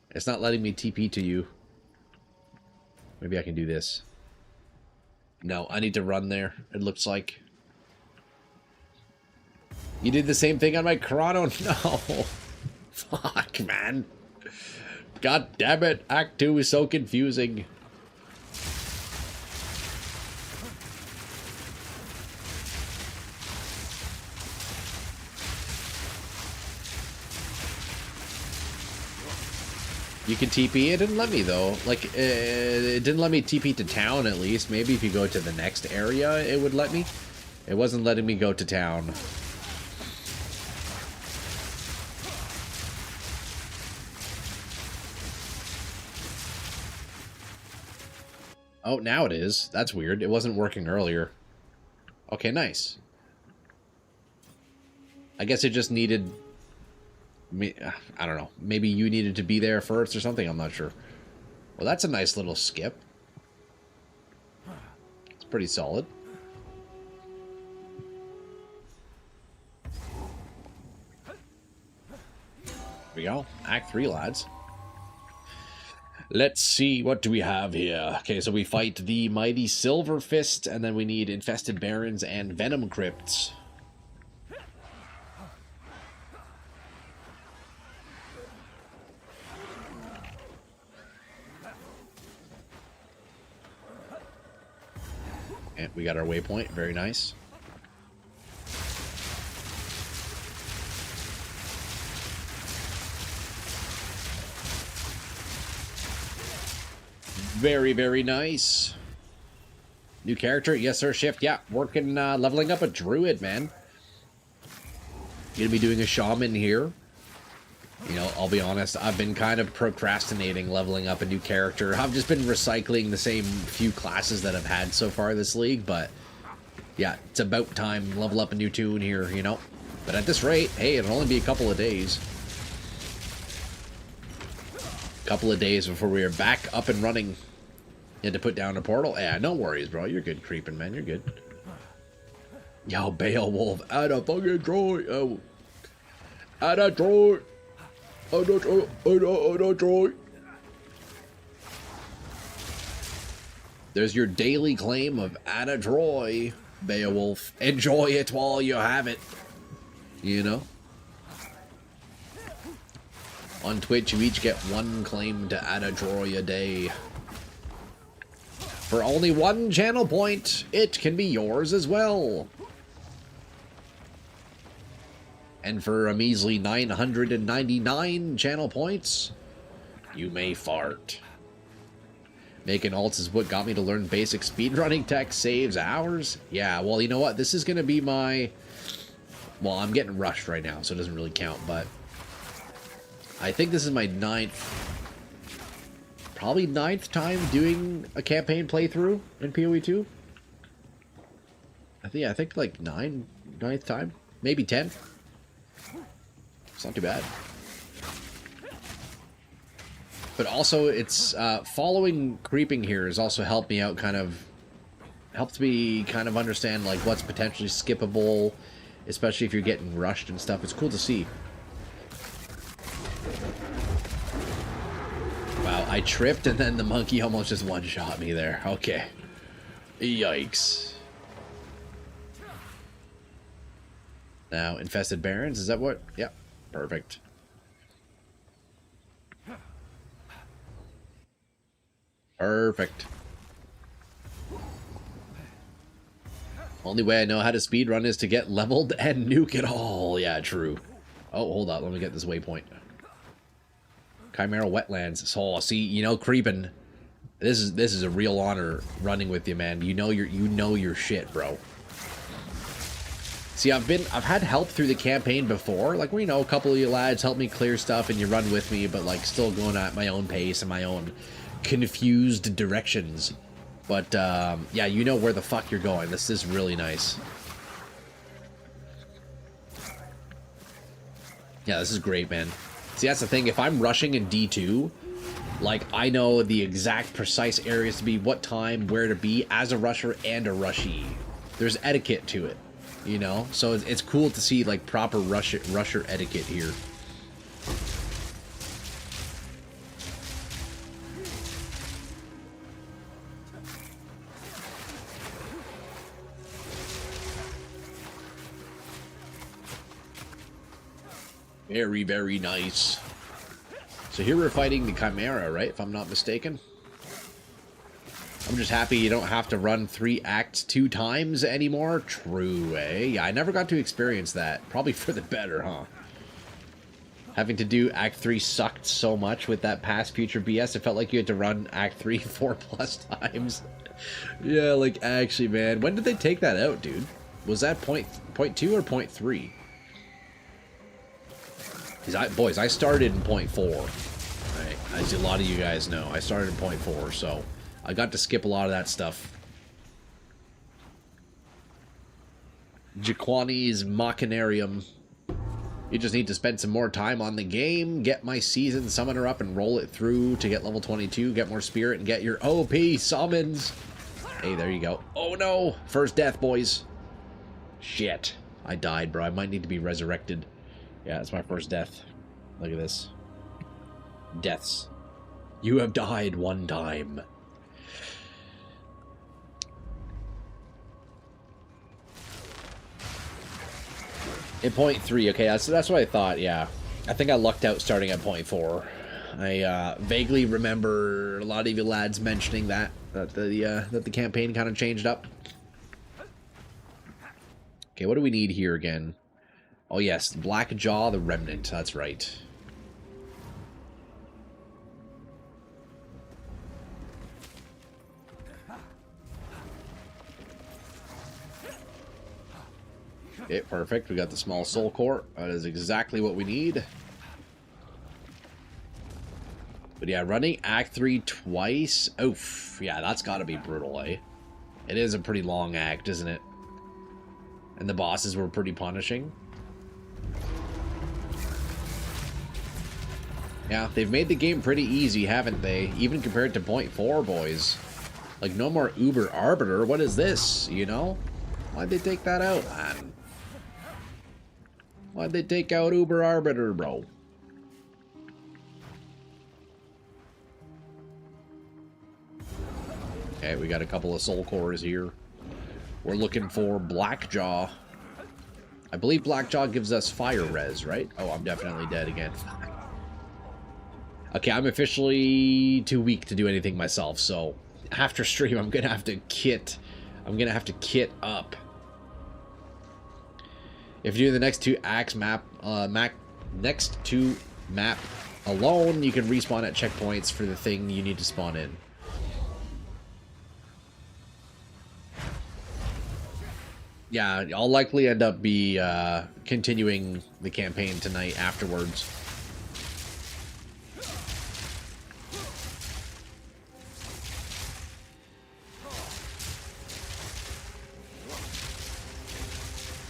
Speaker 2: It's not letting me TP to you. Maybe I can do this. No, I need to run there, it looks like. You did the same thing on my Chrono? No. Fuck, man. God damn it. Act 2 is so confusing. You can TP. It didn't let me, though. Like, it didn't let me TP to town, at least. Maybe if you go to the next area, it would let me. It wasn't letting me go to town. Oh, now it is. That's weird. It wasn't working earlier. Okay, nice. I guess it just needed... I don't know. Maybe you needed to be there first or something. I'm not sure. Well, that's a nice little skip. It's pretty solid. Here we go. Act 3, lads. Let's see, what do we have here? Okay, so we fight the mighty Silver Fist, and then we need Infested Barons and Venom Crypts. And we got our waypoint, very nice. Very, very nice. New character, yes sir, shift, yeah. Working, leveling up a druid, man. Gonna be doing a shaman here. You know, I'll be honest, I've been kind of procrastinating leveling up a new character. I've just been recycling the same few classes that I've had so far this league, but yeah, it's about time level up a new tune here, you know. But at this rate, hey, it'll only be a couple of days. Couple of days before we are back up and running. You had to put down a portal? Yeah, no worries, bro. You're good creeping, man. You're good. Yo, Beowulf, add a fucking droid. Oh. Add a droid. Add a droid. There's your daily claim of add a droid, Beowulf. Enjoy it while you have it. You know? On Twitch, you each get one claim to add a droid a day. For only one channel point, it can be yours as well. And for a measly 999 channel points, you may fart. Making alts is what got me to learn basic speedrunning tech, saves hours. Yeah, well, you know what? This is going to be my... Well, I'm getting rushed right now, so it doesn't really count, but... I think this is my probably ninth time doing a campaign playthrough in PoE 2. I think like ninth time, maybe 10. It's not too bad. But also, it's following creeping here has also helped me out kind of Helps me kind of understand like what's potentially skippable, especially if you're getting rushed and stuff. It's cool to see. Wow, I tripped and then the monkey almost just one-shot me there. Okay. Yikes. Now, infested barons, is that what? Yep, perfect. Perfect. Only way I know how to speedrun is to get leveled and nuke it all. Yeah, true. Oh, hold on, let me get this waypoint. Chimera Wetlands. So, see, you know, creeping. This is a real honor running with you, man. You know your shit, bro. See, I've had help through the campaign before. Like, you know, a couple of you lads help me clear stuff and you run with me, but like still going at my own pace and my own confused directions. But yeah, you know where the fuck you're going. This is really nice. Yeah, this is great, man. See, that's the thing. If I'm rushing in D2, like, I know the exact precise areas to be, what time, where to be as a rusher and a rushee. There's etiquette to it, you know? So it's cool to see, like, proper rusher etiquette here. Very, very nice. So here we're fighting the Chimera, right? If I'm not mistaken. I'm just happy you don't have to run 3 acts 2 times anymore. True, eh? Yeah, I never got to experience that. Probably for the better, huh? Having to do Act 3 sucked so much with that past future BS. It felt like you had to run Act 3 4+ times. Yeah, like, actually, man. When did they take that out, dude? Was that point 2 or point 3? Boys, I started in point 4. Right? As a lot of you guys know, I started in point 4, so I got to skip a lot of that stuff. Jaquani's Machinarium. You just need to spend some more time on the game, get my season summoner up and roll it through to get level 22, get more spirit, and get your OP summons. Hey, there you go. Oh no! First death, boys. Shit. I died, bro. I might need to be resurrected. Yeah, it's my first death. Look at this. Deaths. You have died 1 time. In point 3, okay, that's what I thought, yeah. I think I lucked out starting at point 4. I vaguely remember a lot of you lads mentioning that the campaign kind of changed up. Okay, what do we need here again? Oh yes, Black Jaw, the Remnant, that's right. Okay, perfect. We got the small soul core. That is exactly what we need. But yeah, running Act 3 twice. Oof. Yeah, that's got to be brutal, eh? It is a pretty long act, isn't it? And the bosses were pretty punishing. Yeah, they've made the game pretty easy, haven't they? Even compared to point 4, boys. Like, no more Uber Arbiter. What is this, you know? Why'd they take that out, man? Why'd they take out Uber Arbiter, bro? Okay, we got a couple of soul cores here. We're looking for Blackjaw. I believe Blackjaw gives us fire res, right? Oh, I'm definitely dead again. Okay, I'm officially too weak to do anything myself, so after stream I'm gonna have to kit up. If you do the next 2 acts map alone, you can respawn at checkpoints for the thing you need to spawn in. Yeah, I'll likely end up continuing the campaign tonight afterwards.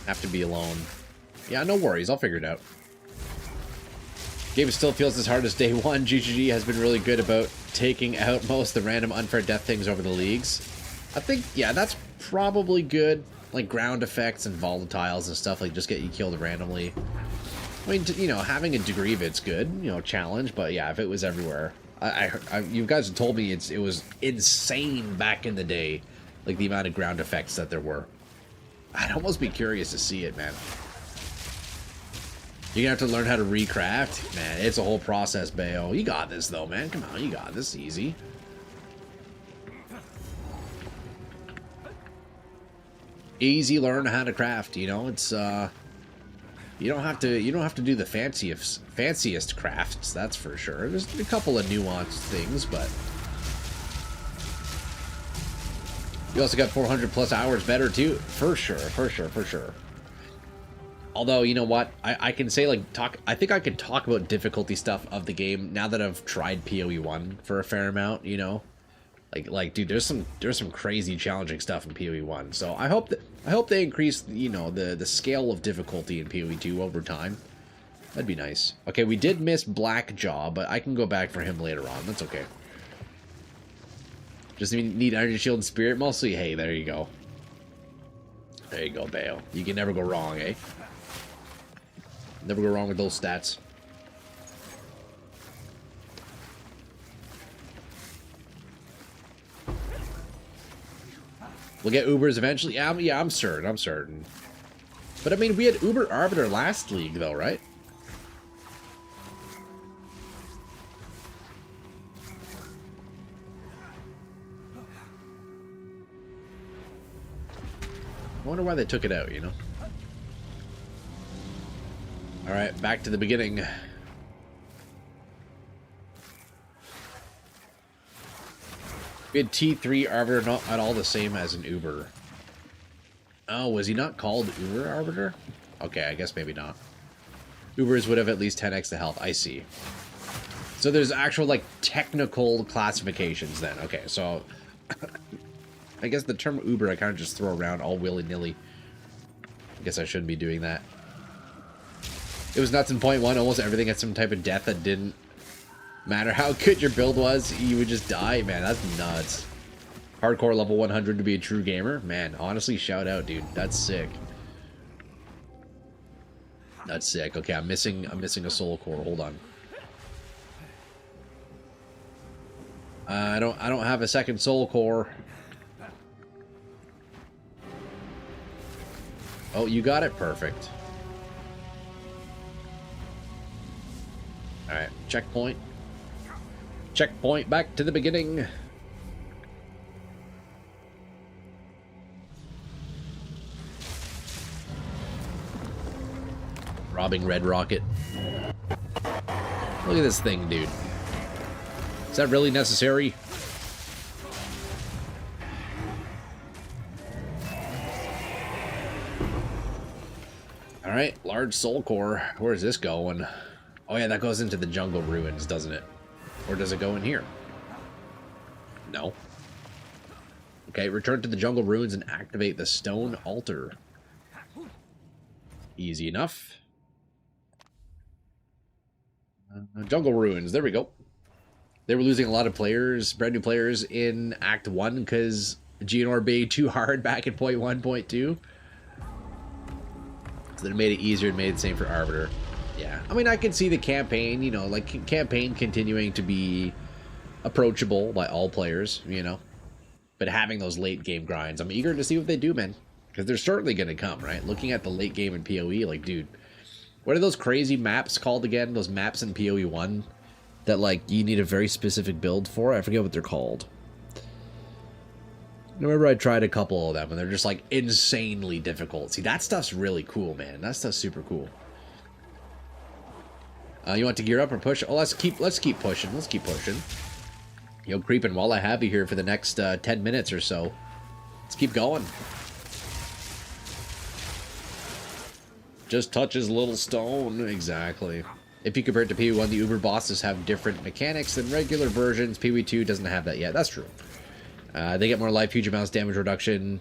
Speaker 2: Have to be alone. Yeah, no worries. I'll figure it out. Game still feels as hard as day 1. GGG has been really good about taking out most of the random unfair death things over the leagues. I think, yeah, that's probably good. Like ground effects and volatiles and stuff, like just get you killed randomly. I mean, you know, having a degree of it's good, you know, challenge, but yeah, if it was everywhere. You guys have told me it was insane back in the day, like the amount of ground effects that there were. I'd almost be curious to see it, man. You're gonna have to learn how to recraft. Man, it's a whole process, Bayo. You got this, though, man. Come on, you got this. Easy. Easy learn how to craft, you know? It's, you don't have to do the fanciest crafts, that's for sure. There's a couple of nuanced things, but... You also got 400 plus hours better, too. For sure, for sure, for sure. Although, you know what? I can say, like, I think I could talk about difficulty stuff of the game now that I've tried PoE 1 for a fair amount, you know? Like, dude, there's some crazy challenging stuff in PoE 1. So I hope they increase, you know, the scale of difficulty in PoE 2 over time. That'd be nice. Okay, we did miss Blackjaw, but I can go back for him later on. That's okay. Just need Energy Shield and Spirit mostly. Hey, there you go. There you go, Bayo. You can never go wrong, eh? Never go wrong with those stats. We'll get Ubers eventually. Yeah, I'm certain. But I mean, we had Uber Arbiter last league, though, right? I wonder why they took it out, you know? Alright, back to the beginning. We had T3 Arbiter not at all the same as an Uber. Oh, was he not called Uber Arbiter? Okay, I guess maybe not. Ubers would have at least 10x the health. I see. So there's actual, like, technical classifications then. Okay, so... I guess the term Uber I kind of just throw around all willy-nilly. I guess I shouldn't be doing that. It was nuts in point one. Almost everything had some type of death that didn't matter how good your build was. You would just die. Man, that's nuts. Hardcore level 100 to be a true gamer. Man, honestly, shout out, dude. That's sick. That's sick. Okay, I'm missing a soul core. Hold on. I don't have a second soul core. Oh, you got it? Perfect. Alright, checkpoint. Checkpoint, back to the beginning. Robbing Red Rocket. Look at this thing, dude. Is that really necessary? Alright, large soul core. Where is this going? Oh yeah, that goes into the jungle ruins, doesn't it? Or does it go in here? No. Okay, return to the jungle ruins and activate the stone altar. Easy enough. Jungle ruins, there we go. They were losing a lot of players, brand new players in Act 1 because GNR made too hard back in point 1, point 2. So that it made it easier and made it the same for Arbiter. Yeah, I mean, I can see the campaign, you know, like campaign continuing to be approachable by all players, you know. But having those late game grinds, I'm eager to see what they do, man. Because they're certainly going to come, right? Looking at the late game in PoE, like, dude, what are those crazy maps called again? Those maps in PoE 1 that, like, you need a very specific build for? I forget what they're called. I remember I tried a couple of them, and they're just, like, insanely difficult. See, that stuff's really cool, man. That stuff's super cool. You want to gear up or push? Oh, let's keep pushing. Let's keep pushing. Yo, creeping while I have you here for the next 10 minutes or so. Let's keep going. Just touches little stone. Exactly. If you compare it to PoE1, the Uber bosses have different mechanics than regular versions. PoE2 doesn't have that yet. That's true. They get more life, huge amounts of damage reduction,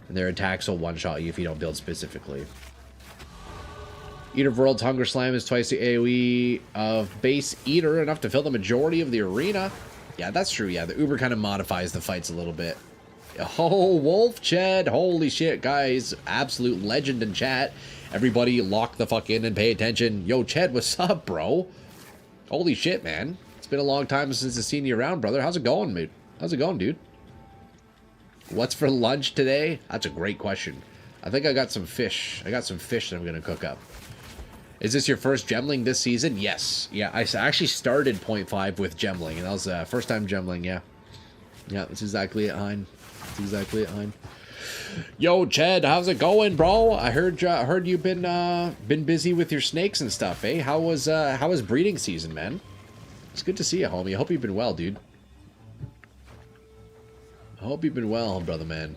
Speaker 2: and their attacks will one-shot you if you don't build specifically. Eater of Worlds Hunger Slam is twice the AoE of base Eater, enough to fill the majority of the arena. Yeah, that's true. Yeah, the Uber kind of modifies the fights a little bit. Oh, Wolf Ched. Holy shit, guys. Absolute legend in chat. Everybody lock the fuck in and pay attention. Yo, Ched, what's up, bro? Holy shit, man. It's been a long time since I've seen you around, brother. How's it going, mate? How's it going, dude? What's for lunch today? That's a great question. I think I got some fish. I got some fish that I'm going to cook up. Is this your first gemling this season? Yes. Yeah, I actually started 0.5 with gemling, and that was first time gemling, yeah. Yeah, that's exactly it, Hein. That's exactly it, Hein. Yo, Ched, how's it going, bro? I heard you've been busy with your snakes and stuff, eh? How was breeding season, man? It's good to see you, homie. I hope you've been well, dude. I hope you've been well, brother man.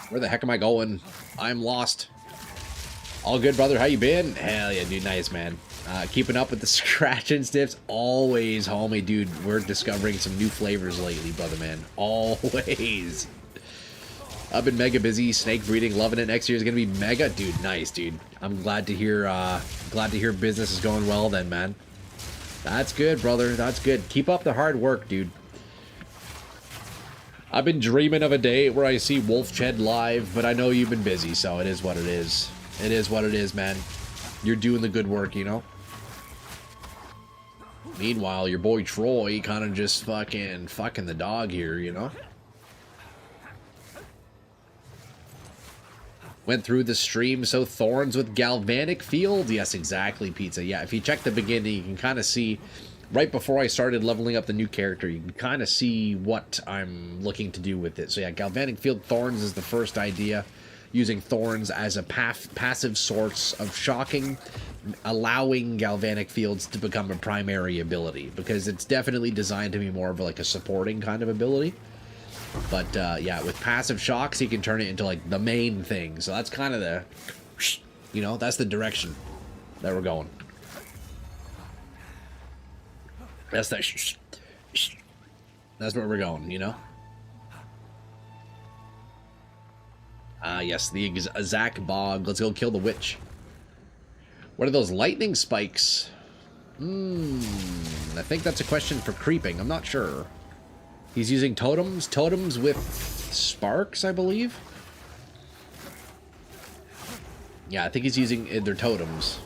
Speaker 2: Where the heck am I going? I'm lost. All good, brother. How you been? Hell yeah, dude. Nice, man. Keeping up with the scratch and sniffs. Always, homie, dude. We're discovering some new flavors lately, brother, man. Always. I've been mega busy. Snake breeding. Loving it. Next year is going to be mega. Dude, nice, dude. I'm glad to hear business is going well then, man. That's good, brother. That's good. Keep up the hard work, dude. I've been dreaming of a day where I see Wolf Ched live, but I know you've been busy, so it is what it is. It is what it is, man. You're doing the good work, you know? Meanwhile, your boy Troy kind of just fucking the dog here, you know? Went through the stream, so Thorns with Galvanic Field? Yes, exactly, Pizza. Yeah, if you check the beginning, you can kind of see... Right before I started leveling up the new character, you can kind of see what I'm looking to do with it. So yeah, Galvanic Field Thorns is the first idea. Using Thorns as a passive source of shocking, allowing Galvanic Fields to become a primary ability. Because it's definitely designed to be more of like a supporting kind of ability. But yeah, with passive shocks, you can turn it into like the main thing. So that's kind of the, you know, that's the direction that we're going. That's where we're going, you know? Yes, the Zach Bog. Let's go kill the witch. What are those lightning spikes? I think that's a question for creeping. I'm not sure. He's using totems. Totems with sparks, I believe. Yeah, I think he's using their totems.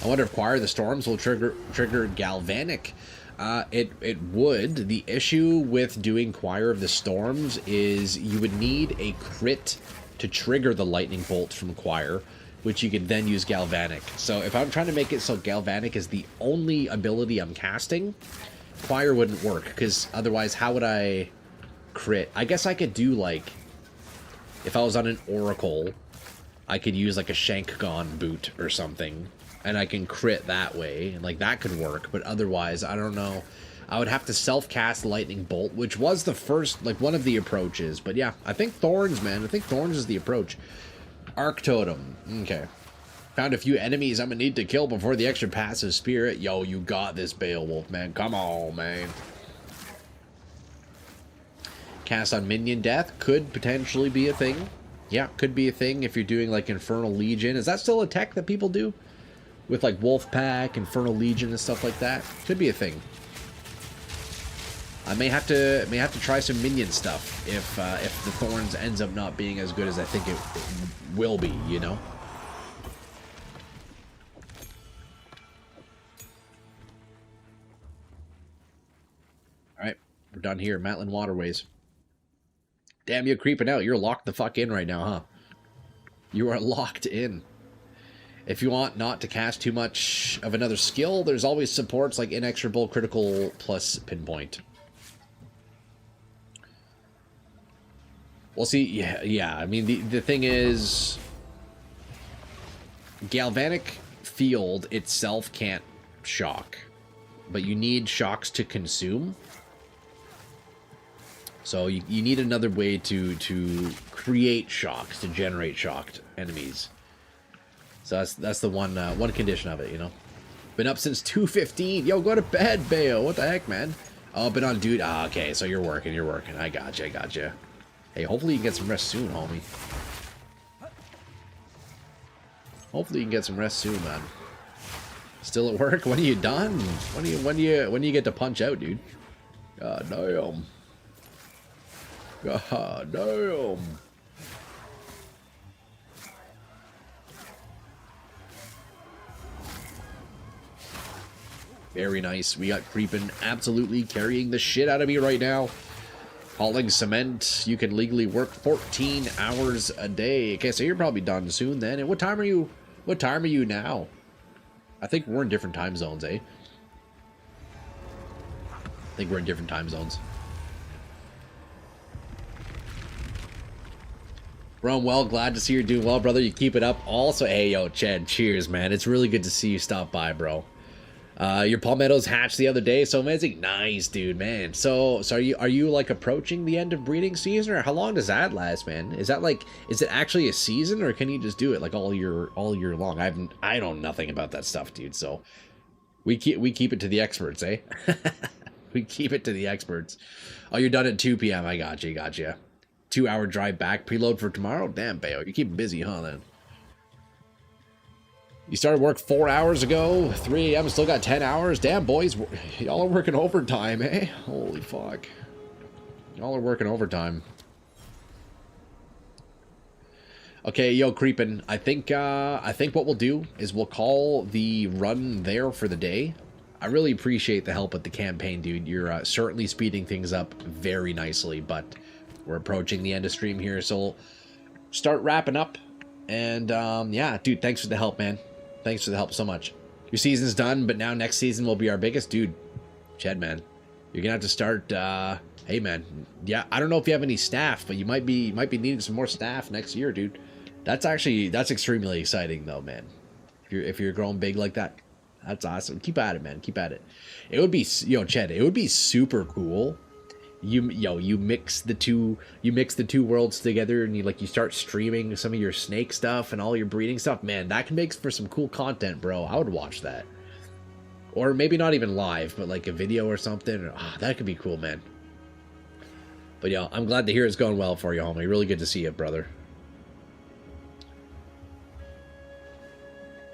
Speaker 2: I wonder if Choir of the Storms will trigger Galvanic. It would. The issue with doing Choir of the Storms is you would need a crit to trigger the lightning bolt from Choir, which you could then use Galvanic. So if I'm trying to make it so Galvanic is the only ability I'm casting, Choir wouldn't work, because otherwise how would I crit? I guess I could do like, if I was on an Oracle, I could use like a Shankgon boot or something, and I can crit that way, and like that could work, but otherwise, I don't know. I would have to self-cast Lightning Bolt, which was the first, like one of the approaches, but yeah, I think Thorns, man. I think Thorns is the approach. Arc Totem, okay. Found a few enemies I'm gonna need to kill before the extra passive spirit. Yo, you got this, Beowulf, man. Come on, man. Cast on minion death could potentially be a thing. Yeah, could be a thing if you're doing like Infernal Legion. Is that still a tech that people do? With like Wolfpack, Infernal Legion, and stuff like that. Could be a thing. I may have to try some minion stuff if the Thorns ends up not being as good as I think it will be, you know? Alright, we're done here. Matlin Waterways. Damn, you're creeping out. You're locked the fuck in right now, huh? You are locked in. If you want not to cast too much of another skill, there's always supports like Inexorable, Critical, plus Pinpoint. Well, see, yeah. I mean, the thing is, Galvanic Field itself can't shock, but you need shocks to consume. So you need another way to create shocks, to generate shocked enemies. So that's the one condition of it, you know. Been up since 2:15. Yo, go to bed, Bayo. What the heck, man? Oh, been on dude. Ah, okay, so you're working. I gotcha. Hey, hopefully you get some rest soon, homie. Hopefully you can get some rest soon, man. Still at work? When are you done? When do you get to punch out, dude? God damn. God damn. Very nice. We got Creepin absolutely carrying the shit out of me right now. Hauling cement. You can legally work 14 hours a day. Okay, so you're probably done soon then. And what time are you? What time are you now? I think we're in different time zones, eh? I think we're in different time zones. Bro, I'm well, glad to see you're doing well, brother. You keep it up. Also, hey, yo, Chad, cheers, man. It's really good to see you stop by, bro. Your palmettos hatched the other day, so amazing. Nice, dude, man. So are you like approaching the end of breeding season, or how long does that last, man? Is that like, is it actually a season, or can you just do it like all year long? I know nothing about that stuff, dude. So we keep it to the experts, eh? We keep it to the experts. Oh, you're done at 2 p.m. I got you. 2-hour drive back, preload for tomorrow. Damn, Bayo, you keep busy, huh? Then. You started work 4 hours ago, 3 a.m. Still got 10 hours. Damn, boys, y'all are working overtime, eh? Holy fuck. Y'all are working overtime. Okay, yo, Creepin. I think what we'll do is we'll call the run there for the day. I really appreciate the help with the campaign, dude. You're certainly speeding things up very nicely, but we're approaching the end of stream here, so we'll start wrapping up. And yeah, dude, thanks for the help, man. Thanks for the help so much. Your season's done, but now next season will be our biggest. Dude, Chad, man, you're gonna have to start, hey, man. Yeah, I don't know if you have any staff, but you might be needing some more staff next year, dude. That's extremely exciting, though, man. If you're growing big like that, that's awesome. Keep at it, man. Keep at it. It would be, yo, Chad, it would be super cool. You mix the two worlds together, and you start streaming some of your snake stuff and all your breeding stuff. Man, that can make for some cool content, bro. I would watch that. Or maybe not even live, but like a video or something. That could be cool, man. But yeah, I'm glad to hear it's going well for you, homie. Really good to see you, brother.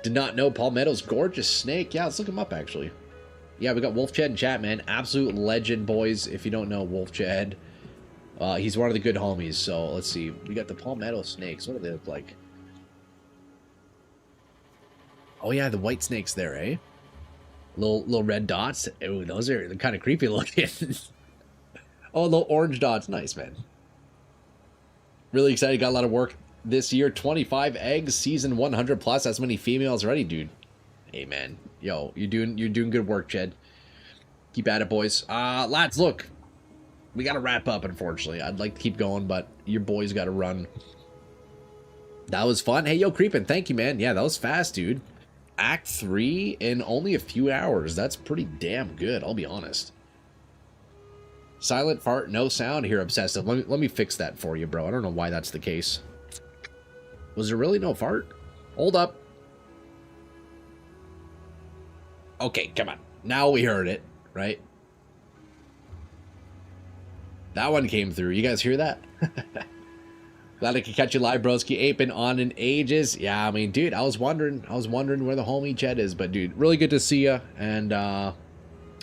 Speaker 2: Did not know Palmetto's gorgeous snake. Yeah, let's look him up, actually. Yeah, we got Wolf Chad in chat, man. Absolute legend, boys. If you don't know Wolf Chad, he's one of the good homies. So let's see. We got the palmetto snakes. What do they look like? Oh yeah, the white snakes there, eh? Little red dots. Oh, those are kind of creepy looking. Oh, little orange dots. Nice, man. Really excited. Got a lot of work this year. 25 eggs, season 100 plus. That's many females already, dude. Hey, man. Yo, you're doing good work, Jed. Keep at it, boys. Lads, look. We got to wrap up, unfortunately. I'd like to keep going, but your boys got to run. That was fun. Hey, yo, Creepin', thank you, man. Yeah, that was fast, dude. Act 3 in only a few hours. That's pretty damn good, I'll be honest. Silent fart, no sound here, Obsessive. Let me fix that for you, bro. I don't know why that's the case. Was there really no fart? Hold up. Okay, come on. Now we heard it, right? That one came through. You guys hear that? Glad I could catch you live, broski. Ain't been on in ages. Yeah, I mean, dude, I was wondering where the homie Chet is, but dude, really good to see you. And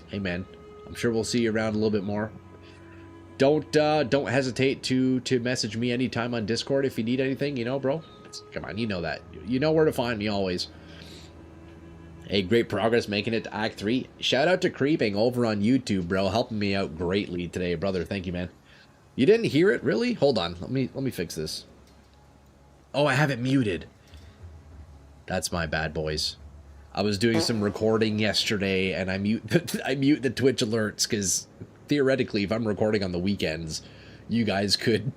Speaker 2: hey, man, I'm sure we'll see you around a little bit more. Don't hesitate to message me anytime on Discord if you need anything, you know, bro. Come on, you know that. You know where to find me always. Hey, great progress making it to Act 3. Shout out to Creeping over on YouTube, bro. Helping me out greatly today, brother. Thank you, man. You didn't hear it, really? Hold on. Let me fix this. Oh, I have it muted. That's my bad, boys. I was doing some recording yesterday, and I mute the Twitch alerts because theoretically, if I'm recording on the weekends, you guys could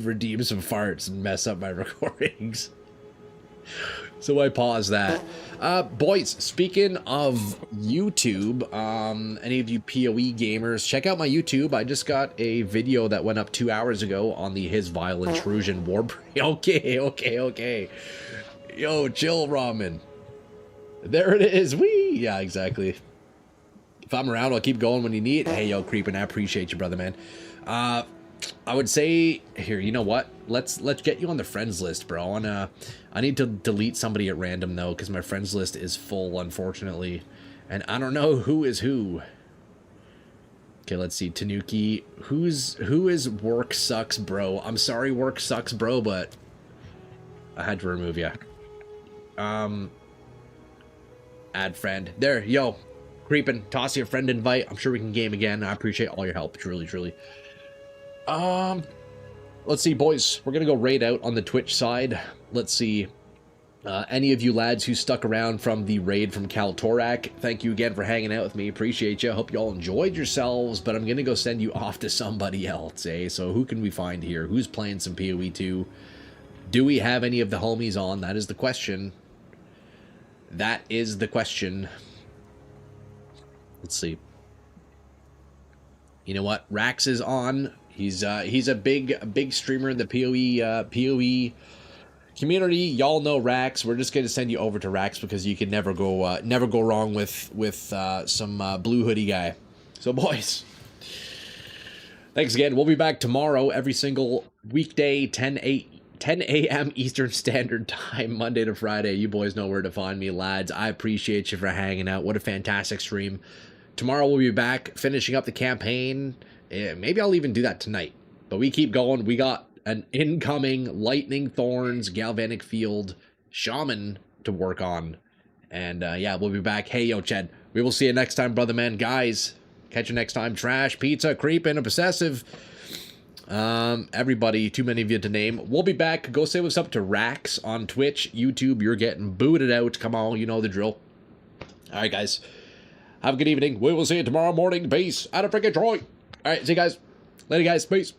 Speaker 2: redeem some farts and mess up my recordings. So I paused that. Boys, speaking of YouTube, any of you PoE gamers, check out my YouTube. I just got a video that went up 2 hours ago on the His Vile Intrusion War. Okay. Yo, chill, Ramen. There it is. Whee! Yeah, exactly. If I'm around, I'll keep going when you need it. Hey, yo, Creepin', I appreciate you, brother, man. I would say here, you know what? Let's get you on the friends list, bro. I need to delete somebody at random though, because my friends list is full, unfortunately. And I don't know who is who. Okay, let's see. Tanuki. Who is work sucks, bro? I'm sorry, work sucks, bro, but I had to remove you. Add friend. There, yo. Creeping. Toss your friend invite. I'm sure we can game again. I appreciate all your help. Truly, truly. Let's see, boys. We're gonna go raid out on the Twitch side. Let's see. Any of you lads who stuck around from the raid from Kaltorak, thank you again for hanging out with me. Appreciate you. Hope you all enjoyed yourselves, but I'm gonna go send you off to somebody else, eh? So who can we find here? Who's playing some PoE 2? Do we have any of the homies on? That is the question. That is the question. Let's see. You know what? Rax is on. He's a big streamer in the PoE community. Y'all know Rax. We're just gonna send you over to Rax because you can never go wrong with some blue hoodie guy. So boys, thanks again. We'll be back tomorrow, every single weekday, 10 a.m. Eastern Standard Time, Monday to Friday. You boys know where to find me, lads. I appreciate you for hanging out. What a fantastic stream. Tomorrow we'll be back finishing up the campaign. Maybe I'll even do that tonight. But we keep going. We got an incoming Lightning Thorns, Galvanic Field, Shaman to work on. And yeah, we'll be back. Hey, yo, Chad. We will see you next time, brother man. Guys, catch you next time. Trash, Pizza, Creepin', Obsessive. Everybody, too many of you to name. We'll be back. Go say what's up to Rax on Twitch, YouTube. You're getting booted out. Come on, you know the drill. All right, guys. Have a good evening. We will see you tomorrow morning. Peace. Out of freaking Troy. All right, see you guys. Later, guys. Peace.